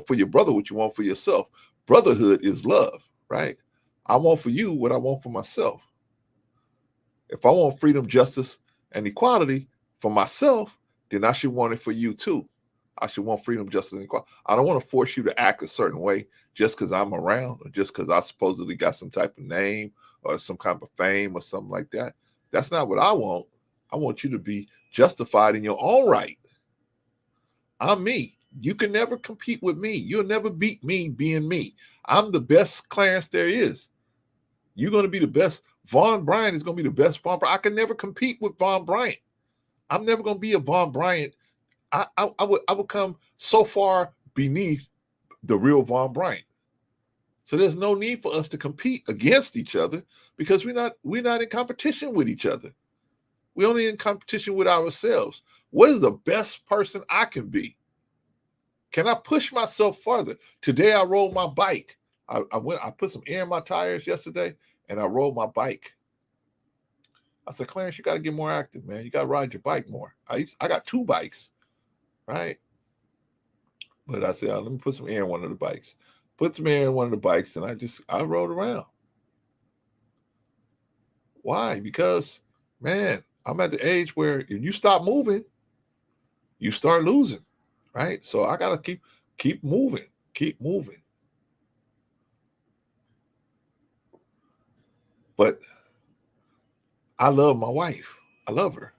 [SPEAKER 2] for your brother what you want for yourself. Brotherhood is love, right? I want for you what I want for myself. If I want freedom, justice, and equality for myself, then I should want it for you too. I should want freedom, justice, and equality. I don't want to force you to act a certain way just because I'm around or just because I supposedly got some type of name or some kind of fame or something like that. That's not what I want. I want you to be justified in your own right. I'm me. You can never compete with me. You'll never beat me being me. I'm the best Clarence there is. You're going to be the best. Vaughn Bryant is going to be the best Vaughn Bryant. I can never compete with Vaughn Bryant. I'm never going to be a Vaughn Bryant. I would come so far beneath the real Vaughn Bryant. So there's no need for us to compete against each other because we're not in competition with each other. We're only in competition with ourselves. What is the best person I can be? Can I push myself further? Today I rode my bike. I put some air in my tires yesterday and I rode my bike. I said, Clarence, you got to get more active, man. You got to ride your bike more. I got 2 bikes, right? But I said, let me put some air in one of the bikes. Put some air in one of the bikes and I rode around. Why? Because, man, I'm at the age where if you stop moving, you start losing, right? So I got to keep moving. But I love my wife. I love her.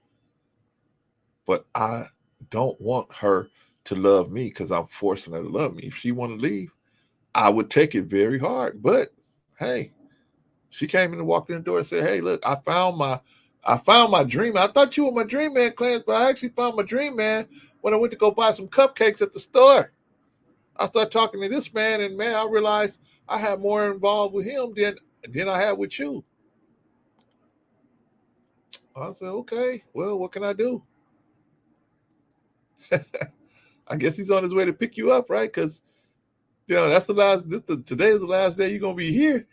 [SPEAKER 2] But I don't want her to love me because I'm forcing her to love me. If she want to leave, I would take it very hard. But hey, she came in and walked in the door and said, hey, look, I found my dream. I thought you were my dream man, Clarence, but I actually found my dream man when I went to go buy some cupcakes at the store. I started talking to this man, and man, I realized I had more involved with him than I had with you. I said, okay, well, what can I do? I guess he's on his way to pick you up, right? Because, that's today is the last day you're going to be here.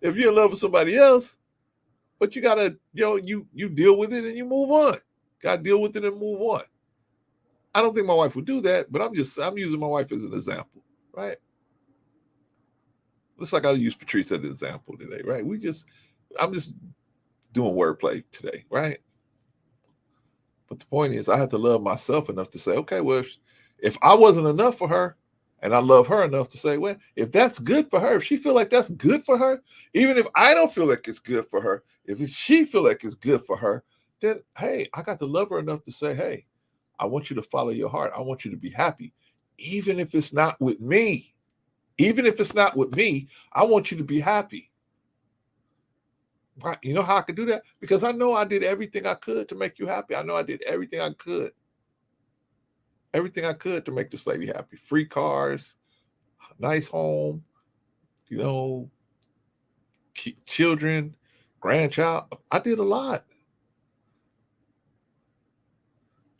[SPEAKER 2] If you're in love with somebody else. But you got to, you deal with it and you move on. Got to deal with it and move on. I don't think my wife would do that, but I'm using my wife as an example, right? Looks like I use Patrice as an example today, right? I'm just doing wordplay today, right? But the point is, I have to love myself enough to say, okay, well, if I wasn't enough for her, and I love her enough to say, well, if that's good for her, if she feel like that's good for her, even if I don't feel like it's good for her, if she feel like it's good for her, then, hey, I got to love her enough to say, hey, I want you to follow your heart. I want you to be happy. Even if it's not with me, I want you to be happy. Right? You know how I could do that? Because I know I did everything I could to make you happy. I know I did everything I could. Everything I could to make this lady happy. Free cars, nice home, children, grandchild. I did a lot.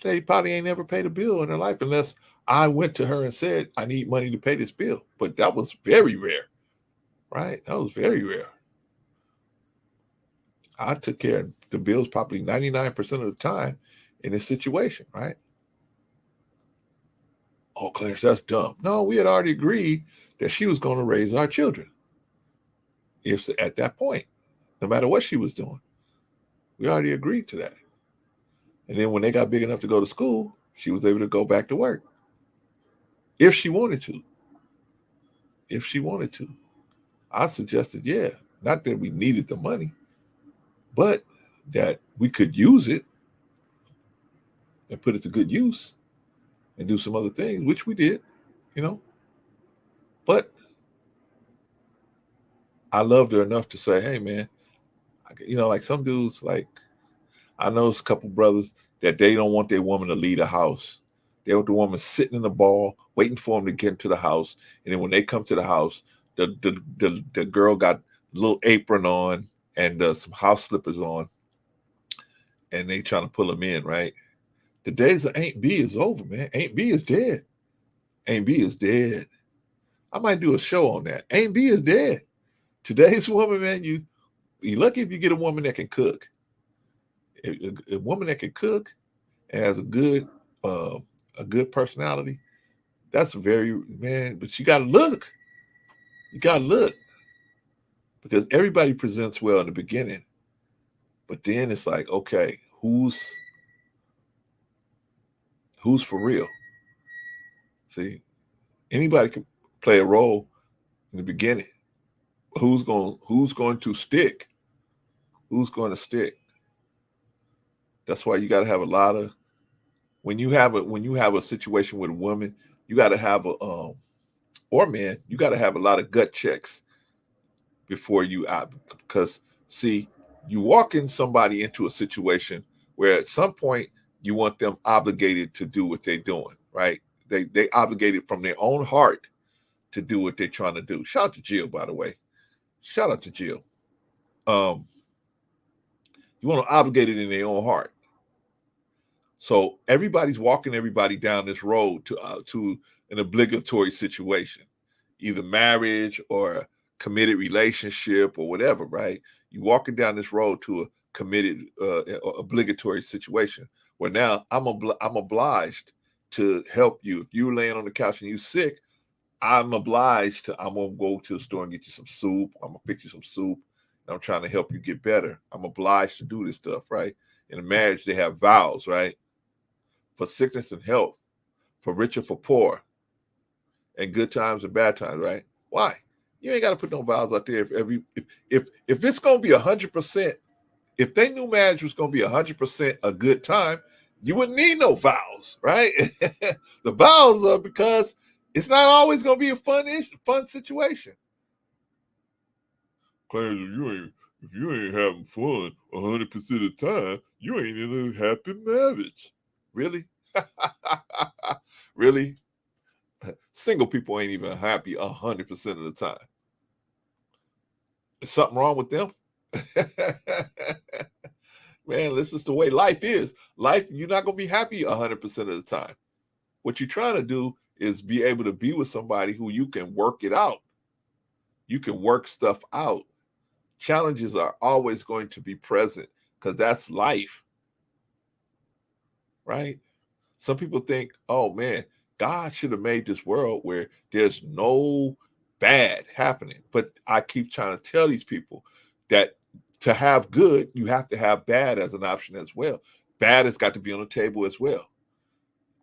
[SPEAKER 2] Lady probably ain't never paid a bill in her life unless I went to her and said, I need money to pay this bill. But that was very rare, right? That was very rare. I took care of the bills probably 99% of the time in this situation, right? Oh, Clarence, that's dumb. No, we had already agreed that she was going to raise our children. If at that point, no matter what she was doing, we already agreed to that. And then when they got big enough to go to school, she was able to go back to work. If she wanted to. I suggested, yeah, not that we needed the money, but that we could use it and put it to good use and do some other things, which we did, But I loved her enough to say, hey, man, like some dudes, like I know a couple brothers that they don't want their woman to leave the house. They want the woman sitting in the ball, waiting for them to get into the house. And then when they come to the house, the girl got a little apron on and some house slippers on. And they trying to pull them in, right? The days of Aunt B is over, man. Aunt B is dead. Aunt B is dead. I might do a show on that. Aunt B is dead. Today's woman, man, you're lucky if you get a woman that can cook. A woman that can cook and has a good personality, that's but you gotta look. Because everybody presents well in the beginning. But then it's like, okay, who's for real? See, anybody can play a role in the beginning. Who's going to stick? Who's going to stick? That's why you got to have a lot of, when you have a situation with a woman, you got to have or man, you got to have a lot of gut checks before you out, because see, you walking somebody into a situation where at some point you want them obligated to do what they're doing, right? They obligated from their own heart to do what they're trying to do. Shout out to Jill, by the way. Shout out to Jill. You want to obligate it in their own heart. So everybody's walking everybody down this road to an obligatory situation, either marriage or a committed relationship or whatever, right? You're walking down this road to a committed, obligatory situation where now I'm obliged to help you. If you're laying on the couch and you're sick, I'm going to go to the store and get you some soup. I'm going to fix you some soup. And I'm trying to help you get better. I'm obliged to do this stuff, right? In a marriage, they have vows, right? For sickness and health, for rich and for poor, and good times and bad times, right? Why? You ain't got to put no vows out there. If it's going to be 100%, if they knew marriage was going to be 100% a good time, you wouldn't need no vows, right? The vows are because it's not always going to be a fun situation. Clarence, if you ain't having fun 100% of the time, you ain't in a happy marriage. Really? Really? Single people ain't even happy 100% of the time. Is something wrong with them? Man, this is the way life is. Life, you're not going to be happy 100% of the time. What you're trying to do is be able to be with somebody who you can work it out. You can work stuff out. Challenges are always going to be present because that's life, right? Some people think, oh man, God should have made this world where there's no bad happening. But I keep trying to tell these people that to have good, you have to have bad as an option as well. Bad has got to be on the table as well.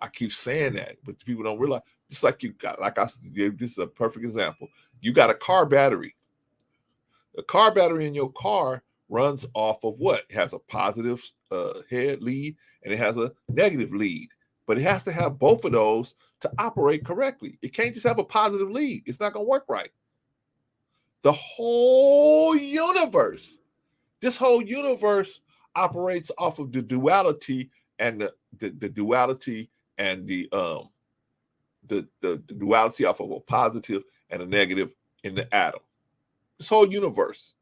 [SPEAKER 2] I keep saying that, but people don't realize. Just like you got, like I gave this is a perfect example. You got a car battery. The car battery in your car runs off of what? It has a positive head lead and it has a negative lead. But it has to have both of those to operate correctly. It can't just have a positive lead. It's not going to work right. The whole universe, this whole universe operates off of the duality and the duality and the duality off of a positive and a negative in the atom. This whole universe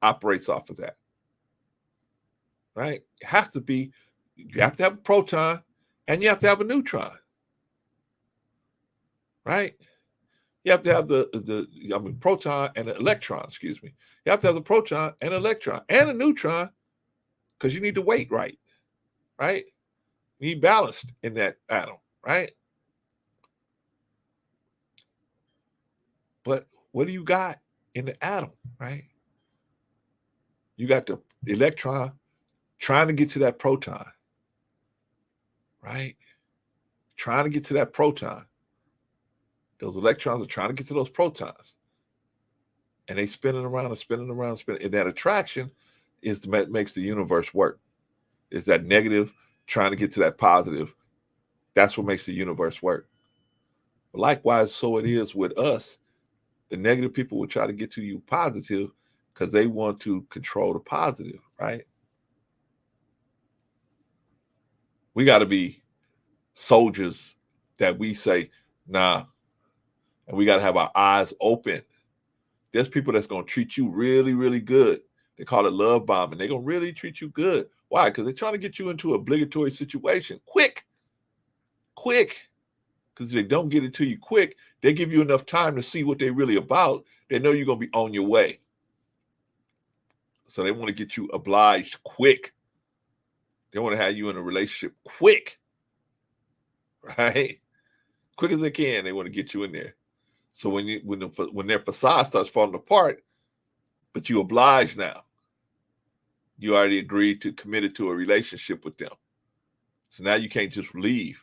[SPEAKER 2] operates off of that, right? It has to be, you have to have a proton and you have to have a neutron, right? You have to have the proton and an electron, excuse me. You have to have the proton and an electron and a neutron because you need the weight right? You need balanced in that atom, right? But what do you got in the atom, right? You got the electron trying to get to that proton, right? Trying to get to that proton. Those electrons are trying to get to those protons. And they spinning around and spinning around and spinning. And that attraction is what makes the universe work. It's that negative trying to get to that positive. That's what makes the universe work. But likewise, so it is with us. The negative people will try to get to you positive because they want to control the positive, right? We got to be soldiers that we say, nah, and we got to have our eyes open. There's people that's going to treat you really, really good. They call it love bombing. They're going to really treat you good. Why? Because they're trying to get you into an obligatory situation. Quick. Because if they don't get it to you quick, they give you enough time to see what they're really about. They know you're going to be on your way. So they want to get you obliged quick. They want to have you in a relationship quick. Right? Quick as they can, they want to get you in there. So when their facade starts falling apart, but you oblige now, you already agreed to committed to a relationship with them. So now you can't just leave.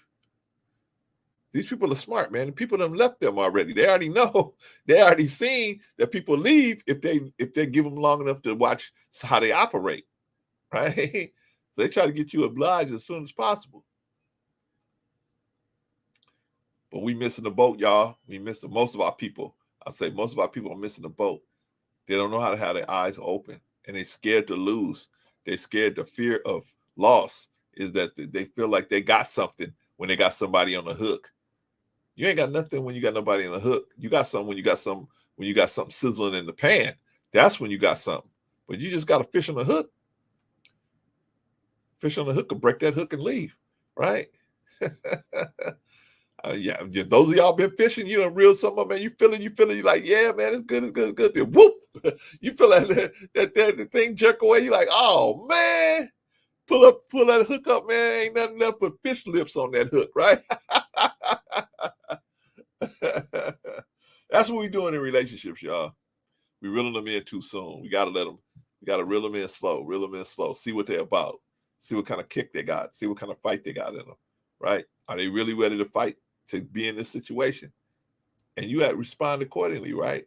[SPEAKER 2] These people are smart, man. The people that left them already. They already know. They already seen that people leave if they give them long enough to watch how they operate, right? So they try to get you obliged as soon as possible. But we missing the boat, y'all. We missing most of our people. I'll say most of our people are missing the boat. They don't know how to have their eyes open, and they're scared to lose. They're scared. The fear of loss is that they feel like they got something when they got somebody on the hook. You ain't got nothing when you got nobody on the hook. You got something when you got something sizzling in the pan. That's when you got something. But you just got a fish on the hook. Fish on the hook will break that hook and leave, right? Yeah, just those of y'all been fishing, you done reeled something up, man. You feeling, you like, yeah, man, it's good. Then whoop, you feel like that thing jerk away. You like, oh man, pull that hook up, man. Ain't nothing left but fish lips on that hook, right? That's what we doing in relationships, y'all. We reeling them in too soon. We gotta reel them in slow. See what they're about. See what kind of kick they got. See what kind of fight they got in them, right? Are they really ready to fight to be in this situation? And you have to respond accordingly, right?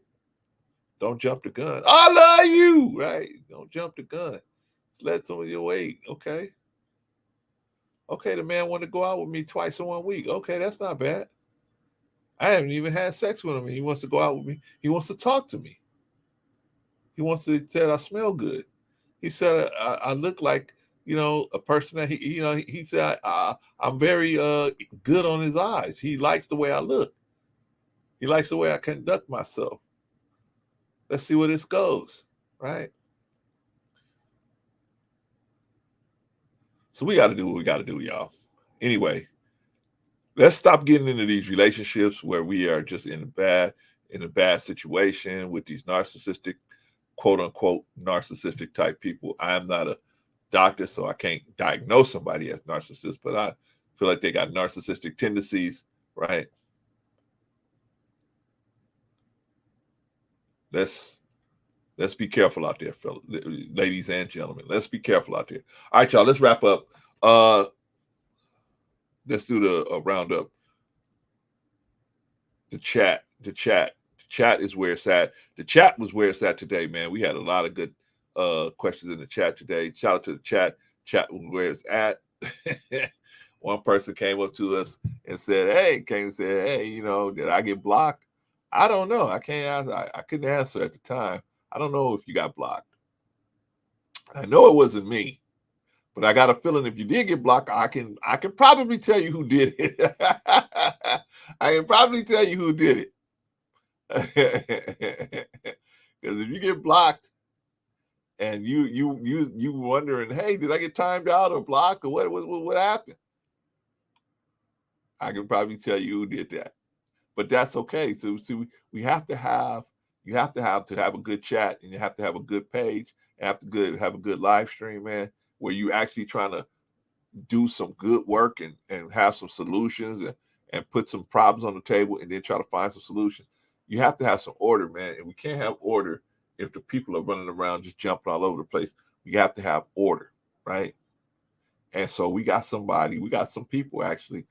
[SPEAKER 2] Don't jump the gun. I love you, right? Don't jump the gun. Let some of your weight, okay? Okay, the man wanted to go out with me twice in 1 week. Okay, that's not bad. I haven't even had sex with him, and he wants to go out with me. He wants to talk to me. He wants to say I smell good. He said I look like, a person that he said I'm very good on his eyes. He likes the way I look. He likes the way I conduct myself. Let's see where this goes, right? So we got to do what we got to do, y'all. Anyway, let's stop getting into these relationships where we are just in a bad situation with these narcissistic, quote unquote, narcissistic type people. I am not a doctor, so I can't diagnose somebody as narcissist, but I feel like they got narcissistic tendencies, right? Let's Let's be careful out there, fellas, ladies and gentlemen. Let's be careful out there. All right, y'all, let's wrap up. Let's do the roundup. The chat is where it's at. The chat was where it's at today, man. We had a lot of good questions in the chat today. Shout out to the chat. Chat was where it's at. One person came up to us and said, hey, you know, did I get blocked? I don't know. I can't answer. I couldn't answer at the time. I don't know if you got blocked. I know it wasn't me, but I got a feeling if you did get blocked, I can probably tell you who did it. I can probably tell you who did it. Because if you get blocked and you wondering, hey, did I get timed out or blocked or what happened? I can probably tell you who did that. But that's okay. So we have to have a good chat, and you have to have a good page, and have a good live stream, man, where you actually trying to do some good work and have some solutions and put some problems on the table and then try to find some solutions. You have to have some order, man. And we can't have order if the people are running around just jumping all over the place. We have to have order, right? And so we got some people actually.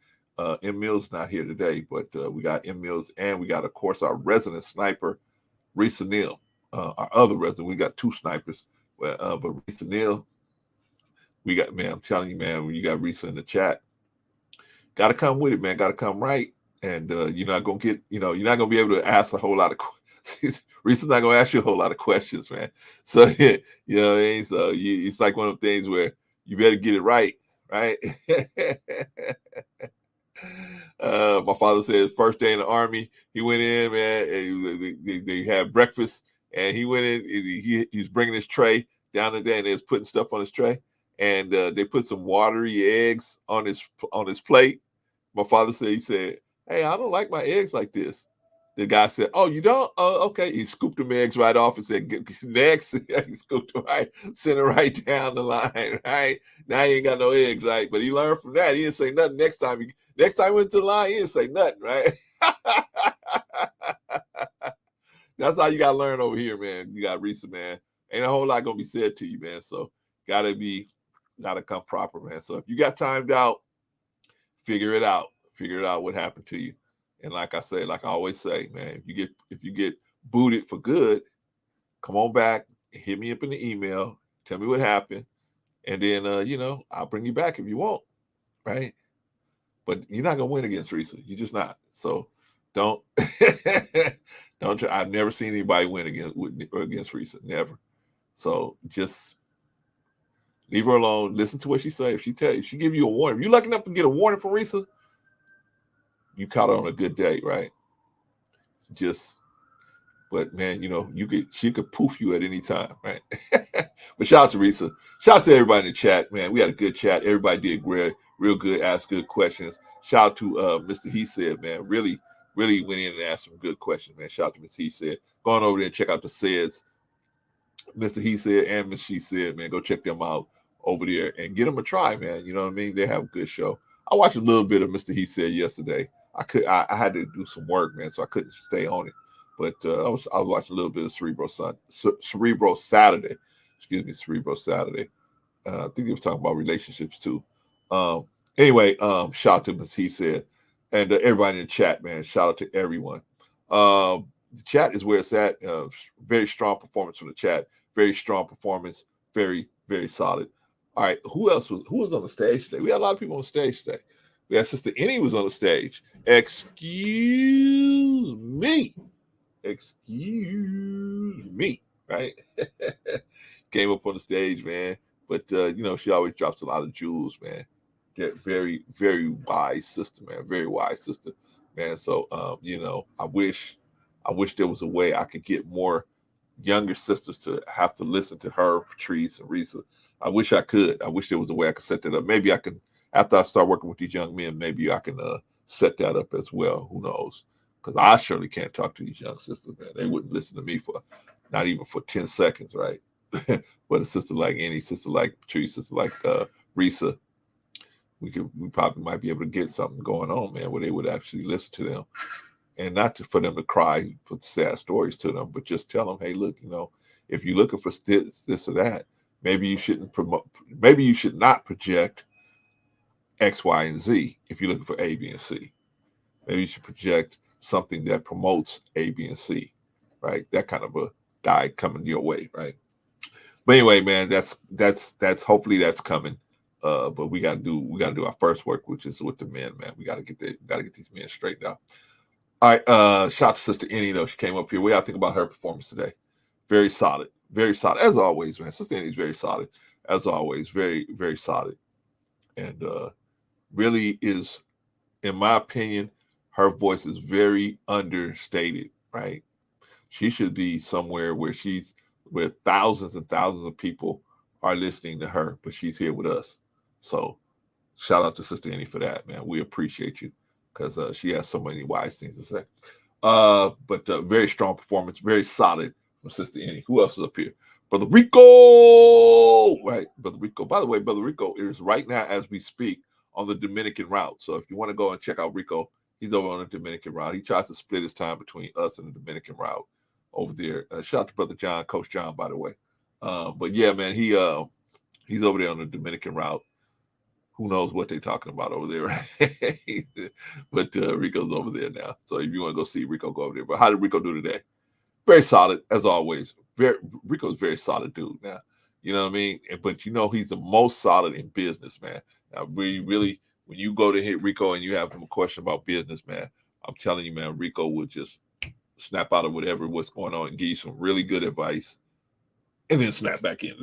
[SPEAKER 2] M. Mills not here today, but we got M. Mills, and we got, of course, our resident sniper, Risa Neal. Our other resident, we got two snipers, but Risa Neal, we got, man, I'm telling you, man, when you got Risa in the chat, got to come with it, man. Got to come right, and you're not gonna be able to ask a whole lot of questions. Risa's not gonna ask you a whole lot of questions, man. So you know, it's like one of the things where you better get it right, right? My father said his first day in the Army, he went in, man, and they had breakfast, and he went in, he was bringing his tray down there, and they was putting stuff on his tray, and they put some watery eggs on his plate. My father said, he said, hey, I don't like my eggs like this. The guy said, oh, you don't? Oh, okay. He scooped them eggs right off and said, next. He scooped them right, sent it right down the line, right? Now he ain't got no eggs, right? But he learned from that. He didn't say nothing next time. Next time he went to the line, he didn't say nothing, right? That's how you got to learn over here, man. You got Risa, man. Ain't a whole lot going to be said to you, man. So got to come proper, man. So if you got timed out, figure it out. Figure it out what happened to you. And like I always say, man, if you get booted for good, come on back, hit me up in the email, tell me what happened, and then I'll bring you back if you want, right? But you're not gonna win against Risa. You're just not. So don't try. I've never seen anybody win against Risa. Never. So just leave her alone. Listen to what she say. If she give you a warning, if you're lucky enough to get a warning from Risa, you caught her on a good day, right? But man, she could poof you at any time, right? But shout out to Risa. Shout out to everybody in the chat, man. We had a good chat. Everybody did great, real good, asked good questions. Shout out to Mr. He Said, man. Really, really went in and asked some good questions, man. Shout out to Mr. He Said. Go on over there and check out the Saids. Mr. He Said and Miss She Said, man. Go check them out over there and get them a try, man. You know what I mean? They have a good show. I watched a little bit of Mr. He Said yesterday. I had to do some work, man, so I couldn't stay on it. But I was watching a little bit of Cerebro Saturday. Cerebro Saturday. I think he was talking about relationships too. Anyway, shout out to Ms. He Said, and everybody in the chat, man. Shout out to everyone. The chat is where it's at. Very strong performance from the chat. Very strong performance. Very, very solid. All right, who was on the stage today? We had a lot of people on the stage today. We had Sister Annie was on the stage. Excuse me, right? Came up on the stage, man. But she always drops a lot of jewels, man. Very, very wise sister, man. Very wise sister, man. So I wish there was a way I could get more younger sisters to have to listen to her, Patrice, and Risa. I wish I could. I wish there was a way I could set that up. Maybe I can. After I start working with these young men, maybe I can set that up as well. Who knows? Because I surely can't talk to these young sisters, man. They wouldn't listen to me not even for 10 seconds, right? But a sister like Annie, sister like Patrice, sister like Risa, we probably might be able to get something going on, man, where they would actually listen to them. And not for them to cry, put sad stories to them, but just tell them, hey, look, If you're looking for this or that, maybe you shouldn't promote. Maybe you should not project X, Y, and Z. If you're looking for A, B, and C, maybe you should project something that promotes A, B, and C, right? That kind of a guy coming your way, right? But anyway, man, that's hopefully that's coming. But we gotta do our first work, which is with the men, man. We gotta get these men straightened out. All right, shout out to Sister Annie, though. She came up here. What do y'all think about her performance today? Very solid, as always, man. Sister Annie's very solid, as always, very, very solid. And really is, in my opinion, her voice is very understated, right? She should be somewhere where thousands and thousands of people are listening to her, but she's here with us. So shout out to Sister Annie for that, man. We appreciate you because she has so many wise things to say. But very strong performance, very solid from Sister Annie. Who else is up here? Brother Rico, right? Brother Rico. By the way, Brother Rico is right now as we speak on the Dominican route. So if you want to go and check out Rico, he's over on the Dominican route. He tries to split his time between us and the Dominican route over there. Shout out to Brother John, Coach John, by the way. But yeah, man, he's over there on the Dominican route. Who knows what they're talking about over there, right? But Rico's over there now. So if you want to go see Rico, go over there. But how did Rico do today? Very solid, as always. Rico's very solid dude now. You know what I mean? But he's the most solid in business, man. Now, really, when you go to hit Rico and you have him a question about business, man, I'm telling you, man, Rico will just snap out of what's going on and give you some really good advice and then snap back in.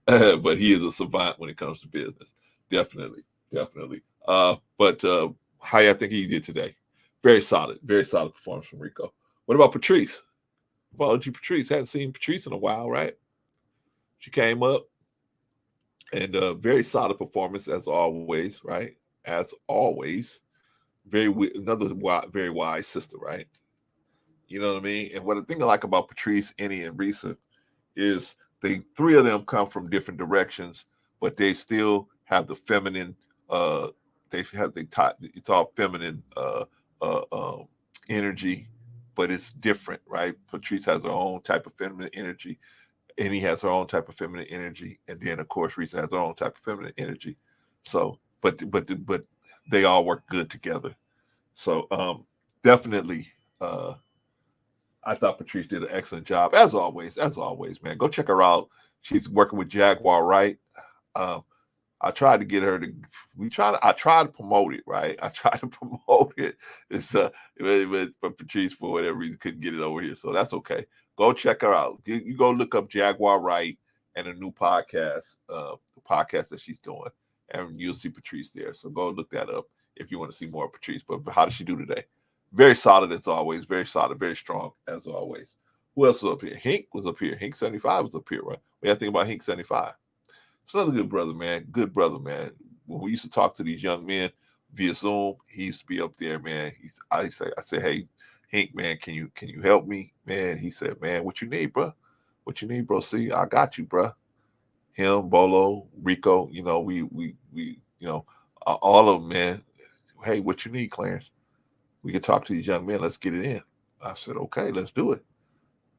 [SPEAKER 2] But he is a savant when it comes to business. Definitely. But how y'all think he did today? Very solid performance from Rico. What about Patrice? Followed you, Patrice. Hadn't seen Patrice in a while, right? She came up and very solid performance as always, right? As always. Very wise sister, right? You know what I mean? And what the thing I like about Patrice, Annie, and Risa is three of them come from different directions, but they still have the feminine. It's all feminine energy, but it's different, right? Patrice has her own type of feminine energy, Annie has her own type of feminine energy, and then of course Risa has her own type of feminine energy. So, but they all work good together. So, definitely. I thought Patrice did an excellent job, as always, man. Go check her out. She's working with Jaguar, right? I tried to get her to. I tried to promote it, right? I tried to promote it. It's but Patrice, for whatever reason, couldn't get it over here, so that's okay. Go check her out. You go look up Jaguar Right and a new podcast, the podcast that she's doing, and you'll see Patrice there. So go look that up if you want to see more of Patrice. But how did she do today? Very solid as always. Very solid. Very strong as always. Who else was up here? Hink was up here. Hink 75 was up here, right? We got to think about Hink 75. It's another good brother, man. Good brother, man. When we used to talk to these young men via Zoom, he used to be up there, man. I say, hey, Hink, man, can you help me, man? He said, man, what you need, bro? What you need, bro? See, I got you, bro. Him, Bolo, Rico, we all of them, man. Hey, what you need, Clarence? We can talk to these young men. Let's get it in. I said, okay, let's do it.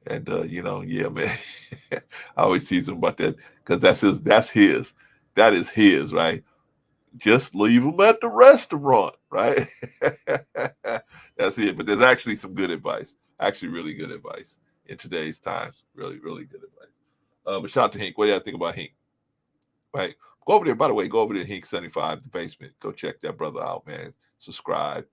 [SPEAKER 2] And, yeah, man, I always tease him about that because that is his, right? Just leave him at the restaurant, right? That's it. But there's actually some good advice, actually really good advice in today's times. Really, really good advice. But shout out to Hink. What do you think about Hink? Right? Go over there, by the way, go over to Hink 75, the basement. Go check that brother out, man. Subscribe.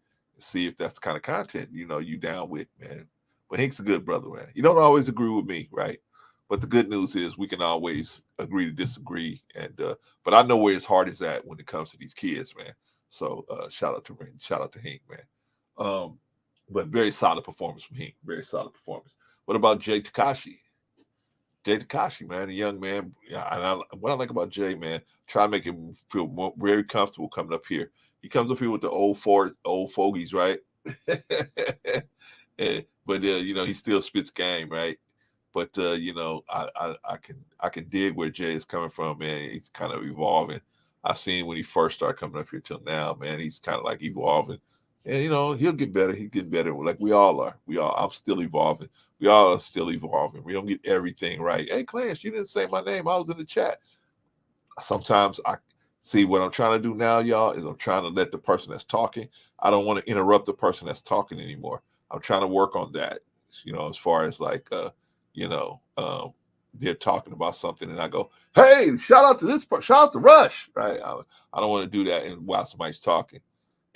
[SPEAKER 2] See if that's the kind of content you down with, man. But Hink's a good brother, man. You don't always agree with me, right? But the good news is we can always agree to disagree. And but I know where his heart is at when it comes to these kids, man. So shout out to Hink, man. But very solid performance from Hink. Very solid performance. What about Jay Takashi? Jay Takashi, man, a young man. Yeah, what I like about Jay, man, try to make him feel very comfortable coming up here. He comes up here with the old fogies, right? But he still spits game, right? But I can dig where Jay is coming from, man. He's kind of evolving. I seen when he first started coming up here till now, man. He's kind of like evolving And he'll get better. He'll get better. Like we all are. I'm still evolving. We all are still evolving. We don't get everything right. Hey, Clarence, you didn't say my name. I was in the chat. Sometimes I see what I'm trying to do now, y'all, is I'm trying to let the person that's talking. I don't want to interrupt the person that's talking anymore. I'm trying to work on that. As far as like, they're talking about something and I go, hey, shout out to this person, shout out to Rush, right? I don't want to do that while somebody's talking.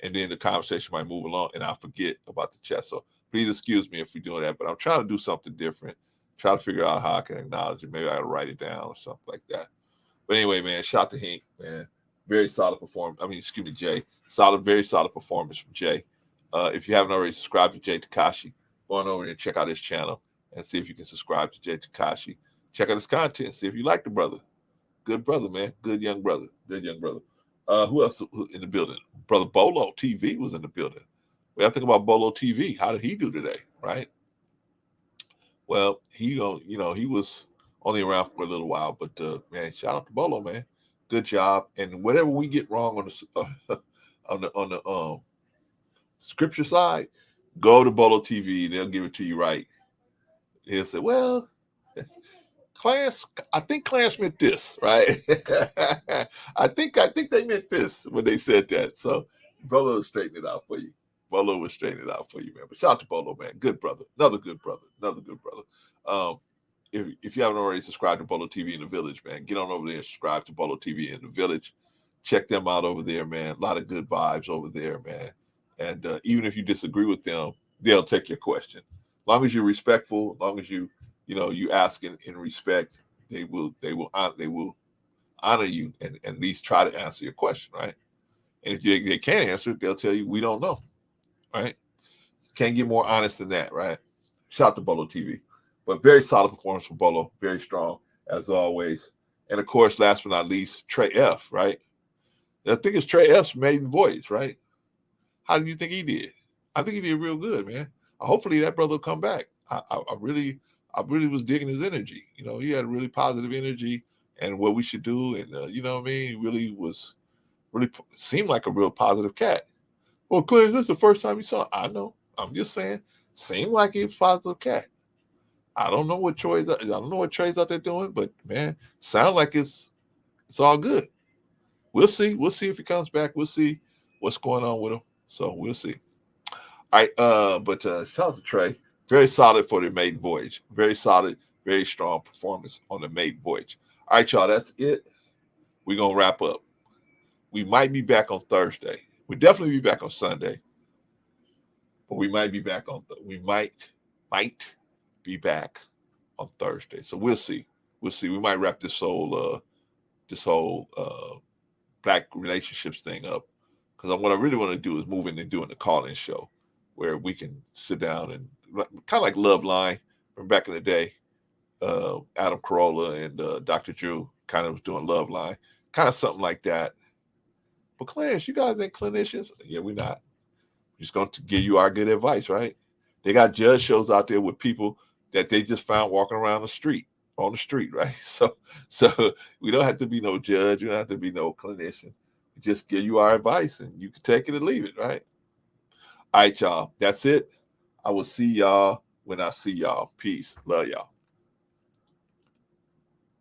[SPEAKER 2] And then the conversation might move along and I'll forget about the chat. So please excuse me if we're doing that, but I'm trying to do something different. Try to figure out how I can acknowledge it. Maybe I gotta write it down or something like that. But anyway, man, shout to Hank, man. Very solid performance. Jay. Very solid performance from Jay. If you haven't already subscribed to Jay Takashi, go on over there and check out his channel and see if you can subscribe to Jay Takashi. Check out his content, see if you like the brother. Good brother, man. Good young brother. Who else in the building? Brother Bolo TV was in the building. What do you think about Bolo TV? How did he do today, right? Well, he was only around for a little while, but man, shout out to Bolo, man. Good job. And whatever we get wrong on the scripture side, go to Bolo TV. They'll give it to you right. He'll say, well, Clarence, I think Clarence meant this, right? I think they meant this when they said that. So Bolo will straighten it out for you. Man. But shout out to Bolo, man. Good brother. Another good brother. If you haven't already subscribed to Bolo TV in the Village, man, get on over there and subscribe to Bolo TV in the Village. Check them out over there, man. A lot of good vibes over there, man. And even if you disagree with them, they'll take your question. As long as you're respectful, as long as you ask in respect, they will honor you and at least try to answer your question, right? And if they can't answer it, they'll tell you we don't know, right? Can't get more honest than that, right? Shout out to Bolo TV. But very solid performance from Bolo, very strong as always. And of course, last but not least, Trey F, right? I think it's Trey F's maiden voyage, right? How do you think he did? I think he did real good, man. Hopefully that brother will come back. I really was digging his energy. He had really positive energy and what we should do. And, really seemed like a real positive cat. Well, Clarence, this is the first time you saw him. I know. I'm just saying, seemed like he was a positive cat. I don't know what Trey's out there doing, but man, sound like it's all good. We'll see. We'll see if he comes back. We'll see what's going on with him. So we'll see. All right. But shout out to Trey. Very solid for the maiden voyage. Very solid, very strong performance on the maiden voyage. All right, y'all. That's it. We're gonna wrap up. We might be back on Thursday. We'll definitely be back on Sunday. But we might be back we might be back on Thursday. So we'll see. We might wrap this whole Black relationships thing up. Because what I really want to do is move into doing the call-in show where we can sit down and kind of like Love Line from back in the day. Adam Carolla and Dr. Drew kind of was doing Love Line. Kind of something like that. But Clarence, you guys ain't clinicians? Yeah, we're not. We're just going to give you our good advice, right? They got judge shows out there with people that they just found walking around on the street, right? So we don't have to be no judge. We don't have to be no clinician. We just give you our advice and you can take it or leave it, right? All right, y'all. That's it. I will see y'all when I see y'all. Peace. Love y'all.